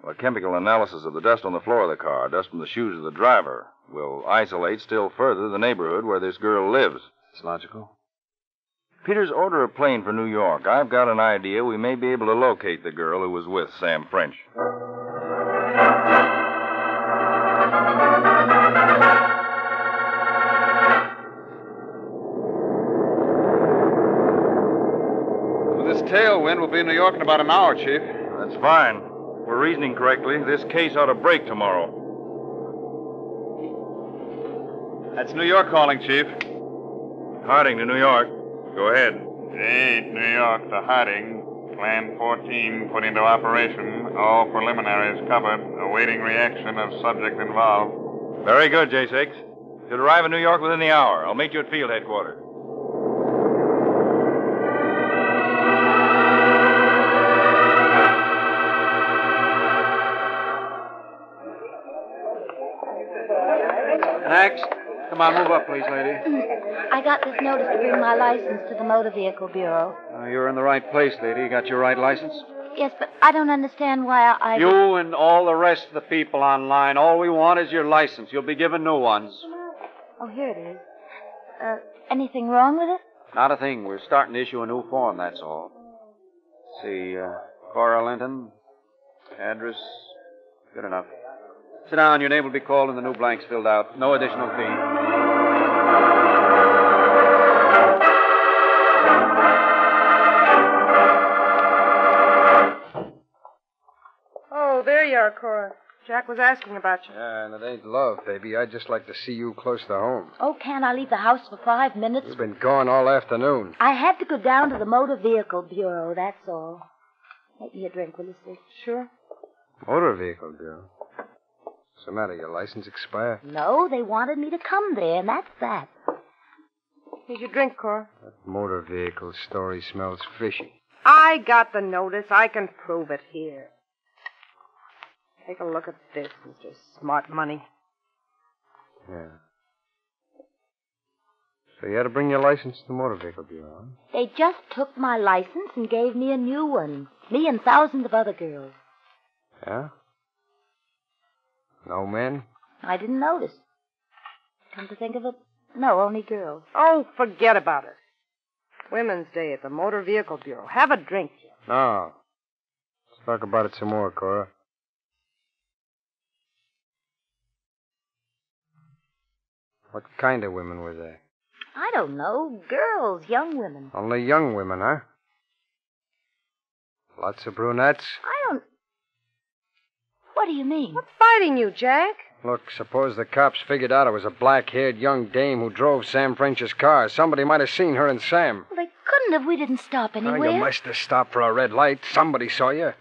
Well, a chemical analysis of the dust on the floor of the car, dust from the shoes of the driver, will isolate still further the neighborhood where this girl lives. It's logical. Peters, order a plane for New York. I've got an idea we may be able to locate the girl who was with Sam French. Tailwind will be in New York in about an hour, Chief. That's fine. If we're reasoning correctly, this case ought to break tomorrow. That's New York calling, Chief. Harding to New York. Go ahead. 8, New York to Harding. Plan 14 put into operation. All preliminaries covered. Awaiting reaction of subject involved. Very good, J6. Should arrive in New York within the hour. I'll meet you at field headquarters. Next. Come on, move up, please, lady. I got this notice to bring my license to the Motor Vehicle Bureau. You're in the right place, lady. You got your right license? Yes, but I don't understand why I... You and all the rest of the people online, all we want is your license. You'll be given new ones. Oh, here it is. Anything wrong with it? Not a thing. We're starting to issue a new form, that's all. Let's see, Cora Linton, address, good enough. Sit down. Your name will be called and the new blanks filled out. No additional fee. Oh, there you are, Cora. Jack was asking about you. Yeah, and it ain't love, baby. I'd just like to see you close to home. Oh, can't I leave the house for 5 minutes? You've been gone all afternoon. I had to go down to the Motor Vehicle Bureau, that's all. Make me a drink, will you, sis? Sure. Motor Vehicle Bureau? What's the matter? Your license expire? No, they wanted me to come there, and that's that. Here's your drink, Cora. That motor vehicle story smells fishy. I got the notice. I can prove it here. Take a look at this, Mr. Smart Money. Yeah. So you had to bring your license to the Motor Vehicle Bureau, huh? They just took my license and gave me a new one. Me and thousands of other girls. Yeah? No men? I didn't notice. Come to think of it, no, only girls. Oh, forget about it. Women's Day at the Motor Vehicle Bureau. Have a drink. No. Let's talk about it some more, Cora. What kind of women were there? I don't know. Girls, young women. Only young women, huh? Lots of brunettes? I don't... What do you mean? What's fighting you, Jack? Look, suppose the cops figured out it was a black-haired young dame who drove Sam French's car. Somebody might have seen her and Sam. Well, they couldn't have. We didn't stop anywhere. Well, you must have stopped for a red light. Somebody saw you.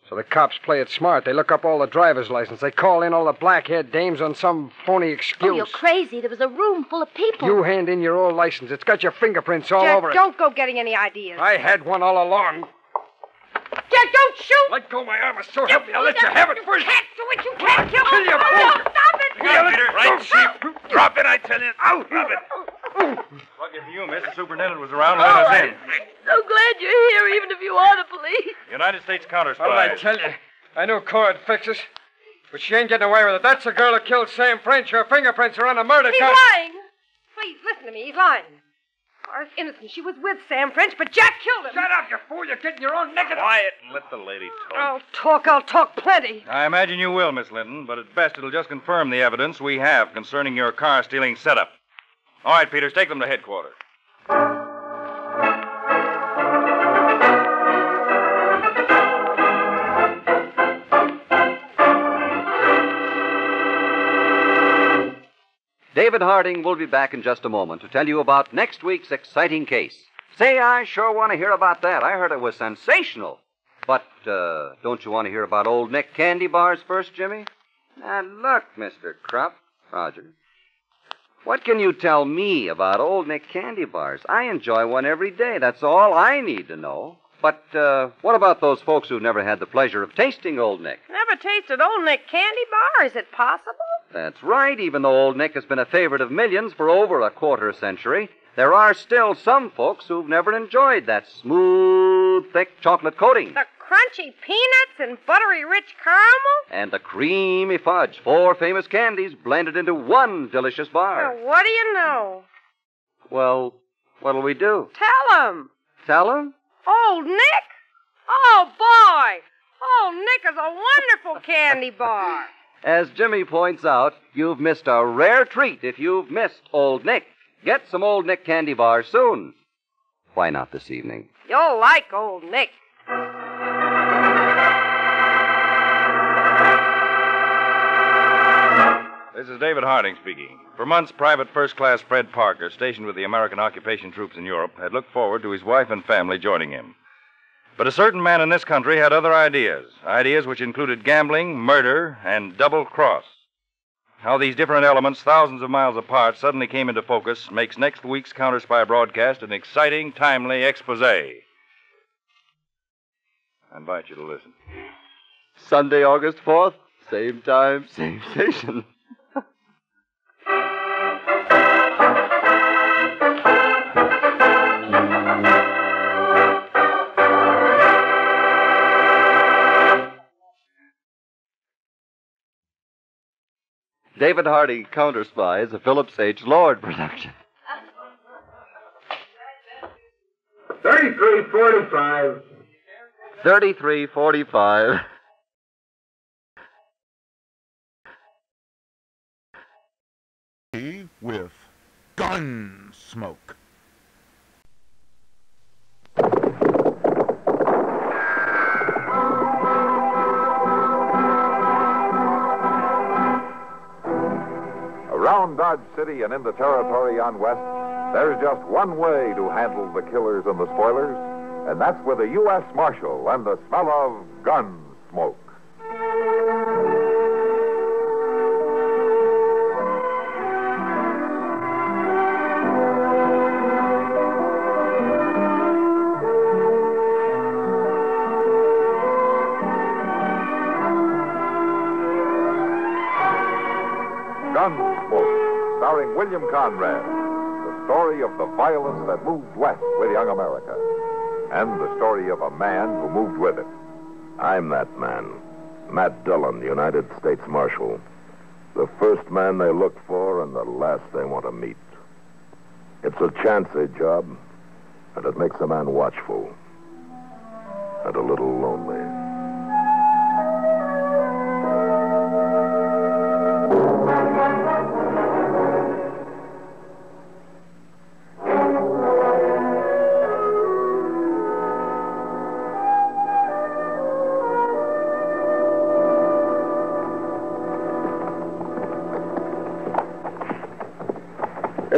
So the cops play it smart. They look up all the driver's license. They call in all the black-haired dames on some phony excuse. Oh, you're crazy. There was a room full of people. You hand in your old license. It's got your fingerprints all Jack, over it. don't go getting any ideas. I had one all along. Jack, don't shoot! Let go of my arm. So help me. I'll let you have it first. You can't do it. You can't kill Kill me. you, Oh, fool. no, stop it. Here, Peter. Right, sheep. Drop it, I tell you. Out. Drop it. Lucky for you, Mr. Superintendent was around. Let us in. So glad you're here, even if you are the police. United States CounterSpy. What did I tell you? I knew Cora'd fix us. But she ain't getting away with it. That's the girl who killed Sam French. Her fingerprints are on the murder He's count. lying. Please, listen to me. He's lying. Cara's innocent. She was with Sam French, but Jack killed him. Shut up, you fool. You're getting your own neck. Quiet and let the lady talk. I'll talk plenty. I imagine you will, Miss Linton, but at best it'll just confirm the evidence we have concerning your car-stealing setup. All right, Peters, take them to headquarters. David Harding will be back in just a moment to tell you about next week's exciting case. Say, I sure want to hear about that. I heard it was sensational. But, don't you want to hear about Old Nick candy bars first, Jimmy? Now, look, Mr. Krupp, Roger. What can you tell me about Old Nick candy bars? I enjoy one every day. That's all I need to know. But, what about those folks who've never had the pleasure of tasting Old Nick? Never tasted Old Nick candy bar? Is it possible? That's right. Even though Old Nick has been a favorite of millions for over a quarter century, there are still some folks who've never enjoyed that smooth, thick chocolate coating. The crunchy peanuts and buttery rich caramel? And the creamy fudge. 4 famous candies blended into one delicious bar. Well, what do you know? Well, what'll we do? Tell him. Tell him? Old Nick? Oh, boy. Old Nick is a wonderful candy bar. As Jimmy points out, you've missed a rare treat if you've missed Old Nick. Get some Old Nick candy bars soon. Why not this evening? You'll like Old Nick. This is David Harding speaking. For months, Private First Class Fred Parker, stationed with the American occupation troops in Europe, had looked forward to his wife and family joining him. But a certain man in this country had other ideas which included gambling, murder, and double cross. How these different elements, thousands of miles apart, suddenly came into focus makes next week's CounterSpy broadcast an exciting, timely expose. I invite you to listen. Sunday, August 4th, same time, same station. David Harding, CounterSpy, is a Phillips H. Lord production. 3345. 3345. With Gunsmoke. Around Dodge City and in the territory on West, there's just one way to handle the killers and the spoilers, and that's with a U.S. Marshal and the smell of Gunsmoke. Gunsmoke, starring William Conrad, the story of the violence that moved west with young America, and the story of a man who moved with it. I'm that man, Matt Dillon, United States Marshal. The first man they look for and the last they want to meet. It's a chancy job, and it makes a man watchful and a little lonely.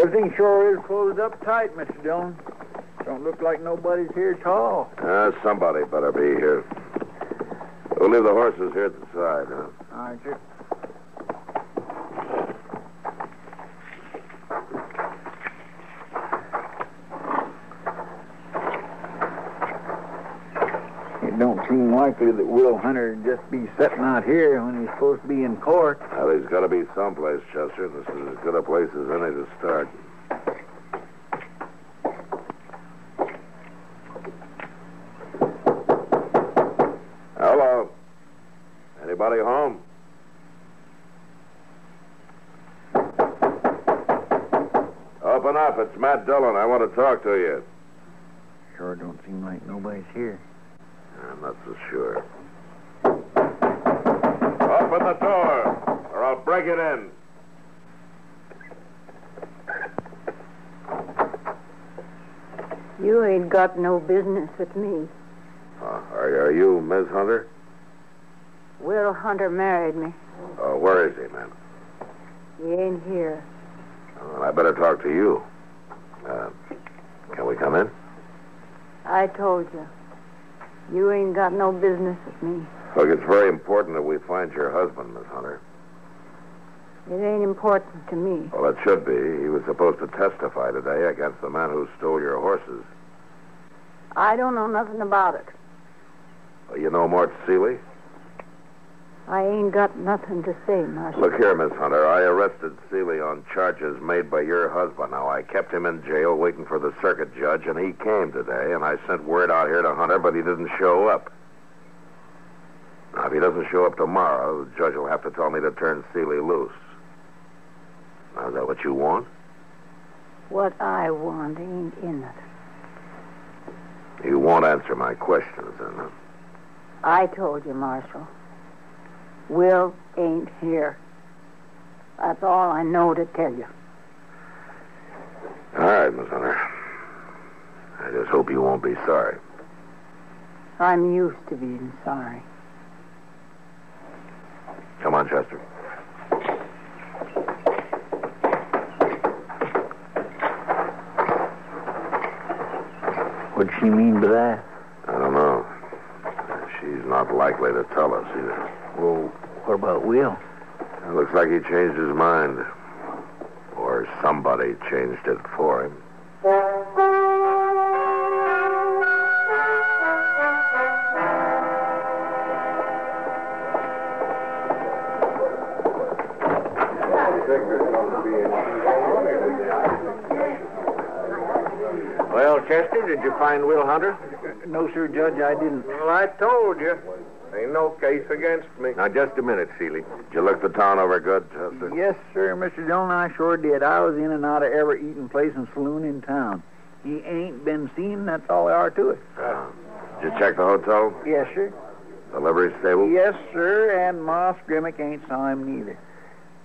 Everything sure is closed up tight, Mr. Dillon. Don't look like nobody's here at all. Somebody better be here. We'll leave the horses here at the side, huh? All right, sir. It don't seem likely that Will Hunter would just be sitting out here when he's supposed to be in court. Well, he's got to be someplace, Chester. This is as good a place as any to start. Hello. Anybody home? Open up. It's Matt Dillon. I want to talk to you. Sure don't seem like nobody's here. I'm not so sure. Open the door, or I'll break it in. You ain't got no business with me. Are you Miss Hunter? Will Hunter married me. Where is he, man? He ain't here. Well, I better talk to you. Can we come in? I told you. You ain't got no business with me. Look, it's very important that we find your husband, Miss Hunter. It ain't important to me. Well, it should be. He was supposed to testify today against the man who stole your horses. I don't know nothing about it. Well, you know Mort Seeley? I ain't got nothing to say, Marshal. Look here, Miss Hunter. I arrested Seeley on charges made by your husband. Now, I kept him in jail waiting for the circuit judge, and he came today, and I sent word out here to Hunter, but he didn't show up. Now, if he doesn't show up tomorrow, the judge will have to tell me to turn Seeley loose. Now, is that what you want? What I want ain't in it. You won't answer my questions, then, huh? I told you, Marshal. Will ain't here. That's all I know to tell you. All right, Miss Hunter. I just hope you won't be sorry. I'm used to being sorry. Come on, Chester. What'd she mean by that? I don't know. She's not likely to tell us either. Well, what about Will? It looks like he changed his mind. Or somebody changed it for him. Well, Chester, did you find Will Hunter? No, sir, Judge, I didn't. Well, I told you. Ain't no case against me. Now, just a minute, Seeley. Did you look the town over good, Chester? Yes, sir, Mr. Dillon, I sure did. I was in and out of every eating place and saloon in town. He ain't been seen, that's all there are to it. Did you check the hotel? Yes, sir. The livery stable? Yes, sir, and Moss Grimmick ain't saw him neither.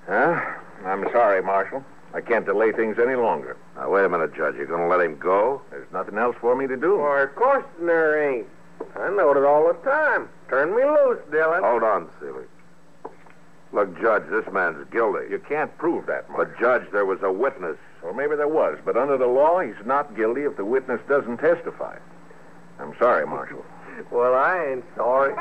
Huh? I'm sorry, Marshal. I can't delay things any longer. Now, wait a minute, Judge. You going to let him go? There's nothing else for me to do. Why, of course there ain't. I know it all the time. Turn me loose, Dillon. Hold on, Seeley. Look, Judge, this man's guilty. You can't prove that, Marshal. But, Judge, there was a witness. Well, maybe there was, but under the law, he's not guilty if the witness doesn't testify. I'm sorry, Marshal. Well, I ain't sorry.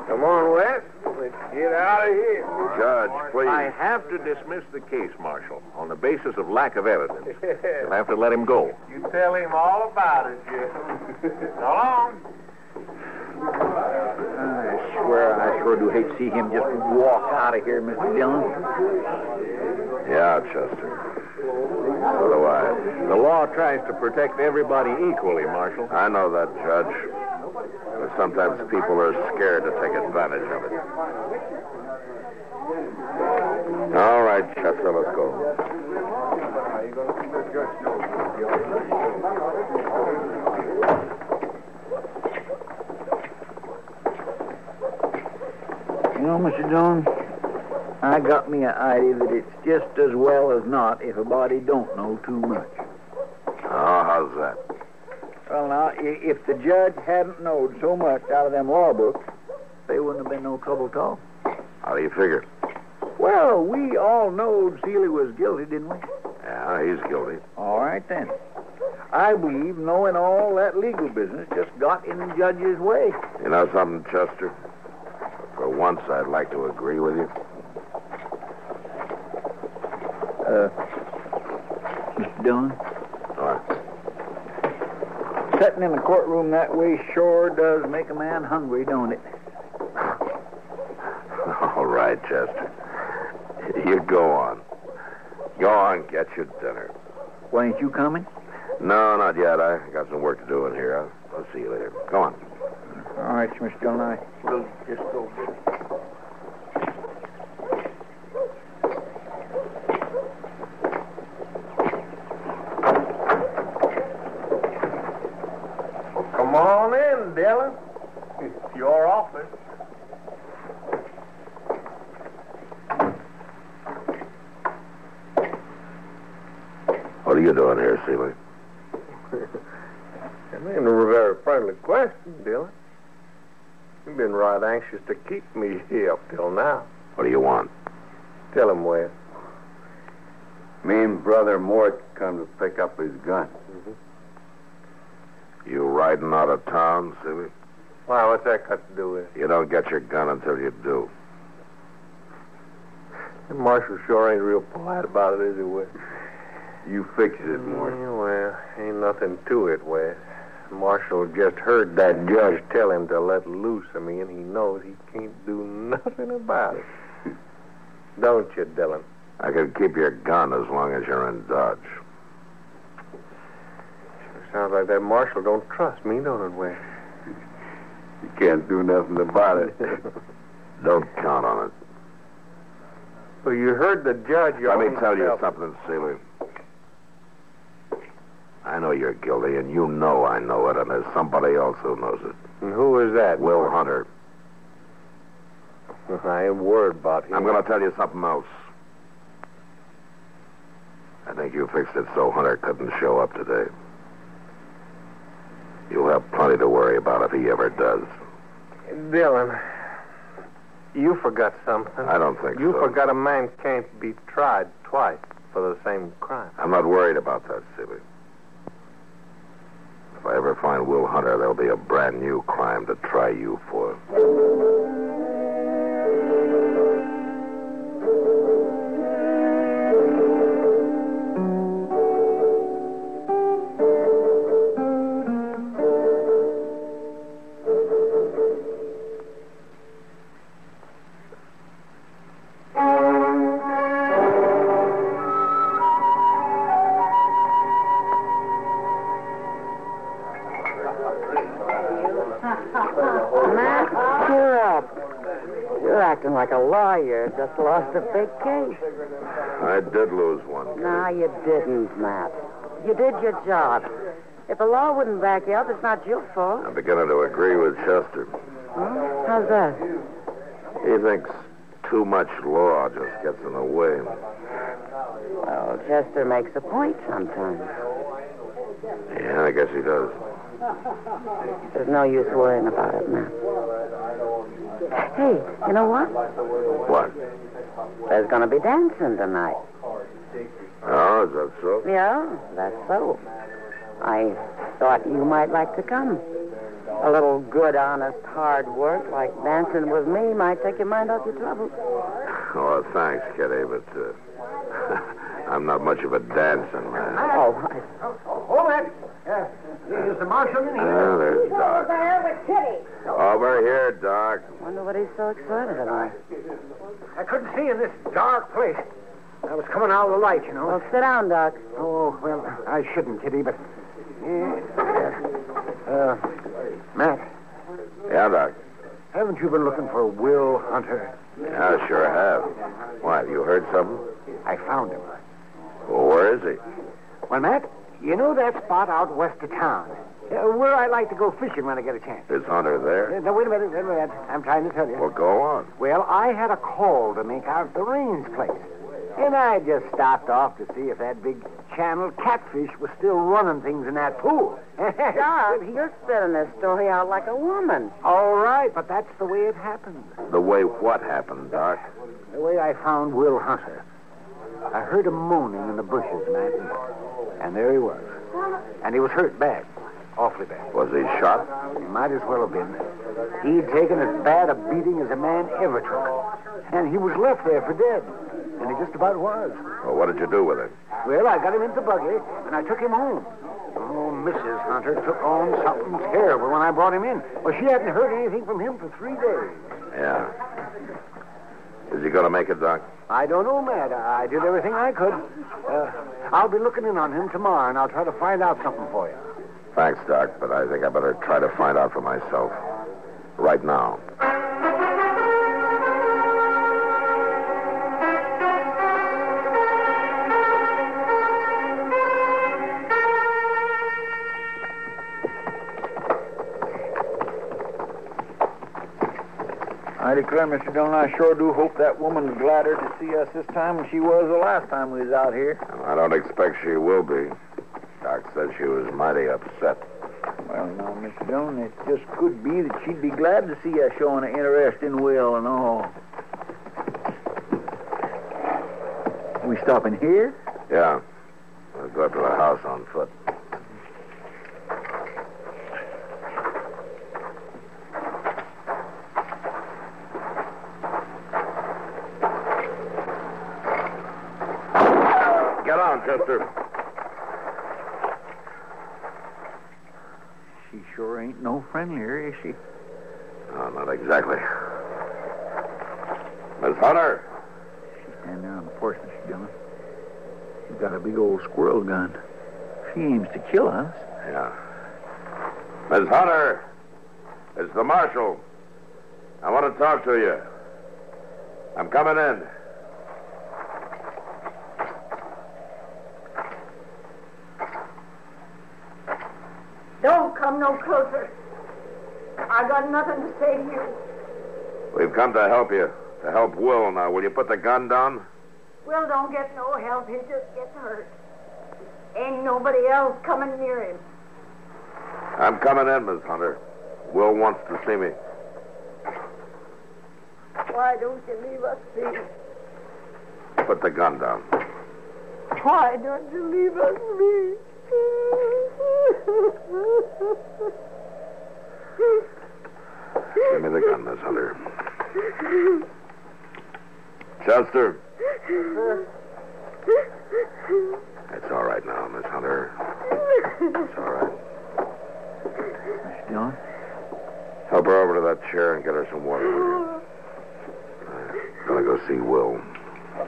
Come on, Wes. Let's get out of here. Judge, please. I have to dismiss the case, Marshal, on the basis of lack of evidence. You'll have to let him go. You tell him all about it, Jim. So long. I swear, I sure do hate to see him just walk out of here, Mr. Dillon. Yeah, Chester. So do I. The law tries to protect everybody equally, Marshal. I know that, Judge. But sometimes people are scared to take advantage of it. All right, Chester, let's go. You know, Mr. Dillon, I got me an idea that it's just as well as not if a body don't know too much. Oh, how's that? Well, now, if the judge hadn't known so much out of them law books, there wouldn't have been no trouble at all. How do you figure? Well, we all knowed Seeley was guilty, didn't we? Yeah. Yeah, he's guilty. All right, then. I believe knowing all that legal business just got in the judge's way. You know something, Chester? For once, I'd like to agree with you. Mr. Dillon? What? Sitting in the courtroom that way sure does make a man hungry, don't it? All right, Chester. You go on. Go on, get your dinner. Why ain't you coming? No, not yet. I got some work to do in here. I'll see you later. Go on. All right, Mr. Dillon, I will just go get it. Come on in, Dillon. It's your office. What are you doing here, Seeley? That ain't a very friendly question, Dillon. You've been right anxious to keep me here up till now. What do you want? Tell him, Wes. Me and Brother Mort come to pick up his gun. You riding out of town, Seeley? Why, what's that got to do with it? You don't get your gun until you do. The marshal sure ain't real polite about it, is he, Wes? You fix it, Mort. Well, ain't nothing to it, Wes. Marshal just heard that judge tell him to let loose of me, and he knows he can't do nothing about it. Don't you, Dillon? I can keep your gun as long as you're in Dodge. Sure sounds like that marshal don't trust me, don't it, Wes? You can't do nothing about it. Don't count on it. Well, you heard the judge. Let me tell you something, Seeley. I know you're guilty, and you know I know it, and there's somebody else who knows it. And who is that? Will Hunter. I ain't worried about him. I'm going to tell you something else. I think you fixed it so Hunter couldn't show up today. You'll have plenty to worry about if he ever does. Dillon, you forgot something. I don't think You so. forgot a man can't be tried twice for the same crime. I'm not worried about that, Seeley. If I ever find Will Hunter, there'll be a brand new crime to try you for. Like a lawyer, just lost a big case. I did lose one. No, you didn't, Matt. You did your job. If the law wouldn't back you up, it's not your fault. I'm beginning to agree with Chester. How's that? He thinks too much law just gets in the way. Well, Chester makes a point sometimes. Yeah, I guess he does. There's no use worrying about it, Matt. Hey, you know what? What? There's going to be dancing tonight. Oh, is that so? Yeah, that's so. I thought you might like to come. A little good, honest, hard work like dancing with me might take your mind off your troubles. Oh, thanks, Kitty, but I'm not much of a dancing man. Hold it. Is the marshal in here? There's Doc. there with Kitty. Over here, Doc. Wonder what he's so excited about. I couldn't see in this dark place. I was coming out of the light, you know. Well, sit down, Doc. Oh, well, I shouldn't, Kitty, but... Matt. Yeah, Doc. Haven't you been looking for Will Hunter? Yeah, I sure have. Why, have you heard something? I found him. Well, where is he? Well, Matt, you know that spot out west of town? Where I like to go fishing when I get a chance. Is Hunter there? Now, wait a minute. I'm trying to tell you. Well, go on. Well, I had a call to make out at the Rains place. And I just stopped off to see if that big channel catfish was still running things in that pool. Doc, you're spitting this story out like a woman. All right, but that's the way it happened. The way what happened, Doc? The way I found Will Hunter. I heard him moaning in the bushes, Matt, and there he was. And he was hurt bad, awfully bad. Was he shot? He might as well have been. He'd taken as bad a beating as a man ever took. And he was left there for dead. And he just about was. Well, what did you do with him? Well, I got him into the buggy, and I took him home. Oh, Mrs. Hunter took on something terrible when I brought him in. Well, she hadn't heard anything from him for 3 days. Yeah. Is he going to make it, Doc? I don't know, Matt. I did everything I could. I'll be looking in on him tomorrow, and I'll try to find out something for you. Thanks, Doc, but I think I better try to find out for myself. Right now. I declare, Mr. Dillon, I sure do hope that woman's gladder to see us this time than she was the last time we was out here. I don't expect she will be. Doc said she was mighty upset. Well, now, Mr. Dillon, it just could be that she'd be glad to see us showing an interest in Will and all. We stopping here? Yeah. We'll go up to the house on foot. Get on, Chester. She sure ain't no friendlier, is she? No, not exactly. Miss Hunter. She's standing there on the porch, Mr. Dillon. She's got a big old squirrel gun. She aims to kill us. Yeah. Miss Hunter, it's the marshal. I want to talk to you. I'm coming in. Don't come no closer. I got nothing to say to you. We've come to help you. To help Will now. Will you put the gun down? Will don't get no help. He just gets hurt. Ain't nobody else coming near him. I'm coming in, Miss Hunter. Will wants to see me. Why don't you leave us be? Put the gun down. Why don't you leave us be? Give me the gun, Miss Hunter. Chester. It's all right now, Miss Hunter. It's all right. Mr. Dillon? Help her over to that chair and get her some water, will you? I'm gonna go see Will.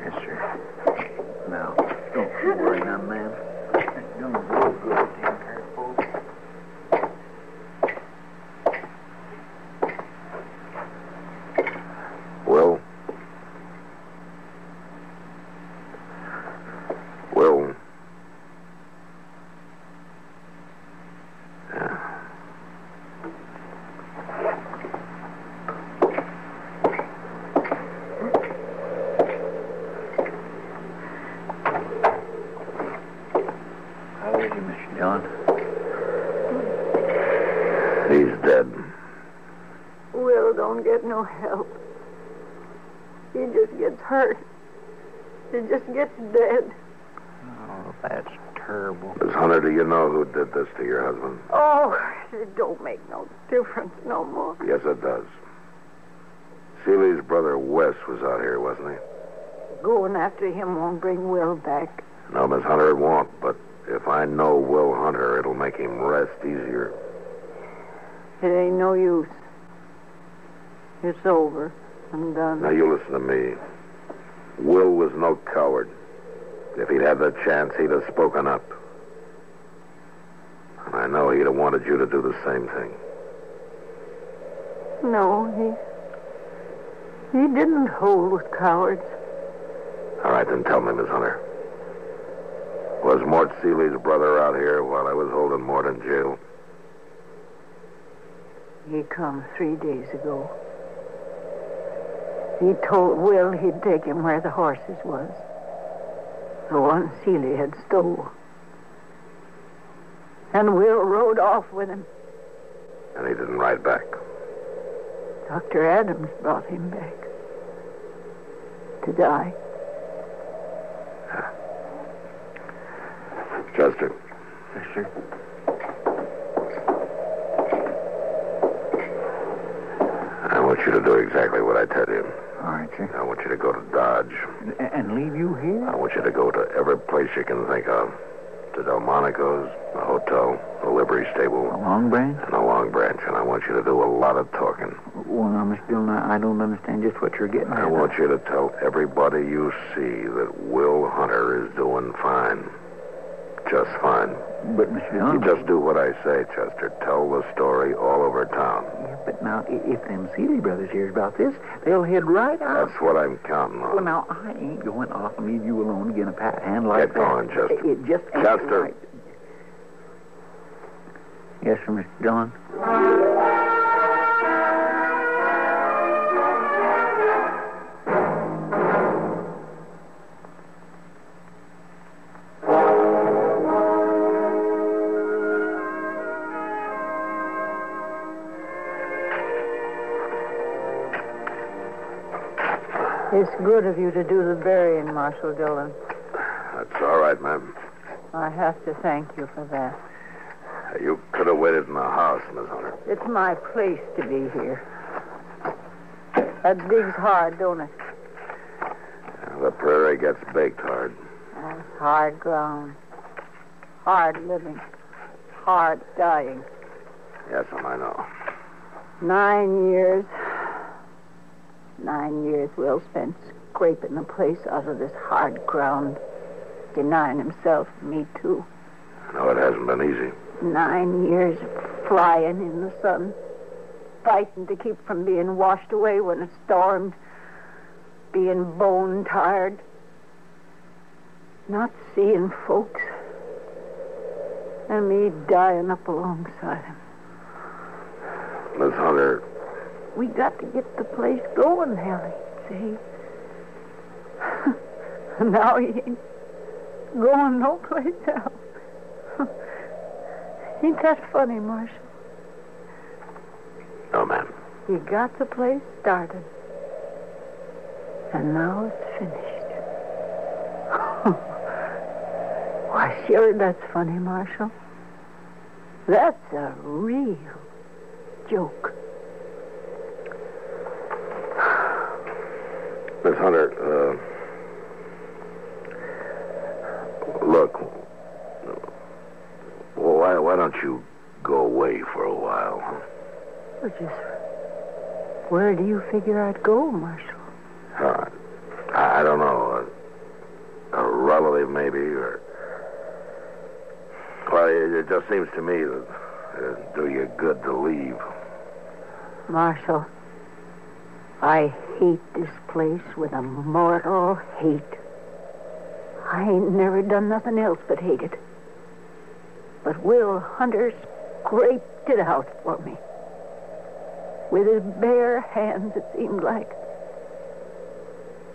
Yes, sir. Now, don't you worry now, ma'am. Don't go good taking care of folks. Will? Will? Yeah. How is he, Mr. Dillon? He's dead. Will don't get no help. He just gets hurt. He just gets dead. Oh, that's terrible. Miss Hunter, do you know who did this to your husband? Oh, it don't make no difference no more. Yes, it does. Seeley's brother Wes was out here, wasn't he? Going after him won't bring Will back. No, Miss Hunter, it won't. But if I know Will Hunter, it'll make him rest easier. It ain't no use. It's over. I'm done. Now, you listen to me. Will was no coward. If he'd had the chance, he'd have spoken up. And I know he'd have wanted you to do the same thing. No, he didn't hold with cowards. All right, then tell me, Miss Hunter. Was Mort Seeley's brother out here while I was holding Mort in jail? He come 3 days ago. He told Will he'd take him where the horses was. The one Seeley had stole. And Will rode off with him. And he didn't ride back. Dr. Adams brought him back. To die. Chester. Yes, sir. I want you to do exactly what I tell you. All right, sir. I want you to go to Dodge. And leave you here? I want you to go to every place you can think of. To Delmonico's, the hotel, the livery stable. A Long Branch? And a Long Branch. And I want you to do a lot of talking. Well, now, Mr. Dillon, I don't understand just what you're getting at. I want you to tell everybody you see that Will Hunter is doing fine. Just fine. But, Mr. Dillon... You just do what I say, Chester. Tell the story all over town. Yeah, but now, if them Seeley brothers hears about this, they'll head right out. That's what I'm counting on. Well, now, I ain't going off and leave you alone again a pat hand like Get that. going, Chester. It just ain't Chester. right. Yes, sir, Mr. Dillon. It's good of you to do the burying, Marshal Dillon. That's all right, ma'am. I have to thank you for that. You could have waited in the house, Miss Hunter. It's my place to be here. That digs hard, don't it? The prairie gets baked hard. That's hard ground. Hard living. Hard dying. Yes, ma'am, I know. 9 years. 9 years Will spent scraping the place out of this hard ground. Denying himself, me too. No, it hasn't been easy. 9 years flying in the sun. Fighting to keep from being washed away when it stormed. Being bone tired. Not seeing folks. And me dying up alongside him. Miss Hunter. We got to get the place going, Harry. See? Now he ain't going no place else. Ain't that funny, Marshal? No, ma'am. He got the place started. And now it's finished. Why, sure, that's funny, Marshal. That's a real joke. Miss Hunter, look, why don't you go away for a while? Well, just where do you figure I'd go, Marshal? I don't know. A relative, maybe, or... Well, it just seems to me that it'd do you good to leave. Marshal, I hate this place with a mortal hate. I ain't never done nothing else but hate it. But Will Hunter scraped it out for me. With his bare hands, it seemed like.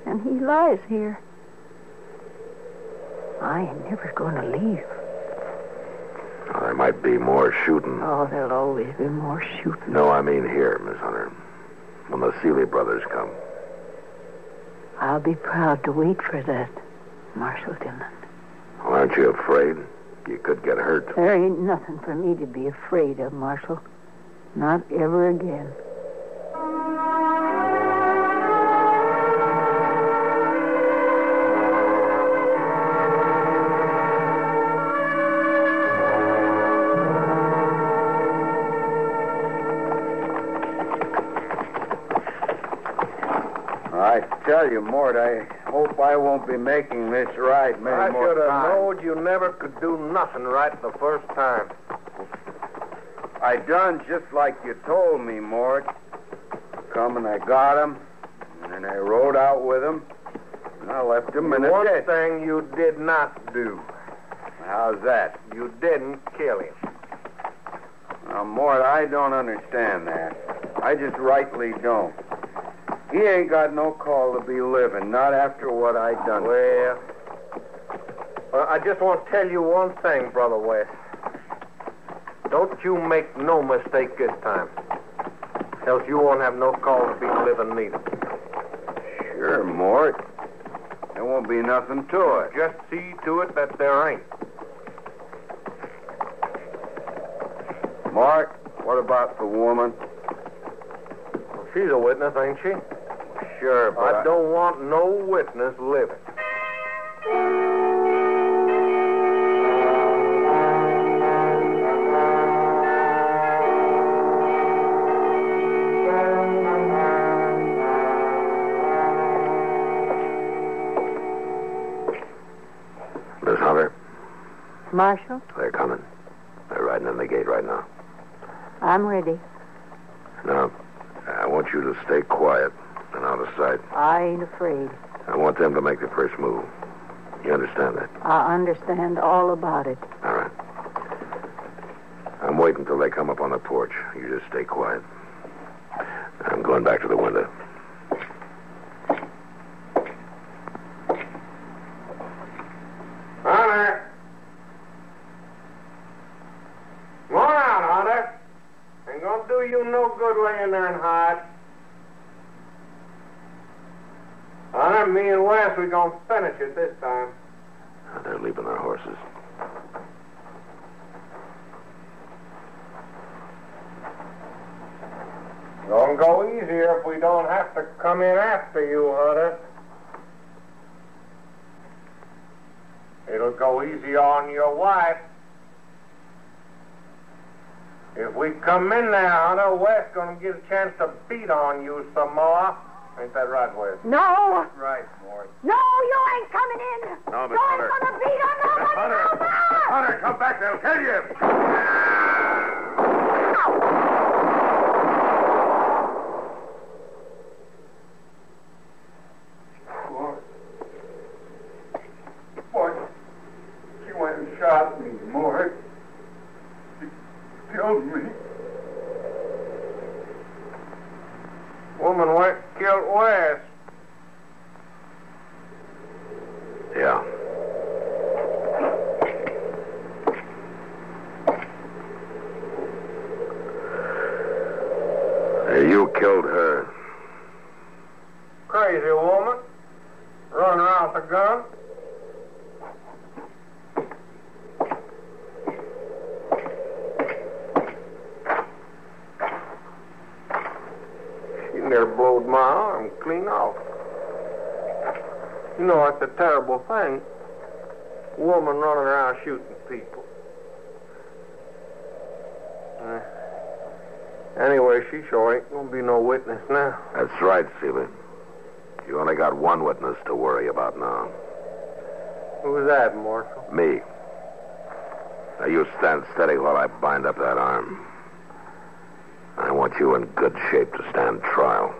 And he lies here. I ain't never going to leave. Well, there might be more shooting. Oh, there'll always be more shooting. No, I mean here, Miss Hunter. When the Seeley brothers come. I'll be proud to wait for that, Marshal Dillon. Well, aren't you afraid? You could get hurt. There ain't nothing for me to be afraid of, Marshal. Not ever again. I tell you, Mort, I hope I won't be making this ride many more I should have times. known you never could do nothing right the first time. I done just like you told me, Mort. Come and I got him, and then I rode out with him, and I left him in a One ditch. thing you did not do. How's that? You didn't kill him. Now, Mort, I don't understand that. I just rightly don't. He ain't got no call to be living, not after what I done. Well, I just want to tell you one thing, Brother West. Don't you make no mistake this time. Else you won't have no call to be living neither. Sure, Mort. There won't be nothing to it. Just see to it that there ain't. Mark, what about the woman? Well, she's a witness, ain't she? Sure, but I don't want no witness living. Miss Hunter, Marshal, they're coming. They're riding in the gate right now. I'm ready. Now, I want you to stay quiet and out of sight. I ain't afraid. I want them to make the first move. You understand that? I understand all about it. All right. I'm waiting till they come up on the porch. You just stay quiet. I'm going back to the window. Hunter! Come on out, Hunter. Ain't gonna do you no good laying there and hide. Hunter, me and Wes, we gonna finish it this time. They're leaving their horses. Gonna go easier if we don't have to come in after you, Hunter. It'll go easy on your wife. If we come in there, Hunter, Wes gonna get a chance to beat on you some more. Ain't that right, Wes? No! Right, Morgue. No, you ain't coming in! No, Miss you Hunter. ain't gonna beat on nobody! Hunter! Hunter, come back, they'll kill you! Boy, she went and shot me, Morgue. She killed me. Woman went killed Wes. Yeah. You killed her. Crazy woman. Running around with a gun. She near blowed my arm clean off. You know, it's a terrible thing. Woman running around shooting people. Anyway, she sure ain't gonna be no witness now. That's right, Seeley. You only got one witness to worry about now. Who's that, Marshal? Me. Now you stand steady while I bind up that arm. I want you in good shape to stand trial.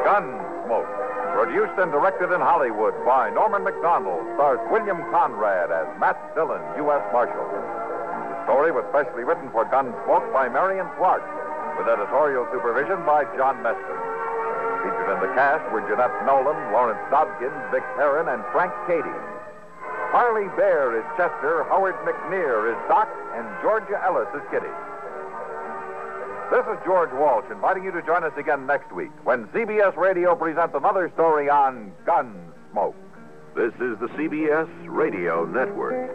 Gunsmoke, produced and directed in Hollywood by Norman McDonald, stars William Conrad as Matt Dillon, U.S. Marshal. The story was specially written for Gunsmoke by Marion Clark, with editorial supervision by John Meston. Featured in the cast were Jeanette Nolan, Lawrence Dobkins, Vic Perrin, and Frank Cady. Harley Bear is Chetter, Howard McNear is Doc, and Georgia Ellis is Kitty. This is George Walsh inviting you to join us again next week when CBS Radio presents another story on Gunsmoke. This is the CBS Radio Network.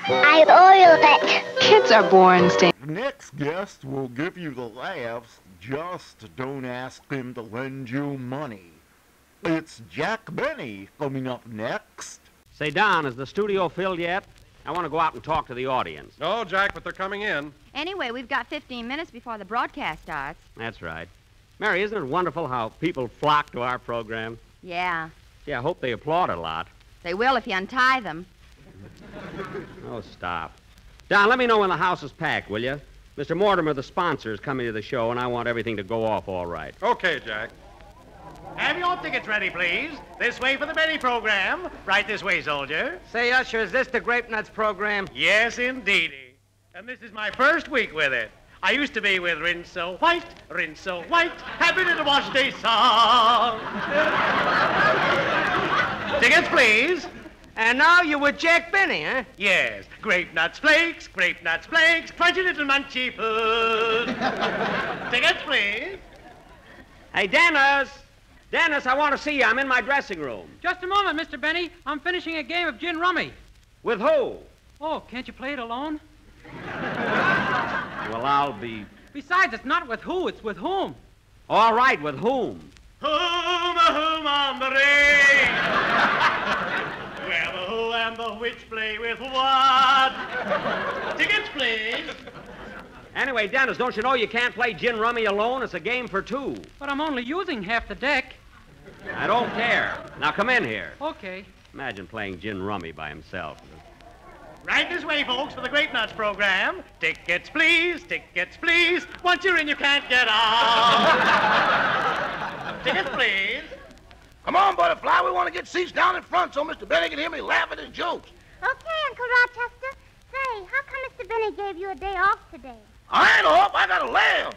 I oil that. Kids are born Next guest will give you the laughs. Just don't ask him to lend you money. It's Jack Benny coming up next. Say, Don, is the studio filled yet? I want to go out and talk to the audience. No, Jack, but they're coming in. Anyway, we've got 15 minutes before the broadcast starts. That's right. Mary, isn't it wonderful how people flock to our program? Yeah. Yeah, I hope they applaud a lot. They will if you untie them. Oh, stop. Don, let me know when the house is packed, will you? Mr. Mortimer, the sponsor, is coming to the show, and I want everything to go off all right. Okay, Jack. Have your tickets ready, please. This way for the Benny program. Right this way, soldier. Say, Usher, is this the Grape Nuts program? Yes, indeedy. And this is my first week with it. I used to be with Rinse So White, happy little wash day song. Tickets, please. And now you're with Jack Benny, huh? Yes. Grape Nuts Flakes, crunchy little munchy food. Tickets, please. Hey, Dennis! Dennis, I want to see you. I'm in my dressing room. Just a moment, Mr. Benny. I'm finishing a game of gin rummy. With who? Oh, can't you play it alone? Well, I'll be... Besides, it's not with who, it's with whom. All right, with whom? Whom on the ring? Where the who and the which play with what? Tickets, please. Anyway, Dennis, don't you know you can't play gin rummy alone? It's a game for two. But I'm only using half the deck. I don't care. Now come in here. Okay. Imagine playing gin rummy by himself. Right this way, folks, for the Grape Nuts program. Tickets, please. Once you're in, you can't get out. Tickets, please. Come on, Butterfly. We want to get seats down in front so Mr. Benny can hear me laugh at his jokes. Okay, Uncle Rochester. Say, how come Mr. Benny gave you a day off today? I ain't off. I got to laugh.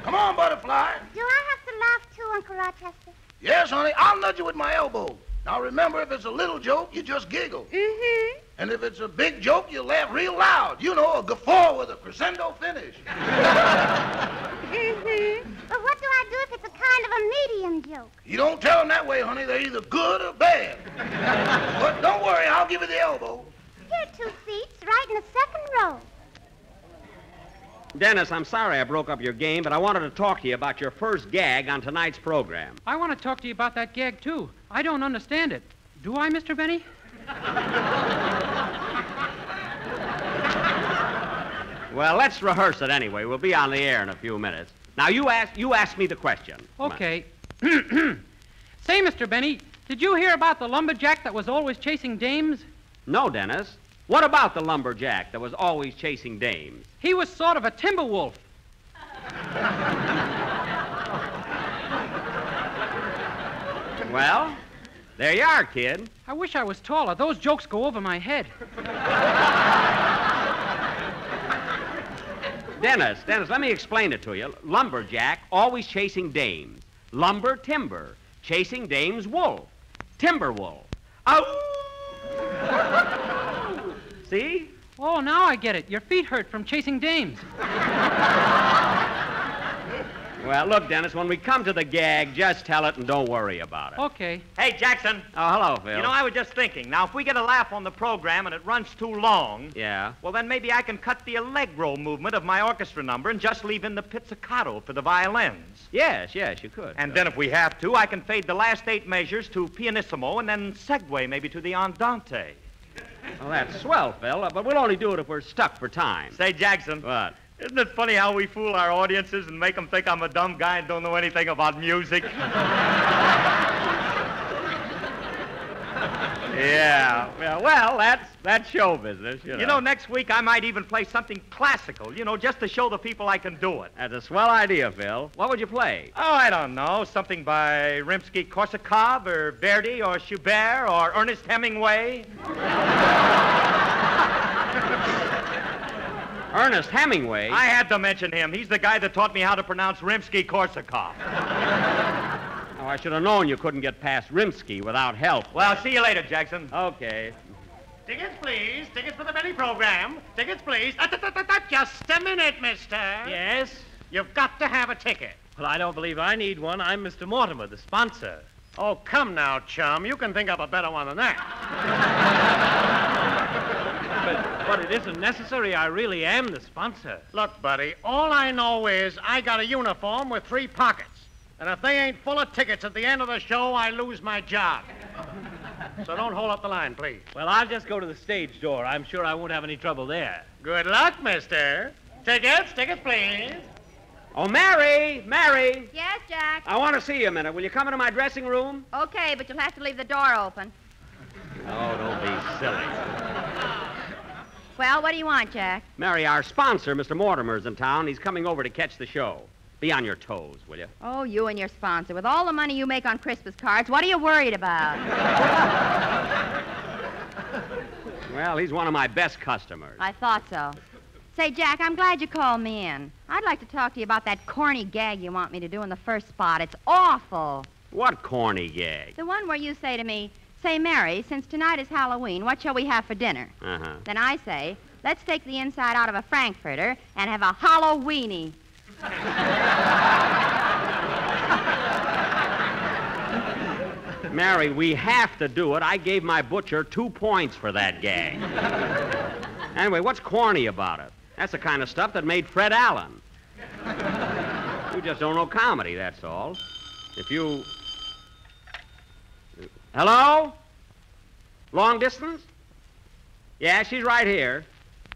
Come on, Butterfly. Do I have to laugh too, Uncle Rochester? Yes, honey. I'll nudge you with my elbow. Now, remember, if it's a little joke, you just giggle. Mm-hmm. And if it's a big joke, you laugh real loud. You know, a guffaw with a crescendo finish. Mm-hmm. But what do I do if it's a kind of a medium joke? You don't tell them that way, honey. They're either good or bad. But don't worry, I'll give you the elbow. Here are 2 seats, right in the second row. Dennis, I'm sorry I broke up your game, but I wanted to talk to you about your first gag on tonight's program. I want to talk to you about that gag, too. I don't understand it. Do I, Mr. Benny? Well, let's rehearse it anyway. We'll be on the air in a few minutes. Now, you ask me the question. Okay. Say, Mr. Benny, did you hear about the lumberjack that was always chasing dames? No, Dennis. What about the lumberjack that was always chasing dames? He was sort of a timber wolf. Well, there you are, kid. I wish I was taller. Those jokes go over my head. Dennis, let me explain it to you. Lumberjack, always chasing dames. Lumber, timber. Chasing dames, wolf. Timber wolf. Ow! See? Oh, now I get it. Your feet hurt from chasing dames. Well, look, Dennis, when we come to the gag, just tell it and don't worry about it. Okay. Hey, Jackson. Oh, hello, Phil. You know, I was just thinking. Now, if we get a laugh on the program and it runs too long... Yeah? Well, then maybe I can cut the allegro movement of my orchestra number and just leave in the pizzicato for the violins. Yes, you could. And then if we have to, I can fade the last 8 measures to pianissimo and then segue maybe to the andante. Well, that's swell, Phil, but we'll only do it if we're stuck for time. Say, Jackson. What? Isn't it funny how we fool our audiences and make them think I'm a dumb guy and don't know anything about music? Yeah. Well, that's show business, you know. You know, next week I might even play something classical, just to show the people I can do it. That's a swell idea, Phil. What would you play? Oh, I don't know. Something by Rimsky-Korsakov or Verdi or Schubert or Ernest Hemingway. Ernest Hemingway? I had to mention him. He's the guy that taught me how to pronounce Rimsky-Korsakov. Oh, I should have known you couldn't get past Rimsky without help. Well, I'll see you later, Jackson. Okay. Tickets, please. Tickets for the Benny program. Tickets, please. Just a minute, mister. Yes? You've got to have a ticket. Well, I don't believe I need one. I'm Mr. Mortimer, the sponsor. Oh, come now, chum. You can think up a better one than that. But it isn't necessary. I really am the sponsor. Look, buddy, all I know is I got a uniform with 3 pockets. And if they ain't full of tickets at the end of the show, I lose my job. So don't hold up the line, please. Well, I'll just go to the stage door. I'm sure I won't have any trouble there. Good luck, mister. Tickets, please. Oh, Mary! Yes, Jack? I want to see you a minute. Will you come into my dressing room? Okay, but you'll have to leave the door open. Oh, don't be silly. Well, what do you want, Jack? Mary, our sponsor, Mr. Mortimer's in town. He's coming over to catch the show. Be on your toes, will you? Oh, you and your sponsor. With all the money you make on Christmas cards, what are you worried about? Well, he's one of my best customers. I thought so. Say, Jack, I'm glad you called me in. I'd like to talk to you about that corny gag you want me to do in the first spot. It's awful. What corny gag? The one where you say to me, say, Mary, since tonight is Halloween, what shall we have for dinner? Uh-huh. Then I say, let's take the inside out of a Frankfurter and have a Halloweenie. Mary, we have to do it. I gave my butcher 2 points for that gag. Anyway, what's corny about it? That's the kind of stuff that made Fred Allen. You just don't know comedy, that's all. If you... Hello? Long distance? Yeah, she's right here.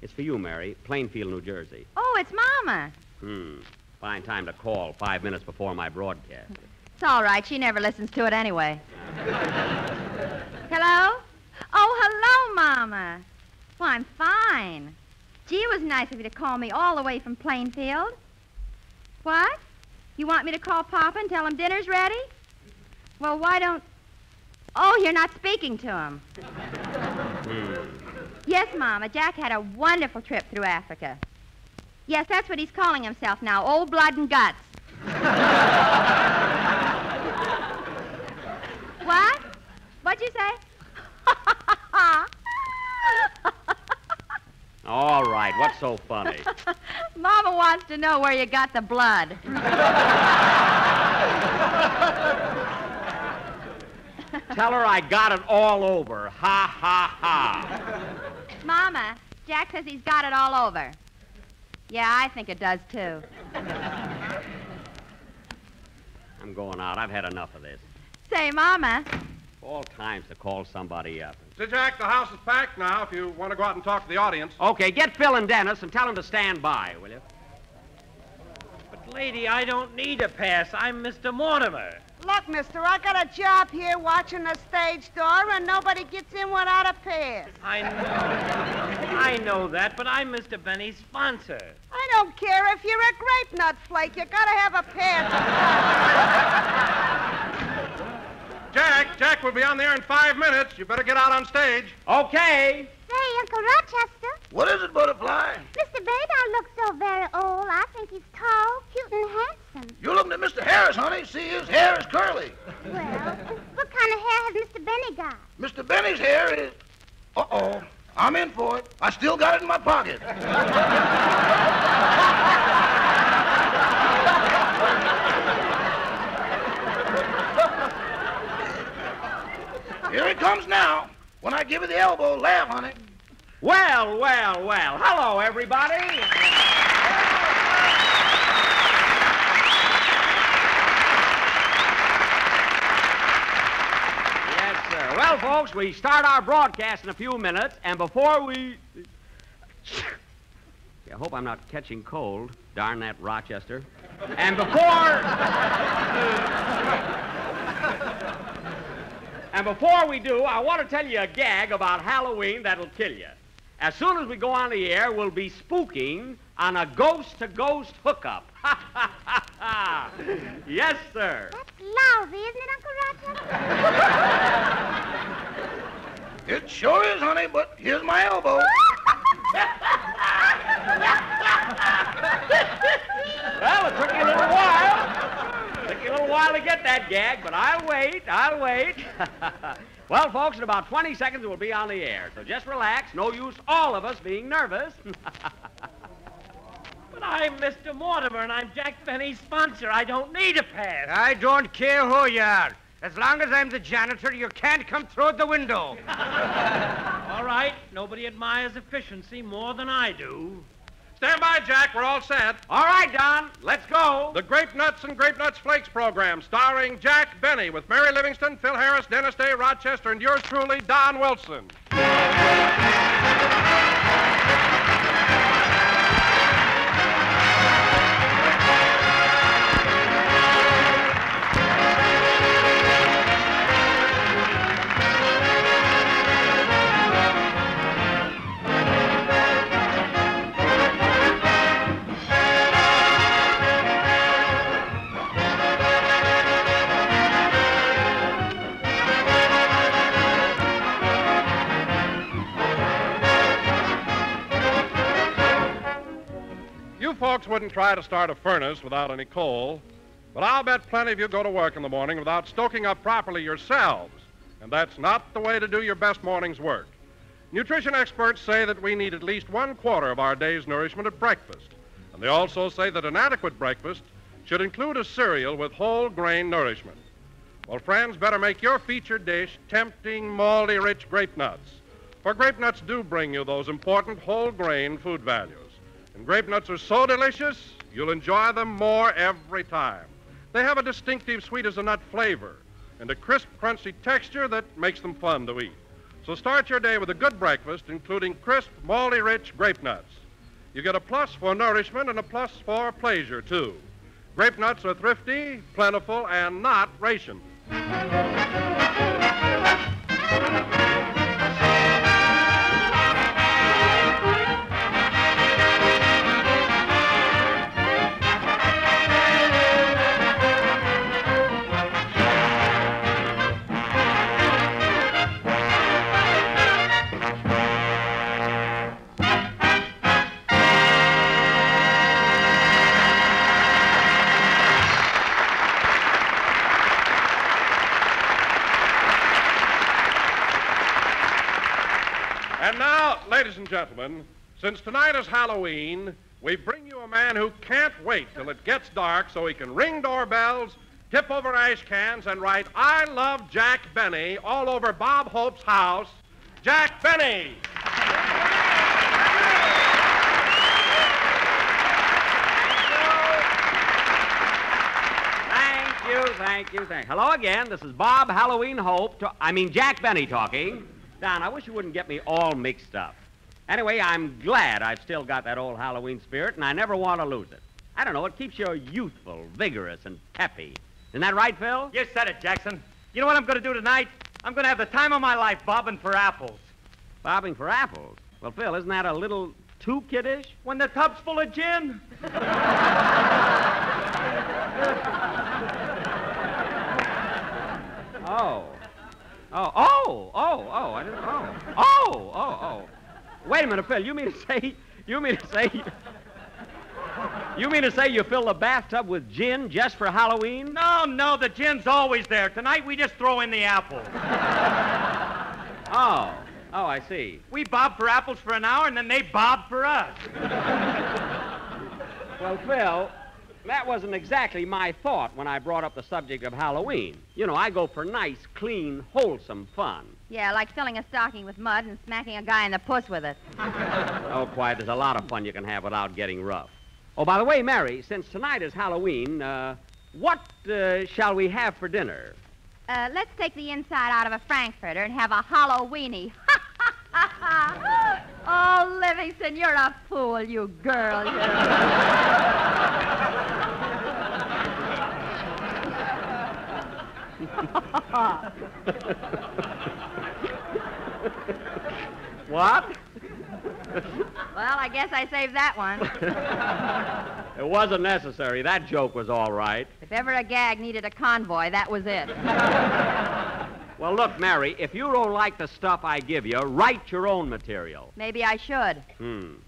It's for you, Mary. Plainfield, New Jersey. Oh, it's Mama. Fine time to call 5 minutes before my broadcast. It's all right. She never listens to it anyway. Hello? Oh, hello, Mama. Well, I'm fine. Gee, it was nice of you to call me all the way from Plainfield. What? You want me to call Papa and tell him dinner's ready? Well, why don't... Oh, you're not speaking to him. Yes, Mama. Jack had a wonderful trip through Africa. Yes, that's what he's calling himself now, Old Blood and Guts. What? What'd you say? All right, what's so funny? Mama wants to know where you got the blood. Tell her I got it all over. Ha, ha, ha. Mama, Jack says he's got it all over. Yeah, I think it does, too. I'm going out. I've had enough of this. Say, Mama. All times to call somebody up. Say, Jack, the house is packed now if you want to go out and talk to the audience. Okay, get Phil and Dennis and tell them to stand by, will you? But, lady, I don't need a pass. I'm Mr. Mortimer. Look, mister, I got a job here watching the stage door, and nobody gets in without a pass. I know that, but I'm Mr. Benny's sponsor. I don't care if you're a grape nut flake. You gotta have a pass. Jack will be on the air in 5 minutes. You better get out on stage. Okay. Say, Uncle Rochester. What is it, Butterfly? Mr. Benny don't look so very old. I think he's tall, cute, and handsome. You're looking at Mr. Harris, honey. See, his hair is curly. Well, what kind of hair has Mr. Benny got? Mr. Benny's hair is... Uh-oh. I'm in for it. I still got it in my pocket. Here it comes now. When I give you the elbow, laugh, honey. Well, well, well. Hello, everybody. Yes, sir. Well, folks, we start our broadcast in a few minutes, and before we... I hope I'm not catching cold. Darn that Rochester. And before we do, I want to tell you a gag about Halloween that'll kill you. As soon as we go on the air, we'll be spooking on a ghost-to-ghost hookup. Yes, sir. That's lousy, isn't it, Uncle Rochester? It sure is, honey, but here's my elbow. Well, it took you a little while. Took you a little while to get that gag, but I'll wait. Well, folks, in about 20 seconds we'll be on the air, so just relax. No use all of us being nervous. But I'm Mr. Mortimer, and I'm Jack Benny's sponsor. I don't need a pass. I don't care who you are. As long as I'm the janitor, you can't come through the window. All right. Nobody admires efficiency more than I do. Stand by, Jack. We're all set. All right, Don. Let's go. The Grape Nuts and Grape Nuts Flakes program, starring Jack Benny with Mary Livingston, Phil Harris, Dennis Day, Rochester, and yours truly, Don Wilson. wouldn't try to start a furnace without any coal, but I'll bet plenty of you go to work in the morning without stoking up properly yourselves, and that's not the way to do your best morning's work. Nutrition experts say that we need at least 1/4 of our day's nourishment at breakfast, and they also say that an adequate breakfast should include a cereal with whole grain nourishment. Well, friends, better make your featured dish tempting, malty, rich grape nuts, for grape nuts do bring you those important whole grain food values. And grape nuts are so delicious, you'll enjoy them more every time. They have a distinctive sweet-as-a-nut flavor and a crisp, crunchy texture that makes them fun to eat. So start your day with a good breakfast, including crisp, malty, rich grape nuts. You get a plus for nourishment and a plus for pleasure, too. Grape nuts are thrifty, plentiful, and not rationed. And now, ladies and gentlemen, since tonight is Halloween, we bring you a man who can't wait till it gets dark so he can ring doorbells, tip over ash cans, and write, "I love Jack Benny" all over Bob Hope's house. Jack Benny! Thank you. Hello again. This is Bob Halloween Hope. Jack Benny talking. Don, I wish you wouldn't get me all mixed up. Anyway, I'm glad I've still got that old Halloween spirit, and I never want to lose it. I don't know, it keeps you youthful, vigorous, and peppy. Isn't that right, Phil? You said it, Jackson. You know what I'm going to do tonight? I'm going to have the time of my life bobbing for apples. Bobbing for apples? Well, Phil, isn't that a little too kiddish? When the tub's full of gin. I didn't. Wait a minute, Phil. You mean to say you fill the bathtub with gin just for Halloween? No, the gin's always there. Tonight we just throw in the apples. Oh, I see. We bob for apples for an hour, and then they bob for us. Well, Phil, that wasn't exactly my thought when I brought up the subject of Halloween. You know, I go for nice, clean, wholesome fun. Yeah, like filling a stocking with mud and smacking a guy in the puss with it. Oh, quiet. There's a lot of fun you can have without getting rough. Oh, by the way, Mary, since tonight is Halloween, what shall we have for dinner? Let's take the inside out of a frankfurter and have a Halloweenie. Oh, Livingston, you're a fool, you girl. What? Well, I guess I saved that one. It wasn't necessary. That joke was all right. If ever a gag needed a convoy, that was it. Well, look, Mary, if you don't like the stuff I give you, write your own material. Maybe I should. And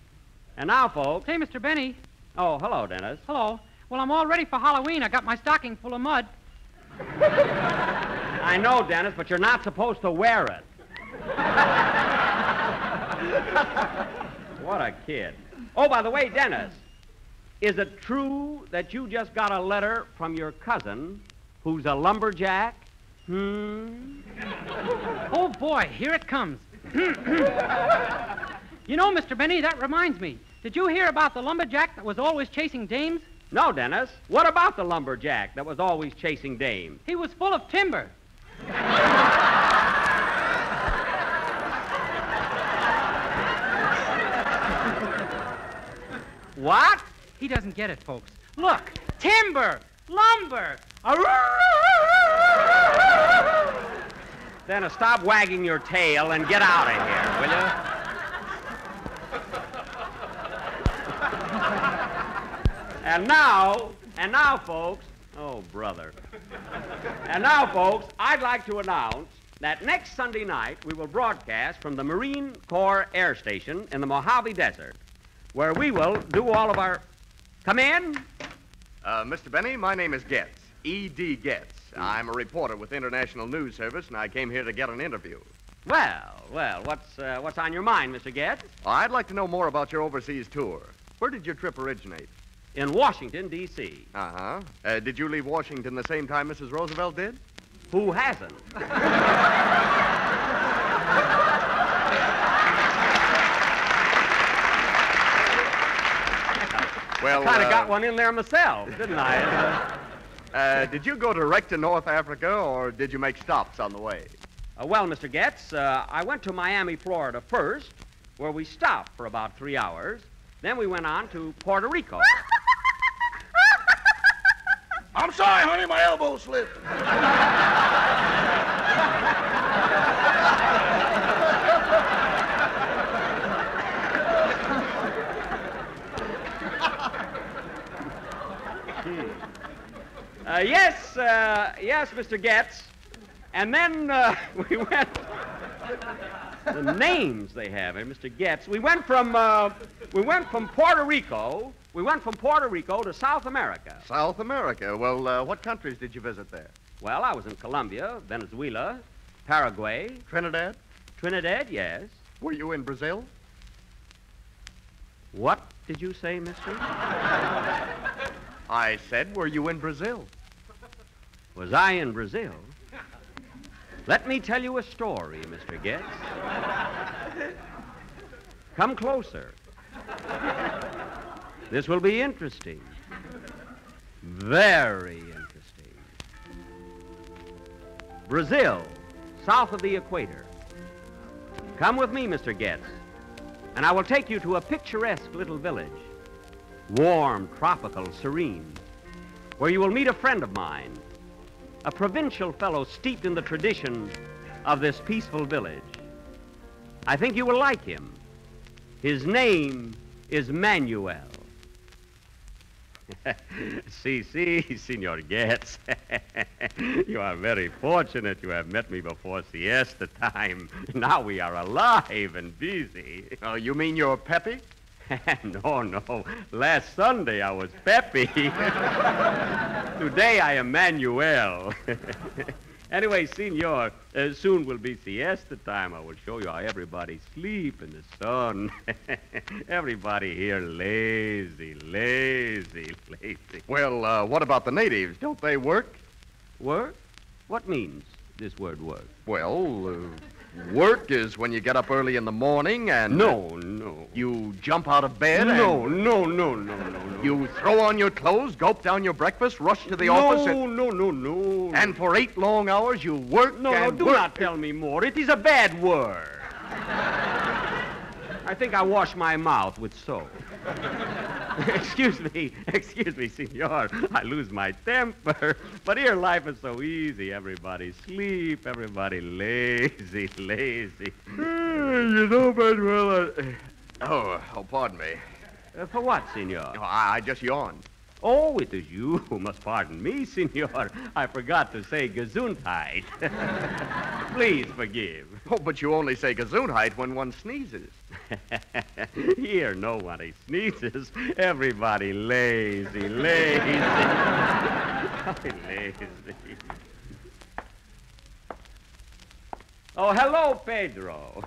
now, folks... Hey, Mr. Benny. Oh, hello, Dennis. Hello. Well, I'm all ready for Halloween. I got my stocking full of mud. I know, Dennis, but you're not supposed to wear it. What a kid. Oh, by the way, Dennis, is it true that you just got a letter from your cousin who's a lumberjack? Oh, boy, here it comes. You know, Mr. Benny, that reminds me. Did you hear about the lumberjack that was always chasing dames? No, Dennis. What about the lumberjack that was always chasing dames? He was full of timber. What? He doesn't get it, folks. Look, timber, lumber. Dennis, stop wagging your tail and get out of here, will you? And now, folks, oh, brother. And now, folks, I'd like to announce that next Sunday night we will broadcast from the Marine Corps Air Station in the Mojave Desert, where we will do all of our... Come in. Mr. Benny, my name is Getz. E.D. Getz. I'm a reporter with International News Service, and I came here to get an interview. Well, what's on your mind, Mr. Getz? I'd like to know more about your overseas tour. Where did your trip originate? In Washington, D.C. Uh-huh. Did you leave Washington the same time Mrs. Roosevelt did? Who hasn't? Well, I kind of got one in there myself, didn't I? Did you go direct to North Africa, or did you make stops on the way? Well, Mr. Getz, I went to Miami, Florida first, where we stopped for about 3 hours. Then we went on to Puerto Rico. I'm sorry, honey, my elbow slipped. Yes, Mr. Getz. And then we went. The names they have, Mr. Getz. We went from Puerto Rico. We went from Puerto Rico to South America. South America? Well, what countries did you visit there? Well, I was in Colombia, Venezuela, Paraguay. Trinidad? Trinidad, yes. Were you in Brazil? What did you say, mister? I said, were you in Brazil? Was I in Brazil? Let me tell you a story, Mr. Getz. Come closer. This will be interesting. Very interesting. Brazil, south of the equator. Come with me, Mr. Getz, and I will take you to a picturesque little village. Warm, tropical, serene, where you will meet a friend of mine, a provincial fellow steeped in the tradition of this peaceful village. I think you will like him. His name is Manuel. Si, Senor Getz. You are very fortunate you have met me before siesta time. Now we are alive and busy. Oh, you mean you're peppy? No. Last Sunday I was peppy. Today I am Manuel. Anyway, Senor, soon will be siesta time. I will show you how everybody sleep in the sun. Everybody here lazy. Well, what about the natives? Don't they work? Work? What means this word work? Well, work is when you get up early in the morning and... No. You jump out of bed No. You throw on your clothes, gulp down your breakfast, rush to the office and... No. And for 8 long hours you work No, do not tell me more. It is a bad word. I think I wash my mouth with soap. Excuse me, senor. I lose my temper. But here life is so easy. Everybody sleep, everybody lazy. You know, Manuel, Oh, pardon me. For what, senor? I just yawned. Oh, it is you who must pardon me, senor. I forgot to say Gesundheit. Please forgive. Oh, but you only say Gesundheit when one sneezes. Here, nobody sneezes. Everybody lazy. Oh, hello, Pedro.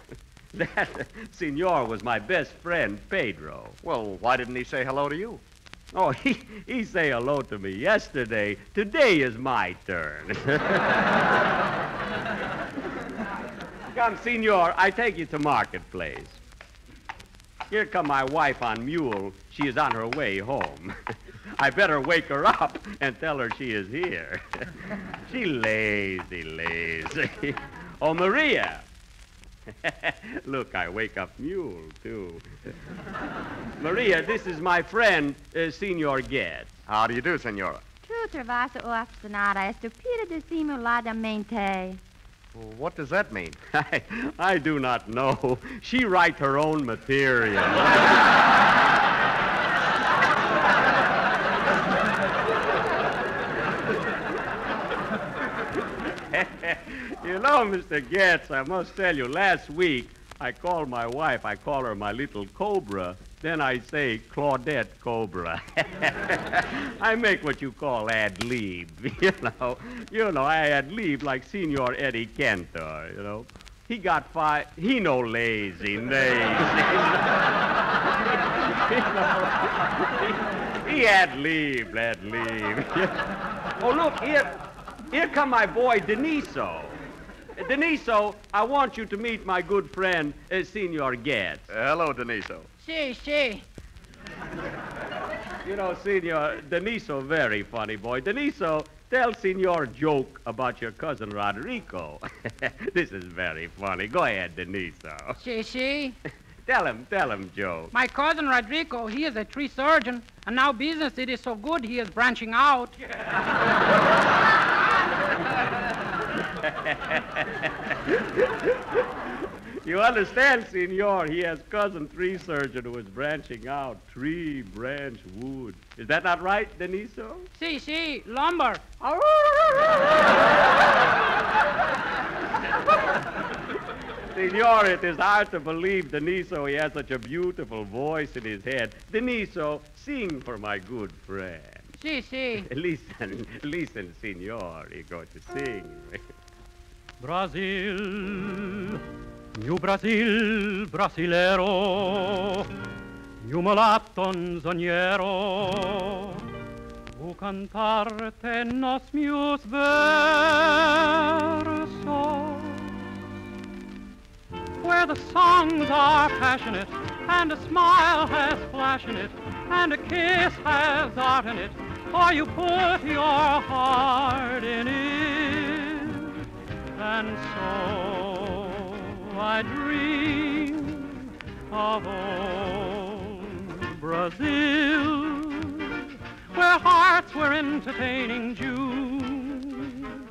That senor was my best friend, Pedro. Well, why didn't he say hello to you? Oh, he say hello to me yesterday. Today is my turn. Come, senor, I take you to Marketplace. Here come my wife on mule. She is on her way home. I better wake her up and tell her she is here. She lazy. Oh, Maria. Look, I wake up mule, too. Maria, this is my friend, Senor Getz. How do you do, senora? Tu trovaste o afstanada estupida dissimuladamente. Well, what does that mean? I do not know. She writes her own material. You know, Mr. Getz, I must tell you, last week I called my wife. I call her my little cobra. Then I say Claudette Cobra. I make what you call ad-lib, you know, I ad-lib like Senor Eddie Cantor, you know. He got five. He no lazy. He ad-lib. Oh, look, here come my boy, Deniso. Deniso, I want you to meet my good friend, Senor Getz. Hello, Deniso. See. You know, Senor, Deniso, very funny boy. Deniso, tell Senor joke about your cousin Rodrigo. This is very funny. Go ahead, Deniso. See. Tell him, Joe. My cousin Rodrigo, he is a tree surgeon, and now business it is so good he is branching out. You understand, Senor, he has cousin tree surgeon who is branching out tree, branch, wood. Is that not right, Deniso? See, lumber. Senor, it is hard to believe, Deniso, he has such a beautiful voice in his head. Deniso, sing for my good friend. See. Listen, Senor, he's going to sing. Brazil, New Brazil, brasilero, New mulatton zoniero, vu cantarte nos mius versos, where the songs are passionate, and a smile has flash in it, and a kiss has art in it, or you put your heart in it, and so I dream of old Brazil, where hearts were entertaining June.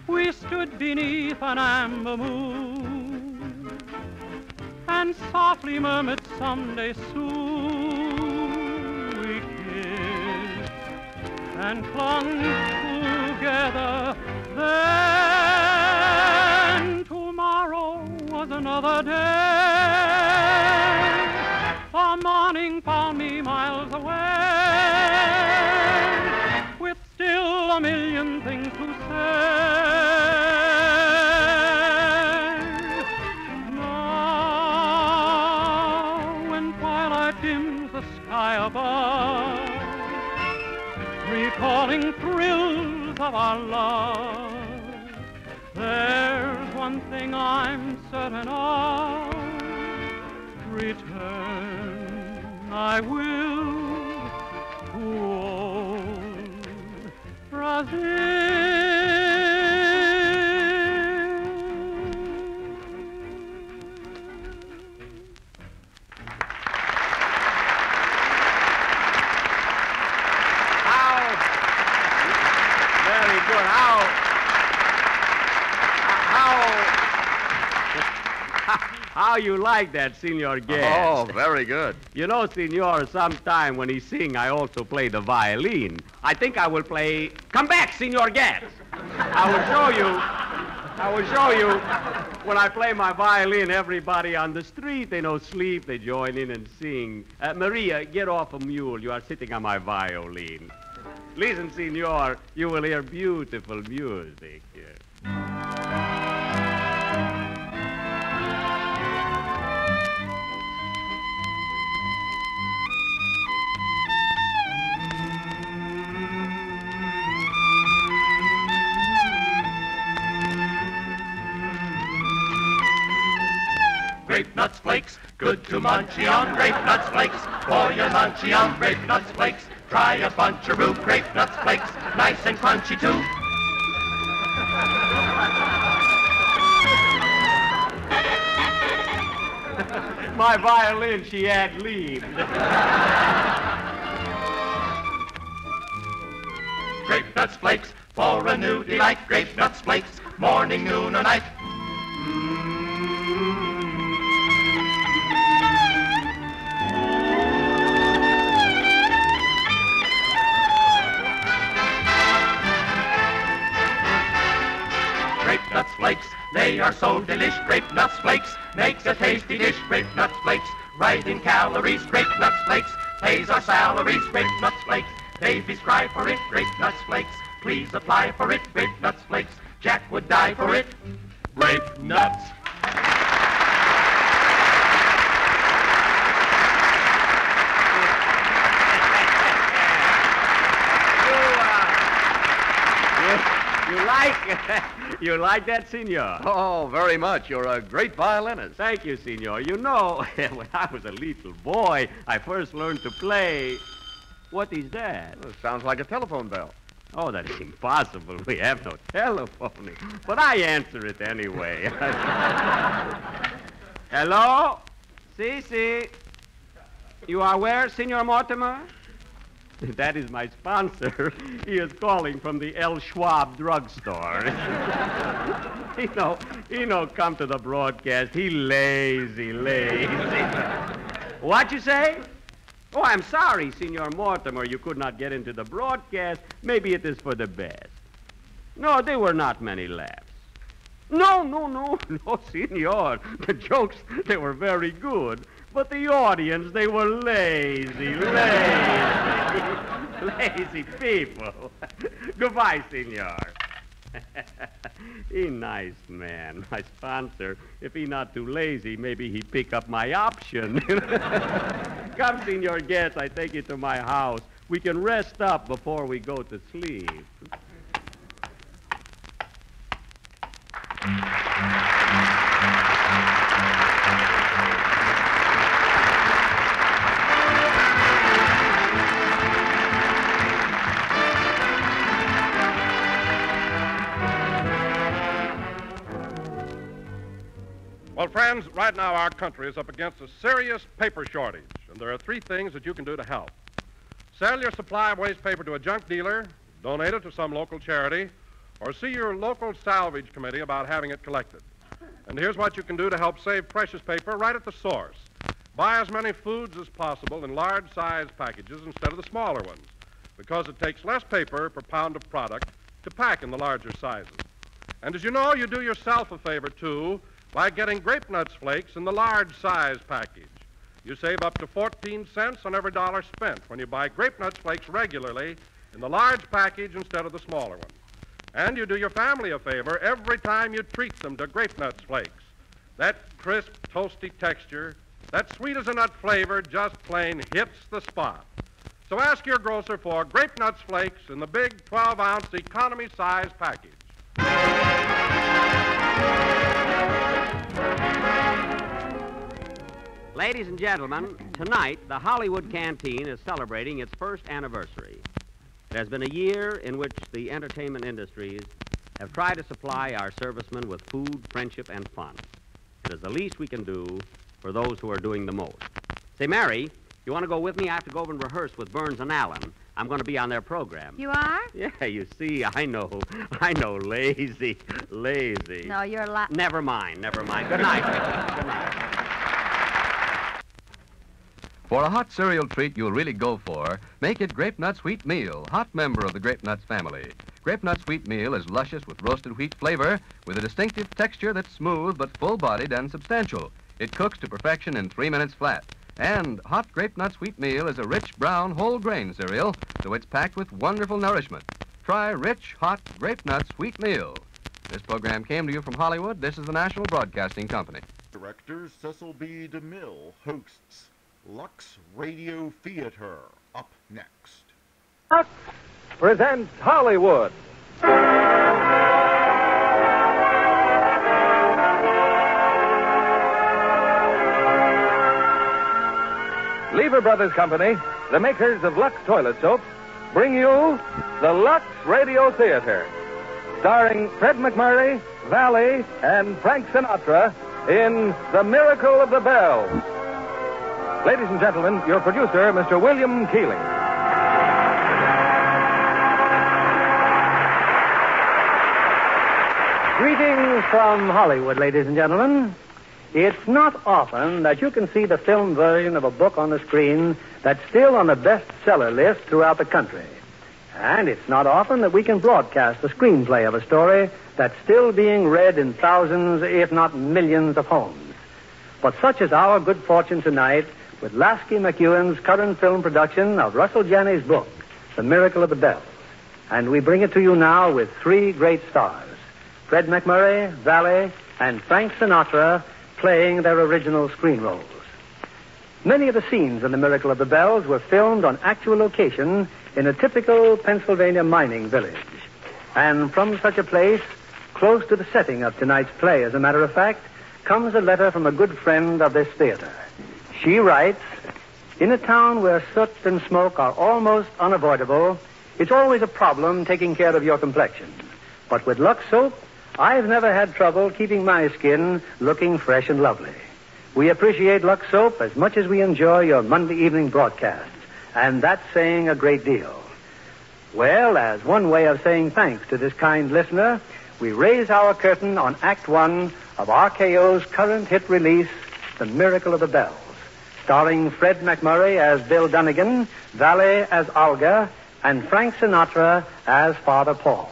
We stood beneath an amber moon and softly murmured someday soon. We kissed and clung together then. Tomorrow was another day. The morning found me miles away, with still a million things to say. Now, when twilight dims the sky above, recalling thrills of our love, there's one thing I'm certain of. Return I will to old Brazil. Very good. How you like that, Senor Getz? Oh, very good. You know, Senor, sometime when he sing, I also play the violin. I think I will play... Come back, Senor Getz! I will show you. When I play my violin, everybody on the street, they no sleep, they join in and sing. Maria, get off a mule. You are sitting on my violin. Listen, Senor, you will hear beautiful music. Grape nuts flakes, good to munchy on. Grape nuts flakes, for your munchy on. Grape nuts flakes, try a buncheroo. Grape nuts flakes, nice and crunchy too. My violin, she ad-libbed. Grape nuts flakes, for a new delight. Grape nuts flakes, morning, noon, or night. Grape nuts flakes, they are so delish. Grape nuts flakes makes a tasty dish. Grape nuts flakes, right in calories. Grape Nuts Flakes pays our salaries. Grape Nuts Flakes, babies cry for it. Grape Nuts Flakes, please apply for it. Grape Nuts Flakes, Jack would die for it. Grape Nuts. You like that, senor? Oh, very much. You're a great violinist. Thank you, senor. You know, when I was a little boy, I first learned to play... What is that? Well, sounds like a telephone bell. Oh, that's impossible. We have no telephone. But I answer it anyway. Hello? Si. You are where, Senor Mortimer? That is my sponsor. He is calling from the L. Schwab drugstore. He no come to the broadcast. He lazy. What you say? Oh, I'm sorry, Senor Mortimer. You could not get into the broadcast. Maybe it is for the best. No, there were not many laughs. No, senor. The jokes, they were very good. But the audience, they were lazy people. Goodbye, senor. He nice man. My sponsor, if he not too lazy, maybe he pick up my option. Come, Senor Getz, I take you to my house. We can rest up before we go to sleep. Well, friends, right now our country is up against a serious paper shortage, and there are three things that you can do to help. Sell your supply of waste paper to a junk dealer, donate it to some local charity, or see your local salvage committee about having it collected. And here's what you can do to help save precious paper right at the source. Buy as many foods as possible in large-sized packages instead of the smaller ones, because it takes less paper per pound of product to pack in the larger sizes. And as you know, you do yourself a favor, too, by getting Grape Nuts Flakes in the large size package. You save up to 14 cents on every dollar spent when you buy Grape Nuts Flakes regularly in the large package instead of the smaller one. And you do your family a favor every time you treat them to Grape Nuts Flakes. That crisp, toasty texture, that sweet as a nut flavor just plain hits the spot. So ask your grocer for Grape Nuts Flakes in the big 12-ounce economy size package. Ladies and gentlemen, tonight the Hollywood Canteen is celebrating its first anniversary. It has been a year in which the entertainment industries have tried to supply our servicemen with food, friendship, and fun. It is the least we can do for those who are doing the most. Say, Mary, you want to go with me? I have to go over and rehearse with Burns and Allen. I'm going to be on their program. You are? Yeah, you see, I know, lazy. No, you're a lot... Never mind. Good night. Good night. For a hot cereal treat you'll really go for, make it Grape Nuts Wheat Meal, hot member of the Grape Nuts family. Grape Nuts Wheat Meal is luscious with roasted wheat flavor, with a distinctive texture that's smooth but full-bodied and substantial. It cooks to perfection in 3 minutes flat. And hot Grape Nuts Wheat Meal is a rich, brown, whole-grain cereal, so it's packed with wonderful nourishment. Try rich, hot Grape Nuts Wheat Meal. This program came to you from Hollywood. This is the National Broadcasting Company. Director Cecil B. DeMille hosts Lux Radio Theater. Up next. Lux presents Hollywood. Lever Brothers Company, the makers of Lux toilet soap, bring you the Lux Radio Theater, starring Fred McMurray, Valley, and Frank Sinatra in The Miracle of the Bells. Ladies and gentlemen, your producer, Mr. William Keeling. Greetings from Hollywood, ladies and gentlemen. It's not often that you can see the film version of a book on the screen that's still on the bestseller list throughout the country. And it's not often that we can broadcast the screenplay of a story that's still being read in thousands, if not millions, of homes. But such is our good fortune tonight with Lasky McEwen's current film production of Russell Janney's book, The Miracle of the Bells. And we bring it to you now with three great stars, Fred MacMurray, Valet, and Frank Sinatra, playing their original screen roles. Many of the scenes in The Miracle of the Bells were filmed on actual location in a typical Pennsylvania mining village. And from such a place, close to the setting of tonight's play, as a matter of fact, comes a letter from a good friend of this theater. She writes, "In a town where soot and smoke are almost unavoidable, it's always a problem taking care of your complexion. But with Lux soap, I've never had trouble keeping my skin looking fresh and lovely. We appreciate Lux soap as much as we enjoy your Monday evening broadcasts, and that's saying a great deal." Well, as one way of saying thanks to this kind listener, we raise our curtain on Act One of RKO's current hit release, The Miracle of the Bells, starring Fred MacMurray as Bill Dunnigan, Valet as Olga, and Frank Sinatra as Father Paul.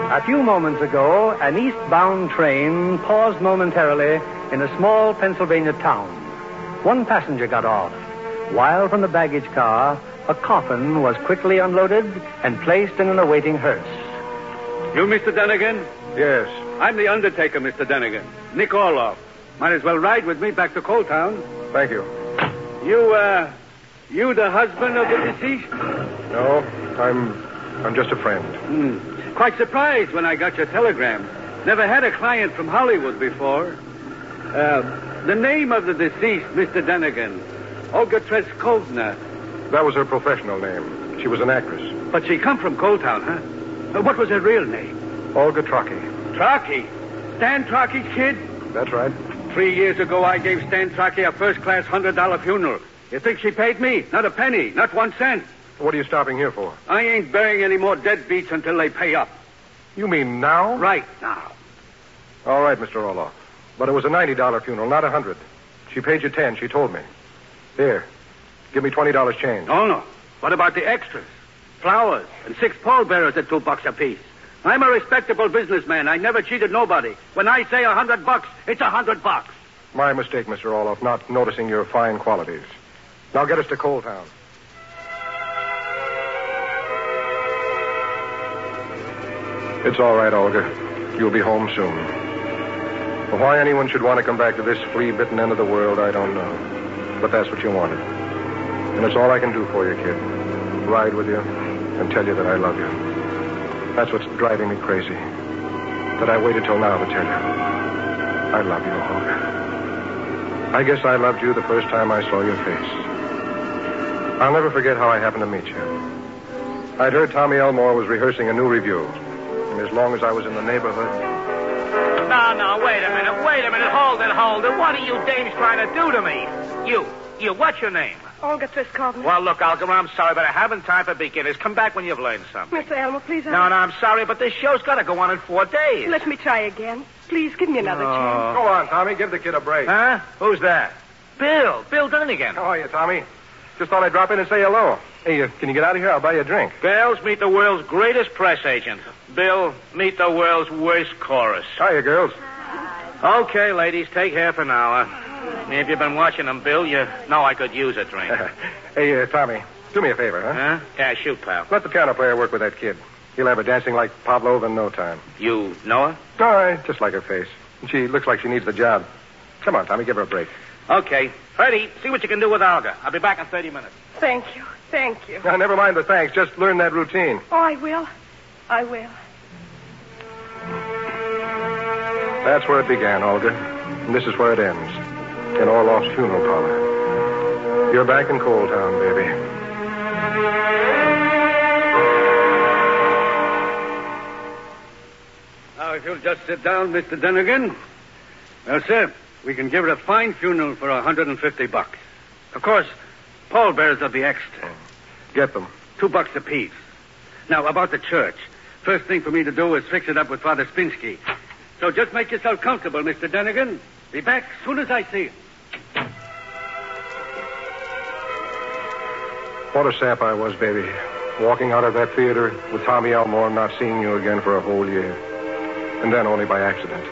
A few moments ago, an eastbound train paused momentarily in a small Pennsylvania town. One passenger got off, while from the baggage car, a coffin was quickly unloaded and placed in an awaiting hearse. You, Mr. Dunnigan? Yes. I'm the undertaker, Mr. Dunnigan. Nick Orloff. Might as well ride with me back to Coal Town. Thank you. You the husband of the deceased? No, I'm just a friend. Quite surprised when I got your telegram. Never had a client from Hollywood before. The name of the deceased, Mr. Dunnigan, Olga Treskovna. That was her professional name. She was an actress. But she come from Coal Town, huh? What was her real name? Olga Trocky. Trocky? Stan Trocky's kid? That's right. 3 years ago, I gave Stan Trocky a first-class $100 funeral. You think she paid me? Not a penny, not 1 cent. What are you stopping here for? I ain't burying any more deadbeats until they pay up. You mean now? Right now. All right, Mr. Orloff. But it was a $90 funeral, not $100. She paid you 10, she told me. Here, give me $20 change. Oh, no. What about the extras? Flowers and 6 pallbearers at $2 apiece. I'm a respectable businessman. I never cheated nobody. When I say $100, it's $100. My mistake, Mr. Orloff, not noticing your fine qualities. Now get us to Coal Town. It's all right, Olga. You'll be home soon. But why anyone should want to come back to this flea-bitten end of the world, I don't know. But that's what you wanted. And it's all I can do for you, kid. Ride with you and tell you that I love you. That's what's driving me crazy. That I waited till now to tell you. I love you, Olga. I guess I loved you the first time I saw your face. I'll never forget how I happened to meet you. I'd heard Tommy Elmore was rehearsing a new review. And as long as I was in the neighborhood... No, wait a minute. Hold it. What are you dames trying to do to me? You, what's your name? Olga Treskovna. Well, look, Olga, I'm sorry, but I haven't time for beginners. Come back when you've learned something. Mr. Elmer, please. No, I'm sorry, but this show's got to go on in 4 days. Let me try again. Please, give me another chance. Go on, Tommy. Give the kid a break. Huh? Who's that? Bill Dunnigan. How are you, Tommy? Just thought I'd drop in and say hello. Hey, can you get out of here? I'll buy you a drink. Bells, meet the world's greatest press agent. Bill, meet the world's worst chorus. Hiya, girls. Okay, ladies, take half an hour. If you've been watching them, Bill, you know I could use a drink. Hey, Tommy, do me a favor, huh? Yeah, shoot, pal. Let the piano player work with that kid. He'll have her dancing like Pavlov in no time. You know her? All right, just like her face. She looks like she needs the job. Come on, Tommy, give her a break. Okay. Freddie, see what you can do with Olga. I'll be back in 30 minutes. Thank you. Now, never mind the thanks. Just learn that routine. Oh, I will. That's where it began, Olga. And this is where it ends. In Orloff's funeral parlor. You're back in Coal Town, baby. Now, if you'll just sit down, Mr. Dunnigan. Well, sir, we can give her a fine funeral for $150. Of course, pallbearers will be extra. Get them. $2 apiece. Now, about the church. First thing for me to do is fix it up with Father Spinsky. So just make yourself comfortable, Mr. Dunnigan. Be back as soon as I see you. What a sap I was, baby. walking out of that theater with Tommy Elmore, not seeing you again for a whole year. And then only by accident.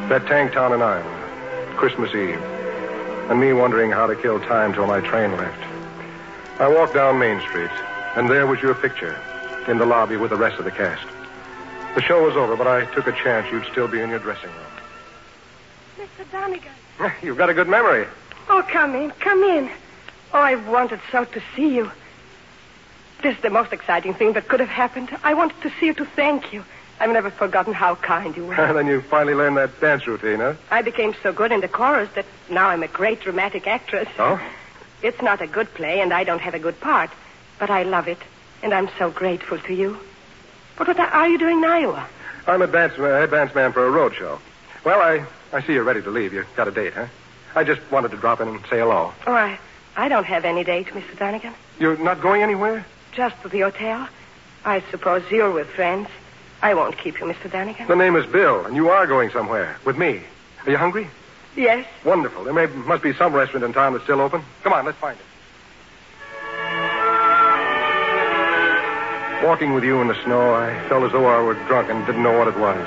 That tank town in Iowa, Christmas Eve. And me wondering how to kill time till my train left. I walked down Main Street, and there was your picture in the lobby with the rest of the cast. The show was over, but I took a chance you'd still be in your dressing room. Mr. Donegan. You've got a good memory. Oh, come in, come in. Oh, I wanted so to see you. This is the most exciting thing that could have happened. I wanted to see you to thank you. I've never forgotten how kind you were. Then you finally learned that dance routine, huh? I became so good in the chorus that now I'm a great dramatic actress. Oh? It's not a good play, and I don't have a good part, but I love it, and I'm so grateful to you. But what are you doing in Iowa? I'm advance man for a road show. Well, I see you're ready to leave. You've got a date, huh? I just wanted to drop in and say hello. Oh, I don't have any date, Mr. Donegan. You're not going anywhere? Just to the hotel. I suppose you're with friends. I won't keep you, Mr. Donegan. The name is Bill, and you are going somewhere with me. Are you hungry? Yes. Wonderful. There must be some restaurant in town that's still open. Come on, let's find it. Walking with you in the snow, I felt as though I were drunk and didn't know what it was.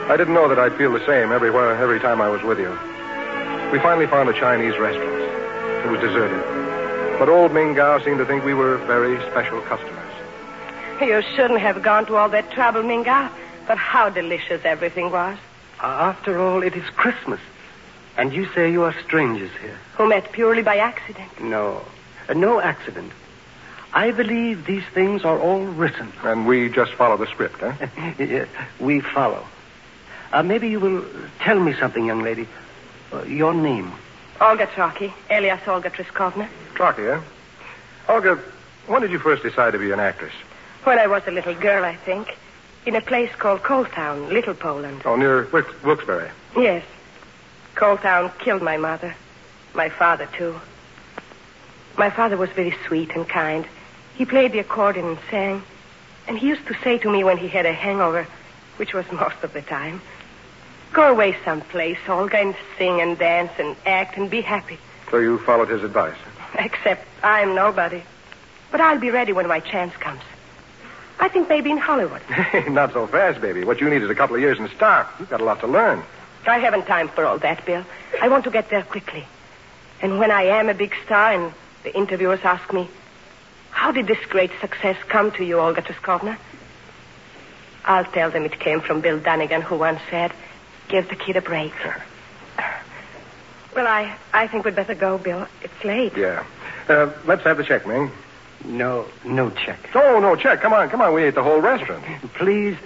I didn't know that I'd feel the same every time I was with you. We finally found a Chinese restaurant. It was deserted. But old Ming Gao seemed to think we were very special customers. You shouldn't have gone to all that trouble, Ming Gao. But how delicious everything was. After all, it is Christmas. And you say you are strangers here. Who met purely by accident. No. No accident. I believe these things are all written. And we just follow the script, huh? Yes, we follow. Maybe you will tell me something, young lady. Your name. Olga Trocky, alias Olga Triskovna. Trocky, huh? Olga, when did you first decide to be an actress? When I was a little girl, I think. In a place called Coaltown, Little Poland. Oh, near Wilkes-Barre. Yes. Coaltown killed my mother. My father, too. My father was very sweet and kind. He played the accordion and sang. And he used to say to me when he had a hangover, which was most of the time, "Go away someplace, Olga, and sing and dance and act and be happy." So you followed his advice? Except I'm nobody. But I'll be ready when my chance comes. I think maybe in Hollywood. Not so fast, baby. What you need is a couple of years in stock. You've got a lot to learn. I haven't time for all that, Bill. I want to get there quickly. And when I am a big star and the interviewers ask me, "How did this great success come to you, Olga Triskovna?" I'll tell them it came from Bill Donegan, who once said, "Give the kid a break." Well, I think we'd better go, Bill. It's late. Yeah. Let's have the check, Ming. No check. Oh, no check. Come on. We ate the whole restaurant. Please,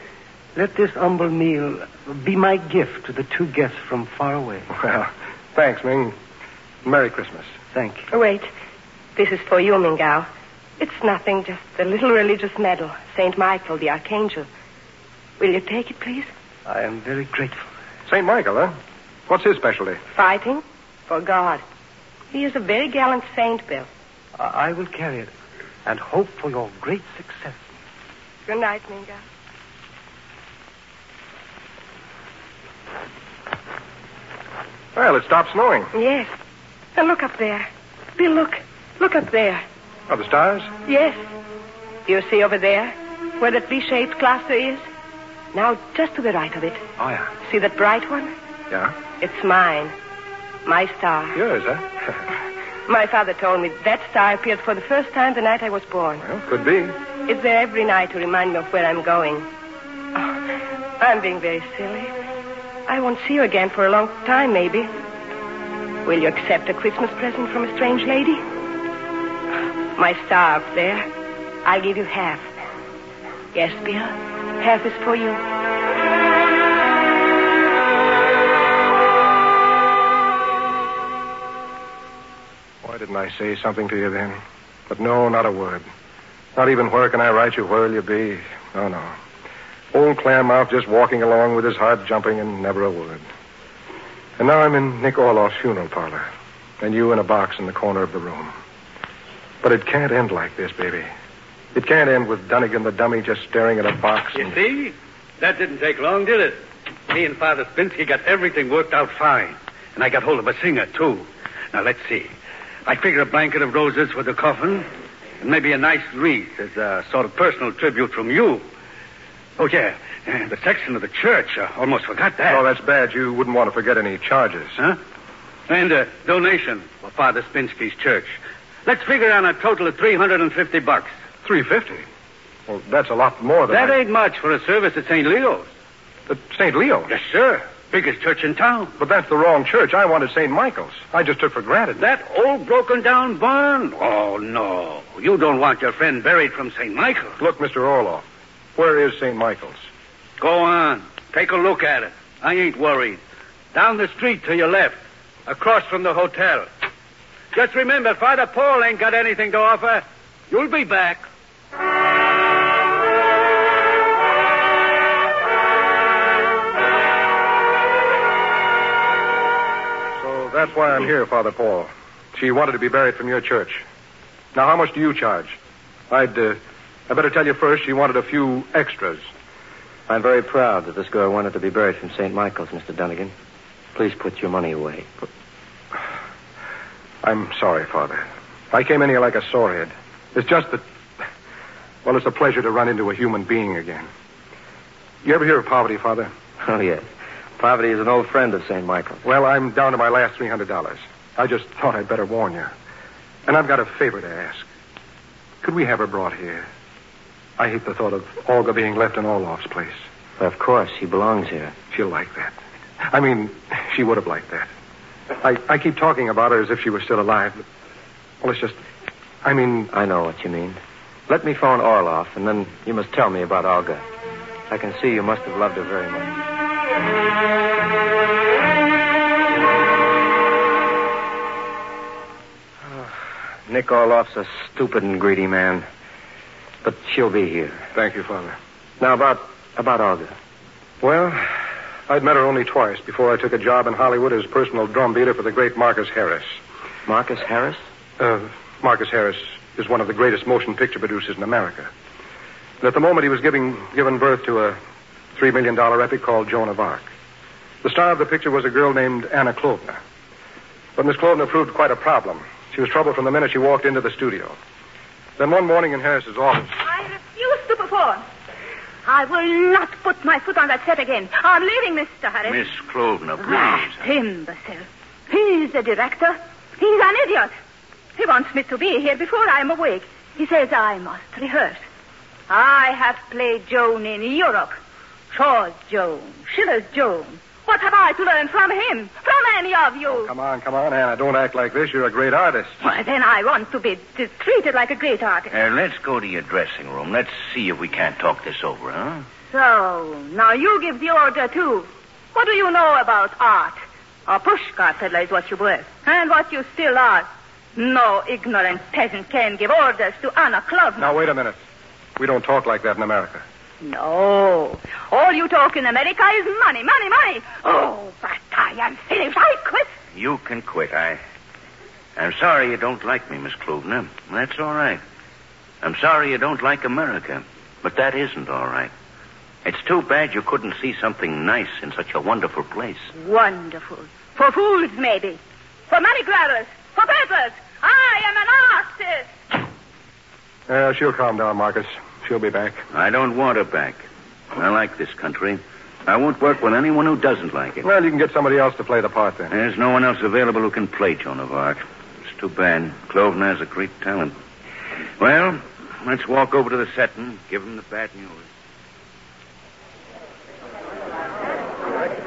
let this humble meal be my gift to the two guests from far away. Well, thanks, Ming. Merry Christmas. Thank you. Wait. This is for you, Ming Gao. It's nothing, just a little religious medal. St. Michael, the Archangel. Will you take it, please? I am very grateful. St. Michael, huh? What's his specialty? Fighting for God. He is a very gallant saint, Bill. I will carry it and hope for your great success. Good night, Ming Gao. Well, it stopped snowing. Yes. And look up there. Bill, look. Look up there. Oh, the stars? Yes. You see over there where that V-shaped cluster is? Now, just to the right of it. Oh, yeah. See that bright one? Yeah? It's mine. My star. Yours, huh? My father told me that star appeared for the first time the night I was born. Well, could be. It's there every night to remind me of where I'm going. Oh, I'm being very silly. I won't see you again for a long time, maybe. Will you accept a Christmas present from a strange lady? My star up there. I'll give you half. Yes, Bill. Half is for you. Why didn't I say something to you then? But no, not a word. Not even where can I write you, where'll you be? No. Old Claremouth just walking along with his heart jumping and never a word. And now I'm in Nick Orloff's funeral parlor. And you in a box in the corner of the room. But it can't end like this, baby. It can't end with Donegan the dummy just staring at a box. You see? That didn't take long, did it? Me and Father Spinsky got everything worked out fine. And I got hold of a singer, too. Now, let's see. I figured a blanket of roses for the coffin. And maybe a nice wreath as a sort of personal tribute from you. Oh, yeah. The section of the church. I almost forgot that. Oh, that's bad. You wouldn't want to forget any charges. Huh? And a donation for Father Spinsky's church. Let's figure on a total of $350. $350? Well, that's a lot more than That ain't much for a service at St. Leo's. At St. Leo? Yes, sir. Biggest church in town. But that's the wrong church. I wanted St. Michael's. I just took for granted. That old broken-down barn? Oh, no. You don't want your friend buried from St. Michael's. Look, Mr. Orloff, where is St. Michael's? Go on. Take a look at it. I ain't worried. Down the street to your left, across from the hotel. Just remember, Father Paul ain't got anything to offer. You'll be back. So that's why I'm here, Father Paul. She wanted to be buried from your church. Now, how much do you charge? I better tell you first, she wanted a few extras. I'm very proud that this girl wanted to be buried from St. Michael's, Mr. Dunnigan. Please put your money away. I'm sorry, Father. I came in here like a sorehead. It's just that, well, it's a pleasure to run into a human being again. You ever hear of poverty, Father? Oh, yes. Poverty is an old friend of St. Michael's. Well, I'm down to my last $300. I just thought I'd better warn you. And I've got a favor to ask. Could we have her brought here? I hate the thought of Olga being left in Orloff's place. Of course, he belongs here. She'll like that. I mean, she would have liked that. I keep talking about her as if she were still alive, but, well, it's just, I know what you mean. Let me phone Orloff, and then you must tell me about Olga. I can see you must have loved her very much. Nick Orloff's a stupid and greedy man. But she'll be here. Thank you, Father. Now, about Olga. Well, I'd met her only twice before I took a job in Hollywood as personal drum beater for the great Marcus Harris. Marcus Harris? Marcus Harris is one of the greatest motion picture producers in America. And at the moment, he was given birth to a $3 million epic called Joan of Arc. The star of the picture was a girl named Anna Klovna. But Miss Klovna proved quite a problem. She was trouble from the minute she walked into the studio. Then one morning in Harris's office... I refuse to perform. I will not put my foot on that set again. I'm leaving, Mr. Harris. Miss Klovna, please. That imbecile. He's the director. He's an idiot. He wants me to be here before I'm awake. He says I must rehearse. I have played Joan in Europe. Shaw's Joan. Schiller's Joan. What have I to learn from him? From any of you? Oh, come on, Anna. Don't act like this. You're a great artist. Well, then I want to be treated like a great artist. Let's go to your dressing room. Let's see if we can't talk this over, huh? So, now you give the order, too. What do you know about art? A pushcart peddler is what you were. And what you still are. No ignorant peasant can give orders to Anna Klovna. Now, wait a minute. We don't talk like that in America. No. All you talk in America is money, money, money. Oh, but I am finished. I quit. You can quit. I'm sorry you don't like me, Miss Klovna. That's all right. I'm sorry you don't like America. But that isn't all right. It's too bad you couldn't see something nice in such a wonderful place. Wonderful. For fools, maybe. For money grabbers. For peddlers. I am an artist. She'll calm down, Marcus. She'll be back. I don't want her back. I like this country. I won't work with anyone who doesn't like it. Well, you can get somebody else to play the part then. There's no one else available who can play Joan of Arc. It's too bad. Klovna has a great talent. Well, let's walk over to the set and give him the bad news.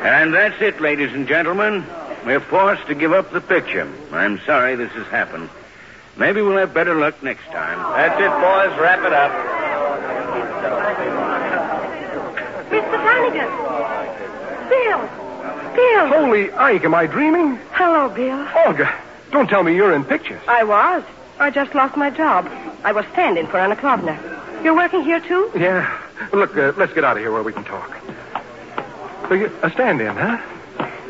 And that's it, ladies and gentlemen. We're forced to give up the picture. I'm sorry this has happened. Maybe we'll have better luck next time. That's it, boys. Wrap it up. Mr. Flanagan. Bill. Holy Ike, am I dreaming? Hello, Bill. Olga, don't tell me you're in pictures. I was. I just lost my job. I was stand-in for Anna Klovna. You're working here, too? Yeah. Look, let's get out of here where we can talk. So a stand-in, huh?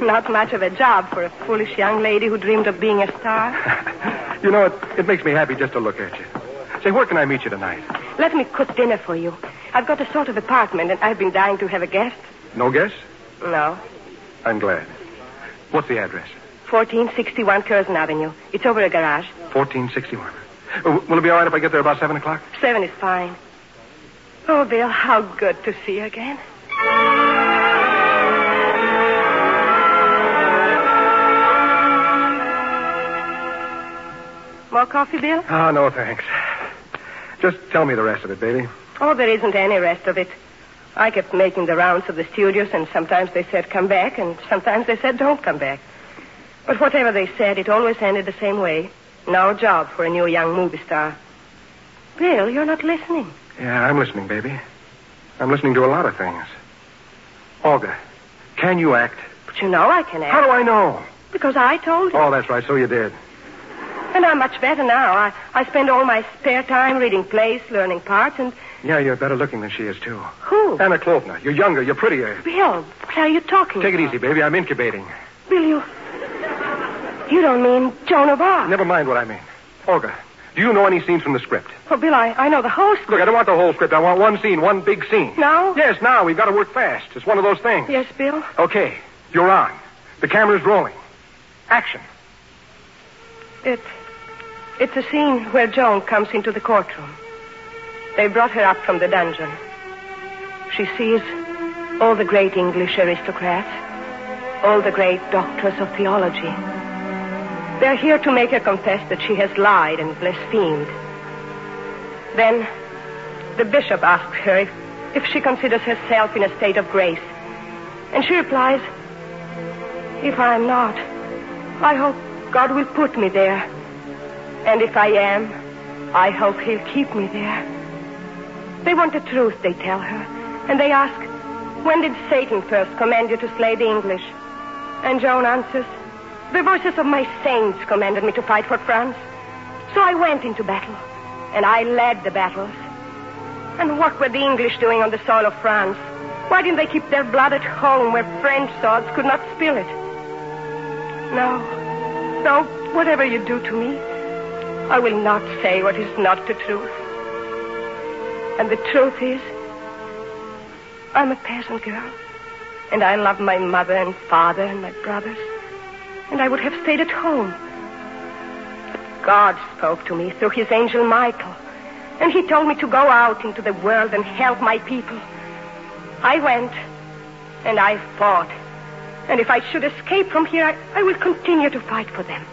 Not much of a job for a foolish young lady who dreamed of being a star. You know, it makes me happy just to look at you. Say, where can I meet you tonight? Let me cook dinner for you. I've got a sort of apartment, and I've been dying to have a guest. No guest? No. I'm glad. What's the address? 1461 Curzon Avenue. It's over a garage. 1461. Will it be all right if I get there about 7 o'clock? 7 is fine. Oh, Bill, how good to see you again. More coffee, Bill? Oh, no, thanks. Just tell me the rest of it, baby. Oh, there isn't any rest of it. I kept making the rounds of the studios, and sometimes they said come back, and sometimes they said don't come back. But whatever they said, it always ended the same way. No job for a new young movie star. Bill, you're not listening. Yeah, I'm listening, baby. I'm listening to a lot of things. Olga, can you act? But you know I can act. How do I know? Because I told you. Oh, that's right, so you did. And I'm much better now. I spend all my spare time reading plays, learning parts, and... Yeah, you're better looking than she is, too. Who? Anna Klovna. You're younger, you're prettier. Bill, what are you talking Take about? it easy, baby. I'm incubating. Bill, you don't mean Joan of Arc. Never mind what I mean. Olga, do you know any scenes from the script? Oh, Bill, I know the whole script. Look, I don't want the whole script. I want one scene, one big scene. Now? Yes, now. We've got to work fast. It's one of those things. Yes, Bill? Okay, you're on. The camera's rolling. Action. It's a scene where Joan comes into the courtroom. They brought her up from the dungeon. She sees all the great English aristocrats, all the great doctors of theology. They're here to make her confess that she has lied and blasphemed. Then the bishop asks her if she considers herself in a state of grace. And she replies, if I'm not, I hope God will put me there. And if I am, I hope he'll keep me there. They want the truth, they tell her. And they ask, when did Satan first command you to slay the English? And Joan answers, the voices of my saints commanded me to fight for France. So I went into battle, and I led the battles. And what were the English doing on the soil of France? Why didn't they keep their blood at home where French swords could not spill it? No, whatever you do to me, I will not say what is not the truth. And the truth is, I'm a peasant girl, and I love my mother and father and my brothers, and I would have stayed at home. But God spoke to me through his angel Michael, and he told me to go out into the world and help my people. I went, and I fought, and if I should escape from here, I will continue to fight for them.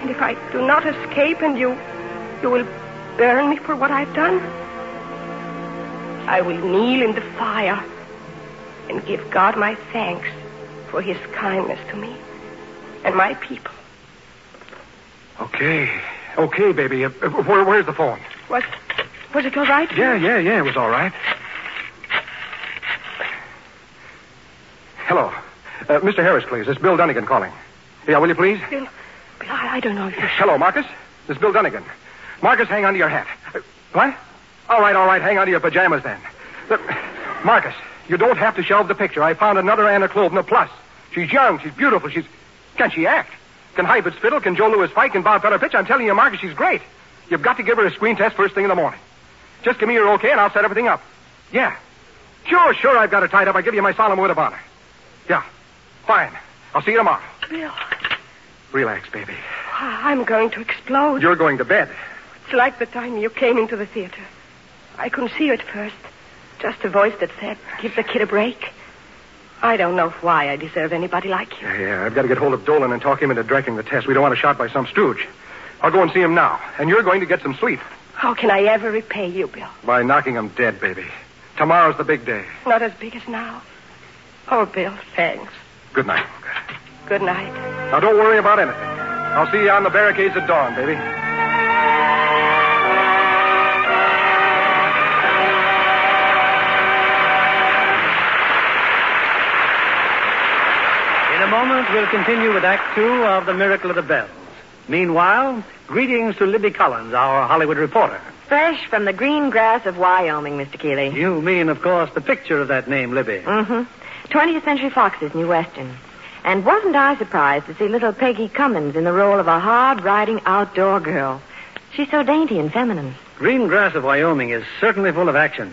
And if I do not escape and you will burn me for what I've done, I will kneel in the fire and give God my thanks for his kindness to me and my people. Okay, baby. Where's the phone? Was it all right? Yeah, it was all right. Hello. Mr. Harris, please. It's Bill Dunnigan calling. Yeah, will you please? Bill, I don't know if you should. Hello, Marcus. This is Bill Dunnigan. Marcus, hang on to your hat. What? All right. Hang on to your pajamas, then. Look, Marcus, you don't have to shelve the picture. I found another Anna Klovna plus. She's young. She's beautiful. Can she act? Can Hybert's fiddle? Can Joe Louis fight? Can Bob Feller pitch? I'm telling you, Marcus, she's great. You've got to give her a screen test first thing in the morning. Just give me your okay, and I'll set everything up. Yeah. Sure, I've got her tied up. I give you my solemn word of honor. Yeah. Fine. I'll see you tomorrow. Bill. Relax, baby. I'm going to explode. You're going to bed. It's like the time you came into the theater. I couldn't see you at first. Just a voice that said, give the kid a break. I don't know why I deserve anybody like you. Yeah, I've got to get hold of Dolan and talk him into directing the test. We don't want a shot by some stooge. I'll go and see him now. And you're going to get some sleep. How can I ever repay you, Bill? By knocking him dead, baby. Tomorrow's the big day. Not as big as now. Oh, Bill, thanks. Good night. Good night. Now, don't worry about anything. I'll see you on the barricades at dawn, baby. In a moment, we'll continue with Act 2 of The Miracle of the Bells. Meanwhile, greetings to Libby Collins, our Hollywood reporter. Fresh from the green grass of Wyoming, Mr. Keeley. You mean, of course, the picture of that name, Libby. Mm-hmm. 20th Century Fox's New Western. And wasn't I surprised to see little Peggy Cummins in the role of a hard-riding outdoor girl. She's so dainty and feminine. Green grass of Wyoming is certainly full of action.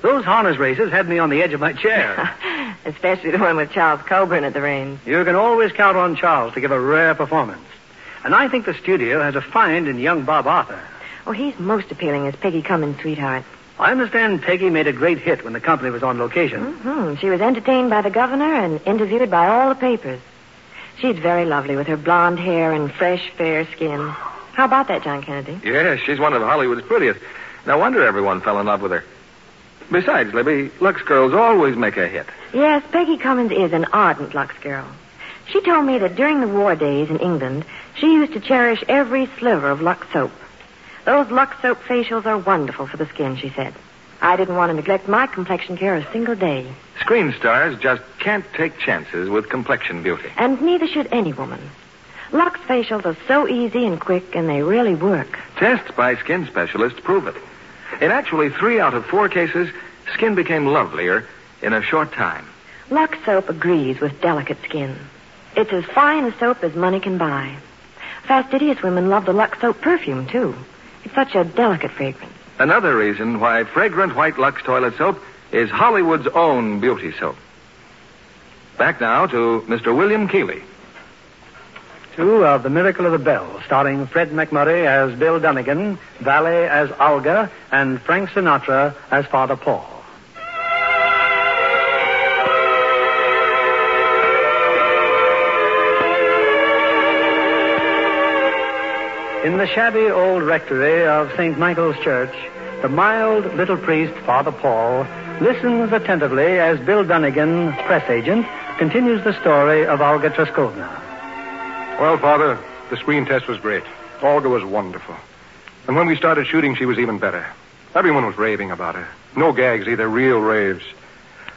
Those harness races had me on the edge of my chair. Especially the one with Charles Coburn at the reins. You can always count on Charles to give a rare performance. And I think the studio has a find in young Bob Arthur. Oh, he's most appealing as Peggy Cummins' sweetheart. I understand Peggy made a great hit when the company was on location. Mm-hmm. She was entertained by the governor and interviewed by all the papers. She's very lovely with her blonde hair and fresh, fair skin. How about that, John Kennedy? Yeah, she's one of Hollywood's prettiest. No wonder everyone fell in love with her. Besides, Libby, Lux girls always make a hit. Yes, Peggy Cummins is an ardent Lux girl. She told me that during the war days in England, she used to cherish every sliver of Lux soap. Those Lux soap facials are wonderful for the skin, she said. I didn't want to neglect my complexion care a single day. Screen stars just can't take chances with complexion beauty. And neither should any woman. Lux facials are so easy and quick, and they really work. Tests by skin specialists prove it. In actually 3 out of 4 cases, skin became lovelier in a short time. Lux soap agrees with delicate skin. It's as fine a soap as money can buy. Fastidious women love the Lux soap perfume, too. It's such a delicate fragrance. Another reason why fragrant white Lux toilet soap is Hollywood's own beauty soap. Back now to Mr. William Keeley. 2 of The Miracle of the Bell, starring Fred McMurray as Bill Dunnigan, Valet as Olga, and Frank Sinatra as Father Paul. In the shabby old rectory of St. Michael's Church, the mild little priest, Father Paul, listens attentively as Bill Dunnigan, press agent, continues the story of Olga Treskovna. Well, Father, the screen test was great. Olga was wonderful. And when we started shooting, she was even better. Everyone was raving about her. No gags either, real raves.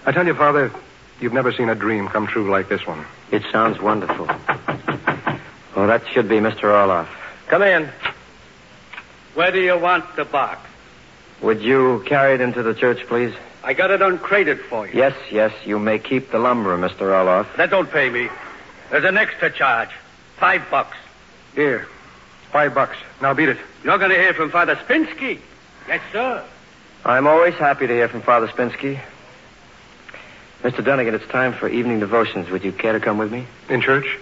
I tell you, Father, you've never seen a dream come true like this one. It sounds wonderful. Oh, that should be Mr. Orloff. Come in. Where do you want the box? Would you carry it into the church, please? I got it uncrated for you. Yes, you may keep the lumber, Mr. Orloff. That don't pay me. There's an extra charge. $5. Here, $5. Now beat it. You're going to hear from Father Spinsky. Yes, sir. I'm always happy to hear from Father Spinsky. Mr. Dunnigan, it's time for evening devotions. Would you care to come with me? In church?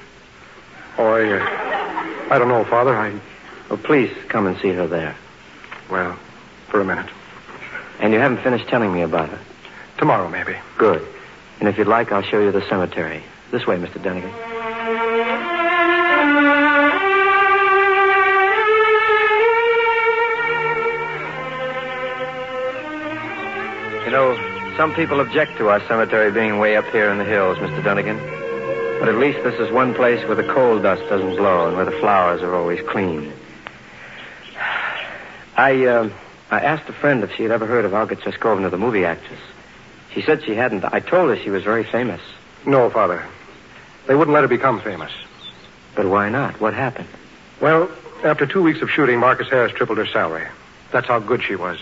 Oh, I don't know, Father. Well, please come and see her there. Well, for a minute. And you haven't finished telling me about her? Tomorrow, maybe. Good. And if you'd like, I'll show you the cemetery. This way, Mr. Dunnigan. You know, some people object to our cemetery being way up here in the hills, Mr. Dunnigan. But at least this is one place where the coal dust doesn't blow and where the flowers are always clean. I asked a friend if she had ever heard of Olga Treskovna, the movie actress. She said she hadn't. I told her she was very famous. No, Father. They wouldn't let her become famous. But why not? What happened? Well, after 2 weeks of shooting, Marcus Harris tripled her salary. That's how good she was.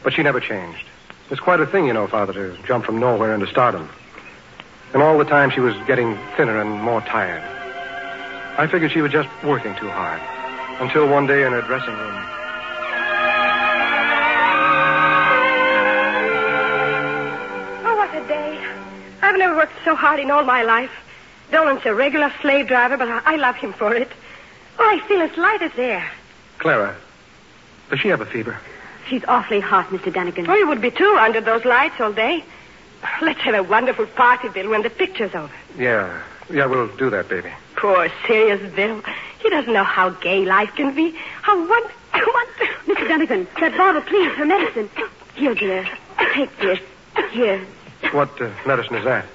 But she never changed. It's quite a thing, you know, Father, to jump from nowhere into stardom. And all the time she was getting thinner and more tired. I figured she was just working too hard. Until one day in her dressing room. Oh, what a day. I've never worked so hard in all my life. Dolan's a regular slave driver, but I love him for it. Oh, I feel as light as air. Clara, does she have a fever? She's awfully hot, Mr. Dunnigan. Oh, you would be, too, under those lights all day. Let's have a wonderful party, Bill, when the picture's over. Yeah, we'll do that, baby. Poor, serious Bill. He doesn't know how gay life can be. How wonderful. Mr. Dunnigan, that bottle, please, her medicine. Here, dear. Take this. Here. What medicine is that?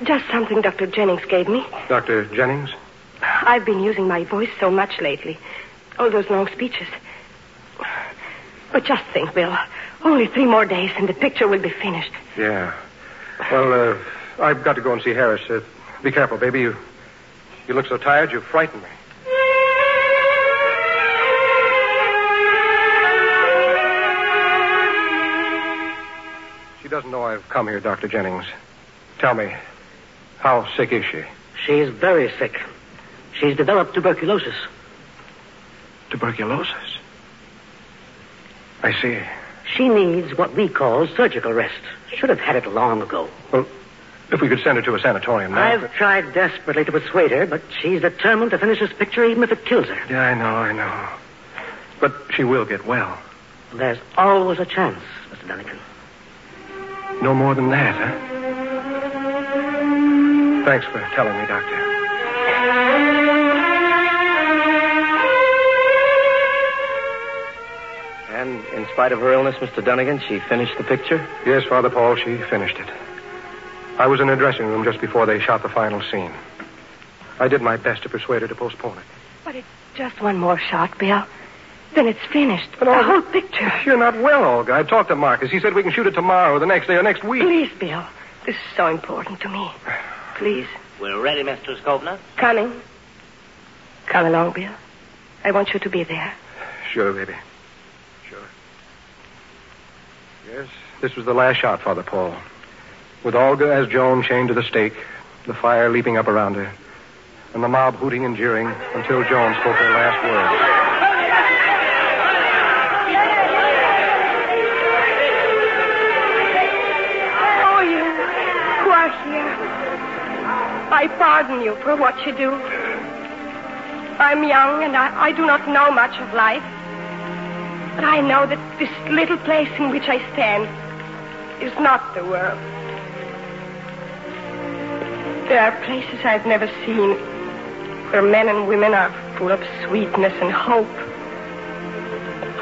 Just something Dr. Jennings gave me. Dr. Jennings? I've been using my voice so much lately. All those long speeches. But just think, Bill. Only 3 more days and the picture will be finished. Yeah. Well, I've got to go and see Harris. Be careful, baby. You look so tired, you frighten me. She doesn't know I've come here, Dr. Jennings. Tell me, how sick is she? She's very sick. She's developed tuberculosis. Tuberculosis? I see. She needs what we call surgical rest. Should have had it long ago. Well, If we could send her to a sanatorium now. I've tried desperately to persuade her, but she's determined to finish this picture even if it kills her. Yeah, I know. But she will get well. There's always a chance, Mr. Dunnigan. No more than that, huh? Thanks for telling me, Doctor. And in spite of her illness, Mr. Dunnigan, she finished the picture? Yes, Father Paul, she finished it. I was in her dressing room just before they shot the final scene. I did my best to persuade her to postpone it. But it's just one more shot, Bill. Then it's finished. But the whole picture. You're not well, Olga. I talked to Marcus. He said we can shoot it tomorrow or the next day or next week. Please, Bill. This is so important to me. Please. We're ready, Mr. Skovner. Coming. Come along, Bill. I want you to be there. Sure, baby. Sure. Yes, this was the last shot, Father Paul. With Olga as Joan chained to the stake, the fire leaping up around her, and the mob hooting and jeering until Joan spoke her last words. I pardon you for what you do. I'm young and I do not know much of life. But I know that this little place in which I stand is not the world. There are places I've never seen where men and women are full of sweetness and hope.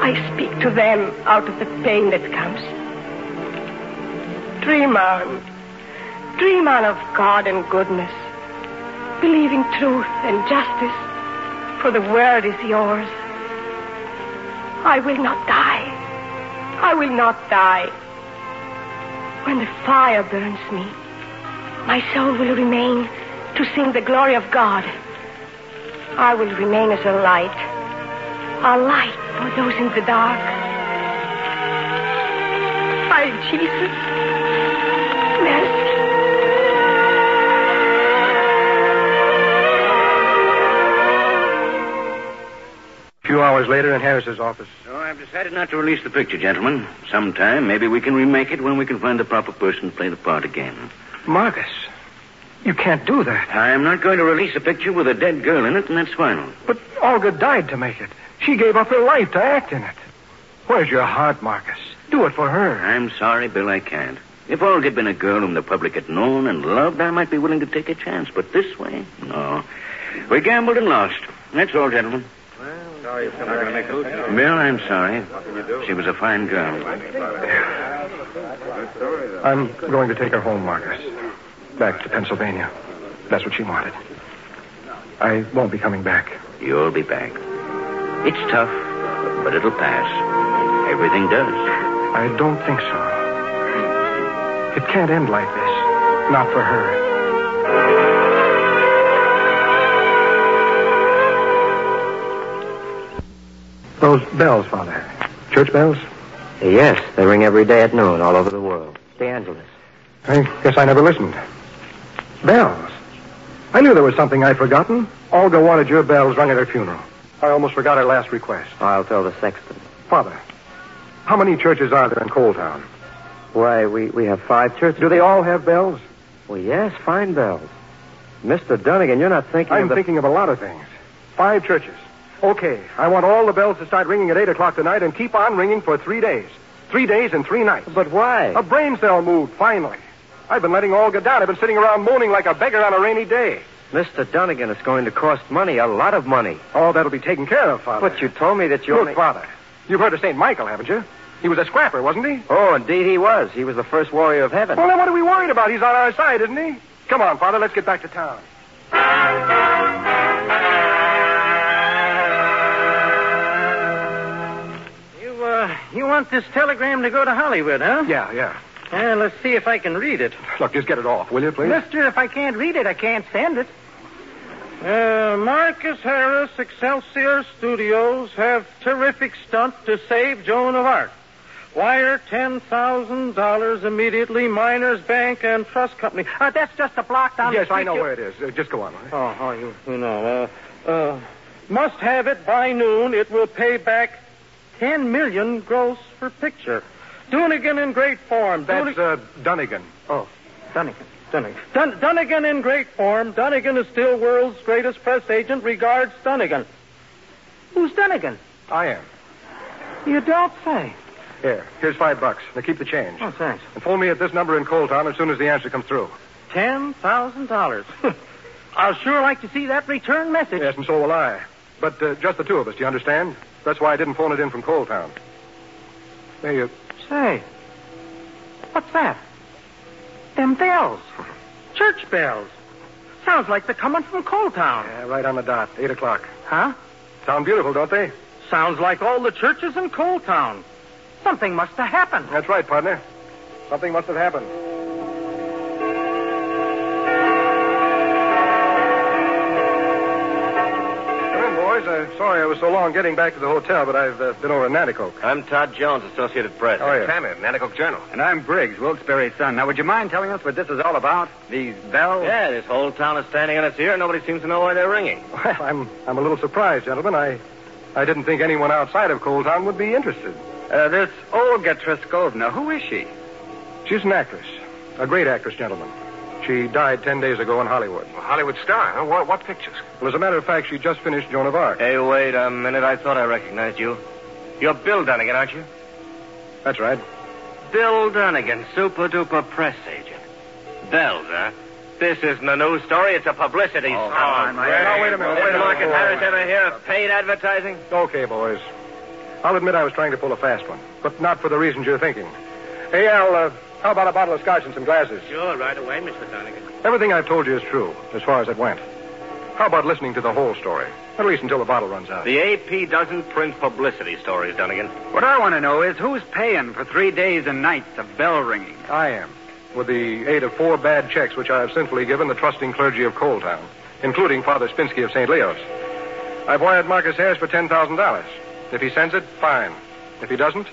I speak to them out of the pain that comes. Dream on. Dream on of God and goodness. Believe in truth and justice, for the world is yours. I will not die. I will not die. When the fire burns me, my soul will remain to sing the glory of God. I will remain as a light for those in the dark. By Jesus, mercy. A few hours later in Harris's office. So I've decided not to release the picture, gentlemen. Sometime, maybe we can remake it when we can find the proper person to play the part again. Marcus, you can't do that. I'm not going to release a picture with a dead girl in it, and that's final. But Olga died to make it. She gave up her life to act in it. Where's your heart, Marcus? Do it for her. I'm sorry, Bill, I can't. If Olga had been a girl whom the public had known and loved, I might be willing to take a chance. But this way, no. We gambled and lost. That's all, gentlemen. Bill, I'm sorry. She was a fine girl. I'm going to take her home, Marcus. Back to Pennsylvania. That's what she wanted. I won't be coming back. You'll be back. It's tough, but it'll pass. Everything does. I don't think so. It can't end like this. Not for her. Those bells, Father. Church bells? Yes, they ring every day at noon all over the world. De Angelis. I guess I never listened. Bells? I knew there was something I'd forgotten. Olga wanted your bells rung at her funeral. I almost forgot her last request. I'll tell the sexton. Father, how many churches are there in Coal Town? Why, we have 5 churches. Do they all have bells? Well, yes, fine bells. Mr. Dunnigan, you're not thinking I'm thinking of a lot of things. 5 churches. Okay, I want all the bells to start ringing at 8 o'clock tonight and keep on ringing for 3 days. 3 days and 3 nights. But why? A brain cell moved, finally. I've been letting Olga down. I've been sitting around moaning like a beggar on a rainy day. Mr. Dunnigan, it's going to cost money, a lot of money. Oh, that'll be taken care of, Father. But you told me that you Look, Father, you've heard of St. Michael, haven't you? He was a scrapper, wasn't he? Oh, indeed he was. He was the first warrior of heaven. Well, then what are we worried about? He's on our side, isn't he? Come on, Father, let's get back to town. You want this telegram to go to Hollywood, huh? Yeah. Let's see if I can read it. Look, just get it off, will you, please? Mister, if I can't read it, I can't send it. Marcus Harris, Excelsior Studios, have terrific stunt to save Joan of Arc. Wire $10,000 immediately, Miners Bank and Trust Company. That's just a block down the street. Yes, I know where it is. Just go on. Right? You know. Must have it by noon. It will pay back $10 million gross for picture. Dunnigan in great form. That's Dunnigan. Oh, Dunnigan. Dunnigan in great form. Dunnigan is still world's greatest press agent. Regards, Dunnigan. Who's Dunnigan? I am. You don't say. Here's $5. Now keep the change. Oh, thanks. And phone me at this number in Coletown as soon as the answer comes through. $10,000. I'll sure like to see that return message. Yes, and so will I. But just the two of us, do you understand? That's why I didn't phone it in from Coletown. Hey, Say, what's that? Them bells. Church bells. Sounds like they're coming from Coletown. Yeah, right on the dot. 8 o'clock. Huh? Sound beautiful, don't they? Sounds like all the churches in Coletown. Something must have happened. That's right, partner. Something must have happened. Sorry I was so long getting back to the hotel, but I've been over in Nanticoke. I'm Todd Jones, Associated Press. How are you? Tanner, Nanticoke Journal. And I'm Briggs, Wilkes-Barre's son. Now, would you mind telling us what this is all about? These bells? Yeah, this whole town is standing on its ear, and nobody seems to know why they're ringing. Well, I'm a little surprised, gentlemen. I didn't think anyone outside of Coletown would be interested. This Olga Treskovna, who is she? She's an actress. A great actress, gentlemen. She died 10 days ago in Hollywood. A Hollywood star, huh? What pictures? Well, as a matter of fact, she just finished Joan of Arc. Hey, wait a minute. I thought I recognized you. You're Bill Dunnigan, aren't you? That's right. Bill Dunnigan, super-duper press agent. Bells, huh? This isn't a news story. It's a publicity story. Now, wait a minute. Did Marcus Harris ever hear of paid advertising? Okay, boys. I'll admit I was trying to pull a fast one, but not for the reasons you're thinking. Hey, Al, how about a bottle of scotch and some glasses? Sure, right away, Mr. Dunnigan. Everything I've told you is true, as far as it went. How about listening to the whole story? At least until the bottle runs out. The AP doesn't print publicity stories, Dunnigan. What I want to know is who's paying for 3 days and nights of bell ringing? I am, with the aid of 4 bad checks which I have sinfully given the trusting clergy of Coletown, including Father Spinsky of St. Leo's. I've wired Marcus Harris for $10,000. If he sends it, fine. If he doesn't,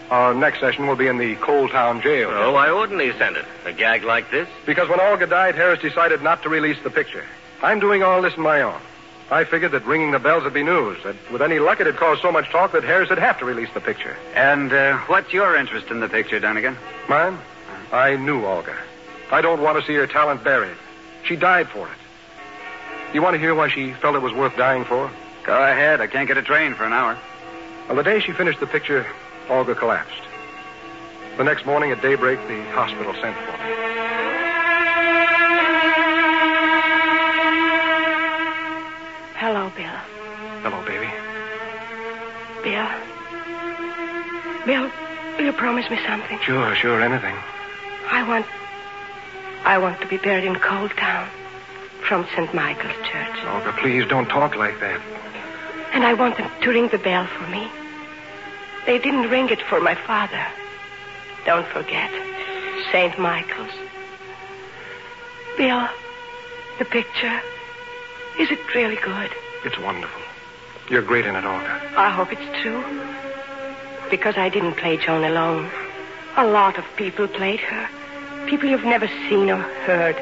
our next session will be in the Coletown jail. Oh, why wouldn't he send it? A gag like this? Because when Olga died, Harris decided not to release the picture. I'm doing all this on my own. I figured that ringing the bells would be news, that with any luck it'd cause so much talk that Harris would have to release the picture. And what's your interest in the picture, Dunnigan? Mine? I knew Olga. I don't want to see her talent buried. She died for it. You want to hear why she felt it was worth dying for? Go ahead. I can't get a train for an hour. Well, the day she finished the picture, Olga collapsed. The next morning at daybreak, the hospital sent for me. Hello, Bill. Hello, baby. Bill, will you promise me something? Sure, anything. I want to be buried in Coletown from St. Michael's Church. Olga, please don't talk like that. And I want them to ring the bell for me. They didn't ring it for my father. Don't forget, St. Michael's. Bill, the picture, is it really good? It's wonderful. You're great in it, Olga. I hope it's true. Because I didn't play Joan alone. A lot of people played her. People you've never seen or heard.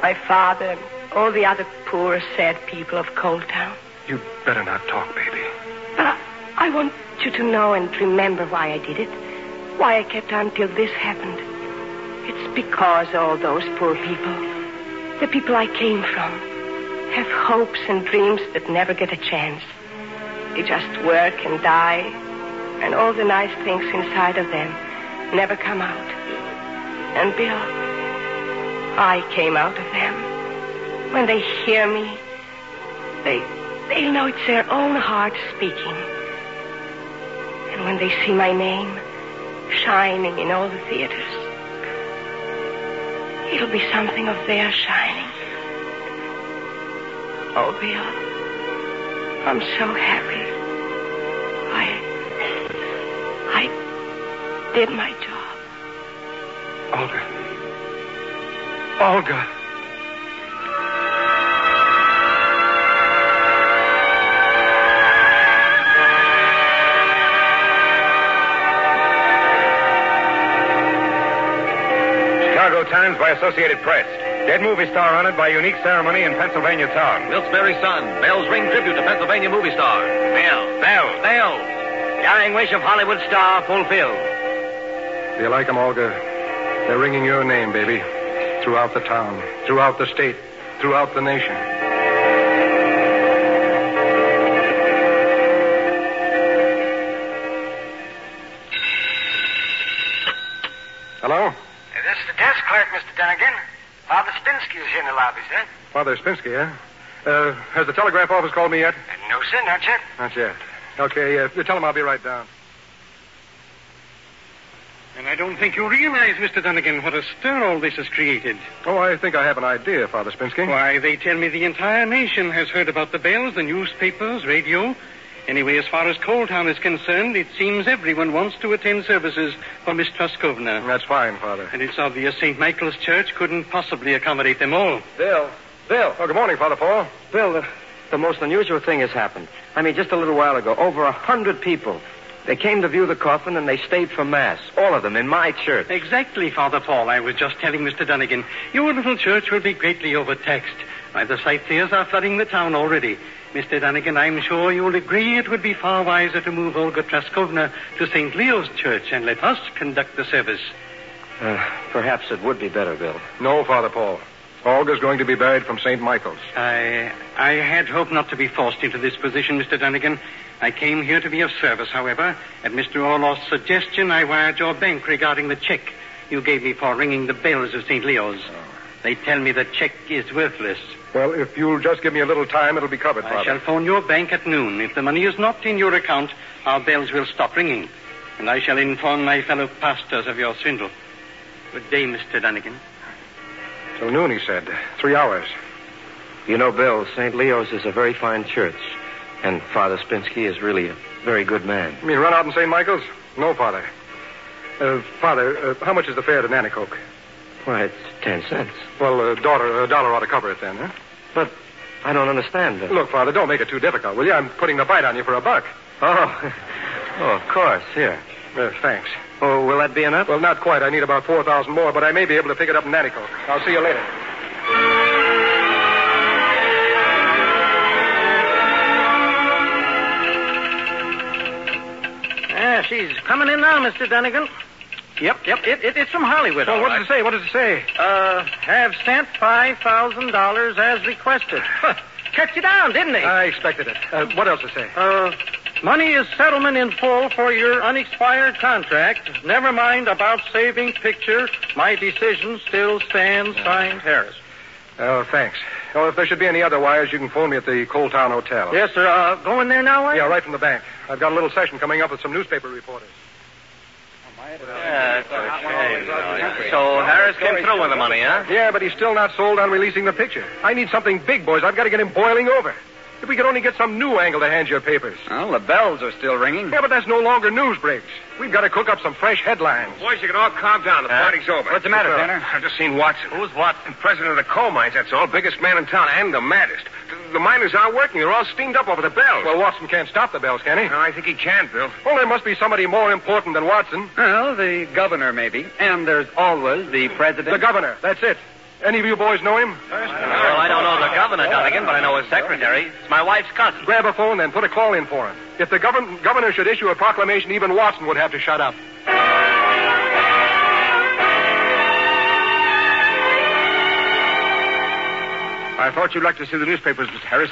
My father and all the other poor, sad people of Coletown. You'd better not talk, baby. But I want you to know and remember why I did it. Why I kept on till this happened. It's because all those poor people, the people I came from, have hopes and dreams that never get a chance. They just work and die, and all the nice things inside of them never come out. And Bill, I came out of them. When they hear me, they'll know it's their own heart speaking. And when they see my name shining in all the theaters, it'll be something of their shining. Oh, Bill, I'm so happy. I did my job. Olga. Chicago Times by Associated Press. Dead movie star honored by unique ceremony in Pennsylvania town. Wilkes-Barre's son. Bells ring tribute to Pennsylvania movie star. Bell. Dying wish of Hollywood star fulfilled. Do you like them, Olga? They're ringing your name, baby. throughout the town, throughout the state, throughout the nation. Hello? This is the desk clerk, Mr. Dunnigan. Father Spinsky is here in the lobby, sir. Father Spinsky, huh? Has the telegraph office called me yet? No, sir, not yet. Not yet. Okay, tell him I'll be right down. And I don't think you realize, Mr. Dunnigan, what a stir all this has created. Oh, I think I have an idea, Father Spinsky. Why, they tell me the entire nation has heard about the bells, the newspapers, radio. Anyway, as far as Coal Town is concerned, it seems everyone wants to attend services for Miss Truskovna. That's fine, Father. And it's obvious St. Michael's Church couldn't possibly accommodate them all. Bill. Oh, good morning, Father Paul. Bill, the most unusual thing has happened. I mean, just a little while ago, over 100 people. They came to view the coffin and they stayed for Mass. All of them in my church. Exactly, Father Paul. I was just telling Mr. Dunnigan, your little church will be greatly overtaxed. Why, the sightseers are flooding the town already. Mr. Dunnigan, I'm sure you'll agree it would be far wiser to move Olga Traskovna to St. Leo's Church and let us conduct the service. Perhaps it would be better, Bill. No, Father Paul. Olga's going to be buried from St. Michael's. I had hoped not to be forced into this position, Mr. Dunnigan. I came here to be of service, however. At Mr. Orloff's suggestion, I wired your bank regarding the check you gave me for ringing the bells of St. Leo's. They tell me the check is worthless. Well, if you'll just give me a little time, it'll be covered, Father. I shall phone your bank at noon. If the money is not in your account, our bells will stop ringing. And I shall inform my fellow pastors of your swindle. Good day, Mr. Dunnigan. Till noon, he said. 3 hours. You know, Bill, St. Leo's is a very fine church. And Father Spinsky is really a very good man. You mean run out in St. Michael's? No, Father. Father, how much is the fare to Nanticoke? Why, it's 10 cents. Well, a dollar ought to cover it then, huh? But I don't understand. Look, Father, don't make it too difficult, will you? I'm putting the bite on you for $1. Oh, of course. Here. Thanks. Oh, will that be enough? Well, not quite. I need about 4,000 more, but I may be able to pick it up in Nanticoke. I'll see you later. Yeah, she's coming in now, Mr. Dunnigan. Yep. It's from Hollywood. Well, what does it say? What does it say? Have sent $5,000 as requested. Cut you down, didn't he? I expected it. What else does it say? Money is settlement in full for your unexpired contract. Never mind about saving picture. My decision still stands. Signed, Harris. Oh, thanks. Oh, if there should be any other wires, you can phone me at the Coal Town Hotel. Yes, sir. Going there now, are you? Yeah, right from the bank. I've got a little session coming up with some newspaper reporters. Yeah, that's okay. So Harris came through with the money, huh? Yeah, but he's still not sold on releasing the picture. I need something big, boys. I've got to get him boiling over. If we could only get some new angle to hand your papers. Well, the bells are still ringing. Yeah, but that's no longer news breaks. We've got to cook up some fresh headlines. Boys, you can all calm down. The party's over. What's the matter, Tanner? I've just seen Watson. Who's Watson? President of the coal mines, that's all. Biggest man in town and the maddest. The miners aren't working. They're all steamed up over the bells. Well, Watson can't stop the bells, can he? No, I think he can, Bill. Well, there must be somebody more important than Watson. Well, the governor, maybe. And there's always the president. The governor, that's it. Any of you boys know him? Well, I don't know the governor, Dunnigan, but I know his secretary. It's my wife's cousin. Grab a phone, then put a call in for him. If the governor should issue a proclamation, even Watson would have to shut up. I thought you'd like to see the newspapers, Mr. Harris.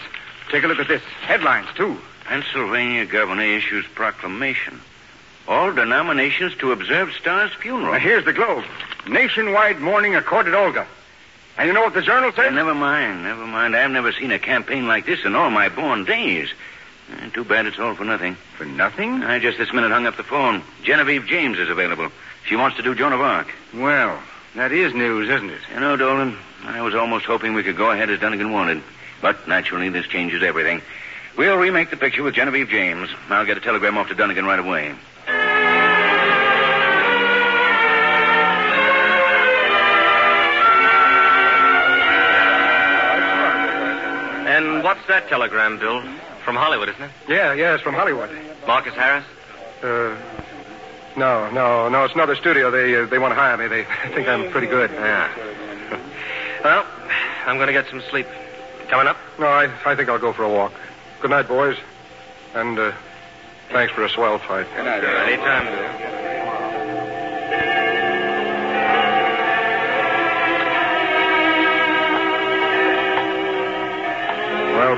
Take a look at this. Headlines, too. Pennsylvania governor issues proclamation. All denominations to observe Starr's funeral. Now, here's the Globe. Nationwide mourning accorded Olga. And you know what the journal says? Never mind. I've never seen a campaign like this in all my born days. Too bad it's all for nothing. For nothing? I just this minute hung up the phone. Genevieve James is available. She wants to do Joan of Arc. Well, that is news, isn't it? You know, Dolan, I was almost hoping we could go ahead as Dunnigan wanted. But naturally, this changes everything. We'll remake the picture with Genevieve James. I'll get a telegram off to Dunnigan right away. And what's that telegram, Bill? From Hollywood, isn't it? Yeah, it's from Hollywood. Marcus Harris? No, it's another studio. They want to hire me. They think I'm pretty good. Yeah. Well, I'm going to get some sleep. Coming up? No, I think I'll go for a walk. Good night, boys. And thanks for a swell fight. Good night. Anytime, Bill.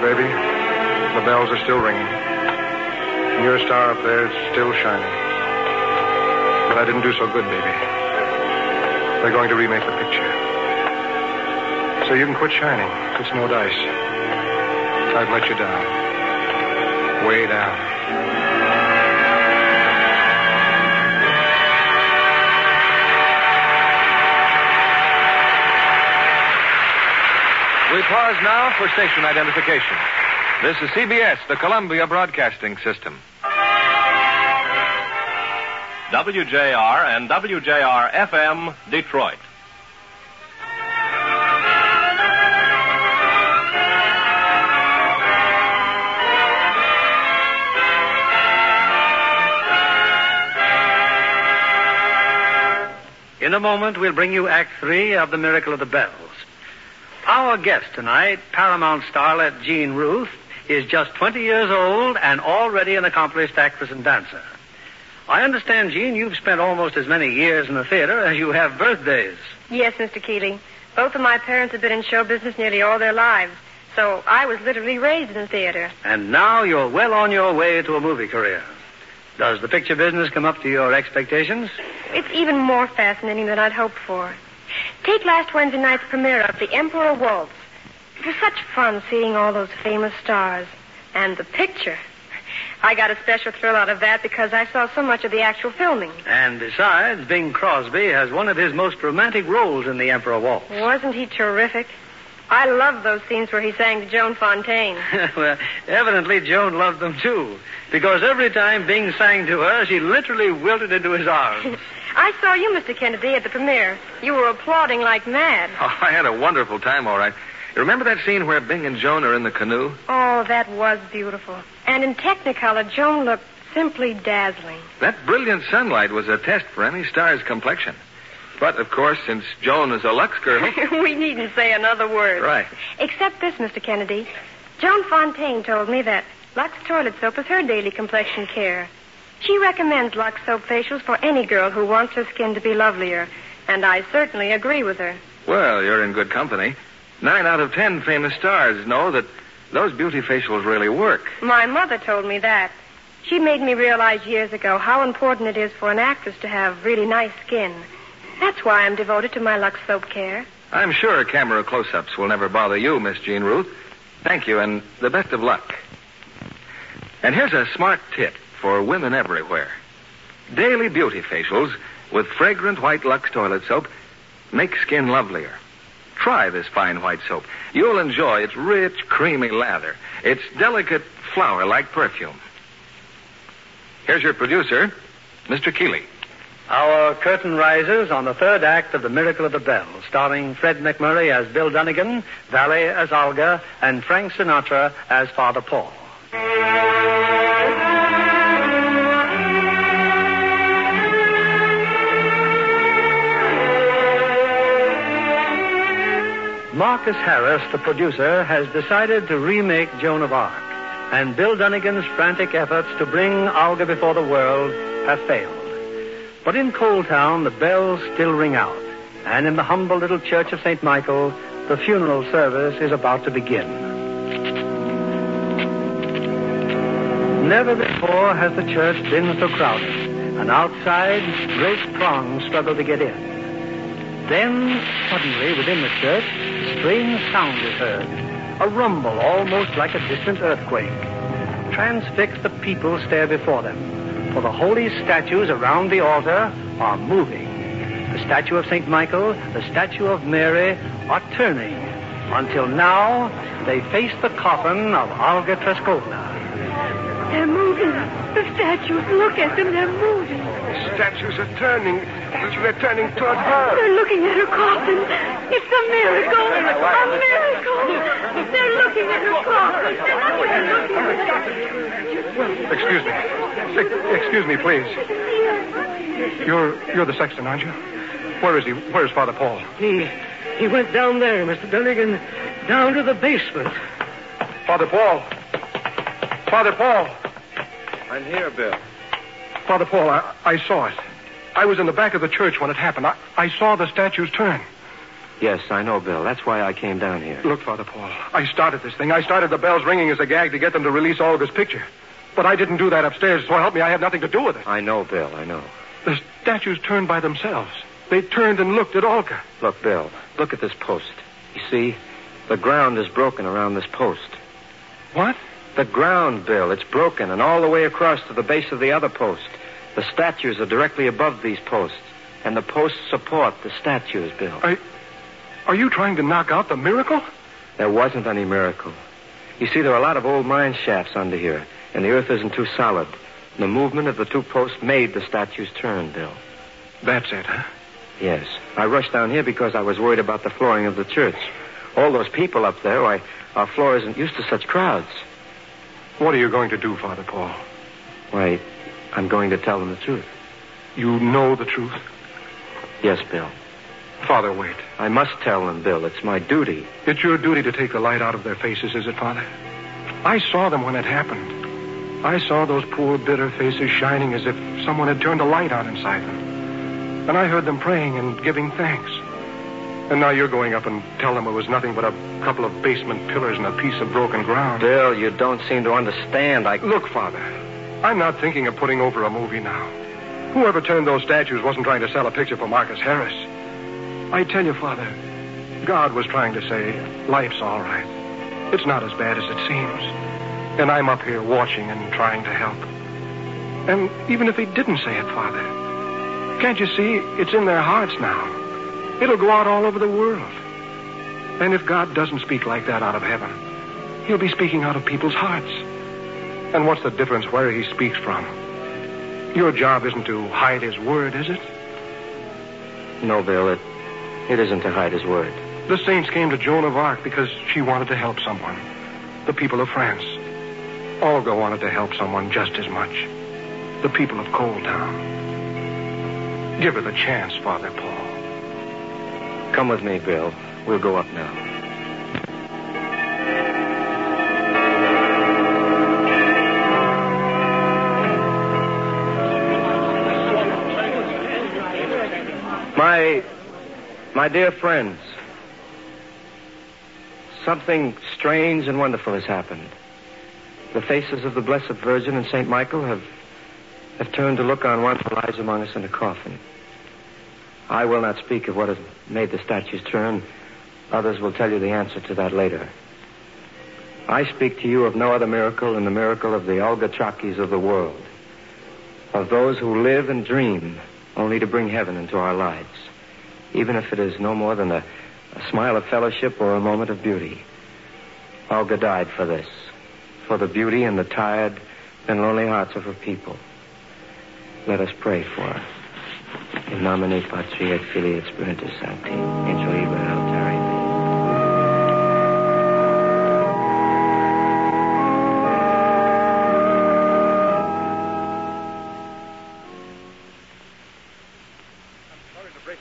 baby. The bells are still ringing. And your star up there is still shining. But I didn't do so good, baby. They're going to remake the picture. So you can quit shining. It's no dice. I've let you down. Way down. We pause now for station identification. This is CBS, the Columbia Broadcasting System. WJR and WJR-FM, Detroit. In a moment, we'll bring you Act 3 of The Miracle of the Bells. Our guest tonight, Paramount starlet Jean Ruth, is just 20 years old and already an accomplished actress and dancer. I understand, Jean, you've spent almost as many years in the theater as you have birthdays. Yes, Mr. Keeling. Both of my parents have been in show business nearly all their lives, so I was literally raised in the theater. And now you're well on your way to a movie career. Does the picture business come up to your expectations? It's even more fascinating than I'd hoped for. Take last Wednesday night's premiere of The Emperor Waltz. It was such fun seeing all those famous stars. And the picture. I got a special thrill out of that because I saw so much of the actual filming. And besides, Bing Crosby has one of his most romantic roles in The Emperor Waltz. Wasn't he terrific? I loved those scenes where he sang to Joan Fontaine. Well, evidently Joan loved them, too. Because every time Bing sang to her, she literally wilted into his arms. I saw you, Mr. Kennedy, at the premiere. You were applauding like mad. Oh, I had a wonderful time, all right. You remember that scene where Bing and Joan are in the canoe? Oh, that was beautiful. And in Technicolor, Joan looked simply dazzling. That brilliant sunlight was a test for any star's complexion. But, of course, since Joan is a Lux girl... We needn't say another word. Right. Except this, Mr. Kennedy. Joan Fontaine told me that Lux toilet soap is her daily complexion care. She recommends Lux soap facials for any girl who wants her skin to be lovelier. And I certainly agree with her. Well, you're in good company. 9 out of 10 famous stars know that those beauty facials really work. My mother told me that. She made me realize years ago how important it is for an actress to have really nice skin. That's why I'm devoted to my Lux soap care. I'm sure camera close-ups will never bother you, Miss Jean Ruth. Thank you, and the best of luck. And here's a smart tip for women everywhere. Daily beauty facials with fragrant white Lux toilet soap make skin lovelier. Try this fine white soap. You'll enjoy its rich, creamy lather, its delicate flower-like perfume. Here's your producer, Mr. Keeley. Our curtain rises on the third act of The Miracle of the Bells, starring Fred McMurray as Bill Dunnigan, Valet as Olga, and Frank Sinatra as Father Paul. Marcus Harris, the producer, has decided to remake Joan of Arc, and Bill Dunnigan's frantic efforts to bring Olga before the world have failed. But in Coal Town, the bells still ring out, and in the humble little church of St. Michael, the funeral service is about to begin. Never before has the church been so crowded, and outside, great throngs struggle to get in. Then, suddenly, within the church, a strange sound is heard, a rumble almost like a distant earthquake. Transfixed, the people stare before them. For the holy statues around the altar are moving. The statue of St. Michael, the statue of Mary are turning until now they face the coffin of Olga Treskovna. They're moving. The statues, look at them, they're moving. The statues are turning. They're turning toward her. They're looking at her coffin. It's a miracle. A miracle. They're looking at her coffin. They're looking at her. Excuse me. Excuse me, please. You're the sexton, aren't you? Where is he? Where's Father Paul? He went down there, Mr. Dunnigan, down to the basement. Father Paul. Father Paul. I'm here, Bill. Father Paul, I saw it. I was in the back of the church when it happened. I saw the statues turn. Yes, I know, Bill. That's why I came down here. Look, Father Paul, I started this thing. I started the bells ringing as a gag to get them to release Olga's picture. But I didn't do that upstairs, so help me, I had nothing to do with it. I know, Bill, I know. The statues turned by themselves. They turned and looked at Olga. Look, Bill, look at this post. You see, the ground is broken around this post. What? The ground, Bill. It's broken, and all the way across to the base of the other post. The statues are directly above these posts, and the posts support the statues, Bill. Are you trying to knock out the miracle? There wasn't any miracle. You see, there are a lot of old mine shafts under here, and the earth isn't too solid. The movement of the two posts made the statues turn, Bill. That's it, huh? Yes. I rushed down here because I was worried about the flooring of the church. All those people up there, why, our floor isn't used to such crowds. What are you going to do, Father Paul? Why, I'm going to tell them the truth. You know the truth? Yes, Bill. Father, wait. I must tell them, Bill. It's my duty. It's your duty to take the light out of their faces, is it, Father? I saw them when it happened. I saw those poor, bitter faces shining as if someone had turned a light on inside them. And I heard them praying and giving thanks. And now you're going up and tell them it was nothing but a couple of basement pillars and a piece of broken ground. Bill, you don't seem to understand. Look, Father, I'm not thinking of putting over a movie now. Whoever turned those statues wasn't trying to sell a picture for Marcus Harris. I tell you, Father, God was trying to say, life's all right. It's not as bad as it seems. And I'm up here watching and trying to help. And even if he didn't say it, Father, can't you see it's in their hearts now? It'll go out all over the world. And if God doesn't speak like that out of heaven, he'll be speaking out of people's hearts. And what's the difference where he speaks from? Your job isn't to hide his word, is it? No, Bill, it isn't to hide his word. The saints came to Joan of Arc because she wanted to help someone. The people of France. Olga wanted to help someone just as much. The people of Coal Town. Give her the chance, Father Paul. Come with me, Bill. We'll go up now. My dear friends, something strange and wonderful has happened. The faces of the Blessed Virgin and St. Michael have turned to look on one who lies among us in a coffin. I will not speak of what has made the statues turn. Others will tell you the answer to that later. I speak to you of no other miracle than the miracle of the Olga Chakis of the world, of those who live and dream only to bring heaven into our lives, even if it is no more than a smile of fellowship or a moment of beauty. Olga died for this, for the beauty and the tired and lonely hearts of her people. Let us pray for her. In nomine Patri et Filii et Spiritus Sancti, intro iber altare.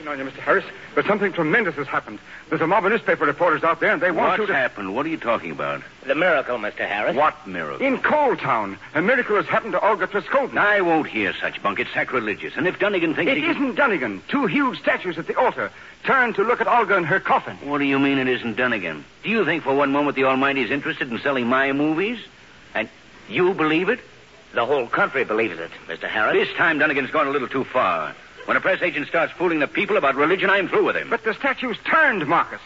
On you, Mr. Harris, but something tremendous has happened. There's a mob of newspaper reporters out there, and they want you to... What's happened? What are you talking about? The miracle, Mr. Harris. What miracle? In Coal Town. A miracle has happened to Olga Trescovin. I won't hear such bunk. It's sacrilegious. And if Dunnigan thinks It isn't Dunnigan. Two huge statues at the altar turned to look at Olga in her coffin. What do you mean it isn't Dunnigan? Do you think for one moment the Almighty's interested in selling my movies? And you believe it? The whole country believes it, Mr. Harris. This time Dunnigan's gone a little too far. When a press agent starts fooling the people about religion, I'm through with him. But the statues turned, Marcus.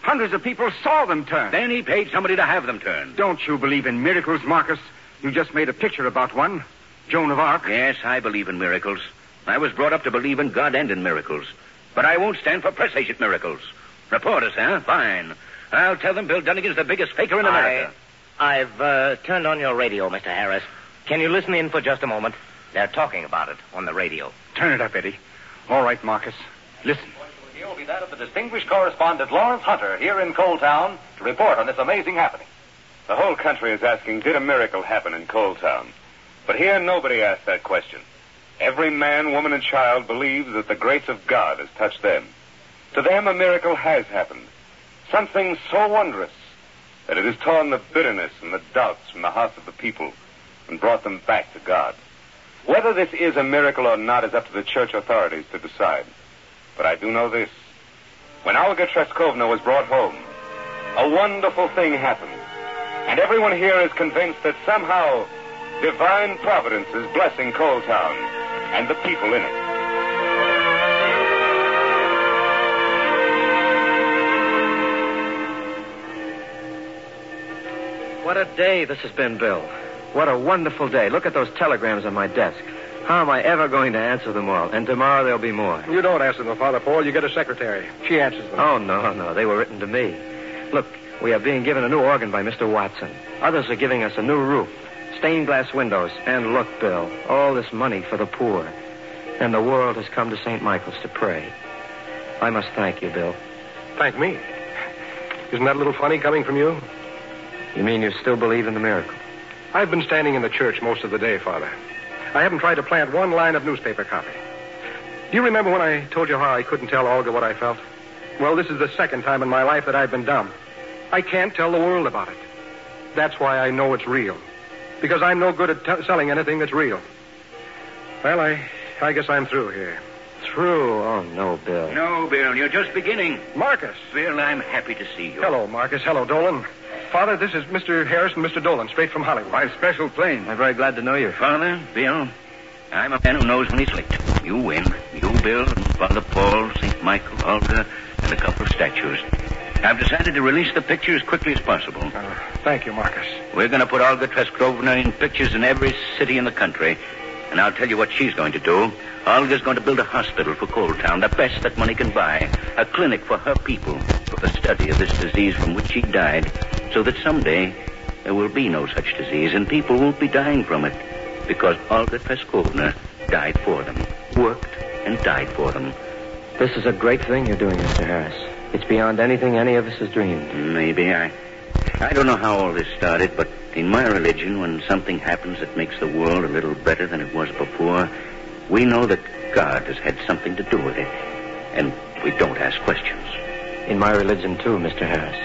Hundreds of people saw them turn. Then he paid somebody to have them turn. Don't you believe in miracles, Marcus? You just made a picture about one. Joan of Arc. Yes, I believe in miracles. I was brought up to believe in God and in miracles. But I won't stand for press agent miracles. Reporters, huh? Fine. I'll tell them Bill Dunnigan's the biggest faker in America. I've turned on your radio, Mr. Harris. Can you listen in for just a moment? They're talking about it on the radio. Turn it up, Eddie. All right, Marcus. Listen. Here will be that of the distinguished correspondent Lawrence Hunter here in Coal Town to report on this amazing happening. The whole country is asking, did a miracle happen in Coal Town? But here nobody asked that question. Every man, woman, and child believes that the grace of God has touched them. To them, a miracle has happened. Something so wondrous that it has torn the bitterness and the doubts from the hearts of the people and brought them back to God. Whether this is a miracle or not is up to the church authorities to decide. But I do know this. when Olga Treskovna was brought home, a wonderful thing happened. And everyone here is convinced that somehow divine providence is blessing Coal Town and the people in it. What a day this has been, Bill. What a wonderful day. Look at those telegrams on my desk. How am I ever going to answer them all? And tomorrow there'll be more. You don't answer them, Father Paul. You get a secretary. She answers them. Oh, no. They were written to me. Look, we are being given a new organ by Mr. Watson. Others are giving us a new roof, stained glass windows. And look, Bill, all this money for the poor. And the world has come to St. Michael's to pray. I must thank you, Bill. Thank me? Isn't that a little funny coming from you? You mean you still believe in the miracle? I've been standing in the church most of the day, Father. I haven't tried to plant one line of newspaper copy. Do you remember when I told you how I couldn't tell Olga what I felt? Well, this is the second time in my life that I've been dumb. I can't tell the world about it. That's why I know it's real. Because I'm no good at selling anything that's real. Well, I guess I'm through here. Through? Oh, no, Bill. No, Bill, you're just beginning. Marcus. Bill, I'm happy to see you. Hello, Marcus. Hello, Dolan. Father, this is Mr. Harris and Mr. Dolan, straight from Hollywood. My special plane. I'm very glad to know you. Father, Bill, I'm a man who knows when he's licked. You win. You, Bill, and Father Paul, St. Michael, Olga, and a couple of statues. I've decided to release the picture as quickly as possible. Thank you, Marcus. We're going to put Olga Treskovna in pictures in every city in the country. And I'll tell you what she's going to do. Olga's going to build a hospital for Coal Town, the best that money can buy. A clinic for her people, for the study of this disease from which she died, so that someday there will be no such disease, and people won't be dying from it, because Olga Treskovna died for them, worked and died for them. This is a great thing you're doing, Mr. Harris. It's beyond anything any of us has dreamed. Maybe. I don't know how all this started, but in my religion, when something happens that makes the world a little better than it was before, we know that God has had something to do with it, and we don't ask questions. In my religion, too, Mr. Harris.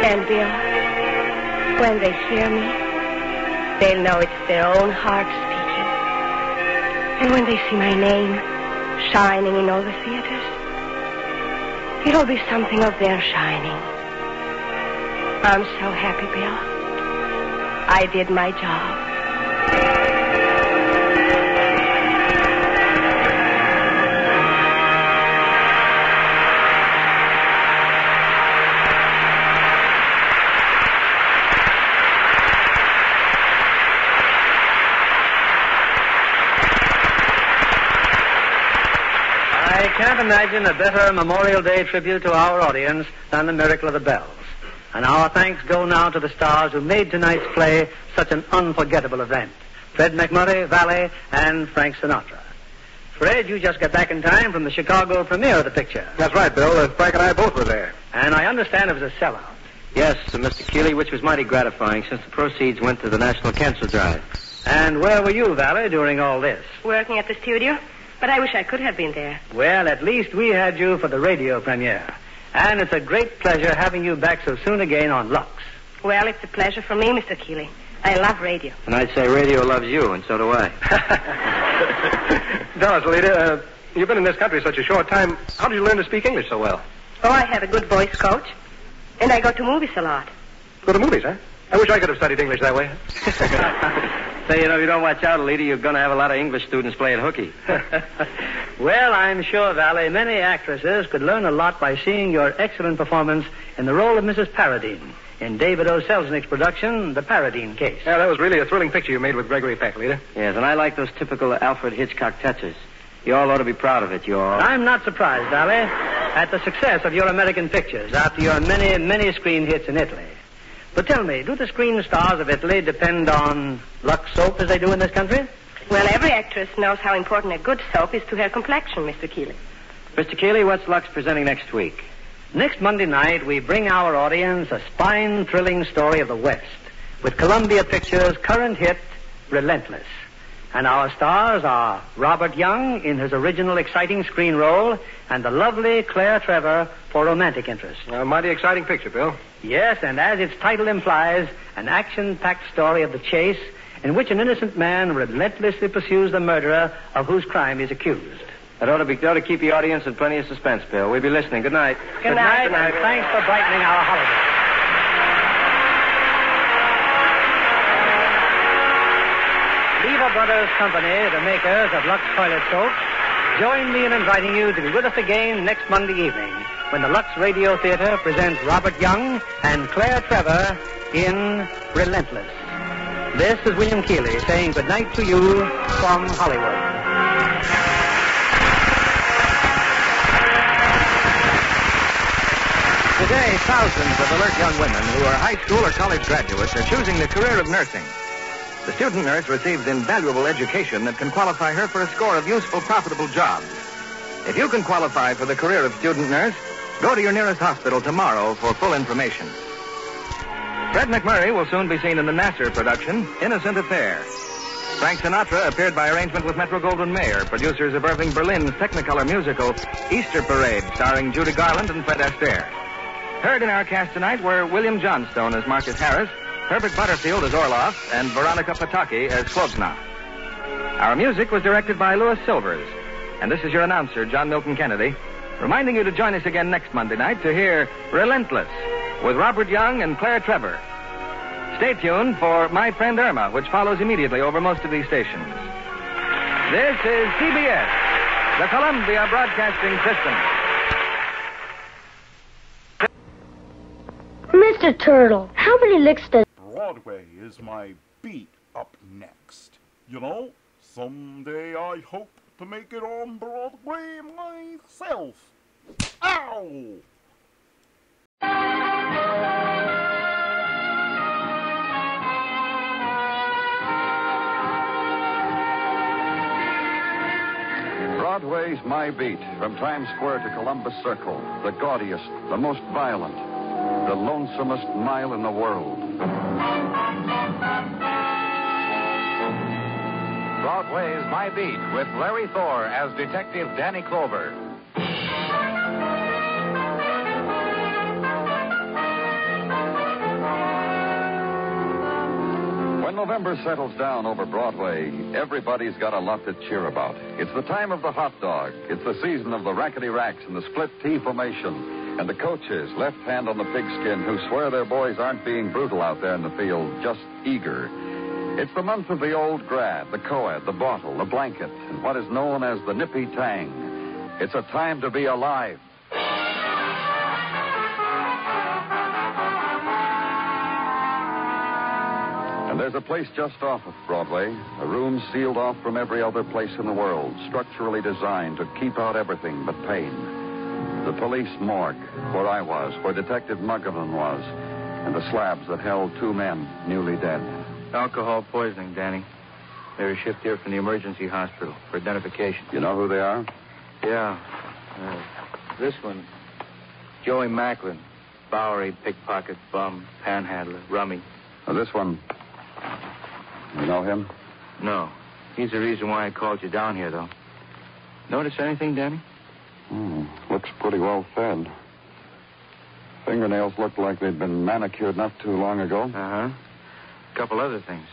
And, Bill, when they hear me, they'll know it's their own heart speaking. And when they see my name shining in all the theaters, it'll be something of their shining. I'm so happy, Bill. I did my job. I can't imagine a better Memorial Day tribute to our audience than the Miracle of the Bells. And our thanks go now to the stars who made tonight's play such an unforgettable event. Fred McMurray, Valley, and Frank Sinatra. Fred, you just got back in time from the Chicago premiere of the picture. That's right, Bill. Frank and I both were there. And I understand it was a sellout. Yes, Mr. Keeley, which was mighty gratifying since the proceeds went to the National Cancer Drive. And where were you, Valley, during all this? Working at the studio, but I wish I could have been there. Well, at least we had you for the radio premiere. And it's a great pleasure having you back so soon again on Lux. Well, it's a pleasure for me, Mr. Keeley. I love radio. And I'd say radio loves you, and so do I. Doris, Lita, you've been in this country such a short time. How did you learn to speak English so well? Oh, I have a good voice coach. And I go to movies a lot. Go to movies, huh? I wish I could have studied English that way. Say, if you don't watch out, Alita, you're going to have a lot of English students playing hooky. Well, I'm sure, Valley, many actresses could learn a lot by seeing your excellent performance in the role of Mrs. Paradine in David O. Selznick's production, The Paradine Case. Yeah, that was really a thrilling picture you made with Gregory Peck, Lita. Yes, and I like those typical Alfred Hitchcock touches. You all ought to be proud of it, you all. I'm not surprised, Valley, at the success of your American pictures after your many, many screen hits in Italy. But tell me, do the screen stars of Italy depend on Lux soap as they do in this country? Well, every actress knows how important a good soap is to her complexion, Mr. Keeley. Mr. Keeley, what's Lux presenting next week? Next Monday night, we bring our audience a spine-thrilling story of the West with Columbia Pictures' current hit, Relentless. And our stars are Robert Young in his original exciting screen role and the lovely Claire Trevor for romantic interest. A mighty exciting picture, Bill. Yes, and as its title implies, an action-packed story of the chase in which an innocent man relentlessly pursues the murderer of whose crime he's accused. That ought to keep the audience in plenty of suspense, Bill. We'll be listening. Good night. Good night, and thanks for brightening our holiday. Lever Brothers Company, the makers of Lux Toilet Soap, join me in inviting you to be with us again next Monday evening when the Lux Radio Theater presents Robert Young and Claire Trevor in Relentless. This is William Keighley saying good night to you from Hollywood. Today, thousands of alert young women who are high school or college graduates are choosing the career of nursing. The student nurse receives invaluable education that can qualify her for a score of useful, profitable jobs. If you can qualify for the career of student nurse, go to your nearest hospital tomorrow for full information. Fred McMurray will soon be seen in the Nasser production, Innocent Affair. Frank Sinatra appeared by arrangement with Metro-Goldwyn-Mayer, producers of Irving Berlin's Technicolor musical, Easter Parade, starring Judy Garland and Fred Astaire. Heard in our cast tonight were William Johnstone as Marcus Harris, Herbert Butterfield as Orloff, and Veronica Pataki as Slobsna. Our music was directed by Louis Silvers. And this is your announcer, John Milton Kennedy, reminding you to join us again next Monday night to hear Relentless with Robert Young and Claire Trevor. Stay tuned for My Friend Irma, which follows immediately over most of these stations. This is CBS, the Columbia Broadcasting System. Mr. Turtle, how many licks does... Broadway is my beat up next. You know, someday I hope to make it on Broadway myself. Ow! Broadway's My Beat, from Times Square to Columbus Circle, the gaudiest, the most violent, the lonesomest mile in the world. Broadway's My Beat with Larry Thor as Detective Danny Clover. When November settles down over Broadway, everybody's got a lot to cheer about. It's the time of the hot dog. It's the season of the rackety racks and the split T formation. And the coaches, left hand on the pigskin, who swear their boys aren't being brutal out there in the field, just eager. It's the month of the old grad, the co-ed, the bottle, the blanket, and what is known as the nippy tang. It's a time to be alive. And there's a place just off of Broadway, a room sealed off from every other place in the world, structurally designed to keep out everything but pain. The police morgue, where I was, where Detective Muggerman was, and the slabs that held two men newly dead. Alcohol poisoning, Danny. They were shipped here from the emergency hospital for identification. You know who they are? Yeah. This one, Joey Macklin. Bowery, pickpocket, bum, panhandler, rummy. This one, you know him? No. He's the reason why I called you down here, though. Notice anything, Danny? Looks pretty well fed. Fingernails looked like they'd been manicured not too long ago. Uh-huh. A couple other things.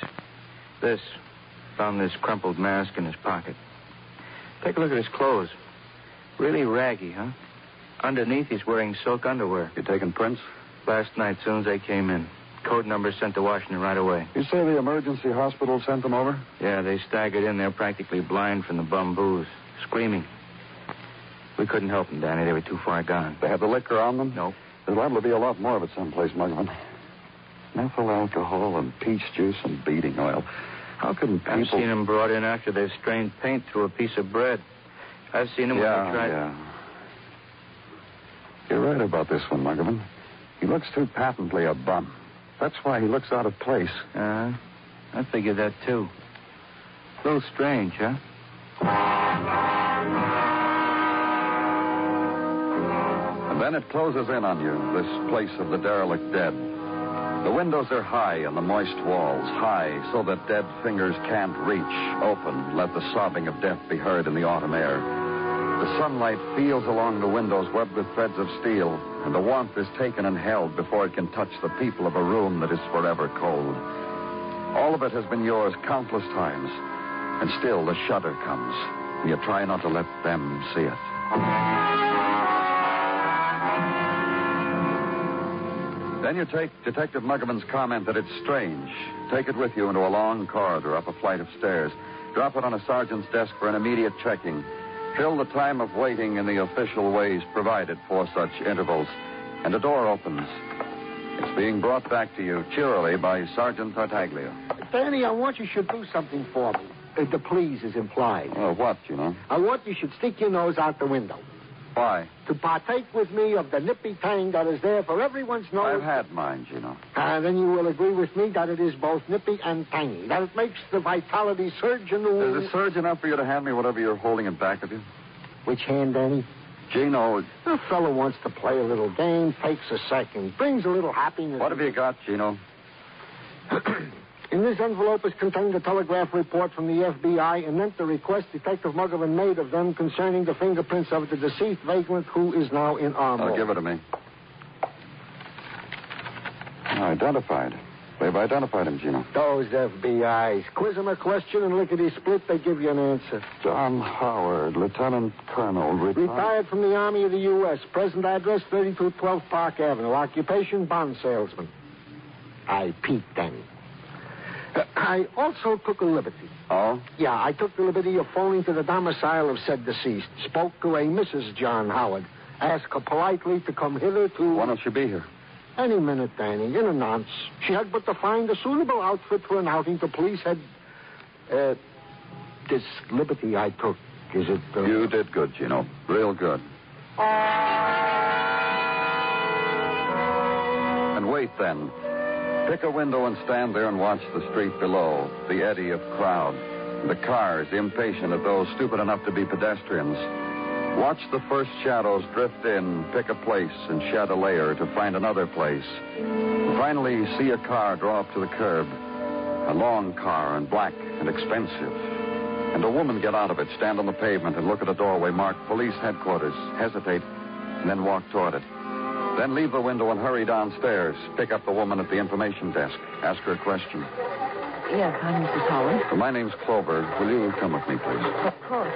This. Found this crumpled mask in his pocket. Take a look at his clothes. Really raggy, huh? Underneath, he's wearing silk underwear. You taking prints? Last night, soon as they came in. Code number sent to Washington right away. You say the emergency hospital sent them over? Yeah, they staggered in there practically blind from the bum booze. Screaming. We couldn't help them, Danny. They were too far gone. They had the liquor on them? Nope. There's liable to be a lot more of it someplace, Mugman. Methyl alcohol and peach juice and beating oil. How can people... I've seen them brought in after they've strained paint through a piece of bread. I've seen them when they tried... Yeah. You're right about this one, Muggerman. He looks too patently a bum. That's why he looks out of place. I figured that, too. A little strange, huh? And then it closes in on you, this place of the derelict dead. The windows are high and the moist walls, high so that dead fingers can't reach. Open, let the sobbing of death be heard in the autumn air. The sunlight feels along the windows webbed with threads of steel, and the warmth is taken and held before it can touch the people of a room that is forever cold. All of it has been yours countless times. And still the shudder comes. And you try not to let them see it. Then you take Detective Muggerman's comment that it's strange. Take it with you into a long corridor up a flight of stairs. Drop it on a sergeant's desk for an immediate checking. Fill the time of waiting in the official ways provided for such intervals. And a door opens. It's being brought back to you cheerily by Sergeant Tartaglia. Danny, I want you should do something for me. The please is implied. What, Gino? I want you should stick your nose out the window. Why? To partake with me of the nippy tang that is there for everyone's nose. I've had mine, Gino. Then you will agree with me that it is both nippy and tangy. That it makes the vitality surge anew. Is it surge enough for you to hand me whatever you're holding in back of you? Which hand, Danny? Gino. A fellow wants to play a little game, takes a second, brings a little happiness. What have you got, Gino? In this envelope is contained a telegraph report from the FBI and meant the request Detective Muggerman made of them concerning the fingerprints of the deceased vagrant who is now in our morgue. Give it to me. Identified. They've identified him, Gino. Those FBIs. Quiz them a question and lickety-split, they give you an answer. John Howard, Lieutenant Colonel, retired from the Army of the U.S. Present address, 3212 Park Avenue. Occupation, bond salesman. I peeped then. I also took a liberty. Oh? Yeah, I took the liberty of phoning to the domicile of said deceased. Spoke to a Mrs. John Howard. Asked her politely to come hither to... Why don't she be here? Any minute, Danny, in a nonce. She had but to find a suitable outfit for an outing. The police had... this liberty I took, is it... You did good, Gino. Real good. And wait, then. Pick a window and stand there and watch the street below, the eddy of crowd, the cars impatient of those stupid enough to be pedestrians. Watch the first shadows drift in, pick a place, and shed a layer to find another place. Finally, see a car draw up to the curb. A long car and black and expensive. And a woman get out of it, stand on the pavement and look at a doorway marked Police Headquarters, hesitate, and then walk toward it. Then leave the window and hurry downstairs. Pick up the woman at the information desk. Ask her a question. Yes, I'm Mrs. Howard. My name's Clover. Will you come with me, please? Of course.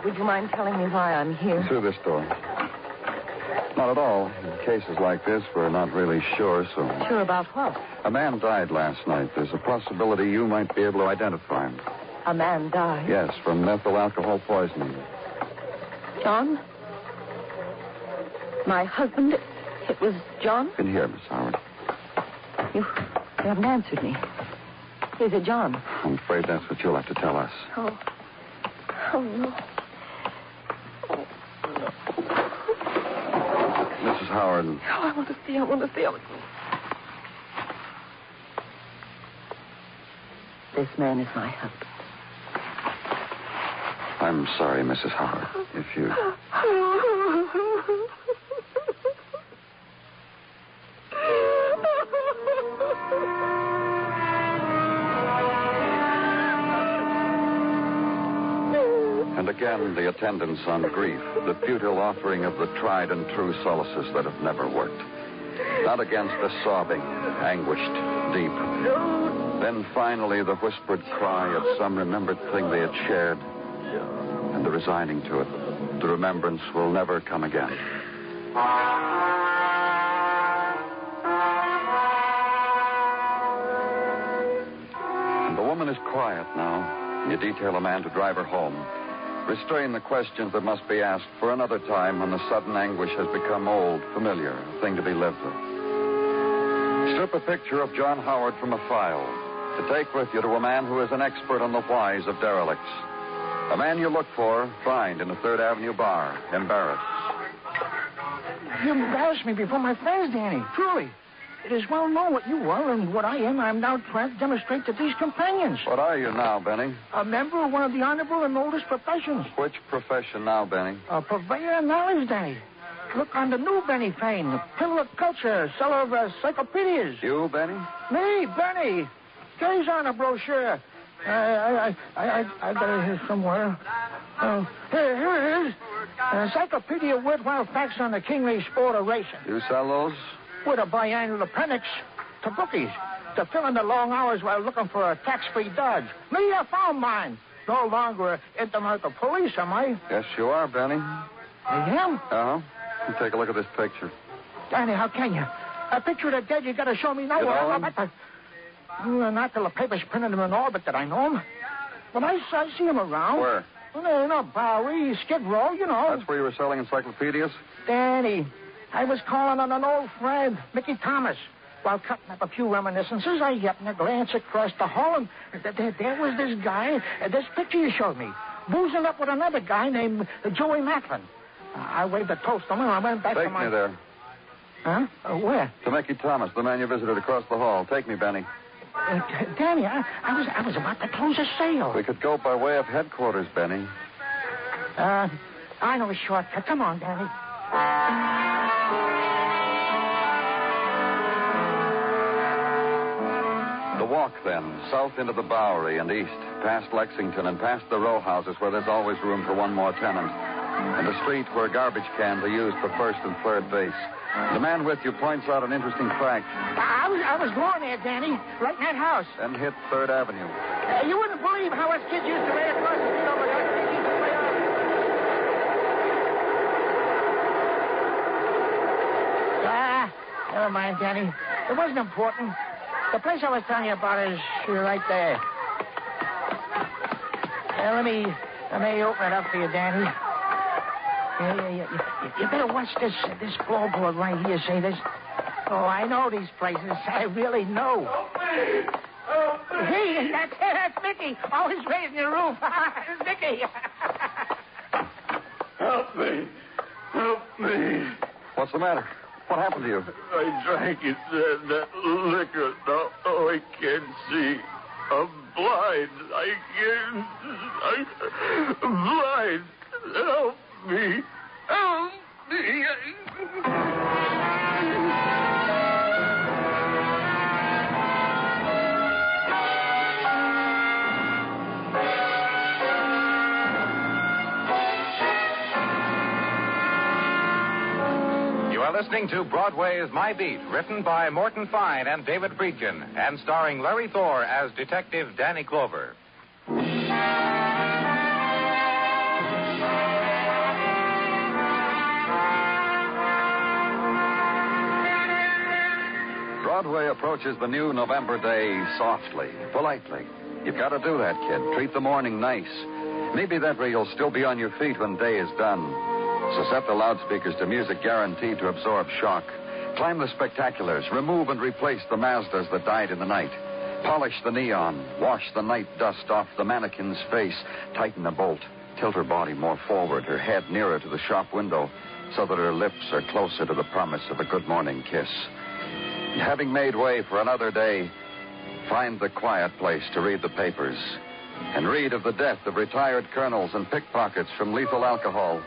Would you mind telling me why I'm here? Through this door. Not at all. In cases like this, we're not really sure, so... Sure about what? A man died last night. There's a possibility you might be able to identify him. A man died? Yes, from methyl alcohol poisoning. John? My husband? It was John? In here, Miss Howard. You haven't answered me. Is it John? I'm afraid that's what you'll have to tell us. Oh, no. Mrs. Howard. Oh, I want to see. This man is my husband. I'm sorry, Mrs. Howard. If you... And again, the attendance on grief, the futile offering of the tried and true solaces that have never worked. Not against the sobbing, anguished, deep. Then finally, the whispered cry of some remembered thing they had shared, and the resigning to it. The remembrance will never come again. And the woman is quiet now. You detail a man to drive her home. Restrain the questions that must be asked for another time when the sudden anguish has become old, familiar, a thing to be lived with. Strip a picture of John Howard from a file to take with you to a man who is an expert on the whys of derelicts. A man you look for, find in a 3rd Avenue bar, embarrassed. You embarrassed me before my friends, Danny. Truly. It is well known what you are and what I am. I am now trying to demonstrate to these companions. What are you now, Benny? A member of one of the honorable and oldest professions. Which profession now, Benny? A purveyor of knowledge, Danny. Look on the new Benny fame, the pillar of culture, seller of encyclopedias. You, Benny? Me, Benny. Gaze on a brochure. I got it here somewhere. Here it is. An encyclopedia of worthwhile facts on the kingly sport of racing. You sell those? With a biannual appendix to bookies. to fill in the long hours while looking for a tax-free Dodge. Me, I found mine. No longer intimate the police, am I? Yes, you are, Benny. I am? Uh-huh. Take a look at this picture. Danny, how can you? A picture of the dead you got to show me now. You know him? Not till the papers printed him in orbit that I know him. But I see him around. Where? Bowery, Skid Row, you know. That's where you were selling encyclopedias? Danny, I was calling on an old friend, Mickey Thomas. While cutting up a few reminiscences, I happened to glance across the hall, and there was this guy, this picture you showed me, boozing up with another guy named Joey Matlin. I waved a toast to him, and I went back to my... Take me there. Huh? Where? To Mickey Thomas, the man you visited across the hall. Take me, Benny. Danny, I was about to close a sale. We could go by way of headquarters, Benny. I know a shortcut. Come on, Danny. The walk, then, south into the Bowery and east, past Lexington and past the row houses where there's always room for one more tenant, and the street where garbage cans are used for first and third base. The man with you points out an interesting fact. I was going there, Danny, right in that house. Then hit 3rd Avenue. You wouldn't believe how us kids used to lay across the street over there. Never mind, Danny. It wasn't important. The place I was telling you about is right there. Let me open it up for you, Danny. You better watch this floorboard right here. Say this. Oh, I know these places. I really know. Help me! Help me! Hey, that's Mickey. Always raising your roof. It's Mickey. Help me! Help me! What's the matter? What happened to you? I drank it, that liquor. Now I can't see. I'm blind. I'm blind. Help me. Help me. You are listening to Broadway's My Beat, written by Morton Fine and David Friedkin, and starring Larry Thor as Detective Danny Clover. Broadway approaches the new November day softly, politely. You've got to do that, kid. Treat the morning nice. Maybe that way you'll still be on your feet when day is done. So set the loudspeakers to music guaranteed to absorb shock. Climb the spectaculars. Remove and replace the Mazdas that died in the night. Polish the neon. Wash the night dust off the mannequin's face. Tighten the bolt. Tilt her body more forward, her head nearer to the shop window, so that her lips are closer to the promise of a good morning kiss. Having made way for another day, find the quiet place to read the papers and read of the death of retired colonels and pickpockets from lethal alcohol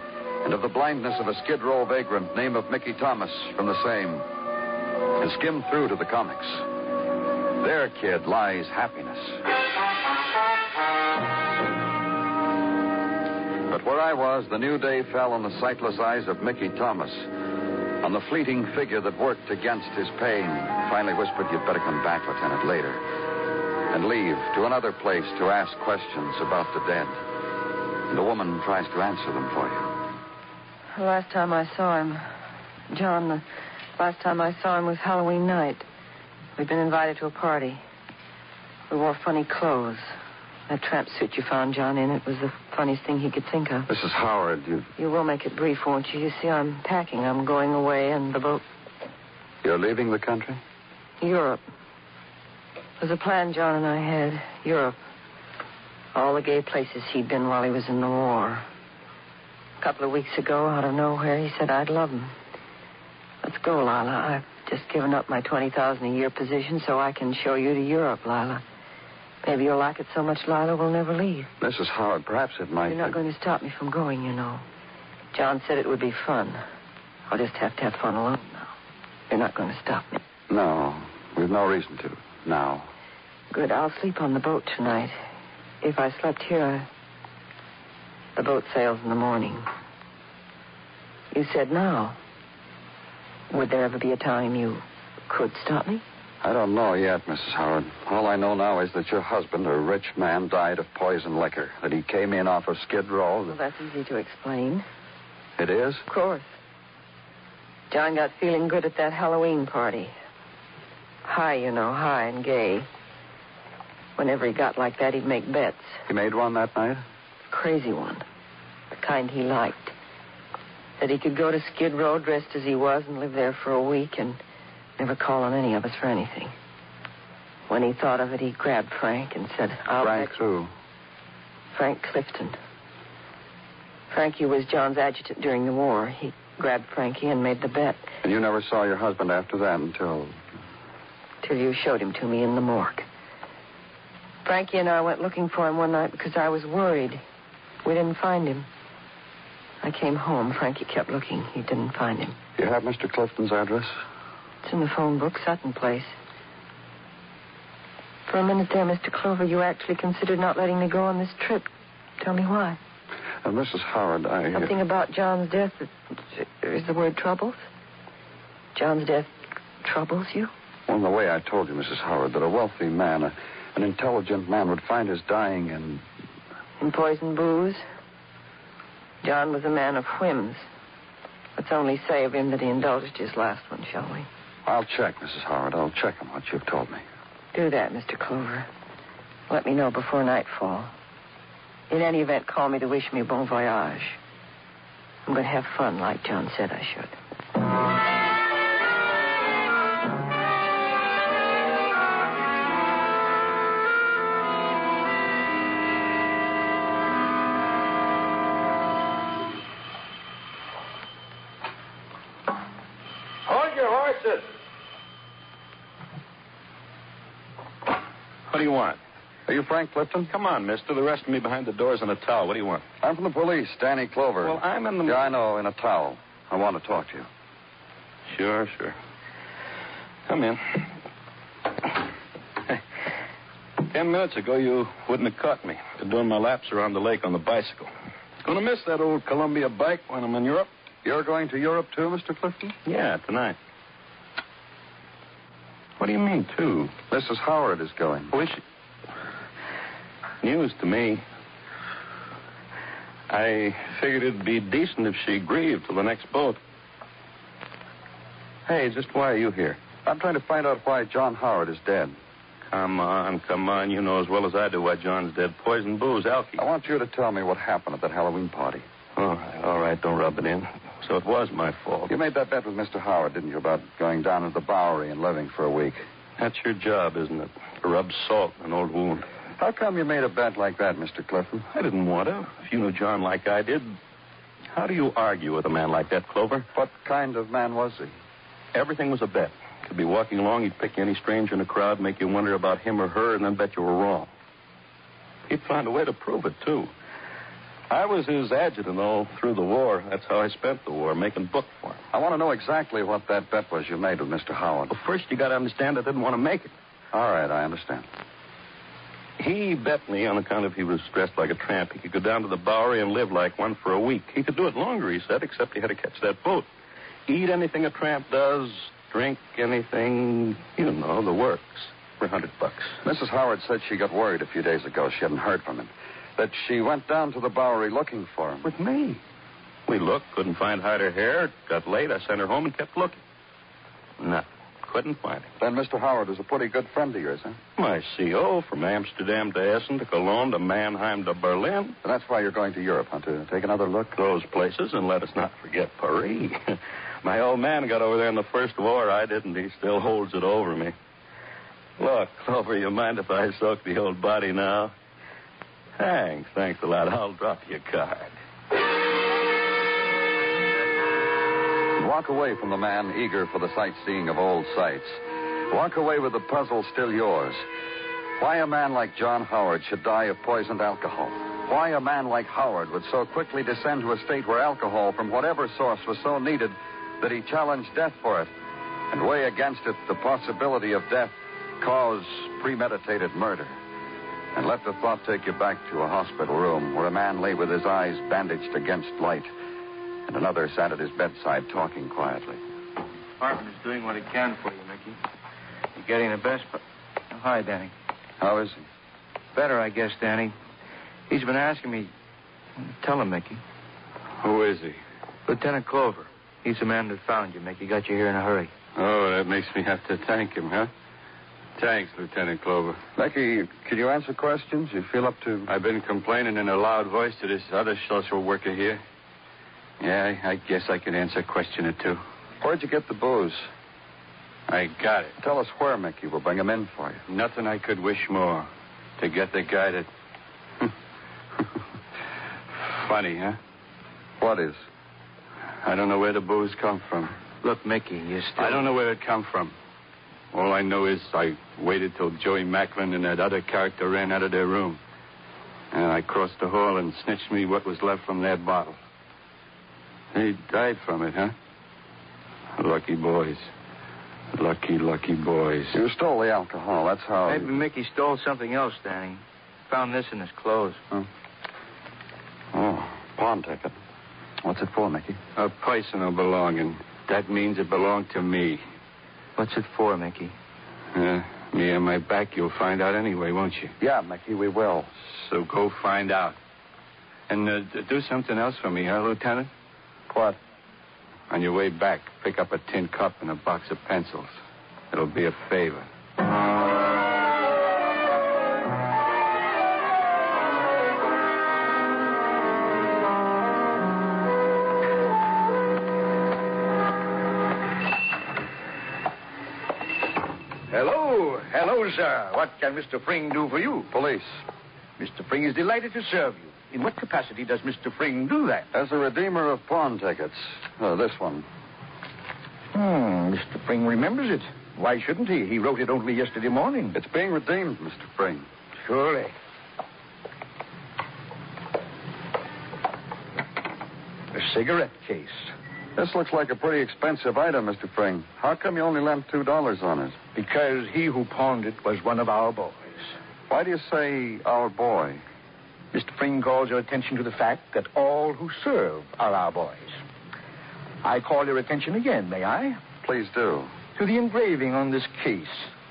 and of the blindness of a Skid Row vagrant named of Mickey Thomas from the same. And skim through to the comics. There, kid, lies happiness. But where I was, the new day fell on the sightless eyes of Mickey Thomas, on the fleeting figure that worked against his pain, finally whispered, "You'd better come back, Lieutenant, later, and leave to another place to ask questions about the dead." And the woman tries to answer them for you. The last time I saw him, John, the last time I saw him was Halloween night. We'd been invited to a party. We wore funny clothes. That tramp suit you found John in, it was the funniest thing he could think of. Mrs. Howard, You will make it brief, won't you? You see, I'm packing. I'm going away, and the boat... You're leaving the country? Europe. It was a plan John and I had. Europe. All the gay places he'd been while he was in the war. A couple of weeks ago, out of nowhere, he said I'd love him. Let's go, Lila. I've just given up my $20,000 a year position so I can show you to Europe, Lila. Maybe you'll like it so much, Lila, we'll never leave. Mrs. Howard, perhaps it might... You're not going to stop me from going, you know. John said it would be fun. I'll just have to have fun alone now. You're not going to stop me. No, we've no reason to. Now. Good, I'll sleep on the boat tonight. If I slept here, the boat sails in the morning. You said now. Would there ever be a time you could stop me? I don't know yet, Mrs. Howard. All I know now is that your husband, a rich man, died of poison liquor. That he came in off of Skid Row. Well, that's easy to explain. It is? Of course. John got feeling good at that Halloween party. High, you know, high and gay. Whenever he got like that, he'd make bets. He made one that night? Crazy one. The kind he liked. That he could go to Skid Row dressed as he was and live there for a week and never call on any of us for anything. When he thought of it, he grabbed Frank and said, Frank who? Frank Clifton. Frankie was John's adjutant during the war. He grabbed Frankie and made the bet. And you never saw your husband after that until... Till you showed him to me in the morgue. Frankie and I went looking for him one night because I was worried. We didn't find him. I came home. Frankie kept looking. He didn't find him. You have Mr. Clifton's address? It's in the phone book, Sutton Place. For a minute there, Mr. Clover, you actually considered not letting me go on this trip. Tell me why. Mrs. Howard, Something about John's death is the word troubles? John's death troubles you? Well, in the way I told you, Mrs. Howard, that a wealthy man, an intelligent man would find his dying in poison booze? John was a man of whims. Let's only say of him that he indulged his last one, shall we? I'll check, Mrs. Howard. I'll check on what you've told me. Do that, Mr. Clover. Let me know before nightfall. In any event, call me to wish me bon voyage. I'm going to have fun like John said I should. Hold your horses. What do you want? Are you Frank Clifton? Come on, mister. The rest of me behind the doors in a towel. What do you want? I'm from the police, Danny Clover. Well, I'm in the... Yeah, I know, in a towel. I want to talk to you. Sure. Come in. 10 minutes ago, you wouldn't have caught me. Been doing my laps around the lake on the bicycle. Gonna miss that old Columbia bike when I'm in Europe. You're going to Europe, too, Mr. Clifton? Yeah, tonight. What do you mean, too? Mrs. Howard is going. Oh, is she? News to me. I figured it'd be decent if she grieved till the next boat. Hey, just why are you here? I'm trying to find out why John Howard is dead. Come on. You know as well as I do why John's dead. Poison booze, alky. I want you to tell me what happened at that Halloween party. All right. Don't rub it in. So it was my fault. You made that bet with Mr. Howard, didn't you, about going down to the Bowery and living for a week? That's your job, isn't it? To rub salt in an old wound. How come you made a bet like that, Mr. Clifton? I didn't want to. If you knew John like I did, how do you argue with a man like that, Clover? What kind of man was he? Everything was a bet. Could be walking along, he'd pick any stranger in the crowd, make you wonder about him or her, and then bet you were wrong. He'd find a way to prove it, too. I was his adjutant all through the war. That's how I spent the war, making book for him. I want to know exactly what that bet was you made with Mr. Howard. Well, first you got to understand I didn't want to make it. All right, I understand. He bet me on account of he was dressed like a tramp. He could go down to the Bowery and live like one for a week. He could do it longer, he said, except he had to catch that boat. Eat anything a tramp does, drink anything, you know, the works, for $100. Mrs. Howard said she got worried a few days ago. She hadn't heard from him. That she went down to the Bowery looking for him. With me. We looked, couldn't find hide or hair. Got late, I sent her home and kept looking. Nothing. Couldn't find him. Then Mr. Howard was a pretty good friend of yours, huh? My CO, from Amsterdam to Essen to Cologne to Mannheim to Berlin. And that's why you're going to Europe, huh? To take another look? Those places, and let us not forget Paris. My old man got over there in the First War. I didn't. He still holds it over me. Look, Clover, you mind if I soak the old body now? Thanks a lot. I'll drop you a card. Walk away from the man eager for the sightseeing of old sights. Walk away with the puzzle still yours. Why a man like John Howard should die of poisoned alcohol. Why a man like Howard would so quickly descend to a state where alcohol from whatever source was so needed that he challenged death for it, and weigh against it the possibility of death cause premeditated murder. And let the thought take you back to a hospital room where a man lay with his eyes bandaged against light, and another sat at his bedside talking quietly. Hartman is doing what he can for you, Mickey. You're getting the best, but... Oh, hi, Danny. How is he? Better, I guess, Danny. He's been asking me... Tell him, Mickey. Who is he? Lieutenant Clover. He's the man that found you, Mickey. Got you here in a hurry. Oh, that makes me have to thank him, huh? Thanks, Lieutenant Clover. Becky, can you answer questions? You feel up to... I've been complaining in a loud voice to this other social worker here. Yeah, I guess I can answer a question or two. Where'd you get the booze? I got it. Tell us where, Mickey. We'll bring him in for you. Nothing I could wish more. To get the guy that... Funny, huh? What is? I don't know where the booze come from. Look, Mickey, you still... I don't know where it come from. All I know is I waited till Joey Macklin and that other character ran out of their room. And I crossed the hall and snitched me what was left from that bottle. They died from it, huh? Lucky boys. Lucky, lucky boys. You stole the alcohol, that's how... Maybe Mickey stole something else, Danny. Found this in his clothes. Huh? Oh, pawn ticket. What's it for, Mickey? A personal belonging. That means it belonged to me. What's it for, Mickey? Me and my back, you'll find out anyway, won't you? Yeah, Mickey, we will. So go find out. And do something else for me, huh, Lieutenant? What? On your way back, pick up a tin cup and a box of pencils. It'll be a favor. Hello, sir. What can Mr. Fring do for you? Police. Mr. Fring is delighted to serve you. In what capacity does Mr. Fring do that? As a redeemer of pawn tickets. This one. Mr. Fring remembers it. Why shouldn't he? He wrote it only yesterday morning. It's being redeemed, Mr. Fring. Surely. A cigarette case. This looks like a pretty expensive item, Mr. Fring. How come you only lent $2 on it? Because he who pawned it was one of our boys. Why do you say our boy? Mr. Fring calls your attention to the fact that all who serve are our boys. I call your attention again, may I? Please do. To the engraving on this case.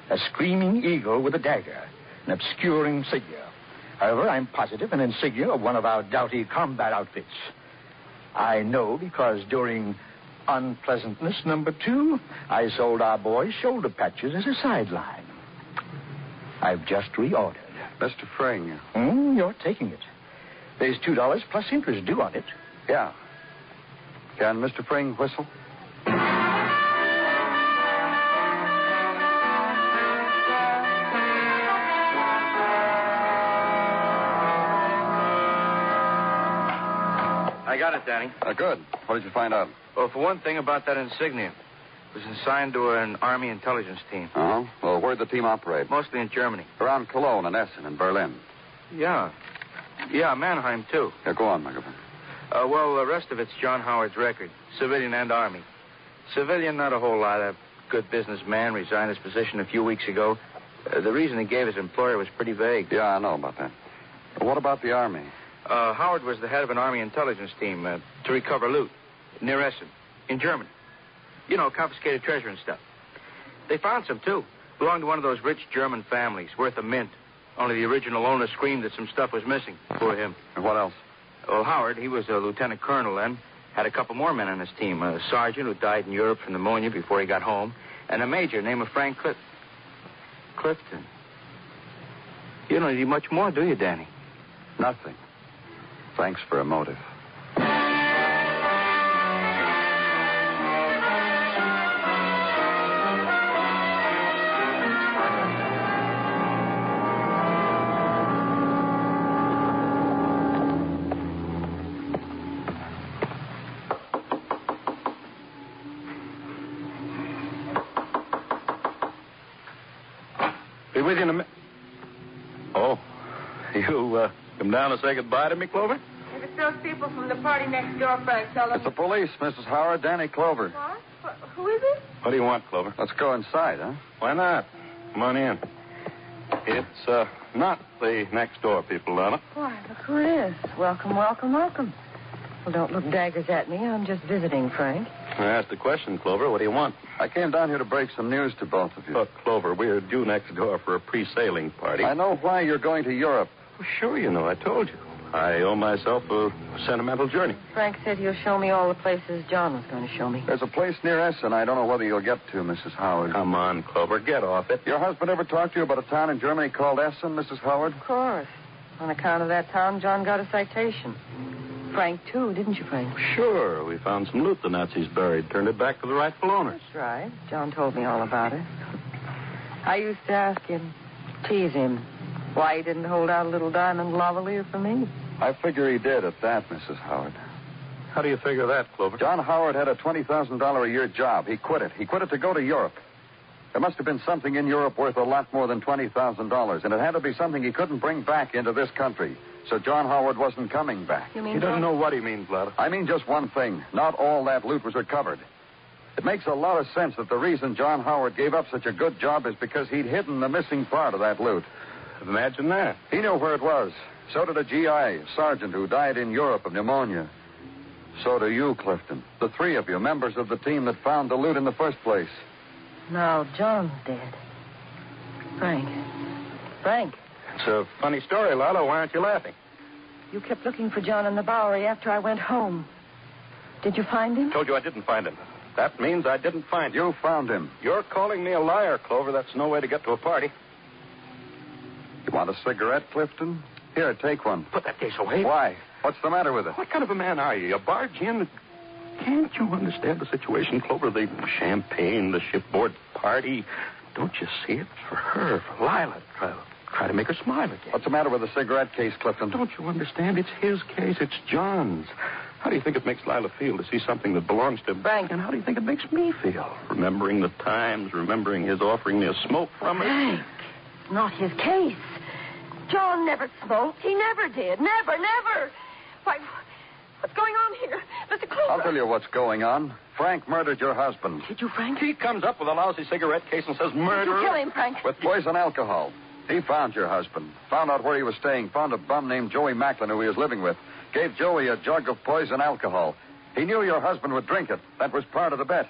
A screaming eagle with a dagger. An obscure insignia. However, I'm positive an insignia of one of our doughty combat outfits. I know because during unpleasantness number 2, I sold our boys shoulder patches as a sideline. I've just reordered. Mr. Fring. You're taking it. There's $2 plus interest due on it. Yeah. Can Mr. Fring whistle? I got it, Danny. Good. What did you find out? Well, for one thing about that insignia. It was assigned to an Army intelligence team. Oh? Well, where'd the team operate? Mostly in Germany. Around Cologne and Essen and Berlin. Yeah. Yeah, Mannheim, too. Yeah, go on, Maggie. Well, the rest of it's John Howard's record. Civilian and Army. Civilian, not a whole lot. A good businessman resigned his position a few weeks ago. The reason he gave his employer was pretty vague. Yeah, I know about that. What about the Army? Howard was the head of an Army intelligence team to recover loot near Essen, in Germany. You know, confiscated treasure and stuff. They found some, too. Belonged to one of those rich German families, worth a mint. Only the original owner screamed that some stuff was missing. Poor him. And what else? Well, Howard, he was a lieutenant colonel then. Had a couple more men on his team. A sergeant who died in Europe from pneumonia before he got home. And a major named Frank Clifton. You don't need much more, do you, Danny? Nothing. Thanks for a motive. Be with you in a minute. Oh, you come down to say goodbye to me, Clover? If it's those people from the party next door, Frank, tell them. It's the police, Mrs. Howard, Danny Clover. What? Who is it? What do you want, Clover? Let's go inside, huh? Why not? Come on in. It's not the next door people, Donna. Why, look who it is. Welcome, welcome, welcome. Well, don't look daggers at me. I'm just visiting, Frank. That's the question, Clover. What do you want? I came down here to break some news to both of you. Look, Clover, we're due next door for a pre-sailing party. I know why you're going to Europe. Well, sure, you know. I told you. I owe myself a sentimental journey. Frank said he'll show me all the places John was going to show me. There's a place near Essen I don't know whether you'll get to, Mrs. Howard. Come on, Clover, get off it. Your husband ever talked to you about a town in Germany called Essen, Mrs. Howard? Of course. On account of that town, John got a citation. Frank, too, didn't you, Frank? Sure. We found some loot the Nazis buried, turned it back to the rightful owners. That's right. John told me all about it. I used to ask him, tease him, why he didn't hold out a little diamond lavalier for me. I figure he did at that, Mrs. Howard. How do you figure that, Clover? John Howard had a $20,000 a year job. He quit it. He quit it to go to Europe. There must have been something in Europe worth a lot more than $20,000, and it had to be something he couldn't bring back into this country. So John Howard wasn't coming back. You mean he doesn't know what he means, Lada. I mean just one thing. Not all that loot was recovered. It makes a lot of sense that the reason John Howard gave up such a good job is because he'd hidden the missing part of that loot. Imagine that. He knew where it was. So did a GI, a sergeant who died in Europe of pneumonia. So do you, Clifton. The three of you, members of the team that found the loot in the first place. Now, John's dead. Frank. It's a funny story, Lala. Why aren't you laughing? You kept looking for John in the Bowery after I went home. Did you find him? Told you I didn't find him. That means I didn't find him. You found him. You're calling me a liar, Clover. That's no way to get to a party. You want a cigarette, Clifton? Here, take one. Put that case away. Why? What's the matter with it? What kind of a man are you? You barge in? Can't you understand the situation, Clover? The champagne, the shipboard party. Don't you see? It's for her, for Lila. Try to make her smile again. What's the matter with the cigarette case, Clifton? Don't you understand? It's his case. It's John's. How do you think it makes Lila feel to see something that belongs to Frank? And how do you think it makes me feel? Remembering the times, remembering his offering me a smoke from it. Frank, it's not his case. John never smoked. He never did. Never. Why, what's going on here? Mr. Clover. I'll tell you what's going on. Frank murdered your husband. Did you, Frank? He comes up with a lousy cigarette case and says murder. Did you kill him, Frank? With poison alcohol. He found your husband, found out where he was staying, found a bum named Joey Macklin who he was living with, gave Joey a jug of poison alcohol. He knew your husband would drink it. That was part of the bet.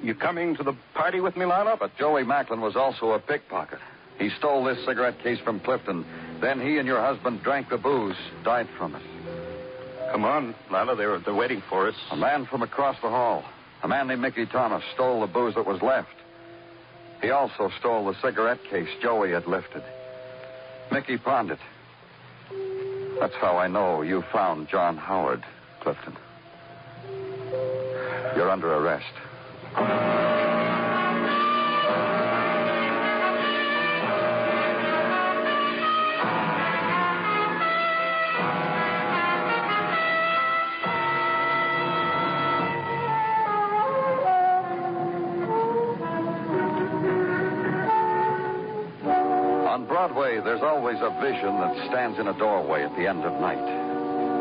You coming to the party with me, Lila? But Joey Macklin was also a pickpocket. He stole this cigarette case from Clifton. Then he and your husband drank the booze, died from it. Come on, Lila. They're waiting for us. A man from across the hall, a man named Mickey Thomas, stole the booze that was left. He also stole the cigarette case Joey had lifted. Mickey pawned it. That's how I know you found John Howard, Clifton. You're under arrest. Broadway, there's always a vision that stands in a doorway at the end of night.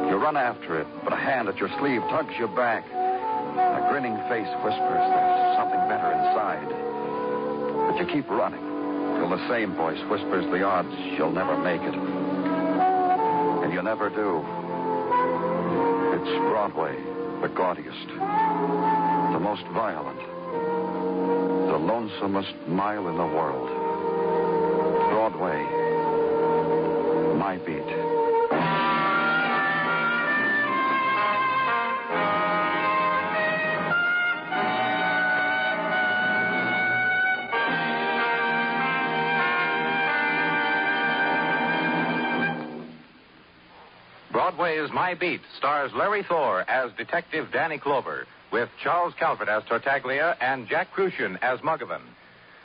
You run after it, but a hand at your sleeve tugs you back. A grinning face whispers there's something better inside. But you keep running till the same voice whispers the odds you'll never make it. And you never do. It's Broadway, the gaudiest, the most violent, the lonesomest mile in the world. Broadway, my beat. Broadway is My Beat stars Larry Thor as Detective Danny Clover, with Charles Calvert as Tartaglia and Jack Crucian as Muggavan.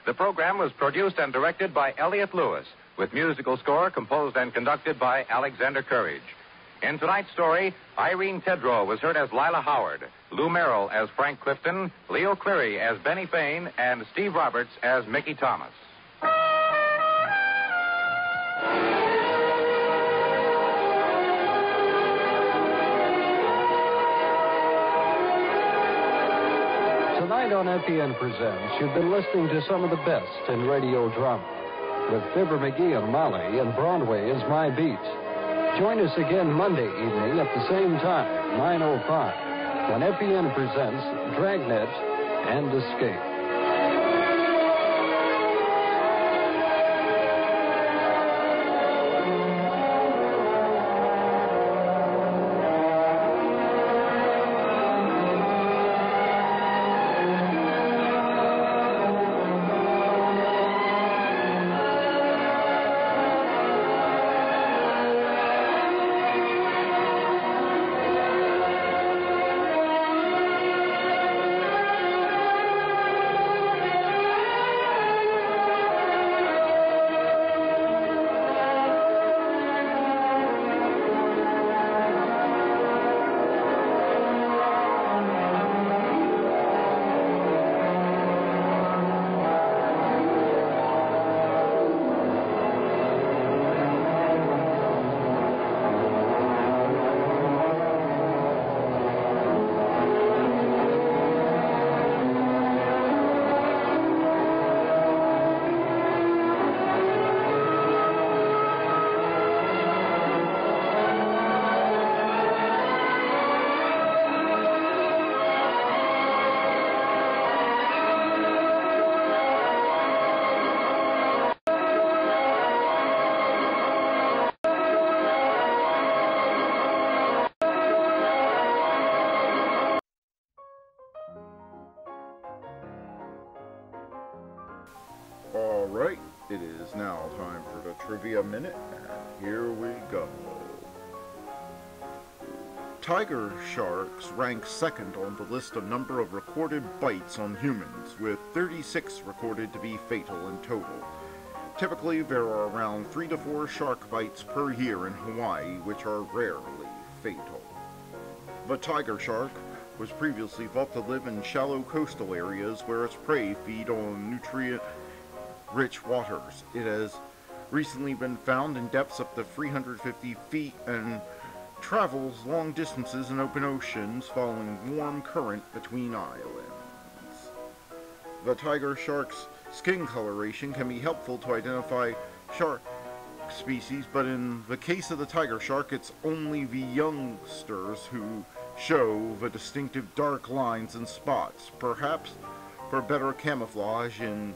The program was produced and directed by Elliott Lewis, with musical score composed and conducted by Alexander Courage. In tonight's story, Irene Tedrow was heard as Lila Howard, Lou Merrill as Frank Clifton, Leo Cleary as Benny Fain, and Steve Roberts as Mickey Thomas. Tonight on FEN Presents, you've been listening to some of the best in radio drama with Fibber, Magee, and Molly, and Broadway is My Beat. Join us again Monday evening at the same time, 9:05. when FEN presents Dragnet and Escape. All right, it is now time for the Trivia Minute, and here we go. Tiger sharks rank second on the list of number of recorded bites on humans, with 36 recorded to be fatal in total. Typically, there are around 3 to 4 shark bites per year in Hawaii, which are rarely fatal. The tiger shark was previously thought to live in shallow coastal areas where its prey feed on nutrient-rich waters. It has recently been found in depths up to 350 feet and travels long distances in open oceans following warm current between islands. The tiger shark's skin coloration can be helpful to identify shark species, but in the case of the tiger shark, it's only the youngsters who show the distinctive dark lines and spots, perhaps for better camouflage in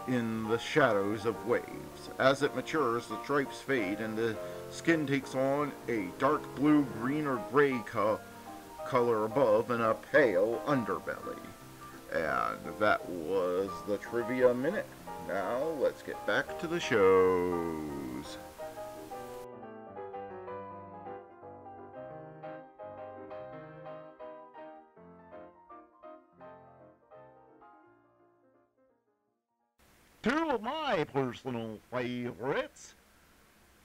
the shadows of waves. As it matures, the stripes fade and the skin takes on a dark blue, green, or gray color above and a pale underbelly. And that was the Trivia Minute. Now let's get back to the shows. Two of my personal favorites,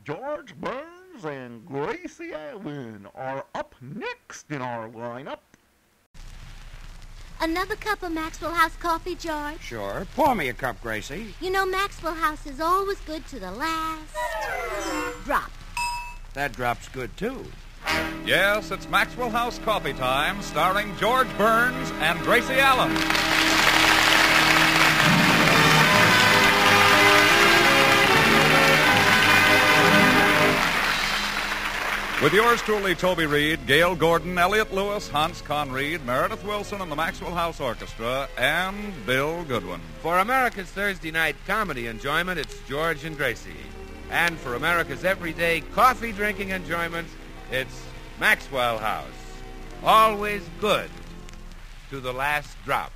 George Burns and Gracie Allen, are up next in our lineup. Another cup of Maxwell House coffee, George? Sure. Pour me a cup, Gracie. You know, Maxwell House is always good to the last drop. That drop's good, too. Yes, it's Maxwell House Coffee Time, starring George Burns and Gracie Allen. With yours truly, Toby Reed, Gail Gordon, Elliot Lewis, Hans Conried, Meredith Wilson and the Maxwell House Orchestra, and Bill Goodwin. For America's Thursday night comedy enjoyment, it's George and Gracie. And for America's everyday coffee-drinking enjoyment, it's Maxwell House. Always good to the last drop.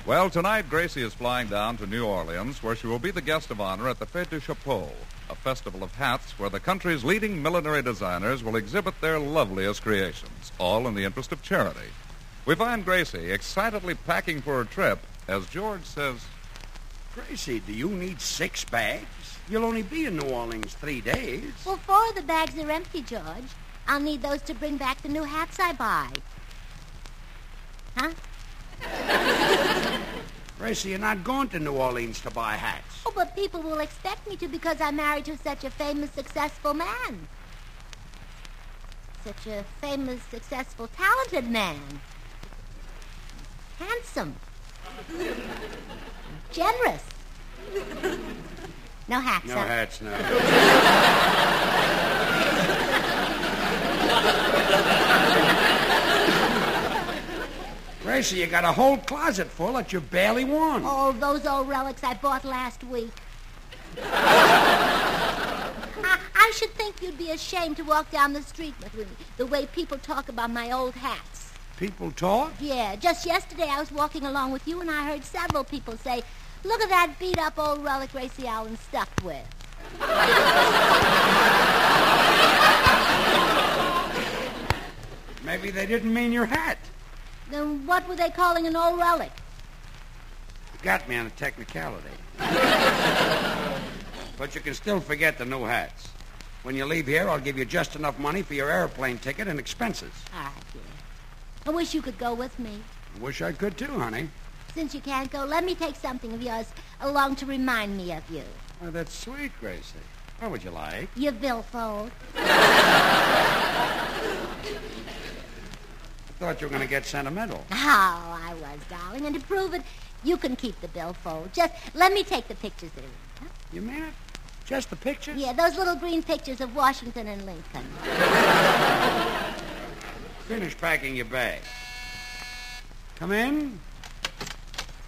Well, tonight, Gracie is flying down to New Orleans, where she will be the guest of honor at the Fête du Chapeau, a festival of hats where the country's leading millinery designers will exhibit their loveliest creations, all in the interest of charity. We find Gracie excitedly packing for her trip as George says, Gracie, do you need 6 bags? You'll only be in New Orleans 3 days. Well, 4 of the bags are empty, George. I'll need those to bring back the new hats I buy. Huh? Tracy, you're not going to New Orleans to buy hats. Oh, but people will expect me to because I'm married to such a famous, successful man. Such a famous, successful, talented man. Handsome. Generous. No hats, No huh? hats, no. Tracy, you got a whole closet full that you barely worn. Oh, those old relics I bought last week. I should think you'd be ashamed to walk down the street with me, the way people talk about my old hats. People talk? Yeah, just yesterday I was walking along with you and I heard several people say, look at that beat-up old relic Gracie Allen's stuck with. Maybe they didn't mean your hat. Then what were they calling an old relic? You got me on a technicality. But you can still forget the new hats. When you leave here, I'll give you just enough money for your airplane ticket and expenses. All right, dear. I wish you could go with me. I wish I could too, honey. Since you can't go, let me take something of yours along to remind me of you. Oh, that's sweet, Gracie. What would you like? Your billfold. I thought you were going to get sentimental. Oh, I was, darling. And to prove it, you can keep the billfold. Just let me take the pictures that are in it. Huh? You mean it? Just the pictures? Yeah, those little green pictures of Washington and Lincoln. Finish packing your bag. Come in.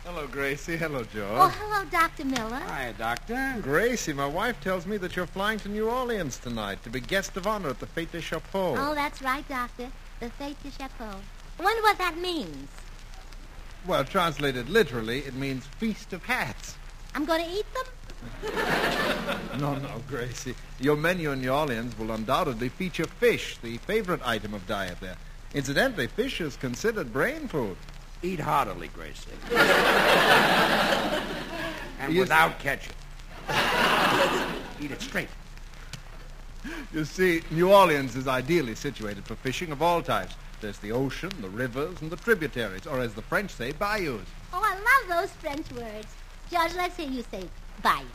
Hello, Gracie. Hello, George. Oh, hello, Dr. Miller. Hi, Doctor. Gracie, my wife tells me that you're flying to New Orleans tonight to be guest of honor at the Fête de Chapeau. Oh, that's right, Doctor. The Fête de Chapeau. I wonder what that means. Well, translated literally, it means Feast of Hats. I'm going to eat them? No, Gracie. Your menu in New Orleans will undoubtedly feature fish, the favorite item of diet there. Incidentally, fish is considered brain food. Eat heartily, Gracie. And without ketchup. Eat it straight. You see, New Orleans is ideally situated for fishing of all types. There's the ocean, the rivers, and the tributaries, or as the French say, bayous. Oh, I love those French words. George, let's hear you say bayou.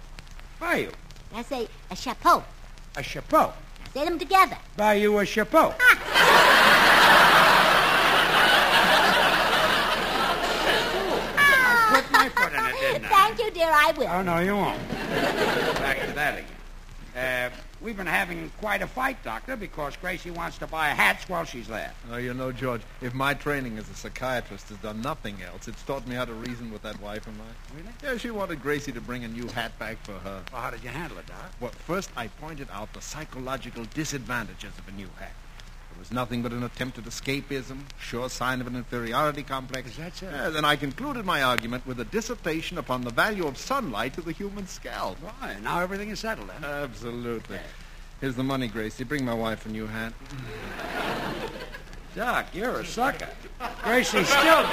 Bayou? I say a chapeau. A chapeau? Now say them together. Bayou a chapeau. Put my foot in it, didn't I? Thank you, dear, I will. Oh, no, you won't. Back to that again. We've been having quite a fight, Doctor, because Gracie wants to buy hats while she's there. Oh, you know, George, if my training as a psychiatrist has done nothing else, it's taught me how to reason with that wife of mine. Really? Yeah, she wanted Gracie to bring a new hat back for her. Well, how did you handle it, Doc? Well, first I pointed out the psychological disadvantages of a new hat. It was nothing but an attempt at escapism, sure sign of an inferiority complex. Is that so? Then I concluded my argument with a dissertation upon the value of sunlight to the human scalp. Right, now everything is settled, then. Absolutely. Here's the money, Gracie. Bring my wife a new hat. Doc, you're a sucker. Gracie still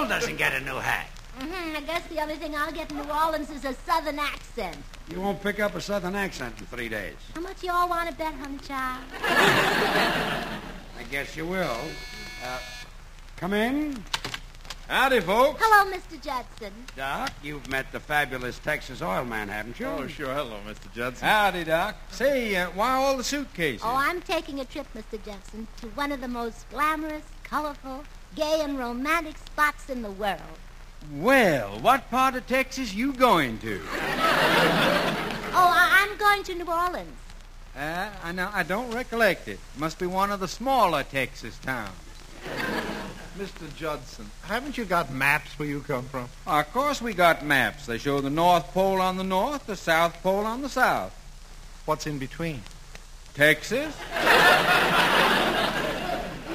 doesn't get a new hat. I guess the only thing I'll get in New Orleans is a southern accent. You won't pick up a southern accent in 3 days. How much you all want to bet, honey child? I guess you will. Come in. Howdy, folks. Hello, Mr. Judson. Doc, you've met the fabulous Texas oil man, haven't you? Oh, sure. Hello, Mr. Judson. Howdy, Doc. Say, why all the suitcases? Oh, I'm taking a trip, Mr. Judson, to one of the most glamorous, colorful, gay, and romantic spots in the world. Well, what part of Texas you going to? I'm going to New Orleans. I don't recollect it. Must be one of the smaller Texas towns. Mr. Judson, haven't you got maps where you come from? Of course we got maps. They show the North Pole on the north, the South Pole on the south. What's in between? Texas?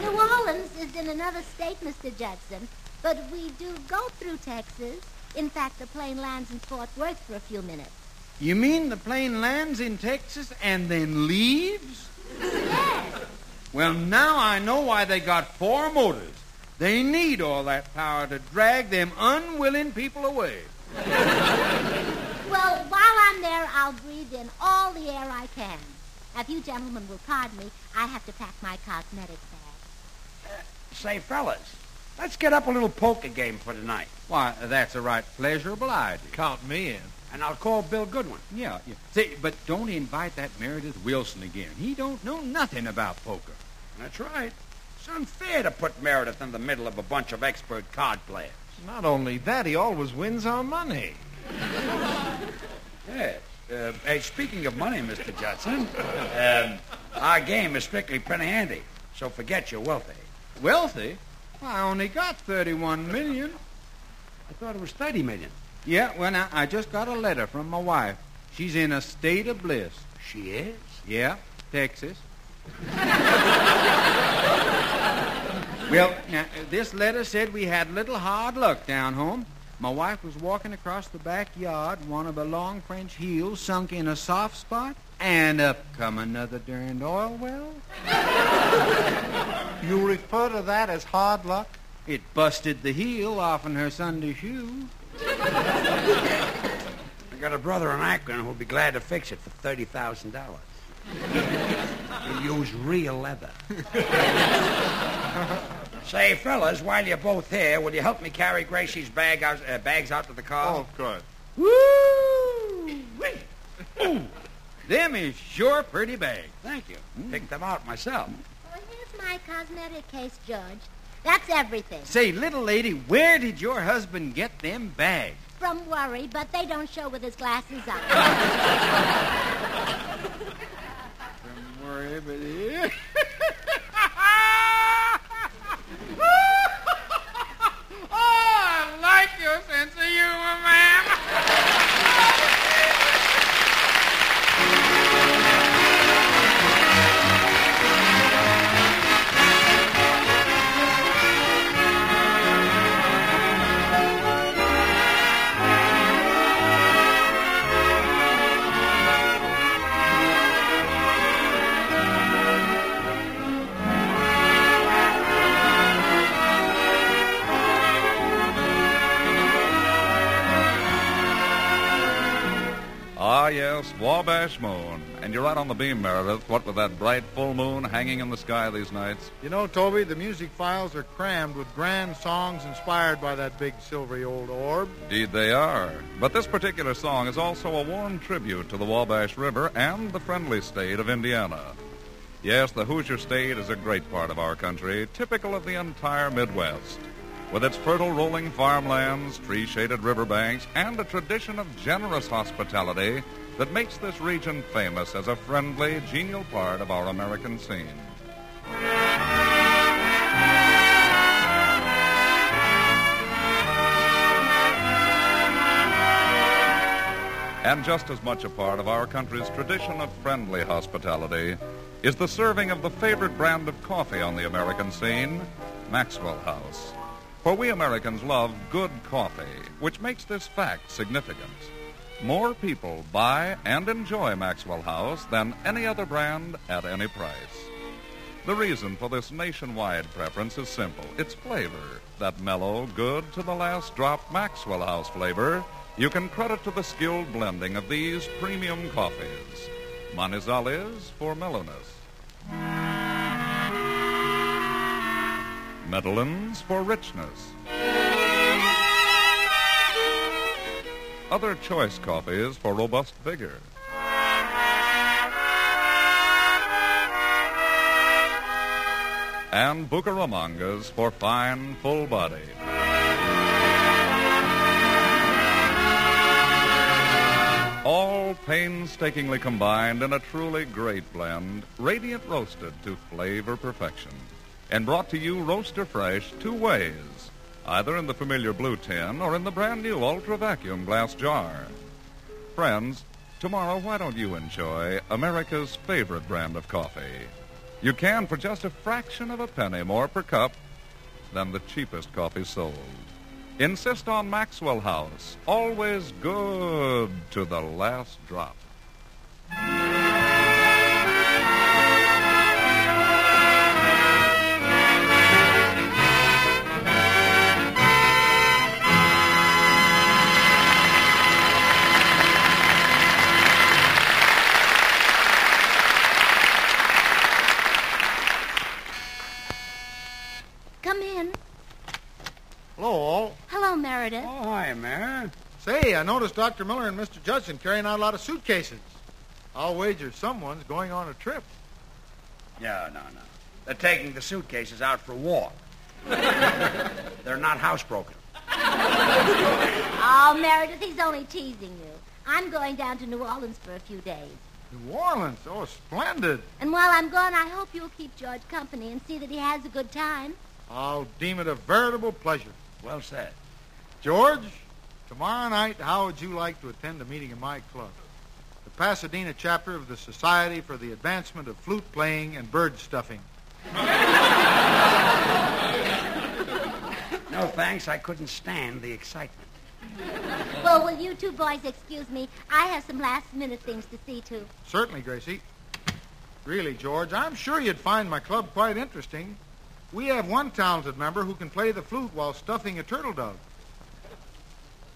New Orleans is in another state, Mr. Judson, but we do go through Texas. In fact, the plane lands in Fort Worth for a few minutes. You mean the plane lands in Texas and then leaves? Yes. Well, now I know why they got 4 motors. They need all that power to drag them unwilling people away. Well, while I'm there, I'll breathe in all the air I can. Now, if you gentlemen will pardon me, I have to pack my cosmetic bag. Say, fellas, let's get up a little poker game for tonight. Why, that's a right pleasurable idea. Count me in. And I'll call Bill Goodwin. Yeah. Say, but don't invite that Meredith Wilson again. He don't know nothing about poker. That's right. It's unfair to put Meredith in the middle of a bunch of expert card players. Not only that, he always wins our money. Yes. Hey, speaking of money, Mr. Judson, our game is strictly penny ante, so forget you're wealthy. Wealthy? I only got $31 million. I thought it was $30 million. Yeah, well, now, I just got a letter from my wife. She's in a state of bliss. She is? Yeah, Texas. Well, now, this letter said we had little hard luck down home. My wife was walking across the backyard, one of her long French heels sunk in a soft spot, and up come another darned oil well. You refer to that as hard luck? It busted the heel off in her Sunday shoe. I got a brother in Akron who'll be glad to fix it for $30,000. He'll use real leather. Say, fellas, while you're both here, will you help me carry Gracie's bags out to the car? Oh, of course. Woo! Ooh, them is sure pretty bags. Thank you. Picked them out myself. Well, here's my cosmetic case, George. That's everything. Say, little lady, where did your husband get them bags? From Worry, but they don't show with his glasses on. From Worry, but... I like your sense of humor, ma'am. Ah, yes, Wabash Moon. And you're right on the beam, Meredith. What with that bright full moon hanging in the sky these nights. You know, Toby, the music files are crammed with grand songs inspired by that big silvery old orb. Indeed they are. But this particular song is also a warm tribute to the Wabash River and the friendly state of Indiana. Yes, the Hoosier State is a great part of our country, typical of the entire Midwest. With its fertile rolling farmlands, tree-shaded riverbanks, and a tradition of generous hospitality that makes this region famous as a friendly, genial part of our American scene. And just as much a part of our country's tradition of friendly hospitality is the serving of the favorite brand of coffee on the American scene, Maxwell House. For we Americans love good coffee, which makes this fact significant. More people buy and enjoy Maxwell House than any other brand at any price. The reason for this nationwide preference is simple. It's flavor. That mellow, good to the last drop Maxwell House flavor you can credit to the skilled blending of these premium coffees. Manizal is for mellowness. Medellins for richness. Other choice coffees for robust vigor. And Bucaramangas for fine, full body. All painstakingly combined in a truly great blend, radiant roasted to flavor perfection. And brought to you roaster fresh 2 ways, either in the familiar blue tin or in the brand new ultra vacuum glass jar. Friends, tomorrow why don't you enjoy America's favorite brand of coffee? You can for just a fraction of a penny more per cup than the cheapest coffee sold. Insist on Maxwell House, always good to the last drop. Come in. Hello, all. Hello, Meredith. Oh, hi, Mary. Say, I noticed Dr. Miller and Mr. Judson carrying out a lot of suitcases. I'll wager someone's going on a trip. No. They're taking the suitcases out for a walk. They're not housebroken. Oh, Meredith, he's only teasing you. I'm going down to New Orleans for a few days. New Orleans? Oh, splendid. And while I'm gone, I hope you'll keep George company and see that he has a good time. I'll deem it a veritable pleasure. Well said. George, tomorrow night, how would you like to attend a meeting in my club? The Pasadena chapter of the Society for the Advancement of Flute Playing and Bird Stuffing. No, thanks. I couldn't stand the excitement. Well, will you two boys excuse me? I have some last-minute things to see to. Certainly, Gracie. Really, George, I'm sure you'd find my club quite interesting. We have one talented member who can play the flute while stuffing a turtle dove.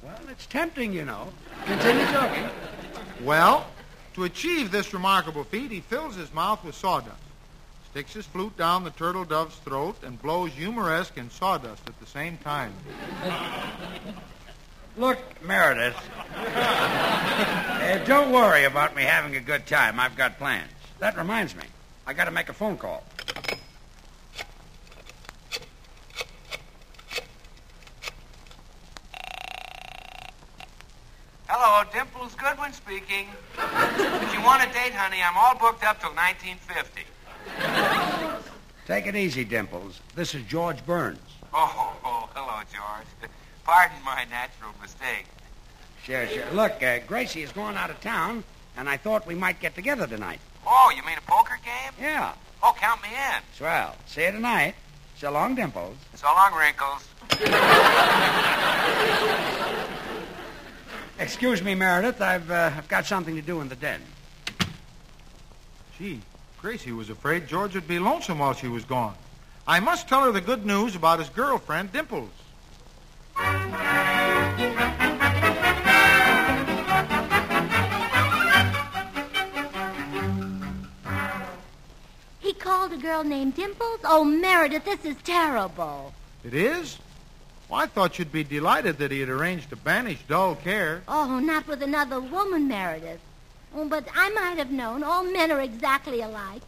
Well, it's tempting, you know. Continue talking. Well, to achieve this remarkable feat, he fills his mouth with sawdust, sticks his flute down the turtle dove's throat, and blows humoresque and sawdust at the same time. Look, Meredith, don't worry about me having a good time. I've got plans. That reminds me. I got to make a phone call. Hello, Dimples Goodwin speaking. If you want a date, honey, I'm all booked up till 1950. Take it easy, Dimples. This is George Burns. Oh, hello, George. Pardon my natural mistake. Sure. Look, Gracie is going out of town, and I thought we might get together tonight. Oh, you mean a poker game? Yeah. Oh, count me in. Swell. See you tonight. So long, Dimples. So long, Wrinkles. Excuse me, Meredith. I've got something to do in the den. Gee, Gracie was afraid George would be lonesome while she was gone. I must tell her the good news about his girlfriend, Dimples. He called a girl named Dimples? Oh, Meredith, this is terrible. It is? Well, I thought you'd be delighted that he had arranged to banish dull care. Oh, not with another woman, Meredith. Oh, but I might have known. All men are exactly alike.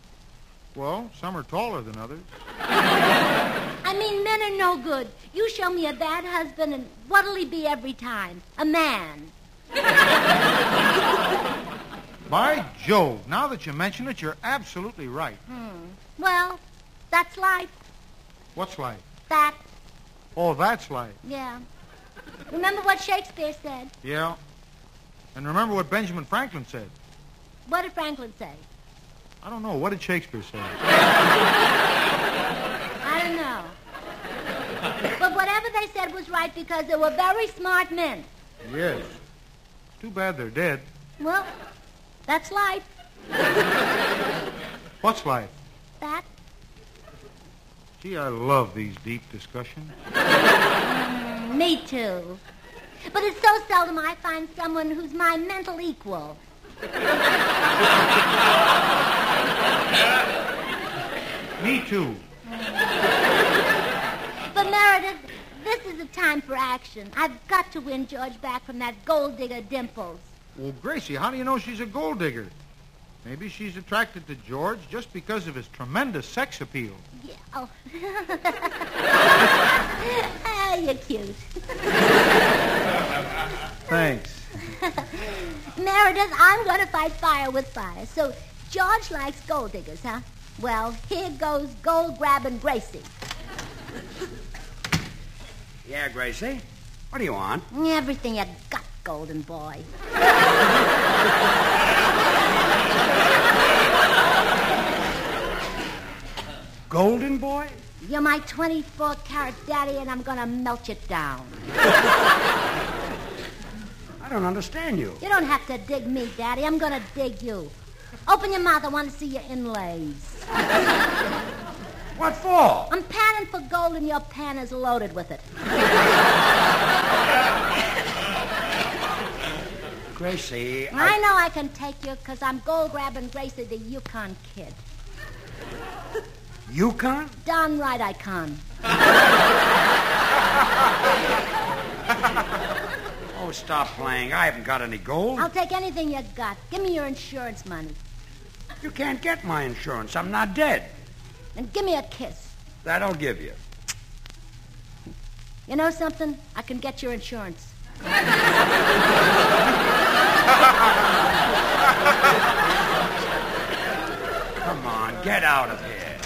Well, some are taller than others. I mean, men are no good. You show me a bad husband, and what'll he be every time? A man. By Jove, now that you mention it, you're absolutely right. Well, that's life. What's life? That. Oh, that's life. Yeah. Remember what Shakespeare said? Yeah. And remember what Benjamin Franklin said. What did Franklin say? I don't know. What did Shakespeare say? I don't know. But whatever they said was right because they were very smart men. Yes. It's too bad they're dead. Well, that's life. What's life? That. Gee, I love these deep discussions. Me too. But it's so seldom I find someone who's my mental equal. Me too. But Meredith, this is a time for action. I've got to win George back from that gold digger Dimples. Well, Gracie, how do you know she's a gold digger? Maybe she's attracted to George just because of his tremendous sex appeal. Yeah. Oh. Ah, you're cute. Thanks. Meredith, I'm going to fight fire with fire. So George likes gold diggers, huh? Well, here goes gold-grabbing Gracie. Yeah, Gracie? What do you want? Everything you got, golden boy. Golden boy? You're my 24-carat daddy, and I'm going to melt you down. I don't understand you. You don't have to dig me, Daddy. I'm going to dig you. Open your mouth. I want to see your inlays. What for? I'm panning for gold, and your pan is loaded with it. Gracie, I know I can take you because I'm gold-grabbing Gracie, the Yukon kid. Yukon? Darn right I can. Oh, stop playing. I haven't got any gold. I'll take anything you got. Give me your insurance money. You can't get my insurance. I'm not dead. And give me a kiss. That I'll give you. You know something? I can get your insurance. out of here.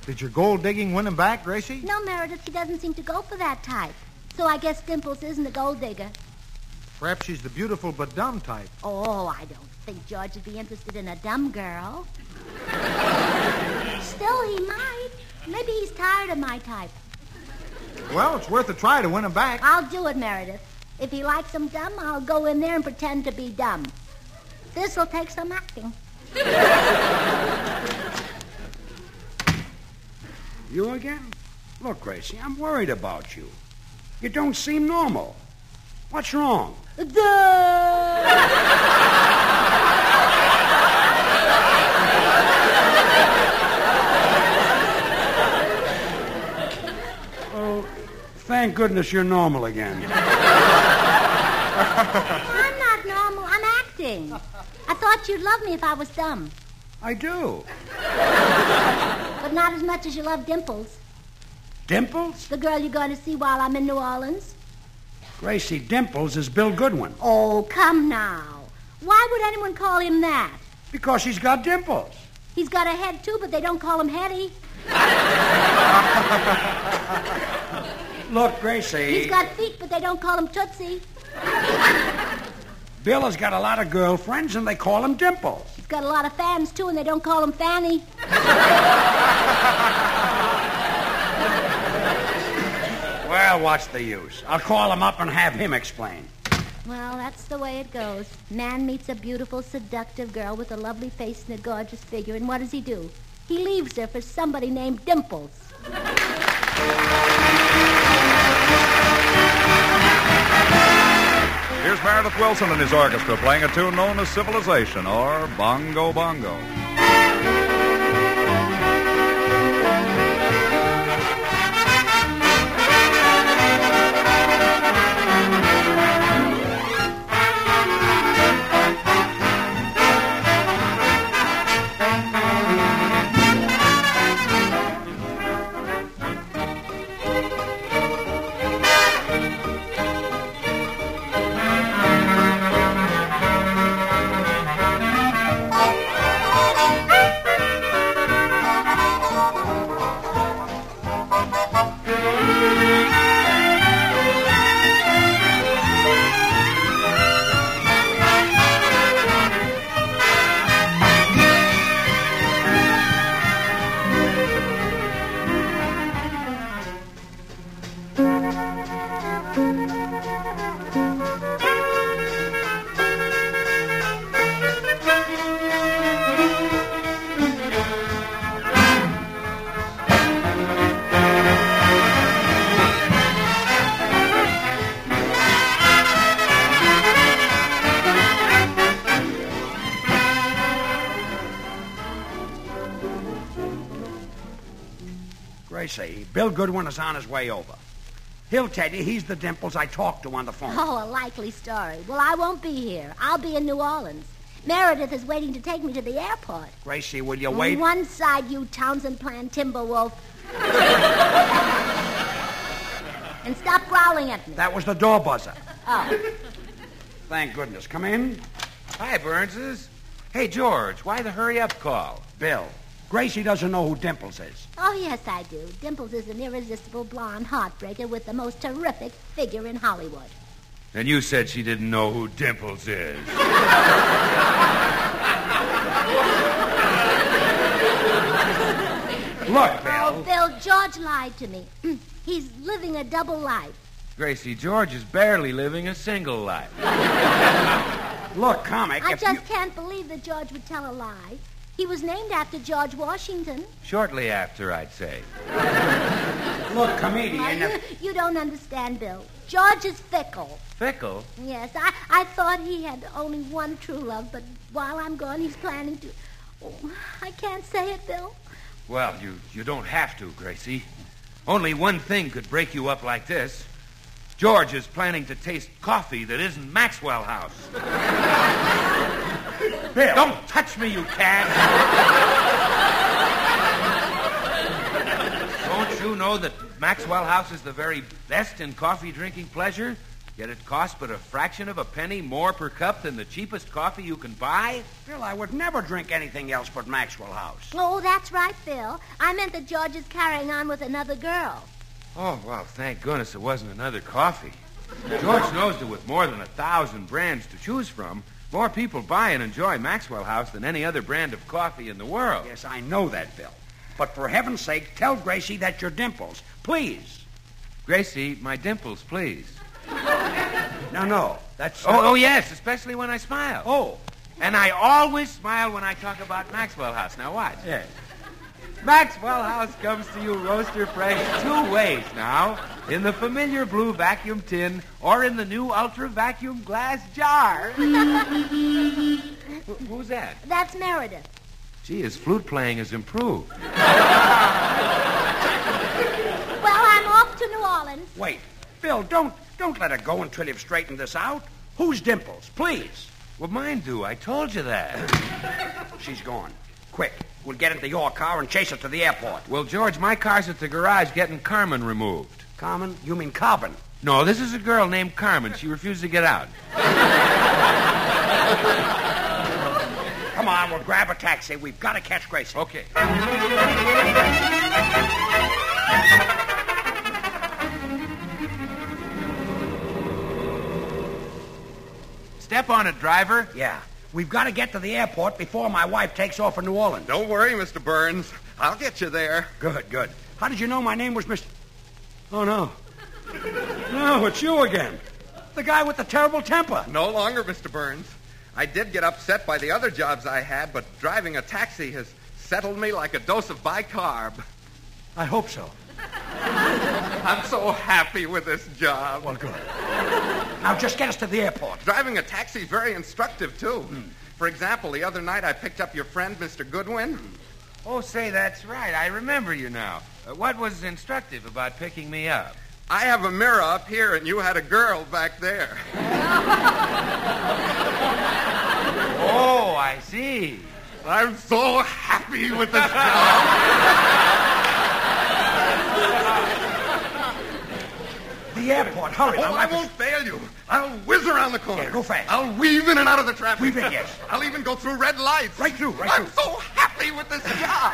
Did your gold digging win him back, Gracie? No, Meredith, he doesn't seem to go for that type. So I guess Dimples isn't a gold digger. Perhaps she's the beautiful but dumb type. Oh, I don't think George would be interested in a dumb girl. Still, he might. Maybe he's tired of my type. Well, it's worth a try to win him back. I'll do it, Meredith. If he likes him dumb, I'll go in there and pretend to be dumb. This'll take some acting. You again? Look, Gracie, I'm worried about you. You don't seem normal. What's wrong? Oh, thank goodness you're normal again. I'm not normal. I'm acting. I thought you'd love me if I was dumb. I do. But not as much as you love Dimples. Dimples? The girl you're going to see while I'm in New Orleans. Gracie, Dimples is Bill Goodwin. Oh, come now. Why would anyone call him that? Because he's got dimples. He's got a head, too, but they don't call him Hetty. Look, Gracie. He's got feet, but they don't call him Tootsie. Bill has got a lot of girlfriends, and they call him Dimples. He's got a lot of fans, too, and they don't call him Fanny. Well, what's the use? I'll call him up and have him explain. Well, that's the way it goes. Man meets a beautiful, seductive girl with a lovely face and a gorgeous figure, and what does he do? He leaves her for somebody named Dimples. Here's Meredith Wilson and his orchestra playing a tune known as Civilization or Bongo Bongo. Tracy, Bill Goodwin is on his way over. He'll tell you he's the Dimples I talked to on the phone. Oh, a likely story. Well, I won't be here. I'll be in New Orleans. Meredith is waiting to take me to the airport. Gracie, will you wait? On one side, you Townsend Plan Timberwolf. And stop growling at me. That was the door buzzer. Oh. Thank goodness. Come in. Hi, Burnses. Hey, George, why the hurry-up call? Bill, Gracie doesn't know who Dimples is. Oh, yes, I do. Dimples is an irresistible blonde heartbreaker with the most terrific figure in Hollywood. And you said she didn't know who Dimples is. Look, Bill. Oh, Bill, George lied to me. He's living a double life. Gracie, George is barely living a single life. Look, comic, I just can't believe that George would tell a lie. He was named after George Washington. Shortly after, I'd say. Look, comedian. You don't understand, Bill. George is fickle. Fickle? Yes, I thought he had only one true love, but while I'm gone, he's planning to... Oh, I can't say it, Bill. Well, you don't have to, Gracie. Only one thing could break you up like this. George is planning to taste coffee that isn't Maxwell House. Bill. Don't touch me, you cad. Don't you know that Maxwell House is the very best in coffee drinking pleasure? Yet it costs but a fraction of a penny more per cup than the cheapest coffee you can buy? Bill, I would never drink anything else but Maxwell House. Oh, that's right, Bill. I meant that George is carrying on with another girl. Oh, well, thank goodness it wasn't another coffee. George knows that with more than 1,000 brands to choose from, more people buy and enjoy Maxwell House than any other brand of coffee in the world. Yes, I know that, Bill. But for heaven's sake, tell Gracie that your dimples. Please. Gracie, my dimples, please. No, that's... Oh, yes, especially when I smile. Oh. And I always smile when I talk about Maxwell House. Now watch. Yes. Maxwell House comes to you roaster fresh 2 ways now. In the familiar blue vacuum tin or in the new ultra vacuum glass jar. Who's that? That's Meredith. Gee, his flute playing has improved. Well, I'm off to New Orleans. Wait. Bill, don't let her go until you've straightened this out. Whose dimples? Please. Well, mine do. I told you that. She's gone. Quick. We'll get into your car and chase her to the airport. Well, George, my car's at the garage getting Carmen removed. Carmen? You mean Carbon? No, this is a girl named Carmen. She refused to get out. Come on, we'll grab a taxi. We've got to catch Gracie. Okay. Step on it, driver. Yeah. We've got to get to the airport before my wife takes off for New Orleans. Don't worry, Mr. Burns. I'll get you there. Good. How did you know my name was Mr... Oh, no. No, it's you again. The guy with the terrible temper. No longer, Mr. Burns. I did get upset by the other jobs I had, but driving a taxi has settled me like a dose of bicarb. I hope so. I'm so happy with this job. Well, good. Now, just get us to the airport. Driving a taxi is very instructive, too. For example, the other night I picked up your friend, Mr. Goodwin. Oh, say, that's right. I remember you now. What was instructive about picking me up? I have a mirror up here, and you had a girl back there. Oh, I see. I'm so happy with this job. The airport, hurry. I won't fail you. I'll whiz around the corner. Yeah, go fast. I'll weave in and out of the traffic. Weave in, yes. I'll even go through red lights. Right through. I'm so happy with this job.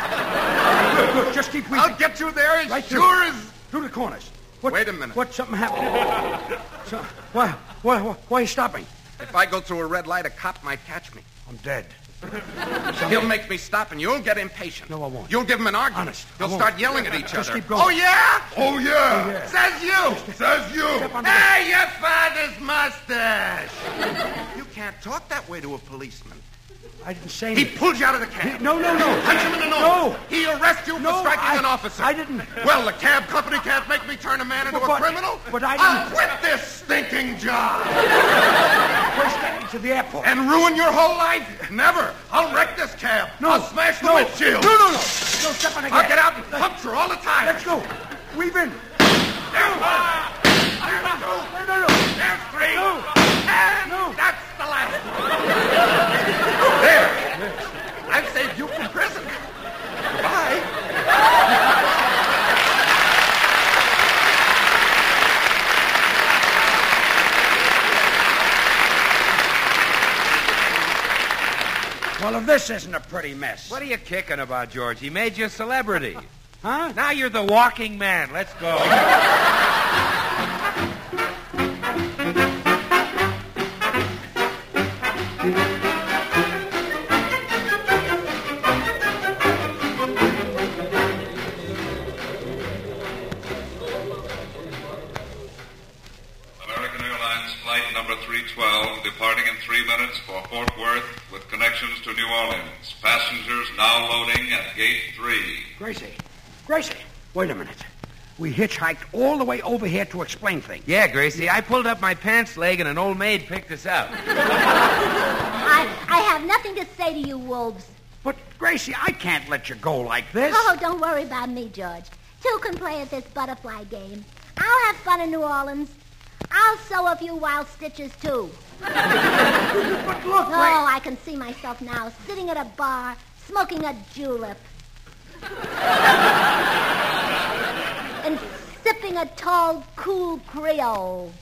Good. Just keep weaving. I'll get you there as right sure as... Through the corners. Wait a minute. Something happened? Why are you stopping? If I go through a red light, a cop might catch me. I'm dead. He'll make me stop, and you'll get impatient. No, I won't. You'll give him an argument. Honest, You'll start yelling at each Just other. keep going. Oh, yeah? Oh, yeah. Says you. Says you. Hey, your father's mustache. You can't talk that way to a policeman. I didn't say He anything. pulled you out of the cab. No. Punch him in the nose. No. He arrests you for striking an officer. I didn't. Well, the cab company can't make me turn a man into a criminal. But I I'll didn't. quit this stinking job. First, get me to the airport. And ruin your whole life? Never. I'll wreck this cab. No. I'll smash the windshield. No. No, step on the gas. I'll get out and puncture all the time. Let's go. Weave in. There's one. There's two. No. There's three. No. And that's the last one. There. I've saved you from prison. Goodbye. Well, if this isn't a pretty mess. What are you kicking about, George? He made you a celebrity. Huh? Now you're the walking man. Let's go. American Airlines flight number 312 departing in 3 minutes for Fort Worth with connections to New Orleans. Passengers now loading at gate 3. Gracie, wait a minute. We hitchhiked all the way over here to explain things. Yeah, Gracie, I pulled up my pants leg and an old maid picked us up. I have nothing to say to you, wolves. But, Gracie, I can't let you go like this. Oh, don't worry about me, George. Two can play at this butterfly game. I'll have fun in New Orleans. I'll sew a few wild stitches, too. But look, Oh, I can see myself now, sitting at a bar, smoking a julep. And sipping a tall, cool Creole.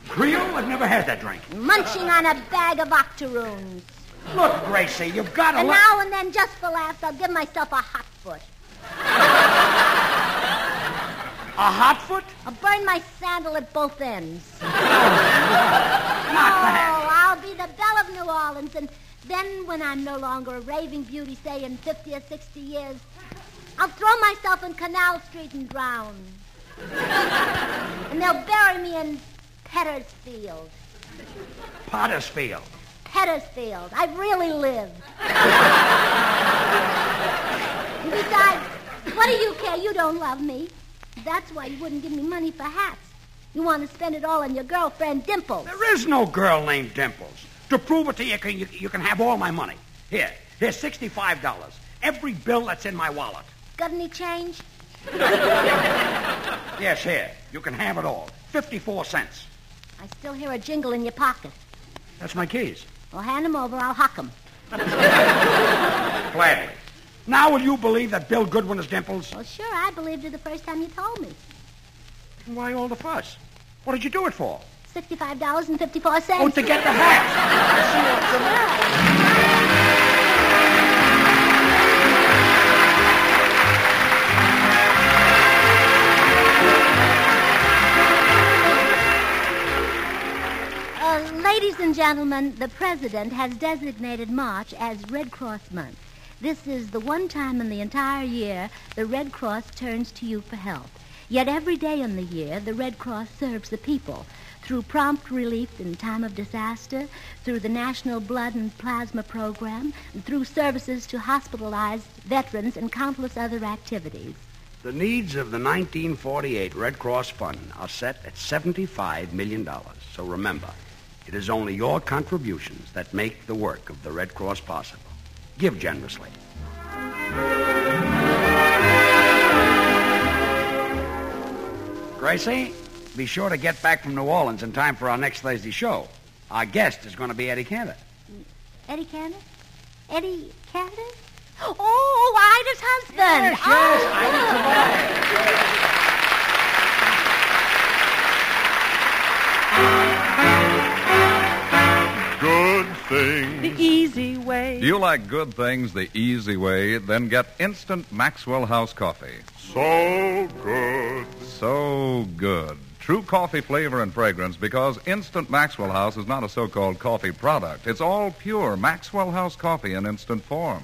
Creole? I've never had that drink. Munching on a bag of octoroons. Look, Gracie, you've got to... And now and then, just for laughs, I'll give myself a hot foot. A hot foot? I'll burn my sandal at both ends. Not that. I'll be the belle of New Orleans, and then when I'm no longer a raving beauty, say in 50 or 60 years, I'll throw myself in Canal Street and drown. And they'll bury me in Pettersfield. Pottersfield. Pettersfield. I've really lived. And besides, what do you care? You don't love me. That's why you wouldn't give me money for hats. You want to spend it all on your girlfriend, Dimples. There is no girl named Dimples. To prove it to you, you can have all my money. Here's $65. Every bill that's in my wallet. Got any change? Yes, here. You can have it all. 54 cents. I still hear a jingle in your pocket. That's my keys. Well, hand them over. I'll huck them. Gladly. Now will you believe that Bill Goodwin is Dimples? Well, sure. I believed it the first time you told me. Why all the fuss? What did you do it for? $65.54. Oh, to get the hat. Ladies and gentlemen, the President has designated March as Red Cross Month. This is the one time in the entire year the Red Cross turns to you for help. Yet every day in the year, the Red Cross serves the people through prompt relief in time of disaster, through the National Blood and Plasma Program, and through services to hospitalized veterans and countless other activities. The needs of the 1948 Red Cross Fund are set at $75 million. So remember, it is only your contributions that make the work of the Red Cross possible. Give generously. Gracie, be sure to get back from New Orleans in time for our next Thursday show. Our guest is going to be Eddie Cantor. Eddie Cantor? Eddie Cantor? Oh, Ida's husband. Good things. The easy way. Do you like good things the easy way? Then get instant Maxwell House coffee. So good. So good. True coffee flavor and fragrance, because instant Maxwell House is not a so-called coffee product. It's all pure Maxwell House coffee in instant form.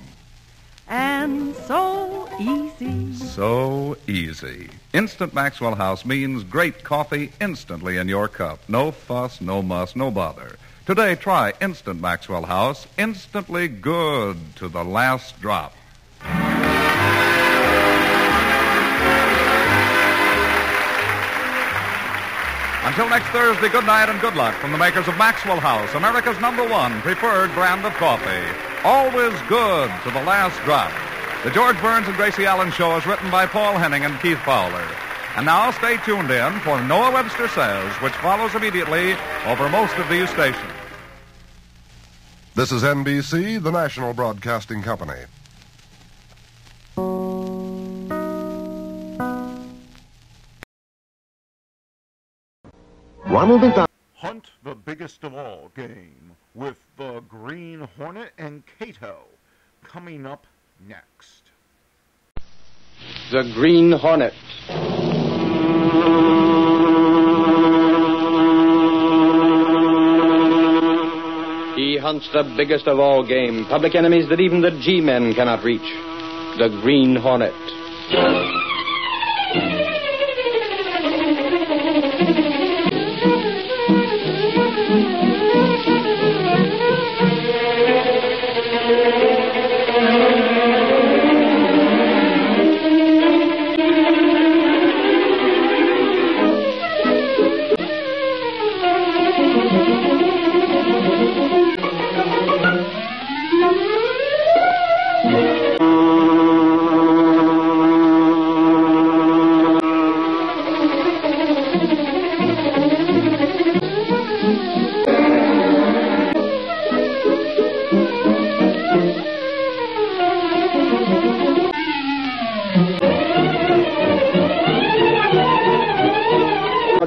And so easy. So easy. Instant Maxwell House means great coffee instantly in your cup. No fuss, no muss, no bother. Today, try Instant Maxwell House. Instantly good to the last drop. Until next Thursday, good night and good luck from the makers of Maxwell House, America's #1 preferred brand of coffee. Always good to the last drop. The George Burns and Gracie Allen Show is written by Paul Henning and Keith Fowler. And now stay tuned in for Noah Webster Says, which follows immediately over most of these stations. This is NBC, the national broadcasting company. Ronald McDonald. Hunt the biggest of all game with the Green Hornet and Cato coming up next. The Green Hornet. He hunts the biggest of all game, public enemies that even the G-men cannot reach. The Green Hornet.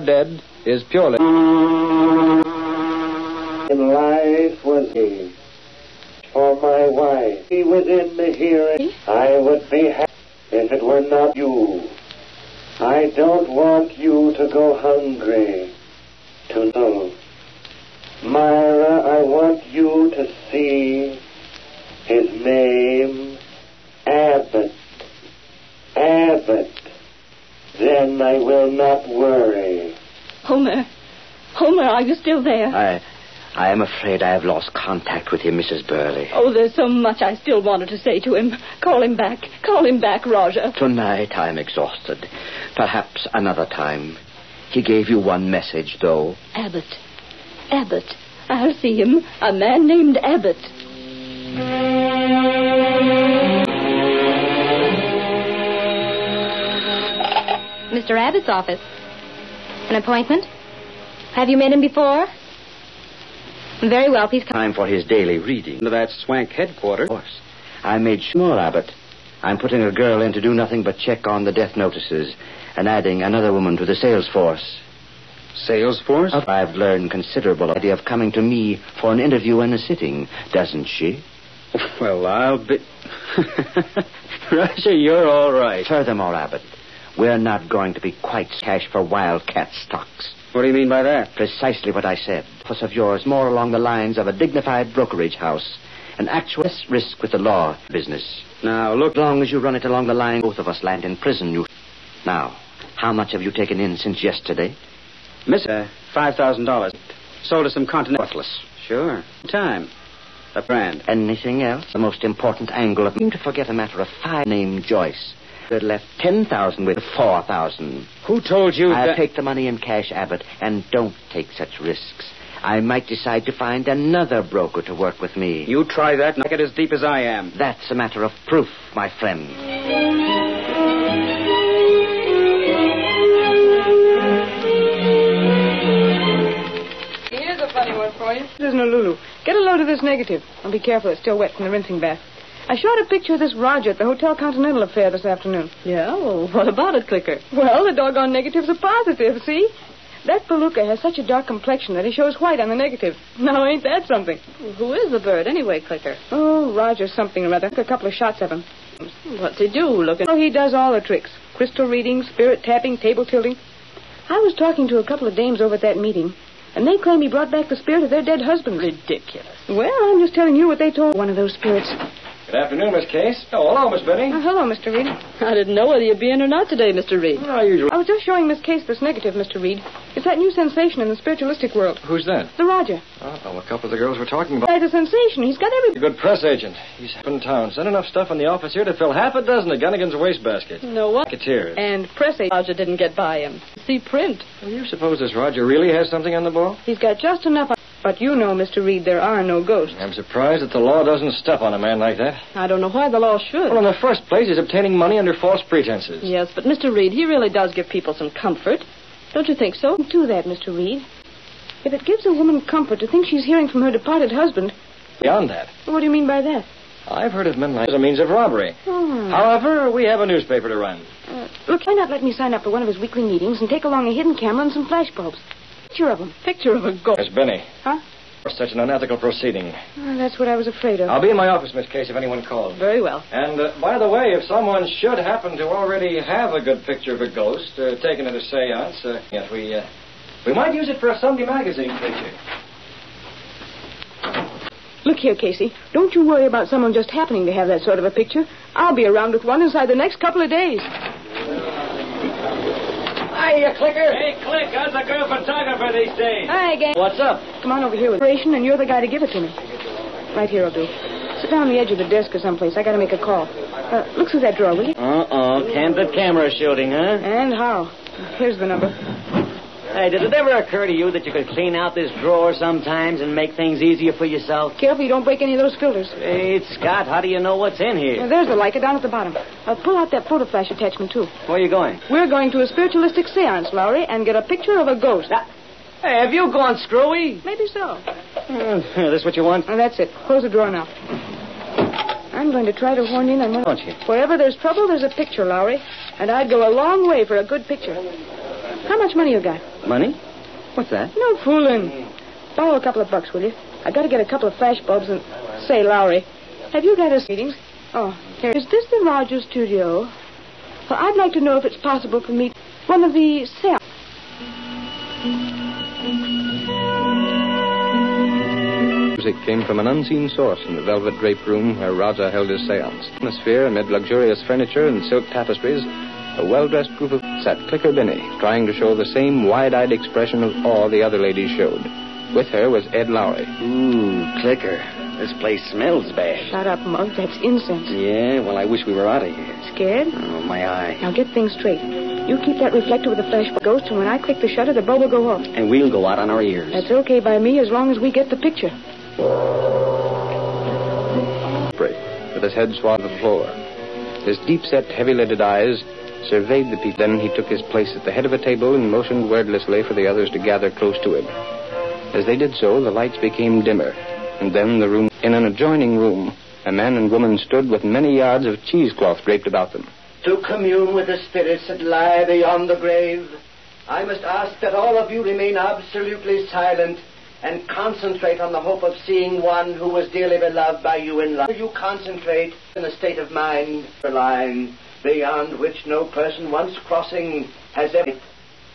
Dead is purely life was he. For my wife, he was in the hearing. I would be happy if it were not you. I don't want you to go hungry. To know. Myra, I want you to see his name, Abbott. Abbott. Then I will not worry. Homer, are you still there? I am afraid I have lost contact with him, Mrs. Burley. Oh, there's so much I still wanted to say to him. Call him back, Roger. Tonight I am exhausted. Perhaps another time. He gave you one message, though. Abbott. I'll see him. A man named Abbott. Mr. Abbott's office. An appointment? Have you met him before? Very well, please come. Time for his daily reading. That swank headquarters. Of course. I made sure, Abbott. I'm putting a girl in to do nothing but check on the death notices and adding another woman to the sales force. Sales force? I've learned considerable idea of coming to me for an interview and a sitting, doesn't she? Well, I'll be... Roger, you're all right. Furthermore, Abbott, we're not going to be quite cash for wildcat stocks. What do you mean by that? Precisely what I said. Office of yours more along the lines of a dignified brokerage house. An actual risk with the law business. Now, look, as long as you run it along the line, both of us land in prison. Now, how much have you taken in since yesterday? Miss, $5,000. Sold us some Continental. Worthless. Sure. Time. A brand. Anything else? The most important angle of... to forget a matter of $5 named Joyce. Had left 10,000 with 4,000. Who told you I'll that... take the money in cash, Abbott, and don't take such risks. I might decide to find another broker to work with me. You try that and I get as deep as I am. That's a matter of proof, my friend. Here's a funny one for you. This is no Lulu. Get a load of this negative. I'll be careful, it's still wet from the rinsing bath. I shot a picture of this Roger at the Hotel Continental affair this afternoon. Yeah? Well, what about it, Clicker? Well, the doggone negative's a positive, see? That Palooka has such a dark complexion that he shows white on the negative. Now, ain't that something? Well, who is the bird, anyway, Clicker? Oh, Roger something or other. Took a couple of shots of him. What's he do, looking... Oh, he does all the tricks. Crystal reading, spirit tapping, table tilting. I was talking to a couple of dames over at that meeting, and they claim he brought back the spirit of their dead husbands. Ridiculous. Well, I'm just telling you what they told one of those spirits. Good afternoon, Miss Case. Oh, hello, Miss Benny. Hello, Mr. Reed. I didn't know whether you'd be in or not today, Mr. Reed. I was just showing Miss Case this negative, Mr. Reed. It's that new sensation in the spiritualistic world. Who's that? The Roger. Oh, a couple of the girls were talking about... It's a sensation. He's got every... A good press agent. He's up in town. Sent enough stuff in the office here to fill half a dozen of Gunnigan's wastebasket. No what? Racketeers. And press agent Roger didn't get by him. See print. Well, you suppose this Roger really has something on the ball? He's got just enough... But you know, Mr. Reed, there are no ghosts. I'm surprised that the law doesn't step on a man like that. I don't know why the law should. Well, in the first place, he's obtaining money under false pretenses. Yes, but Mr. Reed, he really does give people some comfort. Don't you think so? Do that, Mr. Reed. If it gives a woman comfort to think she's hearing from her departed husband... Beyond that. What do you mean by that? I've heard of men like as a means of robbery. Oh. However, we have a newspaper to run. Look, why not let me sign up for one of his weekly meetings and take along a hidden camera and some flash bulbs? Picture of him. Picture of a ghost. Miss Benny. Huh? Such an unethical proceeding. Well, that's what I was afraid of. I'll be in my office, Miss Case, if anyone calls. Very well. And, by the way, if someone should happen to already have a good picture of a ghost taken at a seance, yes, we might use it for a Sunday magazine picture. Look here, Casey. Don't you worry about someone just happening to have that sort of a picture. I'll be around with one inside the next couple of days. Hiya, Clicker. Hey, Click, how's a girl photographer these days? Hi, gang. What's up? Come on over here with operation, and you're the guy to give it to me. Right here will do. Sit down on the edge of the desk or someplace. I got to make a call. Look through that drawer, will you? Candid camera shooting, huh? And how? Here's the number. Hey, did it ever occur to you that you could clean out this drawer sometimes and make things easier for yourself? Careful you don't break any of those filters. Hey, Scott, how do you know what's in here? There's the Leica down at the bottom. Pull out that photo flash attachment, too. Where are you going? We're going to a spiritualistic seance, Lowry, and get a picture of a ghost. Hey, have you gone screwy? Maybe so. This what you want? That's it. Close the drawer now. I'm going to try to horn in on one. Don't you? Wherever there's trouble, there's a picture, Lowry. And I'd go a long way for a good picture. How much money you got? Money? What's that? No fooling. Borrow a couple of bucks, will you? I got to get a couple of flash bulbs and... Say, Lowry, have you got us meetings? Oh, here. Is this the Rogers studio? Well, I'd like to know if it's possible for me... One of the cells. Music came from an unseen source in the velvet draped room where Raja held his seance. Atmosphere amid luxurious furniture and silk tapestries, a well-dressed group of sat Clicker Binney, trying to show the same wide-eyed expression of awe the other ladies showed. With her was Ed Lowry. Clicker. This place smells bad. Shut up, Mug. That's incense. Yeah, well, I wish we were out of here. Scared? Oh, my eye. Now get things straight. You keep that reflector with the flash ghost, and when I click the shutter, the bulb will go off. And we'll go out on our ears. That's okay by me as long as we get the picture. With his head swathed to the floor. His deep-set, heavy-lidded eyes surveyed the people. Then he took his place at the head of a table and motioned wordlessly for the others to gather close to him. As they did so, the lights became dimmer. And then the room... In an adjoining room, a man and woman stood with many yards of cheesecloth draped about them. To commune with the spirits that lie beyond the grave, I must ask that all of you remain absolutely silent and concentrate on the hope of seeing one who was dearly beloved by you in life. You concentrate in a state of mind, a line beyond which no person once crossing has ever...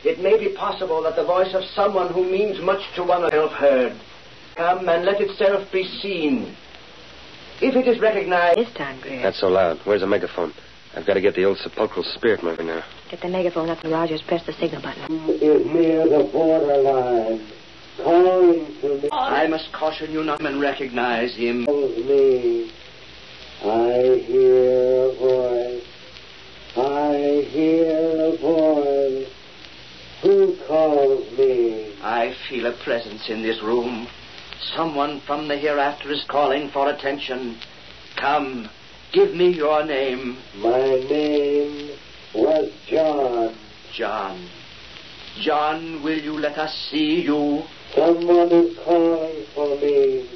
It may be possible that the voice of someone who means much to one of you heard come and let itself be seen. If it is recognized... This time, Greg. That's so loud. Where's the megaphone? I've got to get the old sepulchral spirit moving now. Get the megaphone up and Rogers press the signal button. Is near the borderline, calling to me. I must caution you not to recognize him. Me. I hear a voice. I hear a voice. Who calls me? I feel a presence in this room. Someone from the hereafter is calling for attention. Come, give me your name. My name was John. John. John, will you let us see you? Someone is calling for me.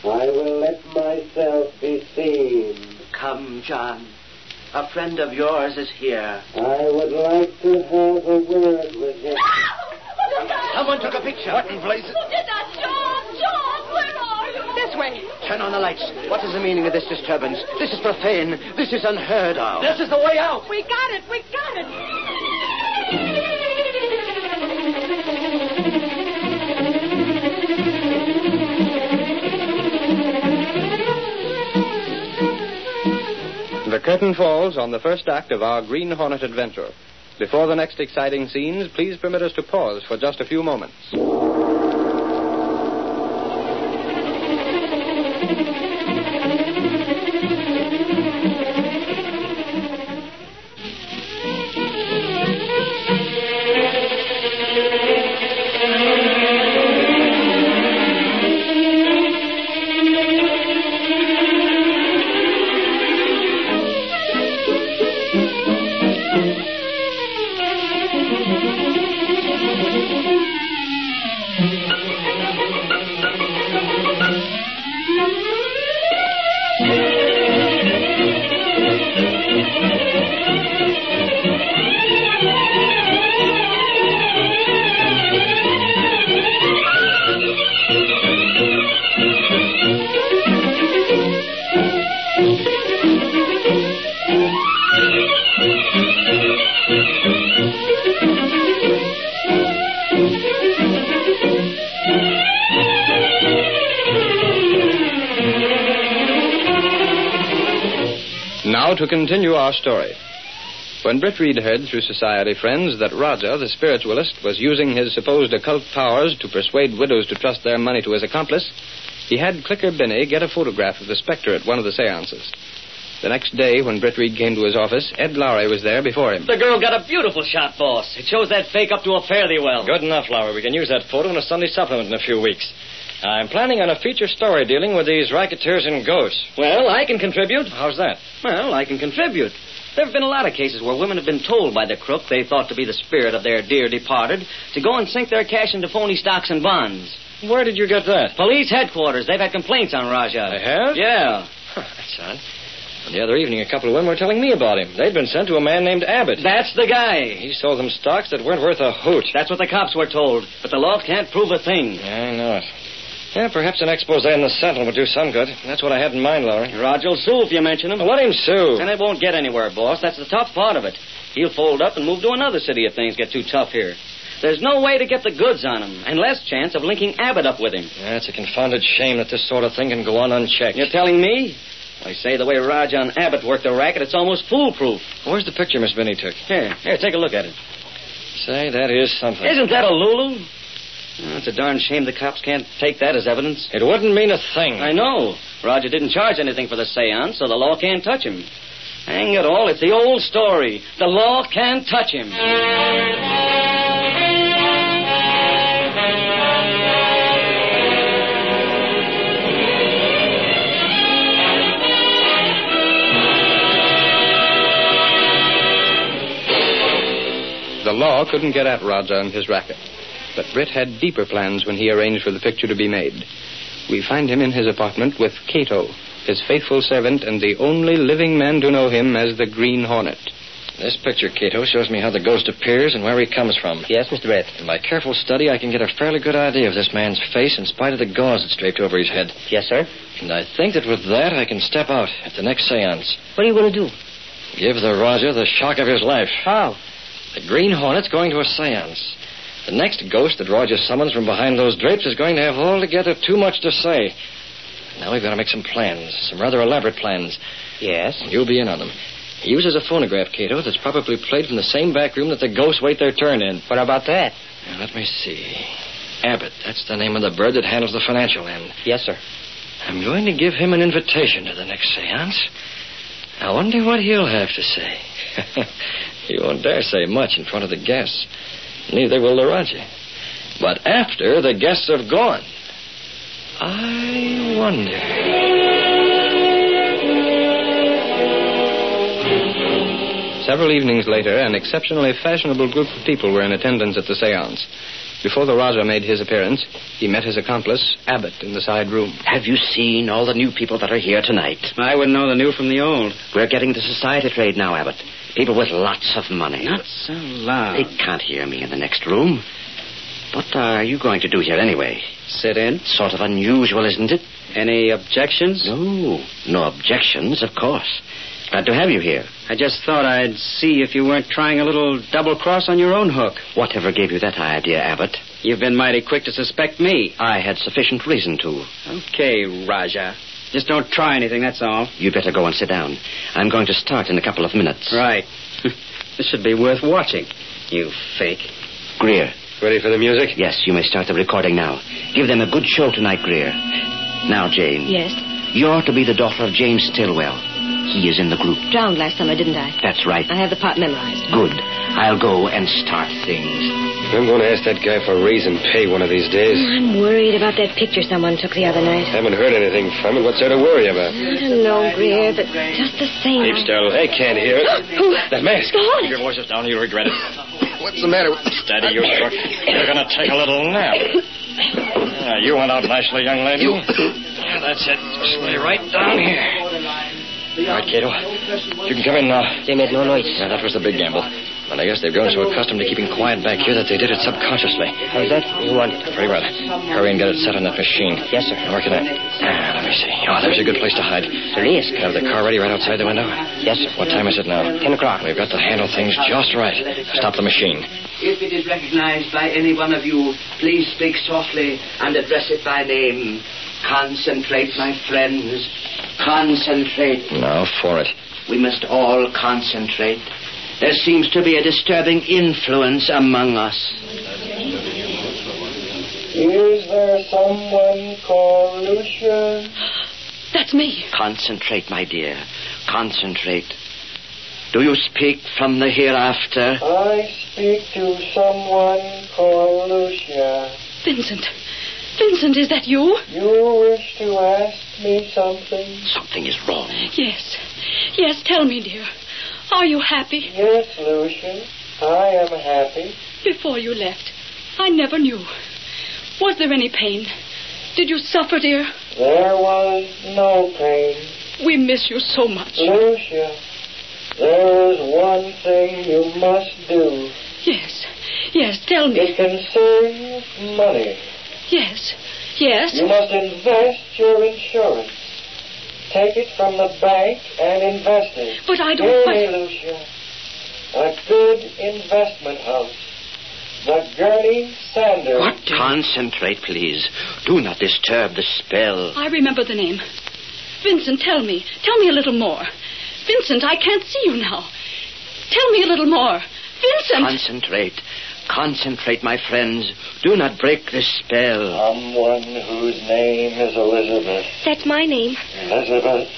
I will let myself be seen. Come, John. A friend of yours is here. I would like to have a word with him. Someone took a picture. What in blazes? Who did that? John, where are you? This way. Turn on the lights. What is the meaning of this disturbance? This is profane. This is unheard of. This is the way out. We got it. We got it. The curtain falls on the first act of our Green Hornet adventure. Before the next exciting scenes, please permit us to pause for just a few moments. Now to continue our story. When Britt Reed heard through society friends that Raja, the spiritualist, was using his supposed occult powers to persuade widows to trust their money to his accomplice, he had Clicker Binney get a photograph of the specter at one of the seances. The next day, when Britt Reed came to his office, Ed Lowry was there before him. The girl got a beautiful shot, boss. It shows that fake up to a fairly well. Good enough, Lowry. We can use that photo in a Sunday supplement in a few weeks. I'm planning on a feature story dealing with these racketeers and ghosts. Well, I can contribute. How's that? Well, I can contribute. There have been a lot of cases where women have been told by the crook they thought to be the spirit of their dear departed to go and sink their cash into phony stocks and bonds. Where did you get that? Police headquarters. They've had complaints on Raja. They have? Yeah. That's odd. And the other evening, a couple of women were telling me about him. They'd been sent to a man named Abbott. That's the guy. He sold them stocks that weren't worth a hoot. That's what the cops were told. But the law can't prove a thing. Yeah, I know it. Yeah, perhaps an expose in the Sentinel would do some good. That's what I had in mind, Lowry. Roger will sue if you mention him. Well, let him sue. And it won't get anywhere, boss. That's the tough part of it. He'll fold up and move to another city if things get too tough here. There's no way to get the goods on him, and less chance of linking Abbott up with him. Yeah, it's a confounded shame that this sort of thing can go on unchecked. You're telling me? I say the way Roger and Abbott worked the racket, it's almost foolproof. Where's the picture Miss Vinnie took? Here, take a look at it. Say, that is something. Isn't that a Lulu? Oh, it's a darn shame the cops can't take that as evidence. It wouldn't mean a thing. I know. Roger didn't charge anything for the seance, so the law can't touch him. Hang it all, it's the old story. The law can't touch him. The law couldn't get at Roger and his racket. But Britt had deeper plans when he arranged for the picture to be made. We find him in his apartment with Cato, his faithful servant and the only living man to know him as the Green Hornet. This picture, Cato, shows me how the ghost appears and where he comes from. Yes, Mr. Britt. In my careful study, I can get a fairly good idea of this man's face in spite of the gauze that's draped over his head. Yes, sir. And I think that with that, I can step out at the next seance. What are you going to do? Give the Roger the shock of his life. How? The Green Hornet's going to a seance. The next ghost that Roger summons from behind those drapes is going to have altogether too much to say. Now we've got to make some plans, some rather elaborate plans. Yes? You'll be in on them. He uses a phonograph, Cato, that's probably played from the same back room that the ghosts wait their turn in. What about that? Now, let me see. Abbott, that's the name of the bird that handles the financial end. Yes, sir. I'm going to give him an invitation to the next seance. I wonder what he'll have to say. He won't dare say much in front of the guests. Neither will the Roger. But after the guests have gone, I wonder. Several evenings later, an exceptionally fashionable group of people were in attendance at the seance. Before the Roger made his appearance, he met his accomplice, Abbott, in the side room. Have you seen all the new people that are here tonight? I wouldn't know the new from the old. We're getting the society trade now, Abbott. People with lots of money. Not so loud. They can't hear me in the next room. What are you going to do here anyway? Sit in. Sort of unusual, isn't it? Any objections? No objections, of course. Glad to have you here. I just thought I'd see if you weren't trying a little double-cross on your own hook. Whatever gave you that idea, Abbott? You've been mighty quick to suspect me. I had sufficient reason to. Okay, Raja. Just don't try anything, that's all. You better go and sit down. I'm going to start in a couple of minutes. Right. This should be worth watching, you fake. Greer. Ready for the music? Yes, you may start the recording now. Give them a good show tonight, Greer. Now, Jane. Yes? You're to be the daughter of James Stillwell. He is in the group. Drowned last summer, didn't I? That's right. I have the part memorized. Good. I'll go and start things. I'm going to ask that guy for a raise and pay one of these days. I'm worried about that picture someone took the other night. Haven't heard anything from it. What's there to worry about? I don't know, Greer, but just the same. Keep still. I can't hear it. Who? That mask. Keep your voices down or you'll regret it. What's the matter with... Steady, you crook. You're going to take a little nap. You went out nicely, young lady. Yeah, that's it. Just lay right down here. All right, Cato. You can come in now. They made no noise. Yeah, that was the big gamble. But I guess they've grown so accustomed to keeping quiet back here that they did it subconsciously. How's that? You want it? Very well. Hurry and get it set on that machine. Yes, sir. Now, where can I... let me see. Oh, there's a good place to hide. Please. Have the car ready right outside the window? Yes, sir. What time is it now? 10 o'clock. We've got to handle things just right. Stop the machine. If it is recognized by any one of you, please speak softly and address it by name. Concentrate, my friends. Concentrate. Now for it. We must all concentrate. There seems to be a disturbing influence among us. Is there someone called Lucia? That's me. Concentrate, my dear. Concentrate. Do you speak from the hereafter? I speak to someone called Lucia. Vincent. Vincent, is that you? You wish to ask me something? Something is wrong. Yes. Yes, tell me, dear. Are you happy? Yes, Lucia. I am happy. Before you left, I never knew. Was there any pain? Did you suffer, dear? There was no pain. We miss you so much. Lucia, there is one thing you must do. Yes. Yes, tell me. It concerns money. Yes. Yes? You must invest your insurance. Take it from the bank and invest it. But I don't... Hear me, Lucia. A good investment house. The Gurney Sanders. What? Concentrate, please. Do not disturb the spell. I remember the name. Vincent, tell me. Tell me a little more. Vincent, I can't see you now. Tell me a little more. Vincent! Concentrate. Concentrate, my friends. Do not break the spell. Someone whose name is Elizabeth. That's my name. Elizabeth,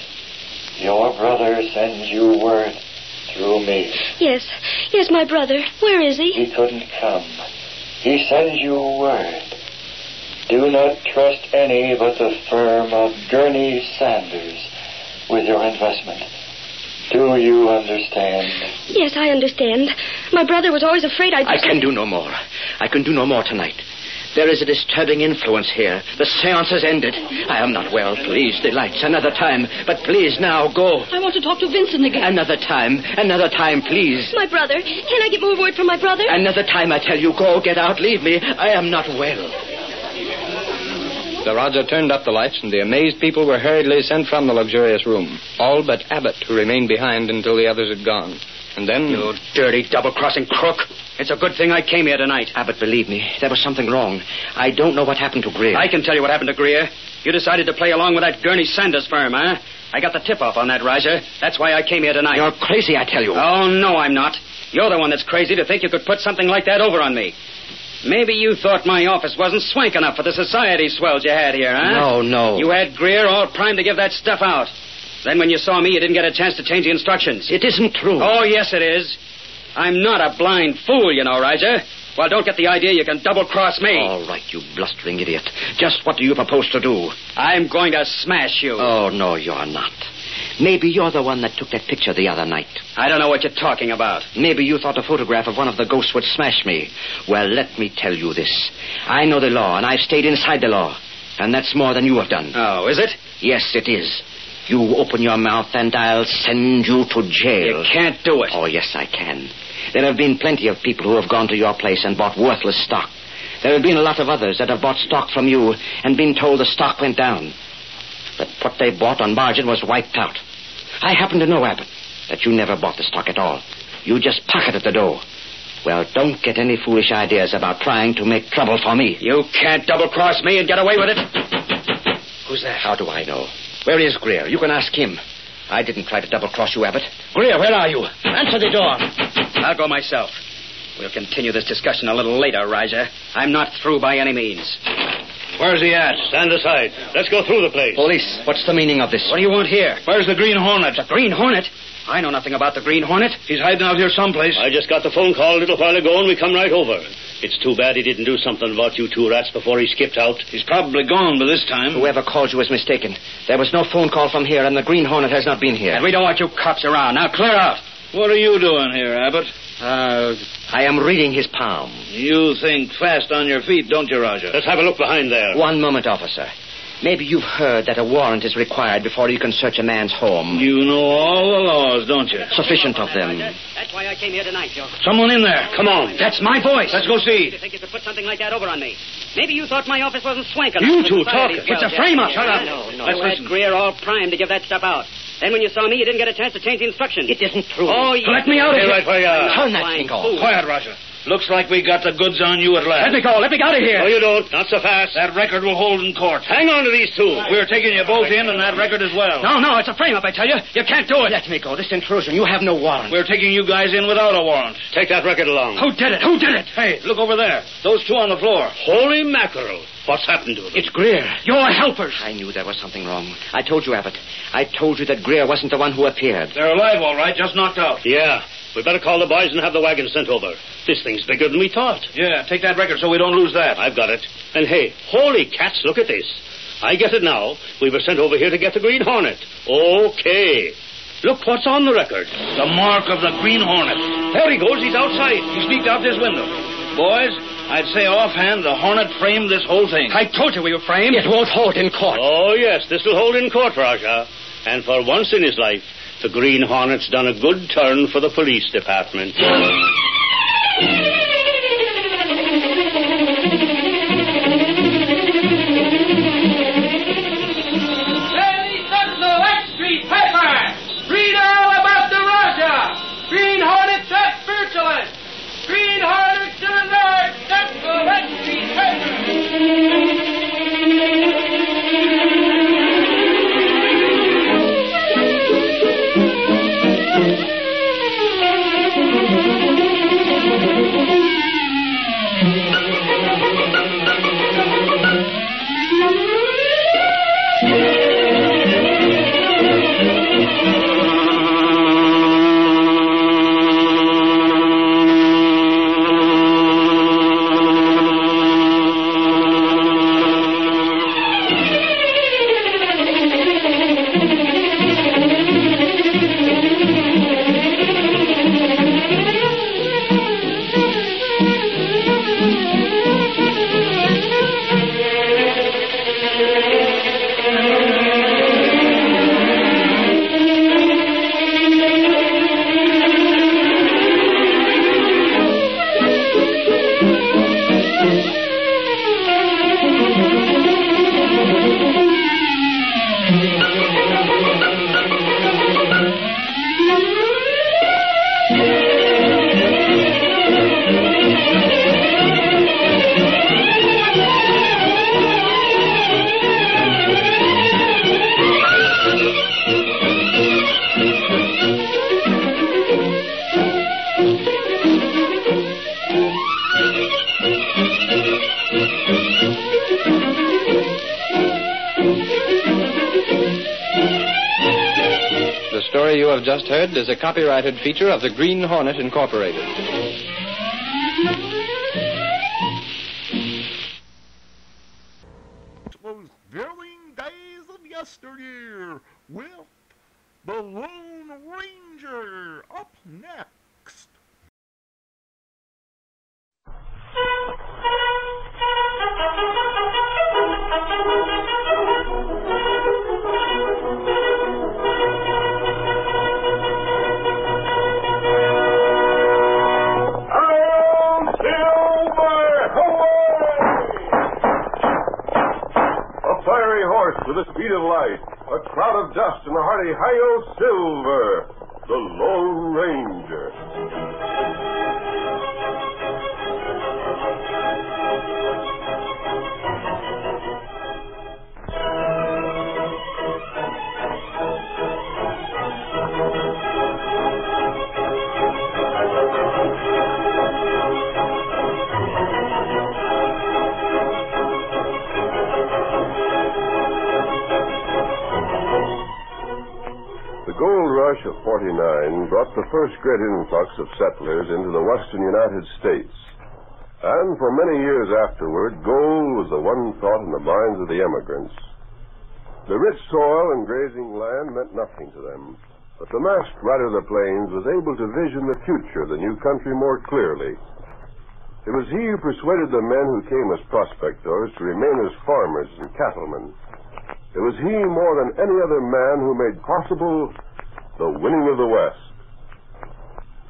your brother sends you word through me. Yes. Yes, my brother. Where is he? He couldn't come. He sends you word. Do not trust any but the firm of Gurney Sanders with your investment. Do you understand? Yes, I understand. My brother was always afraid I'd... I can do no more. I can do no more tonight. There is a disturbing influence here. The seance has ended. I am not well. Please, the lights. Another time. But please, now, go. I want to talk to Vincent again. Another time. Another time, please. My brother. Can I get more word from my brother? Another time, I tell you. Go, get out, leave me. I am not well. The Raja turned up the lights, and the amazed people were hurriedly sent from the luxurious room. All but Abbott, who remained behind until the others had gone. And then... You dirty double-crossing crook. It's a good thing I came here tonight. Abbott, believe me, there was something wrong. I don't know what happened to Greer. I can tell you what happened to Greer. You decided to play along with that Gurney Sanders firm, huh? I got the tip-off on that, Raja. That's why I came here tonight. You're crazy, I tell you. Oh, no, I'm not. You're the one that's crazy to think you could put something like that over on me. Maybe you thought my office wasn't swank enough for the society swells you had here, huh? No. You had Greer all primed to give that stuff out. Then when you saw me, you didn't get a chance to change the instructions. It isn't true. Oh, yes, it is. I'm not a blind fool, you know, Raja. Well, don't get the idea you can double-cross me. All right, you blustering idiot. Just what do you propose to do? I'm going to smash you. Oh, no, you're not. Maybe you're the one that took that picture the other night. I don't know what you're talking about. Maybe you thought a photograph of one of the ghosts would smash me. Well, let me tell you this. I know the law, and I've stayed inside the law. And that's more than you have done. Oh, is it? Yes, it is. You open your mouth, and I'll send you to jail. You can't do it. Oh, yes, I can. There have been plenty of people who have gone to your place and bought worthless stock. There have been a lot of others that have bought stock from you and been told the stock went down. But what they bought on margin was wiped out. I happen to know, Abbott, that you never bought the stock at all. You just pocketed the dough. Well, don't get any foolish ideas about trying to make trouble for me. You can't double-cross me and get away with it. Who's that? How do I know? Where is Greer? You can ask him. I didn't try to double-cross you, Abbott. Greer, where are you? Answer the door. I'll go myself. We'll continue this discussion a little later, Raja. I'm not through by any means. Where's he at? Stand aside. Let's go through the place. Police, what's the meaning of this? What do you want here? Where's the Green Hornet? The Green Hornet? I know nothing about the Green Hornet. He's hiding out here someplace. I just got the phone call a little while ago, and we come right over. It's too bad he didn't do something about you two rats before he skipped out. He's probably gone by this time. Whoever called you was mistaken. There was no phone call from here, and the Green Hornet has not been here. And we don't want you cops around. Now clear out. What are you doing here, Abbott? I am reading his palm. You think fast on your feet, don't you, Roger? Let's have a look behind there. One moment, officer. Maybe you've heard that a warrant is required before you can search a man's home. You know all the laws, don't you? Sufficient of them. That's why I came here tonight, Joe. Someone in there. Come on. That's my voice. Let's go see. You think you could put something like that over on me? Maybe you thought my office wasn't swank enough. You two talking. It's a frame-up. Shut up. No. Let's You had listen. Greer all primed to give that stuff out. Then when you saw me, you didn't get a chance to change the instructions. It isn't true. Oh, yeah. Let me out of Stay here. right where you are. Turn that thing off. Quiet, Roger. Looks like we got the goods on you at last. Let me go. Let me out of here. No, you don't. Not so fast. That record will hold in court. Hang on to these two. We're taking you both in and that record as well. No, it's a frame-up, I tell you. You can't do it. Let me go. This intrusion. You have no warrant. We're taking you guys in without a warrant. Take that record along. Who did it? Who did it? Hey, look over there. Those two on the floor. Holy mackerel. What's happened to them? It's Greer. You're helpers. I knew there was something wrong. I told you, Abbott. I told you that Greer wasn't the one who appeared. They're alive, all right. Just knocked out. Yeah. We better call the boys and have the wagon sent over. This thing's bigger than we thought. Yeah, take that record so we don't lose that. I've got it. And hey, holy cats, look at this. I get it now. We were sent over here to get the Green Hornet. Okay. Look what's on the record. The mark of the Green Hornet. There he goes. He's outside. He sneaked out this window. Boys, I'd say offhand the Hornet framed this whole thing. I told you we were framed. It won't hold in court. Oh, yes, this will hold in court, Raja. And for once in his life, the Green Hornet's done a good turn for the police department. Read all about the Raja. Green Hornet, that spiritualist. Green Hornet to the north. That's the Red Street paper. The story you have just heard is a copyrighted feature of the Green Hornet Incorporated. Those thrilling days of yesteryear with the Lone Ranger up next. Fiery horse with the speed of light, a cloud of dust, and a hearty hi-yo silver, the Lone Ranger. The gold rush of '49 brought the first great influx of settlers into the western United States. And for many years afterward, gold was the one thought in the minds of the emigrants. The rich soil and grazing land meant nothing to them, but the masked rider of the plains was able to vision the future of the new country more clearly. It was he who persuaded the men who came as prospectors to remain as farmers and cattlemen. It was he more than any other man who made possible the winning of the West.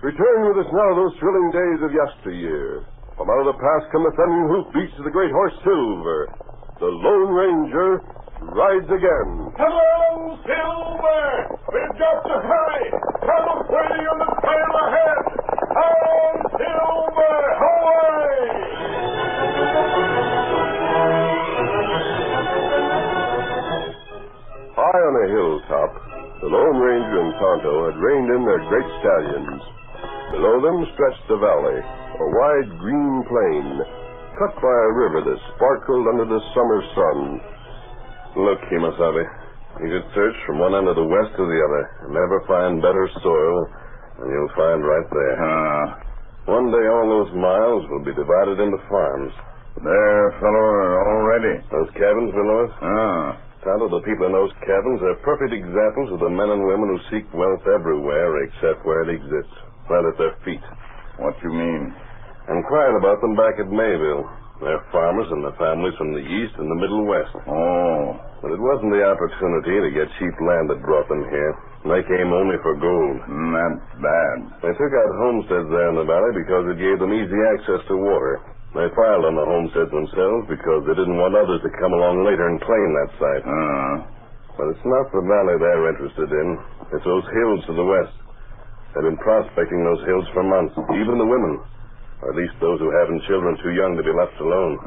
Return with us now to those thrilling days of yesteryear. From out of the past come the thundering hoofbeats of the great horse Silver. The Lone Ranger rides again. Come on, Silver! We've got to hurry! Trouble waiting on the trail ahead! On, Silver! Away! High on a hilltop, the Lone Ranger and Tonto had reined in their great stallions. Below them stretched the valley, a wide green plain, cut by a river that sparkled under the summer sun. Look, Kemosabe, you could search from one end of the west to the other and never find better soil than you'll find right there. One day all those miles will be divided into farms. There, fellow, already. Those cabins below us? Tonto, the people in those cabins are perfect examples of the men and women who seek wealth everywhere except where it exists, right at their feet. What you mean? Inquired about them back at Mayville. They're farmers and their families from the east and the Middle West. Oh. But it wasn't the opportunity to get cheap land that brought them here. They came only for gold. That's bad. They took out homesteads there in the valley because it gave them easy access to water. They filed on the homesteads themselves because they didn't want others to come along later and claim that site. But it's not the valley they're interested in. It's those hills to the west. They've been prospecting those hills for months, even the women. Or at least those who haven't children too young to be left alone.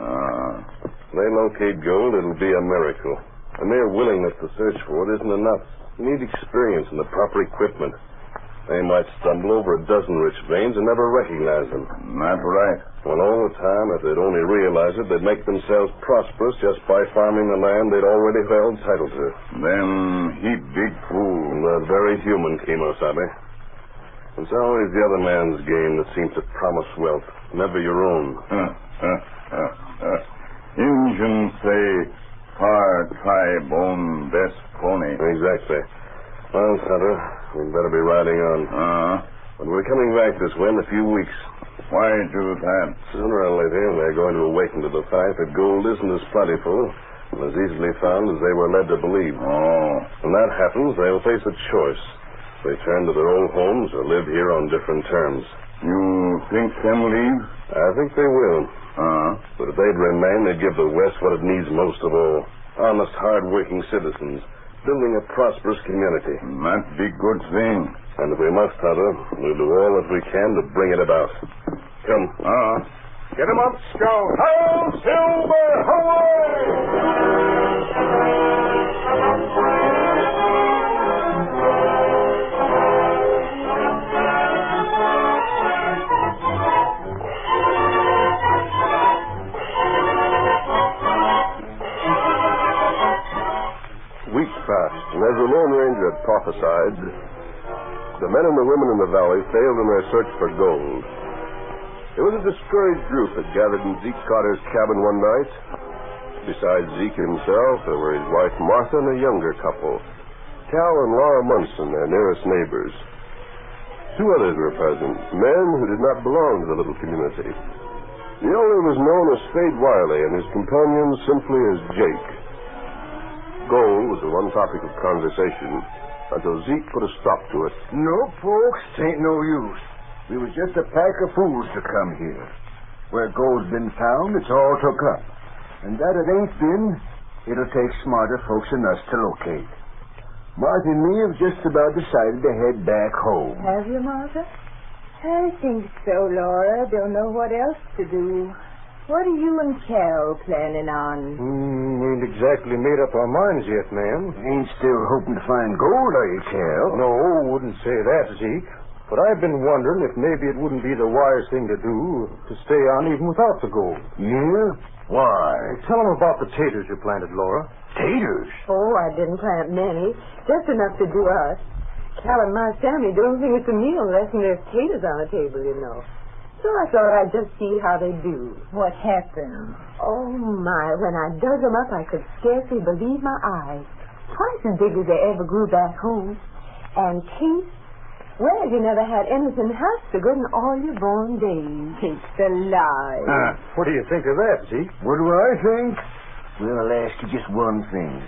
They locate gold, it'll be a miracle. A mere willingness to search for it isn't enough. You need experience and the proper equipment. They might stumble over a dozen rich veins and never recognize them. That's right. Well, all the time, if they'd only realize it, they'd make themselves prosperous just by farming the land they'd already held title to. Them heap big fool. And they're very human, Kimosabe. It's always the other man's game that seems to promise wealth, never your own. Injun say, "Par tribe own best pony." Exactly. Well, Hunter, we'd better be riding on. But we're coming back this way in a few weeks. Why do that? Sooner or later, they're going to awaken to the fact that gold isn't as plentiful and as easily found as they were led to believe. When that happens, they'll face a choice. They turn to their old homes or live here on different terms. You think them leave? I think they will. But if they'd remain, they'd give the West what it needs most of all. Honest, hard-working citizens, building a prosperous community. That'd be good thing. And if we must, Hunter, we'll do all that we can to bring it about. Come. Get him up, Scout. Hail, Silver! Hooray! Weeks passed, and as the Lone Ranger had prophesied, the men and the women in the valley failed in their search for gold. It was a discouraged group that gathered in Zeke Carter's cabin one night. Besides Zeke himself, there were his wife Martha and a younger couple, Cal and Laura Munson, their nearest neighbors. Two others were present, men who did not belong to the little community. The elder was known as Spade Wiley, and his companion simply as Jake. Gold was the one topic of conversation until Zeke put a stop to it. No, folks, it ain't no use. We was just a pack of fools to come here. Where gold's been found, it's all took up. And that it ain't been, it'll take smarter folks than us to locate. Martha and me have just about decided to head back home. Have you, Martha? I think so, Laura. Don't know what else to do. What are you and Cal planning on? Ain't exactly made up our minds yet, ma'am. Ain't still hoping to find gold, are you, Cal? No, wouldn't say that, Zeke. But I've been wondering if maybe it wouldn't be the wise thing to do to stay on even without the gold. Yeah? Why? Tell them about the taters you planted, Laura. Taters? Oh, I didn't plant many. Just enough to do us. Cal and my family don't think it's a meal unless there's taters on the table, you know. So I thought I'd just see how they do. What happened? Oh, my. When I dug them up, I could scarcely believe my eyes. Twice as big as they ever grew back home. And taste? Well, you never had anything half so good in all your born days. It's a lie. What do you think of that, Zeke? What do I think? Well, I'll ask you just one thing.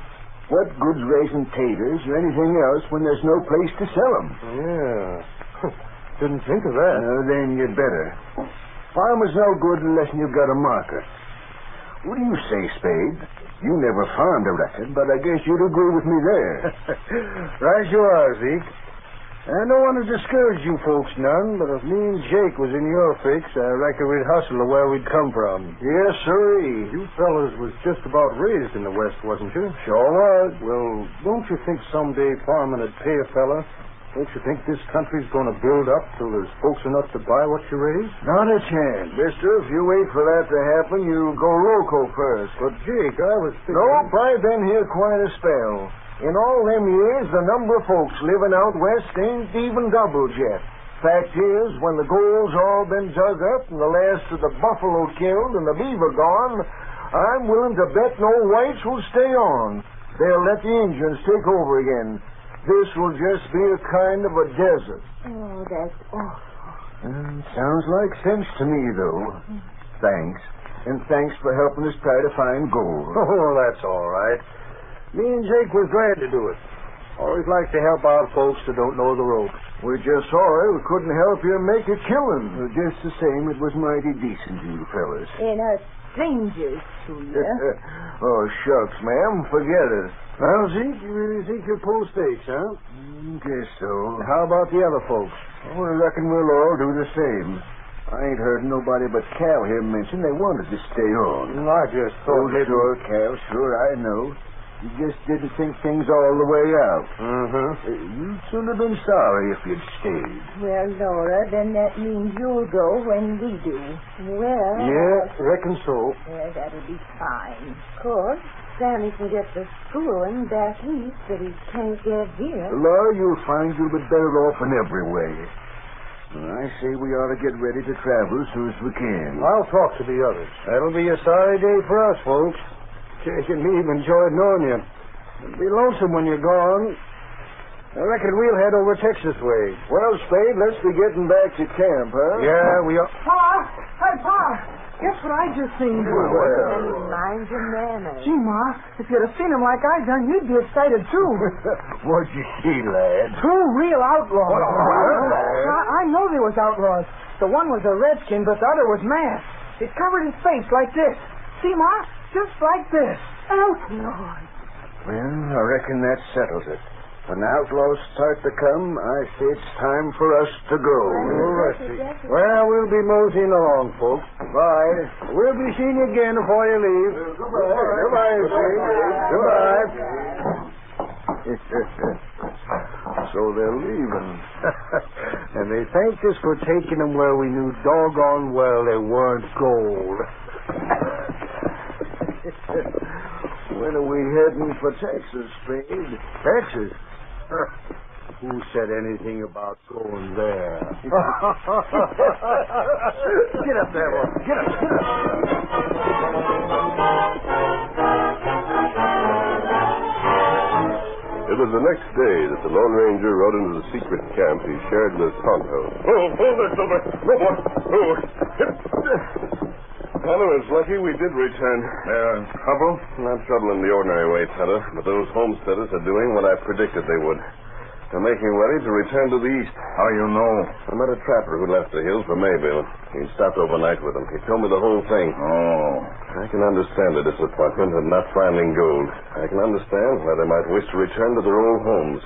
What good's raising taters or anything else when there's no place to sell them? Yeah. Didn't think of that. Then you'd better. Farmers no good unless you've got a market. What do you say, Spade? You never farmed a record, but I guess you'd agree with me there. Right you are, Zeke. I don't want to discourage you folks none, but if me and Jake was in your fix, I reckon we'd hustle to where we'd come from. Yes, sirree. You fellas was just about raised in the West, wasn't you? Sure was. Well, don't you think someday farming would pay a fella? Don't you think this country's going to build up till there's folks enough to buy what you raise? Not a chance, mister. If you wait for that to happen, you'll go loco first. But, Jake, I was thinking... Nope, I've been here quite a spell. In all them years, the number of folks living out west ain't even doubled yet. Fact is, when the gold's all been dug up and the last of the buffalo killed and the beaver gone, I'm willing to bet no whites will stay on. They'll let the Indians take over again. This will just be a kind of a desert. Oh, that's awful. Sounds like sense to me, though. Thanks. And thanks for helping us try to find gold. Oh, that's all right. Me and Jake was glad to do it. Always like to help out folks that don't know the ropes. We're just sorry we couldn't help you make a killing. Just the same, it was mighty decent of you fellas. And us strangers to you. Oh, shucks, ma'am. Forget it. Well, Zeke, you really think you'll pull stakes, huh? Guess so. How about the other folks? Oh, I reckon we'll all do the same. I ain't heard nobody but Cal here mention they wanted to stay on. I just thought... Oh, sure, Cal, sure, I know. You just didn't think things all the way out. You'd soon have been sorry if you'd stayed. Well, Laura, then that means you'll go when we do. Well... Yeah, reckon so. Well, that'll be fine. Of course, Sammy can get the schooling back east that he can't get here. Laura, you'll find you'll be better off in every way. I say we ought to get ready to travel as soon as we can. I'll talk to the others. That'll be a sorry day for us, folks. Jake and me have enjoyed knowing you. It'll be lonesome when you're gone. I reckon we'll head over Texas way. Well, Spade, let's be getting back to camp, huh? Yeah, we are... Pa! Hey, Pa! Guess what I just seen? Well, mind your manners. Gee, Ma, if you'd have seen him like I done, you'd be excited, too. What'd you see, lad? Two real outlaws. What? I know they was outlaws. The one was a redskin, but the other was masked. It covered his face like this. See, Ma? Just like this. Outlaws. Well, I reckon that settles it. When the outlaws start to come, I say it's time for us to go. Well, we'll be moseying along, folks. Bye. We'll be seeing you again before you leave. Goodbye, Steve. Goodbye. So they're leaving. And they thanked us for taking them where we knew doggone well they weren't gold. When are we heading for Texas, Spade? Texas? Who said anything about going there? Get up there, boy. Get up. It was the next day that the Lone Ranger rode into the secret camp he shared with Tonto. Oh, there, Silver. No more. Oh. Well, it was lucky we did return. Trouble? Not trouble in the ordinary way, Chetter, but those homesteaders are doing what I predicted they would. They're making ready to return to the east. How you know? I met a trapper who left the hills for Mayville. He stopped overnight with them. He told me the whole thing. Oh. I can understand the disappointment at not finding gold. I can understand why they might wish to return to their old homes.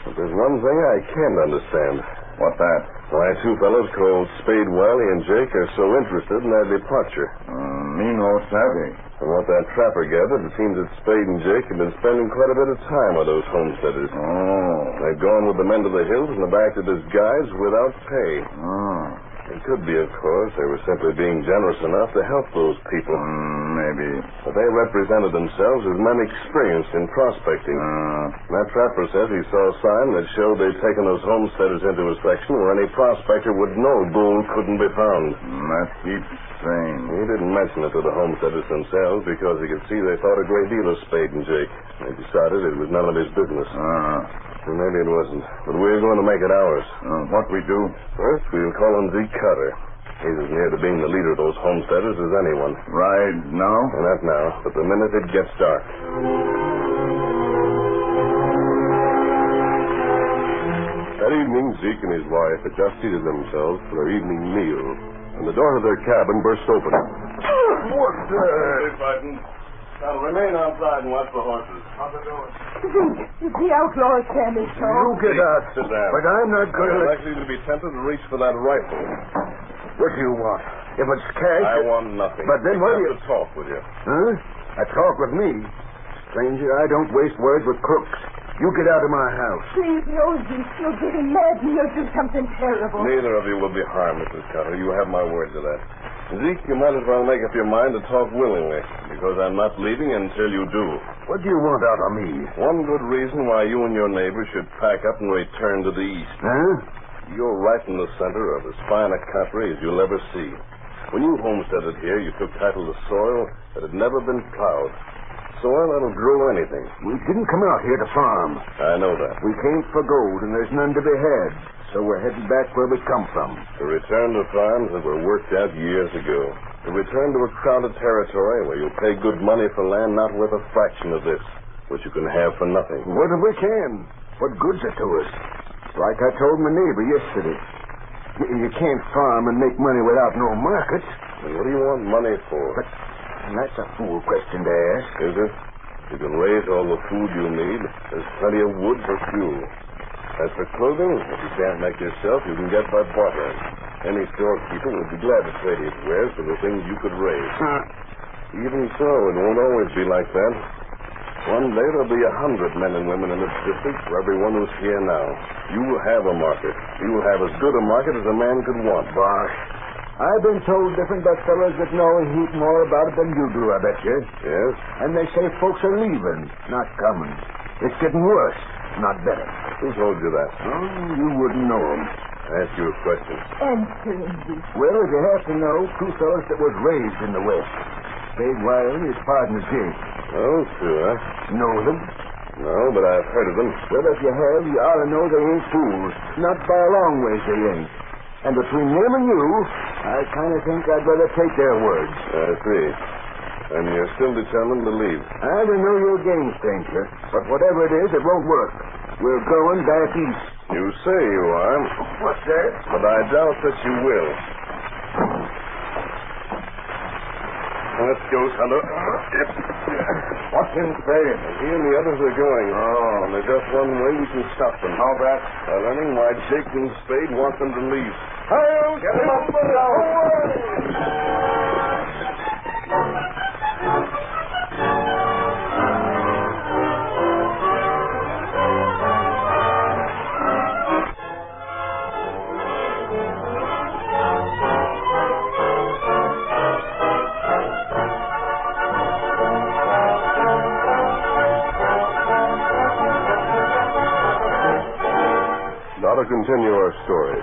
But there's one thing I can't understand. What that? Why two fellows called Spade, Wiley, and Jake are so interested in their departure. Me no savvy. From what that trapper gathered, it seems that Spade and Jake have been spending quite a bit of time with those homesteaders. Oh. They've gone with the men to the hills and have acted as guides without pay. Oh. It could be, of course, they were simply being generous enough to help those people. Maybe. But they represented themselves as men experienced in prospecting. That trapper says he saw a sign that showed they'd taken those homesteaders into a section where any prospector would know gold couldn't be found. That keeps saying. He didn't mention it to the homesteaders themselves because he could see they thought a great deal of Spade and Jake. They decided it was none of his business. Well, maybe it wasn't. But we're going to make it ours. What we do? First, we'll call him Zeke Cutter. He's as near to being the leader of those homesteaders as anyone. Right now? Not now, but the minute it gets dark. That evening, Zeke and his wife had just seated themselves for their evening meal, and the door of their cabin burst open. What the... Hey, Biden. Now, remain outside and watch the horses. How's it doing? The outlaws standing so. You get out. Sit down. But I'm not going You're to... likely to be tempted to reach for that rifle. What do you want? If it's cash... I want nothing. But then what do you... to talk with you. Huh? A talk with me? Stranger, I don't waste words with crooks. You get out of my house. Please, Rosie, you're getting mad and you'll do something terrible. Neither of you will be harmed, Mrs. Cutter. You have my word to that. Zeke, you might as well make up your mind to talk willingly, because I'm not leaving until you do. What do you want out of me? One good reason why you and your neighbor should pack up and return to the east. Huh? You're right in the center of as fine a country as you'll ever see. When you homesteaded here, you took title to soil that had never been plowed. Soil that'll grow anything. We didn't come out here to farm. I know that. We came for gold, and there's none to be had. So we're heading back where we come from. To return to farms that were worked out years ago. To return to a crowded territory where you'll pay good money for land not worth a fraction of this, which you can have for nothing. What if we can? What good's it to us? Like I told my neighbor yesterday. You can't farm and make money without no market. And what do you want money for? But that's a fool question to ask. Is it? You can raise all the food you need. There's plenty of wood for fuel. As for clothing, if you can't make yourself, you can get by bartering. Any storekeeper would be glad to trade his wares for the things you could raise. Even so, it won't always be like that. One day there'll be 100 men and women in this district for everyone who's here now. You will have a market. You will have as good a market as a man could want. Bosh. I've been told different Dutch fellows that know a heap more about it than you do, I bet you. Yes? And they say folks are leaving, not coming. It's getting worse, not better. Who told you that? Oh, you wouldn't know them. I ask you a question. Answer me. Well, if you have to know, two fellows that was raised in the West. Spade Wiley and his partner, Jake. Oh, sure. Know them? No, but I've heard of them. Well, if you have, you ought to know they ain't fools. Not by a long ways they ain't. And between them and you, I kind of think I'd rather take their words. I see. And you're still determined to leave? I don't know you're a game stranger, but whatever it is, it won't work. We're going back east. You say you are. What's that? But I doubt that you will. Let's go, Tonto. What's in Spade? He and the others are going. Oh. And there's just one way we can stop them. How that? By learning why Jake and Spade want them to leave. Hi-yo! Get him up! Now to continue our story.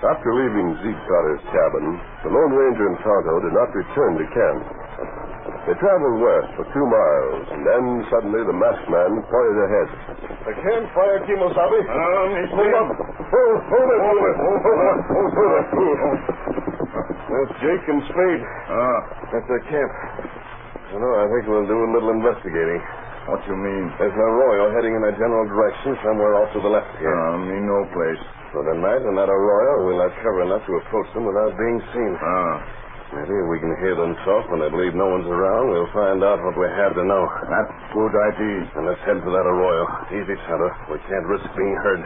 After leaving Zeke Carter's cabin, the Lone Ranger and Tonto did not return to camp. They traveled west for 2 miles, and then suddenly the masked man pointed ahead. A campfire, Kimosabe. Hold up. Hold it. That's Jake and Spade. That's their camp. I think we'll do a little investigating. What you mean? There's an arroyo heading in a general direction somewhere off to the left here. Me no place. So tonight in that arroyo, we'll have cover enough to approach them without being seen. Maybe if we can hear them talk when they believe no one's around, we'll find out what we have to know. That's good idea. And let's head for that arroyo. Easy, Chetter. We can't risk being heard.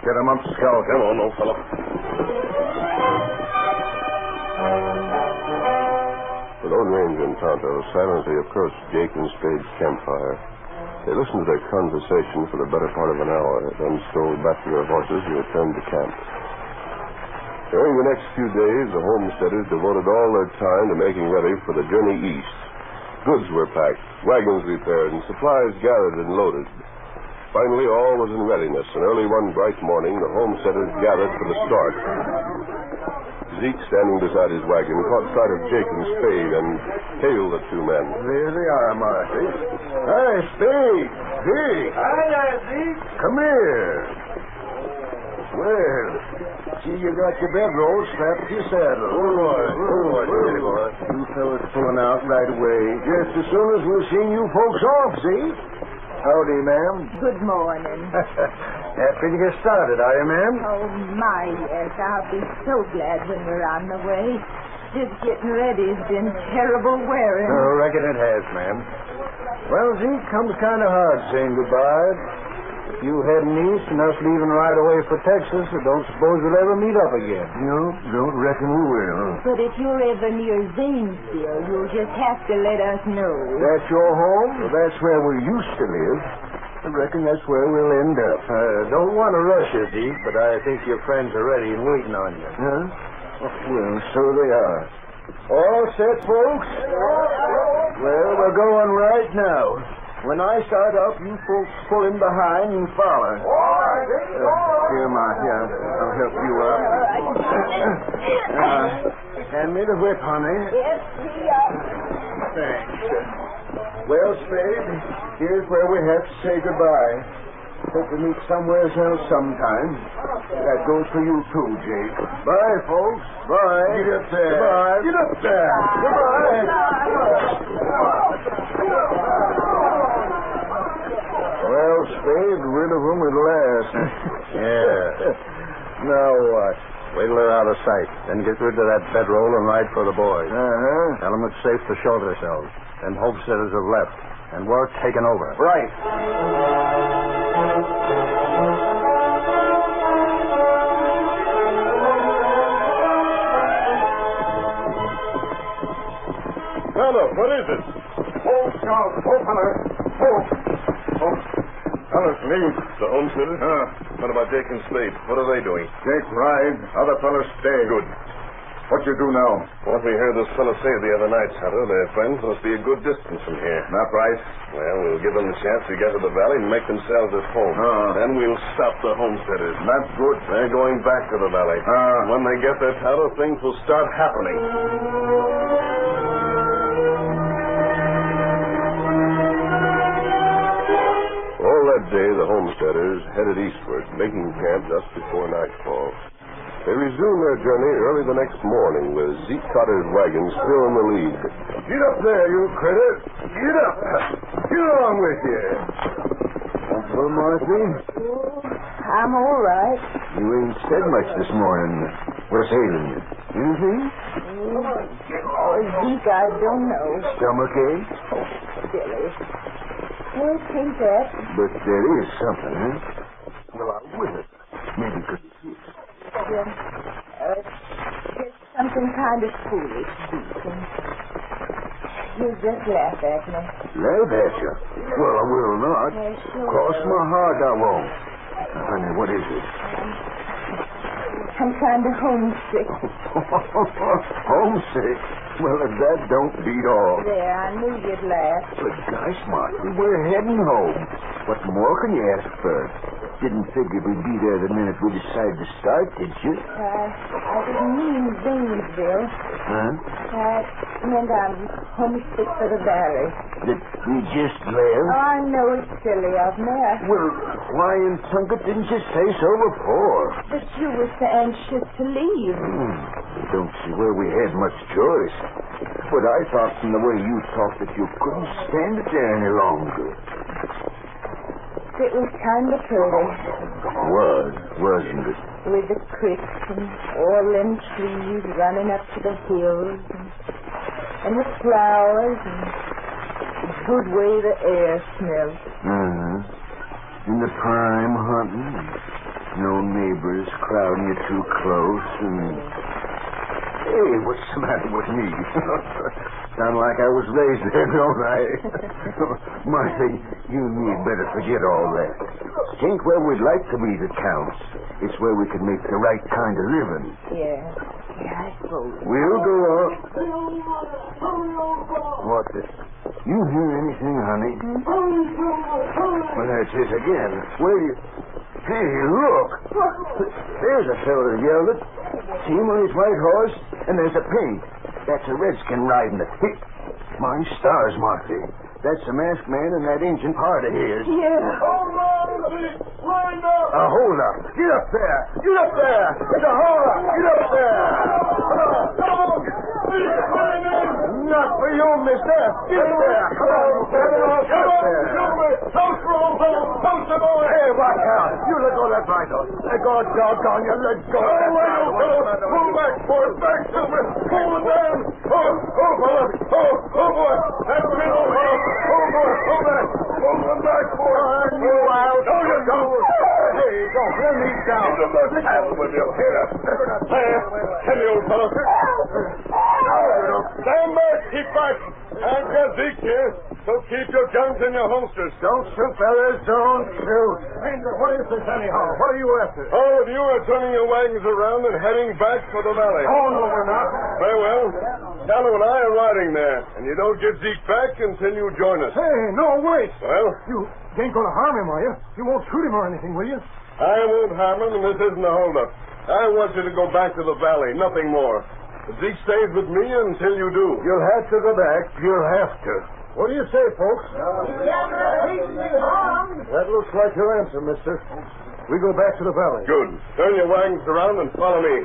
Get him up, Scout. Come on, old fellow. The Lone Ranger and Tonto silently approached Jake and Spade's campfire. They listened to their conversation for the better part of an hour, then strolled back to their horses and returned to camp. During the next few days, the homesteaders devoted all their time to making ready for the journey east. Goods were packed, wagons repaired, and supplies gathered and loaded. Finally, all was in readiness, and early one bright morning, the homesteaders gathered for the start. Zeke, standing beside his wagon, caught sight of Jake and Spade and hailed the two men. There they are, Marty. Hi, Spade. Jake. Hi there, Zeke. Come here. Well, see you got your bedroll strapped to your saddle. Oh, boy. You fellas pulling out right away. Just as soon as we've seen you folks off, see? Howdy, ma'am. Good morning. Happy to get started, are you, ma'am? Oh, my, yes. I'll be so glad when we're on the way. Just getting ready has been terrible wearing. I reckon it has, ma'am. Well, Zeke, comes kind of hard saying goodbye. You heading east and us leaving right away for Texas, I don't suppose we'll ever meet up again. No, don't reckon we will. But if you're ever near Zanesville, you'll just have to let us know. That's your home? Well, that's where we used to live. I reckon that's where we'll end up. Don't want to rush you, Zeke, but I think your friends are ready and waiting on you. Huh? Well, so they are. All set, folks? Well, we're going right now. When I start up, you folks pull in behind and follow. Here, Ma. Here, I'll help you up. Hand me the whip, honey. Yes, here. Thanks. Well, Spade, here's where we have to say goodbye. Hope we meet somewhere else sometime. That goes for you, too, Jake. Bye, folks. Bye. Get up there. Goodbye. Get up there. Goodbye. Well, stayed rid of them at last. Yeah. Now what? Wait till they're out of sight. Then get rid of that bedroll and ride for the boys. Uh-huh. Tell them it's safe to show themselves. And homesteaders have left. And we're taking over. Right. Fellow, what is it? Oh, Scout. Oh, fella. Oh. Fellas, leave. The homesteaders? What about Jake and Slade? What are they doing? Jake ride. Other fellas stay. Good. What you do now? What we heard this fellow say the other night, Chetter, their friends must be a good distance from here. Not right. Well, we'll give them a chance to get to the valley and make themselves at home. Then we'll stop the homesteaders. That's good. They're going back to the valley. When they get their powder, things will start happening. All that day, the homesteaders headed eastward, making camp just before nightfall. They resumed their journey early the next morning with Zeke Cotter's wagon still in the lead. Get up there, you critter. Get up. Get along with you. Well, Marthy? I'm all right. You ain't said much this morning. What's ailing you? Anything? Oh, Zeke, I don't know. Stomachache? Oh, silly. Well, take that. But there is something, huh? Well, I will. Maybe because just something kind of foolish, Zeke. And he'll just laugh at me. Laugh at you? Well, I will not. Sure. Cross my heart, I won't. Honey, what is it? I'm kind of homesick. Homesick? Well, if that don't beat all. There, I knew you'd laugh. But gosh, Martha, we're heading home. What more can you ask for? Didn't figure we'd be there the minute we decided to start, did you? I didn't mean Zanesville. Huh? I meant I'm homesick for the valley. Did we just live? Oh, I know it's silly of me. Well, why in Tunket didn't you say so before? But you were so anxious to leave. Don't see where we had much choice. But I thought from the way you talked that you couldn't stand it there any longer. It was kind of pretty. Wasn't it? With the creek and all them trees running up to the hills and the flowers and the good way the air smelled. In the prime hunting, no neighbors crowding you too close and... Hey, what's the matter with me? Sound like I was raised there, don't I? Martha, you and me better forget all that. Think where we'd like to be that counts. It's where we can make the right kind of living. Yeah, I suppose. We'll go on. What the... You hear anything, honey? Well, that's it again. Where do you... Hey, look! There's a fellow that yelled it. See him on his white horse? And there's a pink. That's a redskin riding it. Hey, my stars, Marthy. That's the masked man and that Injun part of his. Yeah. Hold on, line up! Hold up. Get up there. Get up there. It's a hold up. Get up there. Come on. Not for you, mister. Get up there. Come on. Get up there. Don't throw him. Hey, watch out. You let go of that rifle. Let go, doggone you. Let go. Pull back, boy. Back to me. Pull it down. Oh, boy. That's me, old fellow. Oh, boy. Hold back. Hold him back, boy. You out. Oh, you don't. Hey, don't. Let me down. What's happened with you? Here. Steady, old fellow. Stand back. Keep back. I've got Zeke here, so keep your guns in your holsters. Don't shoot, fellas. Don't shoot. Ranger, what is this anyhow? What are you after? All of you are turning your wagons around and heading back for the valley. Oh, no, we're not. Very well. Callow and I are riding there, and you don't get Zeke back until you join us. Hey, no, wait. Well? You ain't going to harm him, are you? You won't shoot him or anything, will you? I won't harm him, and this isn't a holdup. I want you to go back to the valley, nothing more. Zeke stays with me until you do. You'll have to go back. You'll have to. What do you say, folks? That looks like your answer, mister. We go back to the valley. Good. Turn your wagons around and follow me.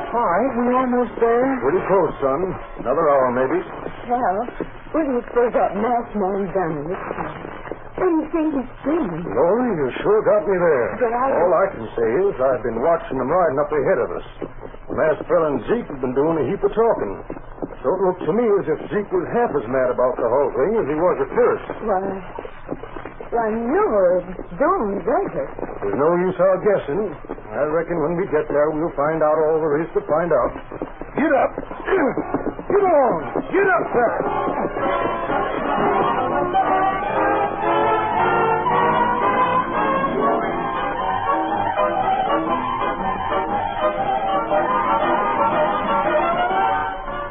All right, we almost there. Pretty close, son. Another hour, maybe. Well, what do you suppose that masked man done this time? What do you think he's doing? Lori, you sure got me there. But All I can say is I've been watching them riding up ahead of us. The masked fella and Zeke have been doing a heap of talking. So it looked to me as if Zeke was half as mad about the whole thing as he was at first. Why, no, don't, does it? There's no use our guessing. I reckon when we get there, we'll find out all there is to find out. Get up! Get on! Get up there!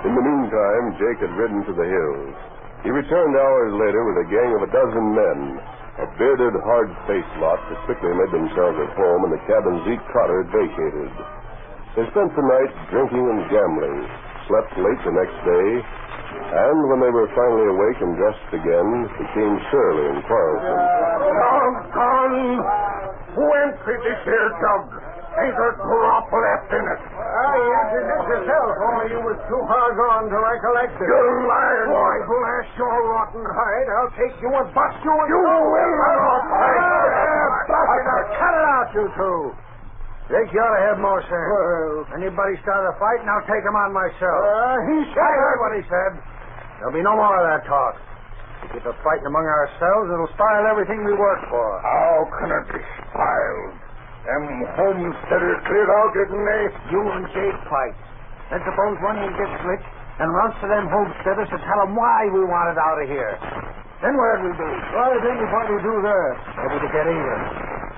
In the meantime, Jake had ridden to the hills. He returned hours later with a gang of 12 men, a bearded, hard-faced lot that quickly made themselves at home in the cabin Zeke Cotter had vacated. They spent the night drinking and gambling, slept late the next day, and when they were finally awake and dressed again, became surly and quarrelsome. Doggone! Who emptied this here jug? Ain't a drop left in it. You emptied it yourself, only you was too far gone to recollect it. You liar! Why, blast your rotten hide. I'll take you and bust you and... You will not! Cut it out, you two. Jake, you ought to have more sense. Well, anybody start a fight, and I'll take him on myself. I heard what he said. There'll be no more of that talk. We get to fighting among ourselves, it'll spoil everything we work for. How can it be spoiled? Them homesteaders cleared out, didn't they? You and Jake fight. Then suppose one of you gets slick and runs to them homesteaders to tell them why we want it out of here. Then what'd we do? Well, I think we probably do there. Maybe to get even.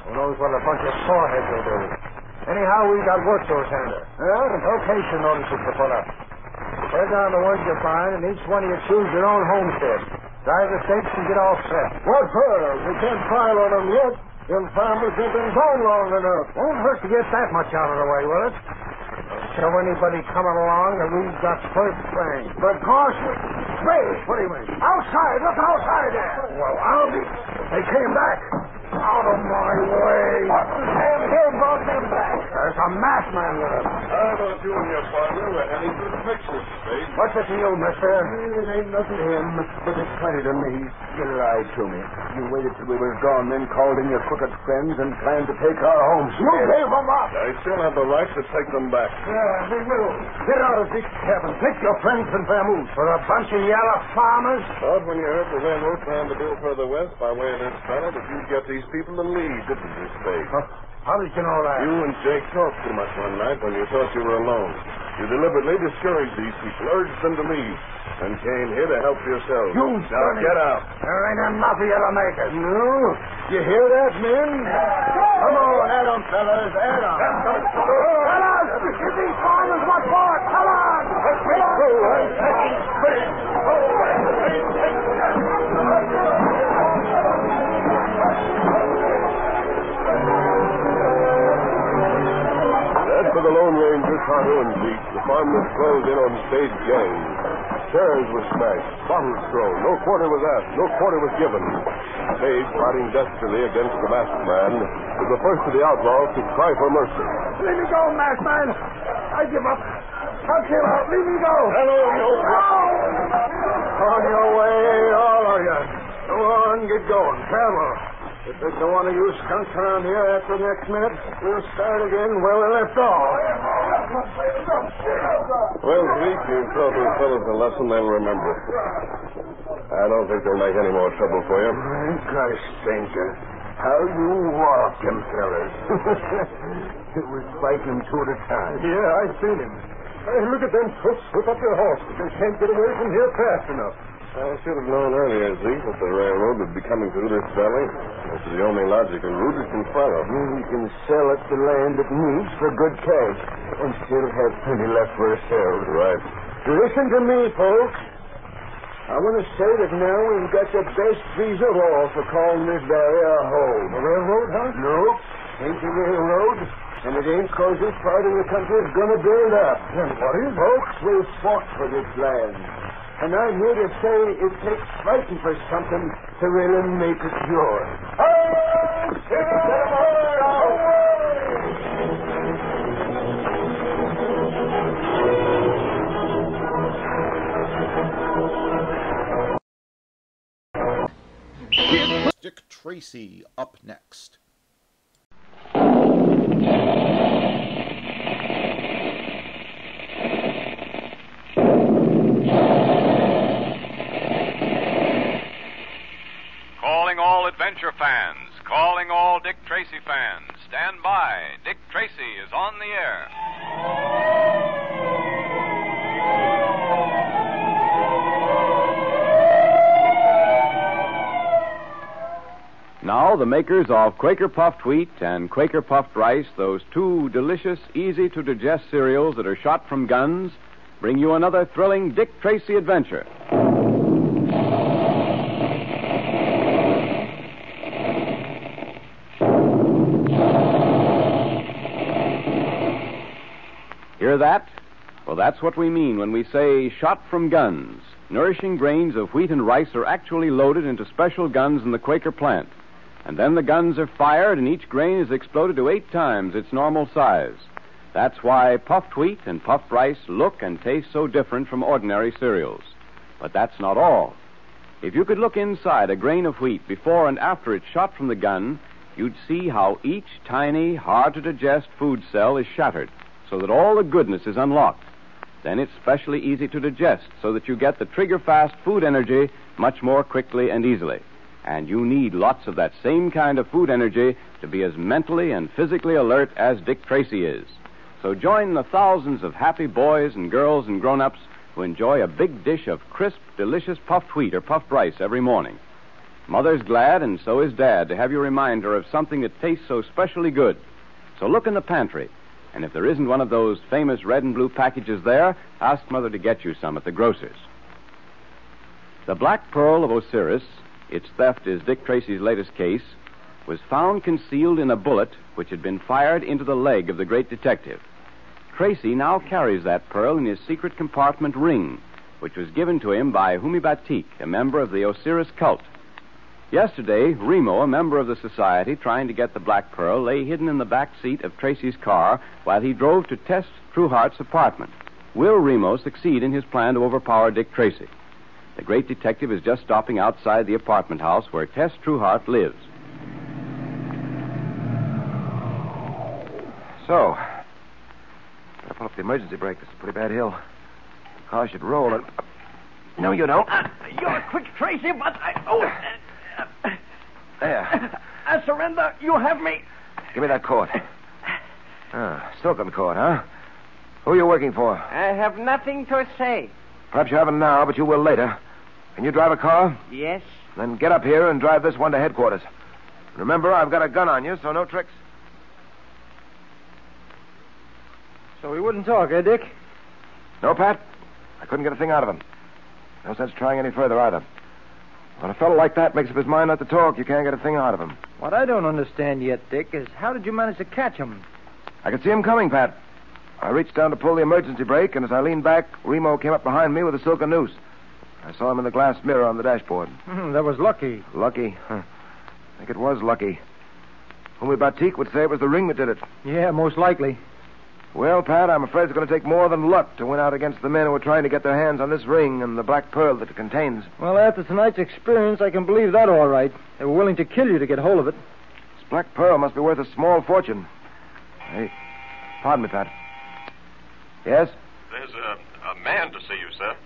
Who knows what a bunch of soreheads will do. Anyhow, we got work to attend to. Location notices to put up. Tear down the ones you find, and each one of you choose your own homestead. Drive the stakes and get all set. What for? We can't file on them yet. Them farmers have been gone long enough. Won't hurt to get that much out of the way, will it? Don't show anybody coming along that we've got first thing. But caution. Wait, what do you mean? Outside, look outside there. Well, I'll be... They came back. Out of my way. What the damn hell brought them back? There's a masked man with us. How about you and your partner were any good fixers, Spade? What's it to you, mister? It ain't nothing to him, but it's plenty to me. You lied to me. You waited till we was gone, then called in your crooked friends and planned to take our homes. You gave them up. I still have the right to take them back. Yeah, we will. Get out of this cabin. Take your friends and vamoose for a bunch of yellow farmers. Thought when you heard the railroad planned to build further west by way of this valley that you'd get these people to leave, didn't you, Spade? How did you know that? You and Jake talked too much one night when you thought you were alone. You deliberately discouraged these people, urged them to leave, and came here to help yourselves. Now get out. There ain't enough of you to make it. No? You hear that, men? Come on, at 'em, fellas. At 'em. Fellas! Give these farmers what for? Come on! Let's go. As for the Lone Ranger, Tonto, and Zeke, the farmers closed in on Spade's gang. Chairs were smashed, bottles thrown, no quarter was asked, no quarter was given. Spade, fighting desperately against the masked man, was the first of the outlaws to cry for mercy. Let me go, masked man. I give up. I'll kill her. Let me go. Hello, no. On your way, all of you. Go on, get going. Travel. If there's no one of you skunks around here after the next minute, we'll start again where we left off. Well, Zeke, you've taught those fellows a lesson they'll remember. I don't think they'll make any more trouble for you. Gosh, stranger, how you walk them fellas. It was fighting two at a time. Yeah, I seen him. Hey, look at them folks. Whip up your horses. They can't get away from here fast enough. I should have known earlier, Zeke, that the railroad would be coming through this valley. This is the only logical route it can follow. We can sell it the land it needs for good cash and still have plenty left for ourselves. Right. Listen to me, folks. I want to say that now we've got the best visa of all for calling this valley our home. The railroad, huh? Nope. ain't a railroad, and it ain't 'cause this part of the country's gonna build up. Then what is it? Folks will fought for this land. And I'm here to say it takes fighting for something to really make it yours. Dick Tracy up next. Calling all adventure fans, calling all Dick Tracy fans. Stand by. Dick Tracy is on the air. Now, the makers of Quaker Puffed Wheat and Quaker Puffed Rice, those two delicious, easy-to-digest cereals that are shot from guns, bring you another thrilling Dick Tracy adventure. Hear that? Well, that's what we mean when we say shot from guns. Nourishing grains of wheat and rice are actually loaded into special guns in the Quaker plant. And then the guns are fired, and each grain is exploded to 8 times its normal size. That's why puffed wheat and puffed rice look and taste so different from ordinary cereals. But that's not all. If you could look inside a grain of wheat before and after it's shot from the gun, you'd see how each tiny, hard-to-digest food cell is shattered, so that all the goodness is unlocked. Then it's specially easy to digest, so that you get the trigger-fast food energy much more quickly and easily. And you need lots of that same kind of food energy to be as mentally and physically alert as Dick Tracy is. So join the thousands of happy boys and girls and grown-ups who enjoy a big dish of crisp, delicious puffed wheat or puffed rice every morning. Mother's glad, and so is Dad, to have you remind her of something that tastes so specially good. So look in the pantry, and if there isn't one of those famous red and blue packages there, ask Mother to get you some at the grocer's. The Black Pearl of Osiris, its theft is Dick Tracy's latest case, was found concealed in a bullet which had been fired into the leg of the great detective. Tracy now carries that pearl in his secret compartment ring, which was given to him by Humi Batik, a member of the Osiris cult. Yesterday, Remo, a member of the society trying to get the Black Pearl, lay hidden in the back seat of Tracy's car while he drove to Tess Trueheart's apartment. Will Remo succeed in his plan to overpower Dick Tracy? The great detective is just stopping outside the apartment house where Tess Trueheart lives. So, gotta pull up the emergency brake. This is a pretty bad hill. The car should roll and... No, you don't. You're quick, Tracy, but There. I surrender. You have me. Give me that coat. Silken coat, huh? Who are you working for? I have nothing to say. Perhaps you haven't now, but you will later. Can you drive a car? Yes. Then get up here and drive this one to headquarters. Remember, I've got a gun on you, so no tricks. So he wouldn't talk, eh, Dick? No, Pat. I couldn't get a thing out of him. No sense trying any further, either. When a fellow like that makes up his mind not to talk, you can't get a thing out of him. What I don't understand yet, Dick, is how did you manage to catch him? I could see him coming, Pat. I reached down to pull the emergency brake, and as I leaned back, Remo came up behind me with a silken noose. I saw him in the glass mirror on the dashboard. That was lucky. Lucky? I think it was lucky. Humi Batik would say it was the ring that did it. Yeah, most likely. Well, Pat, I'm afraid it's going to take more than luck to win out against the men who are trying to get their hands on this ring and the black pearl that it contains. Well, after tonight's experience, I can believe that all right. They were willing to kill you to get hold of it. This black pearl must be worth a small fortune. Hey, pardon me, Pat. Yes? There's a man to see you, sir.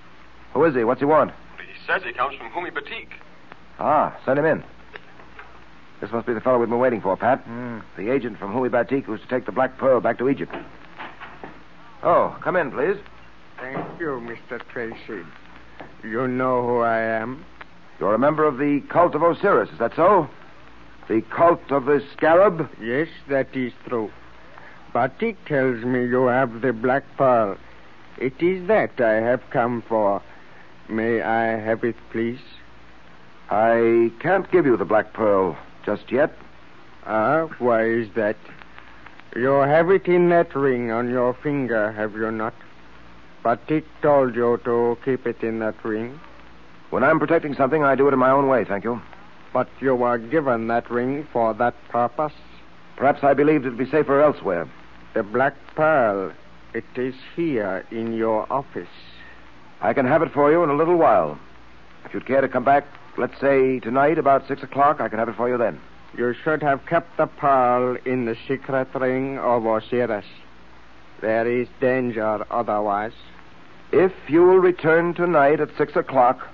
Who is he? What's he want? He says he comes from Humi Batik. Ah, send him in. This must be the fellow we've been waiting for, Pat. The agent from Humi Batik who's to take the black pearl back to Egypt. Oh, come in, please. Thank you, Mr. Tracy. You know who I am? You're a member of the cult of Osiris, is that so? The cult of the scarab? Yes, that is true. Batik tells me you have the black pearl. It is that I have come for. May I have it, please? I can't give you the black pearl just yet. Why is that? You have it in that ring on your finger, have you not? Batik told you to keep it in that ring. When I'm protecting something, I do it in my own way, thank you. But you were given that ring for that purpose? Perhaps I believed it'd be safer elsewhere. The Black Pearl, it is here in your office. I can have it for you in a little while. If you'd care to come back, let's say tonight about 6 o'clock, I can have it for you then. You should have kept the pearl in the secret ring of Osiris. There is danger otherwise. If you will return tonight at 6 o'clock,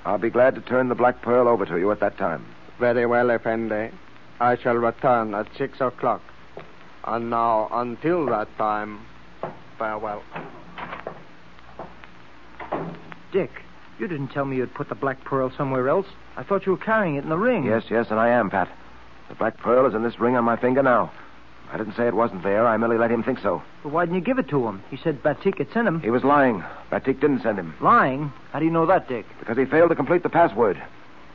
I'll be glad to turn the Black Pearl over to you at that time. Very well, Effendi. I shall return at 6 o'clock. And now, until that time, farewell. Dick, you didn't tell me you'd put the Black Pearl somewhere else. I thought you were carrying it in the ring. Yes, and I am, Pat. The Black Pearl is in this ring on my finger now. I didn't say it wasn't there. I merely let him think so. Well, why didn't you give it to him? He said Batik had sent him. He was lying. Batik didn't send him. Lying? How do you know that, Dick? Because he failed to complete the password.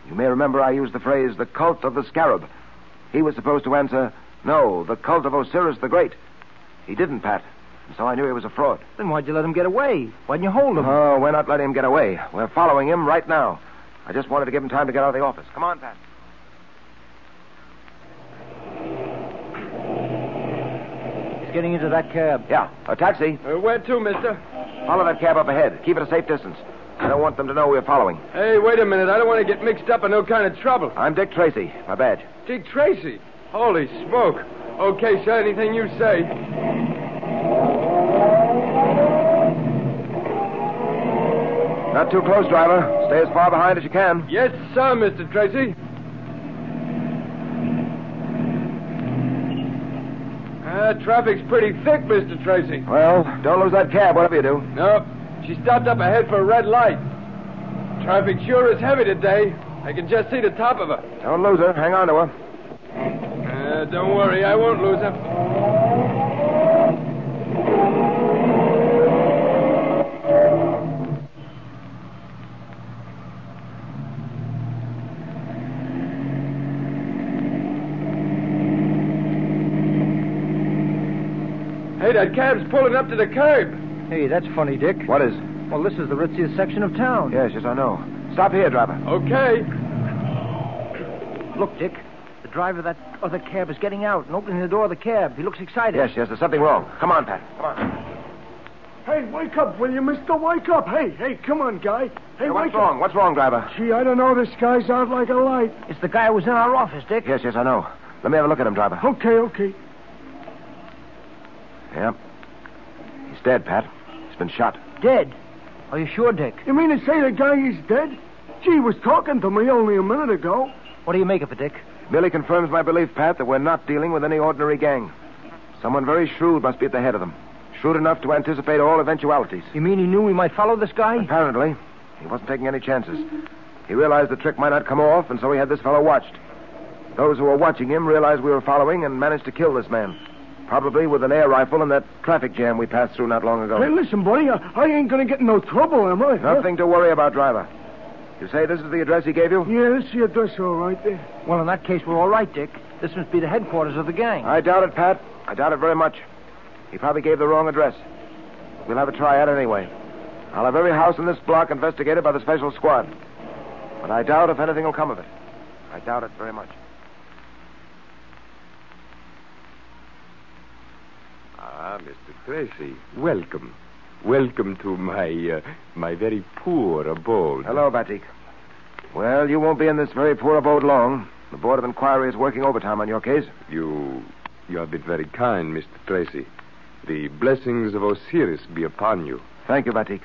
You may remember I used the phrase, the cult of the scarab. He was supposed to answer, no, the cult of Osiris the Great. He didn't, Pat. And so I knew he was a fraud. Then why'd you let him get away? Why didn't you hold him? Oh, we're not letting him get away. We're following him right now. I just wanted to give him time to get out of the office. Come on, Pat. He's getting into that cab. Yeah, a taxi. Where to, mister? Follow that cab up ahead. Keep it a safe distance. I don't want them to know we're following. Hey, wait a minute. I don't want to get mixed up in no kind of trouble. I'm Dick Tracy. My badge. Dick Tracy? Holy smoke. Okay, sir, anything you say. Not too close, driver. Stay as far behind as you can. Yes, sir, Mr. Tracy. Traffic's pretty thick, Mr. Tracy. Well, don't lose that cab, whatever you do. Nope. She stopped up ahead for a red light. Traffic sure is heavy today. I can just see the top of her. Don't lose her. Hang on to her. Don't worry, I won't lose her. Hey, that cab's pulling up to the curb. Hey, that's funny, Dick. What is? Well, this is the ritziest section of town. Yes, I know. Stop here, driver. Okay. Look, Dick. The driver of that other cab is getting out and opening the door of the cab. He looks excited. Yes, there's something wrong. Come on, Pat. Come on. Hey, wake up, will you, mister? Wake up. Hey, come on, guy. Hey, what's wrong? What's wrong, driver? Gee, I don't know. This guy's out like a light. It's the guy who was in our office, Dick. Yes, I know. Let me have a look at him, driver. Okay. Yep. He's dead, Pat. He's been shot. Dead? Are you sure, Dick? You mean to say the guy is dead? Gee, he was talking to me only a minute ago. What do you make of it, Dick? Merely confirms my belief, Pat, that we're not dealing with any ordinary gang. Someone very shrewd must be at the head of them. Shrewd enough to anticipate all eventualities. You mean he knew we might follow this guy? Apparently. He wasn't taking any chances. He realized the trick might not come off, and so he had this fellow watched. Those who were watching him realized we were following and managed to kill this man. Probably with an air rifle in that traffic jam we passed through not long ago. Hey, listen, buddy, I ain't going to get in no trouble, am I? Nothing to worry about, driver. You say this is the address he gave you? Yeah, this is the address all right there. Well, in that case, we're all right, Dick. This must be the headquarters of the gang. I doubt it, Pat. I doubt it very much. He probably gave the wrong address. We'll have a try at it anyway. I'll have every house in this block investigated by the special squad. But I doubt if anything will come of it. I doubt it very much. Mr. Tracy, welcome. Welcome to my very poor abode. Hello, Batik. Well, you won't be in this very poor abode long. The Board of Inquiry is working overtime on your case. You have been very kind, Mr. Tracy. The blessings of Osiris be upon you. Thank you, Batik.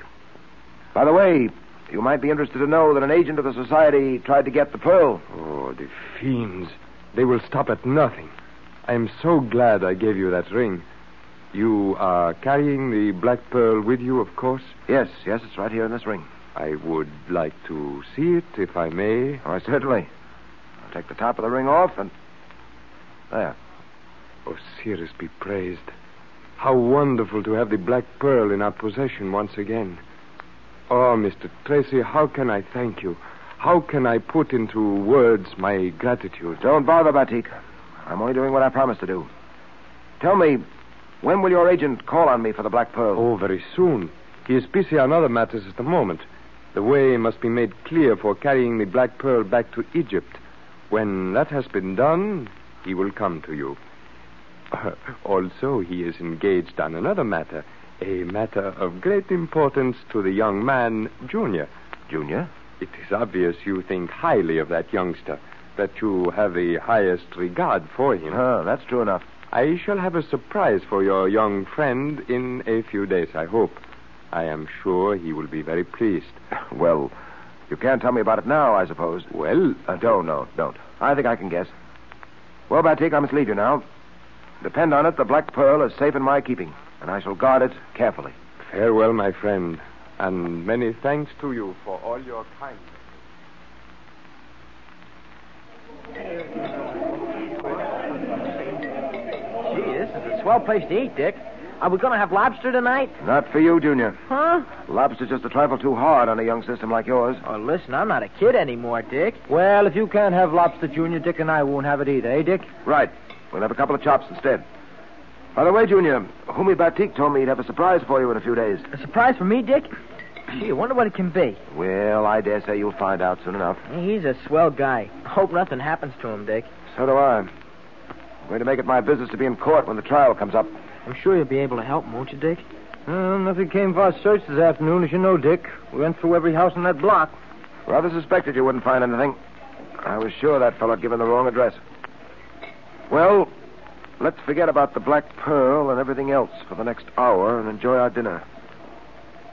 By the way, you might be interested to know that an agent of the society tried to get the pearl. Oh, the fiends. They will stop at nothing. I am so glad I gave you that ring. You are carrying the black pearl with you, of course? Yes, it's right here in this ring. I would like to see it, if I may. Oh, certainly. I'll take the top of the ring off and... There. Osiris be praised. How wonderful to have the black pearl in our possession once again. Oh, Mr. Tracy, how can I thank you? How can I put into words my gratitude? Don't bother, Batik. I'm only doing what I promised to do. Tell me, when will your agent call on me for the Black Pearl? Oh, very soon. He is busy on other matters at the moment. The way must be made clear for carrying the Black Pearl back to Egypt. When that has been done, he will come to you. Also, he is engaged on another matter, a matter of great importance to the young man, Junior. Junior? It is obvious you think highly of that youngster, that you have the highest regard for him. Oh, that's true enough. I shall have a surprise for your young friend in a few days, I hope. I am sure he will be very pleased. Well, you can't tell me about it now, I suppose. Well... Don't. I think I can guess. Well, Batik, I must leave you now. Depend on it, the Black Pearl is safe in my keeping, and I shall guard it carefully. Farewell, my friend, and many thanks to you for all your kindness. Gee, this is a swell place to eat, Dick. Are we going to have lobster tonight? Not for you, Junior. Huh? Lobster's just a trifle too hard on a young system like yours. Oh, listen, I'm not a kid anymore, Dick. Well, if you can't have lobster, Junior, Dick and I won't have it either, eh, Dick? Right. We'll have a couple of chops instead. By the way, Junior, Humi Batik told me he'd have a surprise for you in a few days. A surprise for me, Dick? Gee, I wonder what it can be. Well, I dare say you'll find out soon enough. He's a swell guy. I hope nothing happens to him, Dick. So do I. I'm going to make it my business to be in court when the trial comes up. I'm sure you'll be able to help him, won't you, Dick? Nothing came for our search this afternoon, as you know, Dick. We went through every house in that block. Rather suspected you wouldn't find anything. I was sure that fellow had given the wrong address. Well, let's forget about the Black Pearl and everything else for the next hour and enjoy our dinner.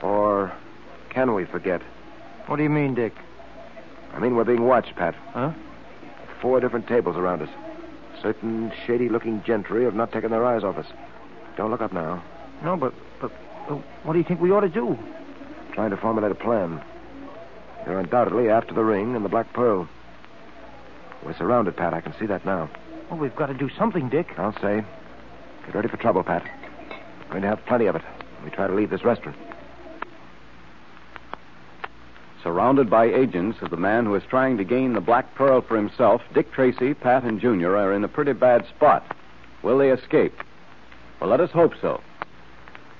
Or can we forget? What do you mean, Dick? I mean, we're being watched, Pat. Huh? 4 different tables around us. Certain shady-looking gentry have not taken their eyes off us. Don't look up now. No, but what do you think we ought to do? Trying to formulate a plan. They're undoubtedly after the ring and the Black Pearl. We're surrounded, Pat. I can see that now. Well, we've got to do something, Dick. I'll say. Get ready for trouble, Pat. We're going to have plenty of it when we try to leave this restaurant. Surrounded by agents of the man who is trying to gain the Black Pearl for himself, Dick Tracy, Pat, and Junior are in a pretty bad spot. Will they escape? Well, let us hope so.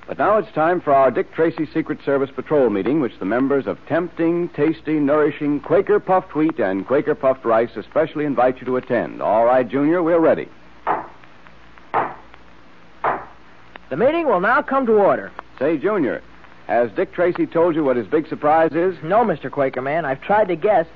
But now it's time for our Dick Tracy Secret Service patrol meeting, which the members of Tempting, Tasty, Nourishing, Quaker Puffed Wheat and Quaker Puffed Rice especially invite you to attend. All right, Junior, we're ready. The meeting will now come to order. Say, Junior, has Dick Tracy told you what his big surprise is? No, Mr. Quaker Man. I've tried to guess,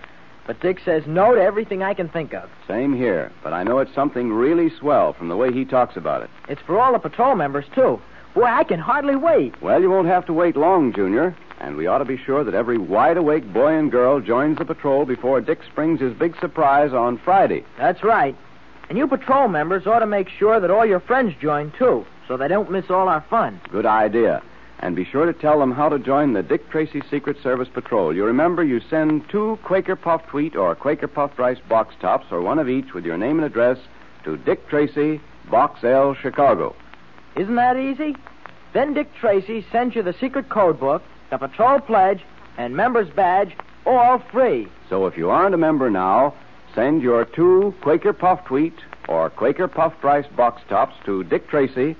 but Dick says no to everything I can think of. Same here, but I know it's something really swell from the way he talks about it. It's for all the patrol members, too. Boy, I can hardly wait. Well, you won't have to wait long, Junior. And we ought to be sure that every wide-awake boy and girl joins the patrol before Dick springs his big surprise on Friday. That's right. And you patrol members ought to make sure that all your friends join, too, so they don't miss all our fun. Good idea. And be sure to tell them how to join the Dick Tracy Secret Service Patrol. You remember, you send 2 Quaker Puffed Wheat or Quaker Puffed Rice box tops, or one of each with your name and address, to Dick Tracy, Box L, Chicago. Isn't that easy? Then Dick Tracy sends you the secret code book, the patrol pledge, and member's badge, all free. So if you aren't a member now, send your 2 Quaker Puffed Wheat or Quaker Puffed Rice box tops to Dick Tracy,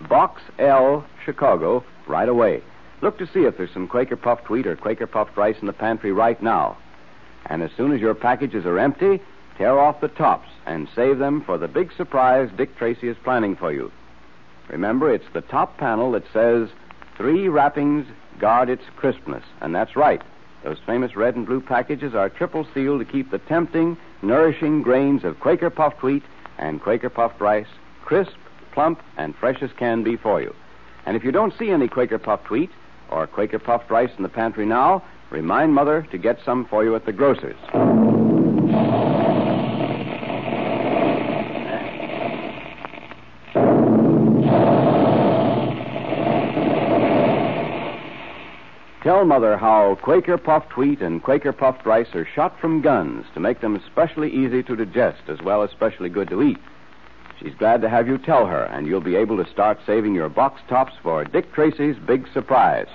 Box L, Chicago, right away. Look to see if there's some Quaker Puffed Wheat or Quaker Puffed Rice in the pantry right now. And as soon as your packages are empty, tear off the tops and save them for the big surprise Dick Tracy is planning for you. Remember, it's the top panel that says, 3 wrappings guard its crispness. And that's right. Those famous red and blue packages are triple sealed to keep the tempting, nourishing grains of Quaker Puffed Wheat and Quaker Puffed Rice crisp, plump, and fresh as can be for you. And if you don't see any Quaker Puffed Wheat or Quaker Puffed Rice in the pantry now, remind Mother to get some for you at the grocer's. Tell Mother how Quaker Puffed Wheat and Quaker Puffed Rice are shot from guns to make them especially easy to digest as well as especially good to eat. She's glad to have you tell her, and you'll be able to start saving your box tops for Dick Tracy's big surprise.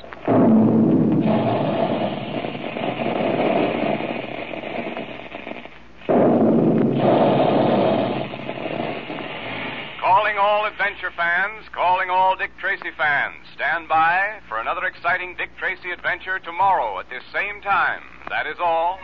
all adventure fans, calling all Dick Tracy fans. Stand by for another exciting Dick Tracy adventure tomorrow at this same time. That is all.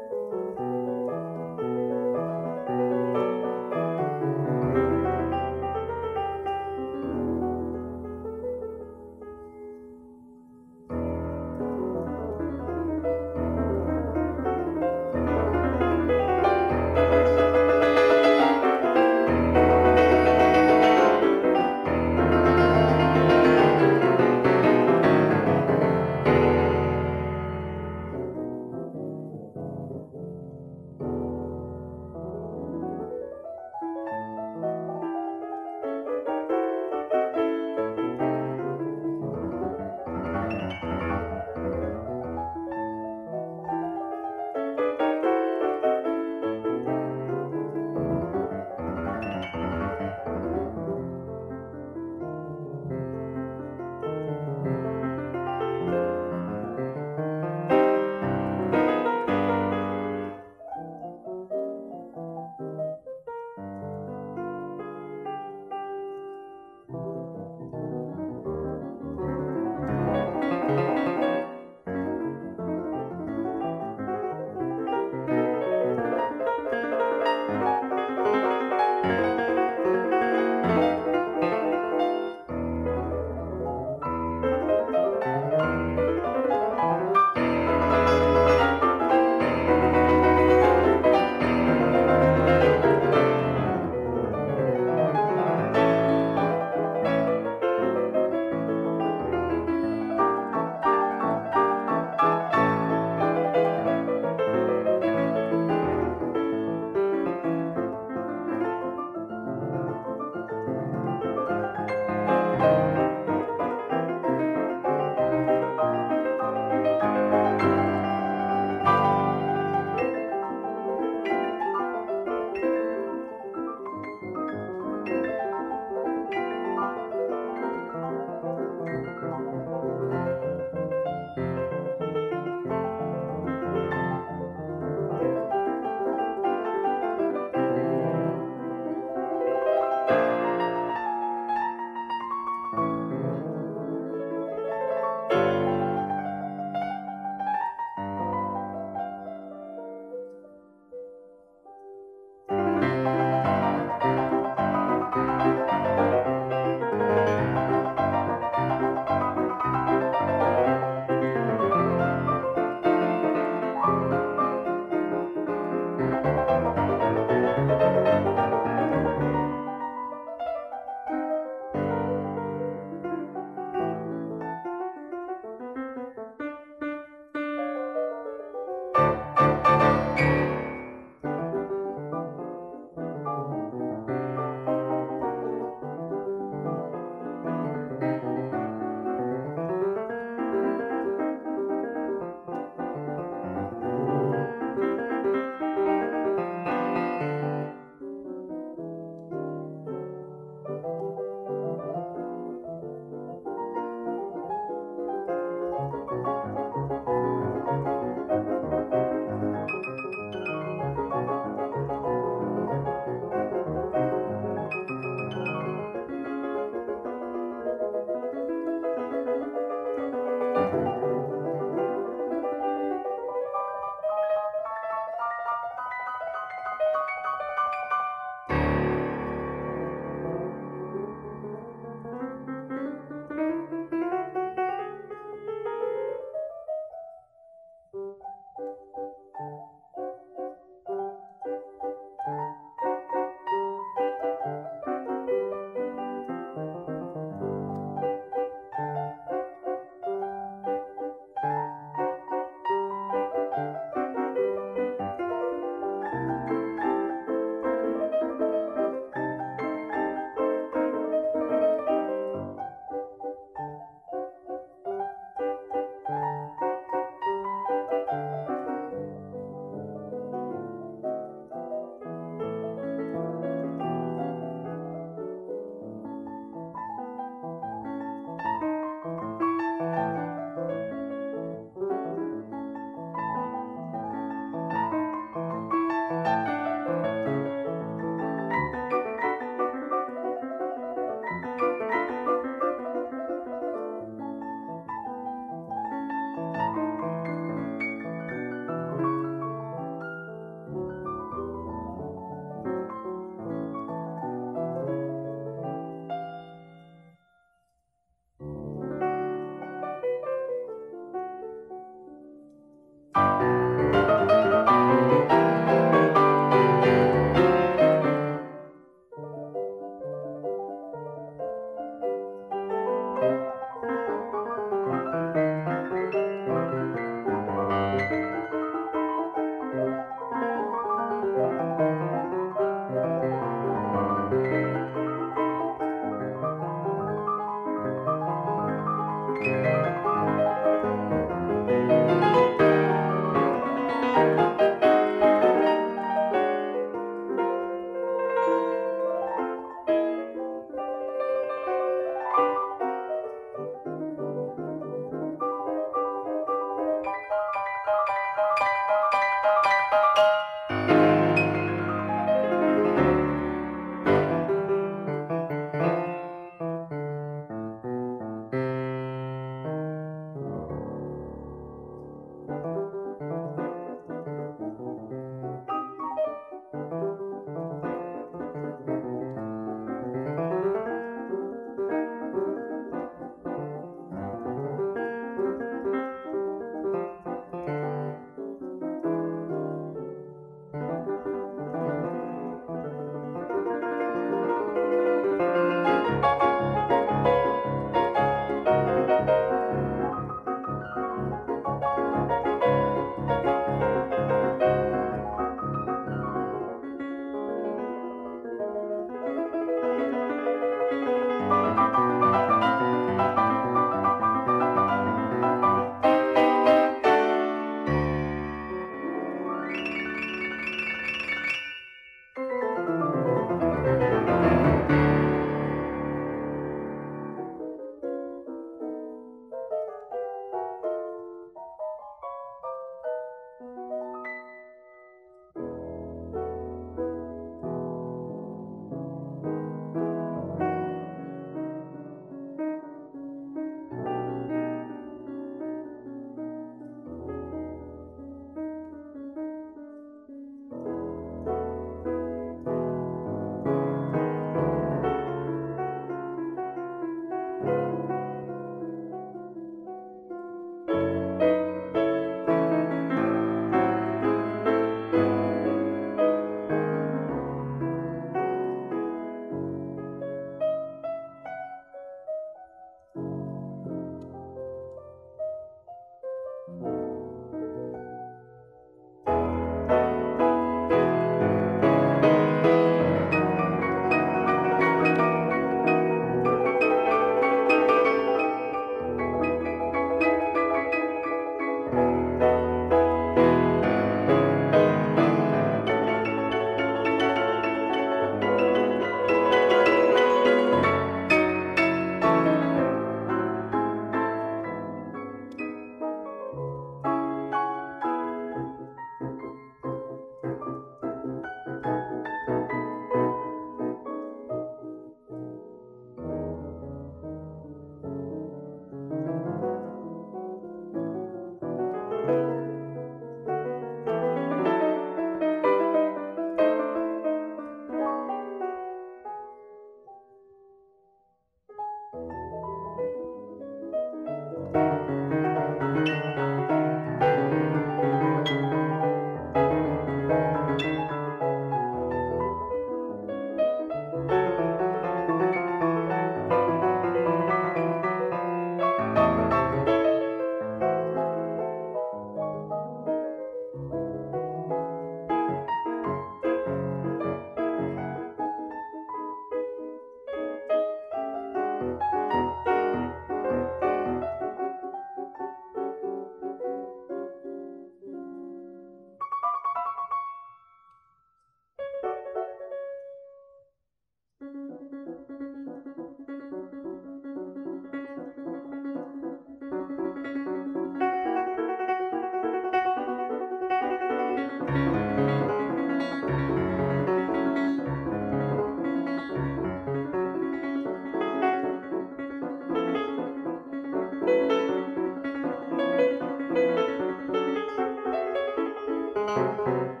Thank you.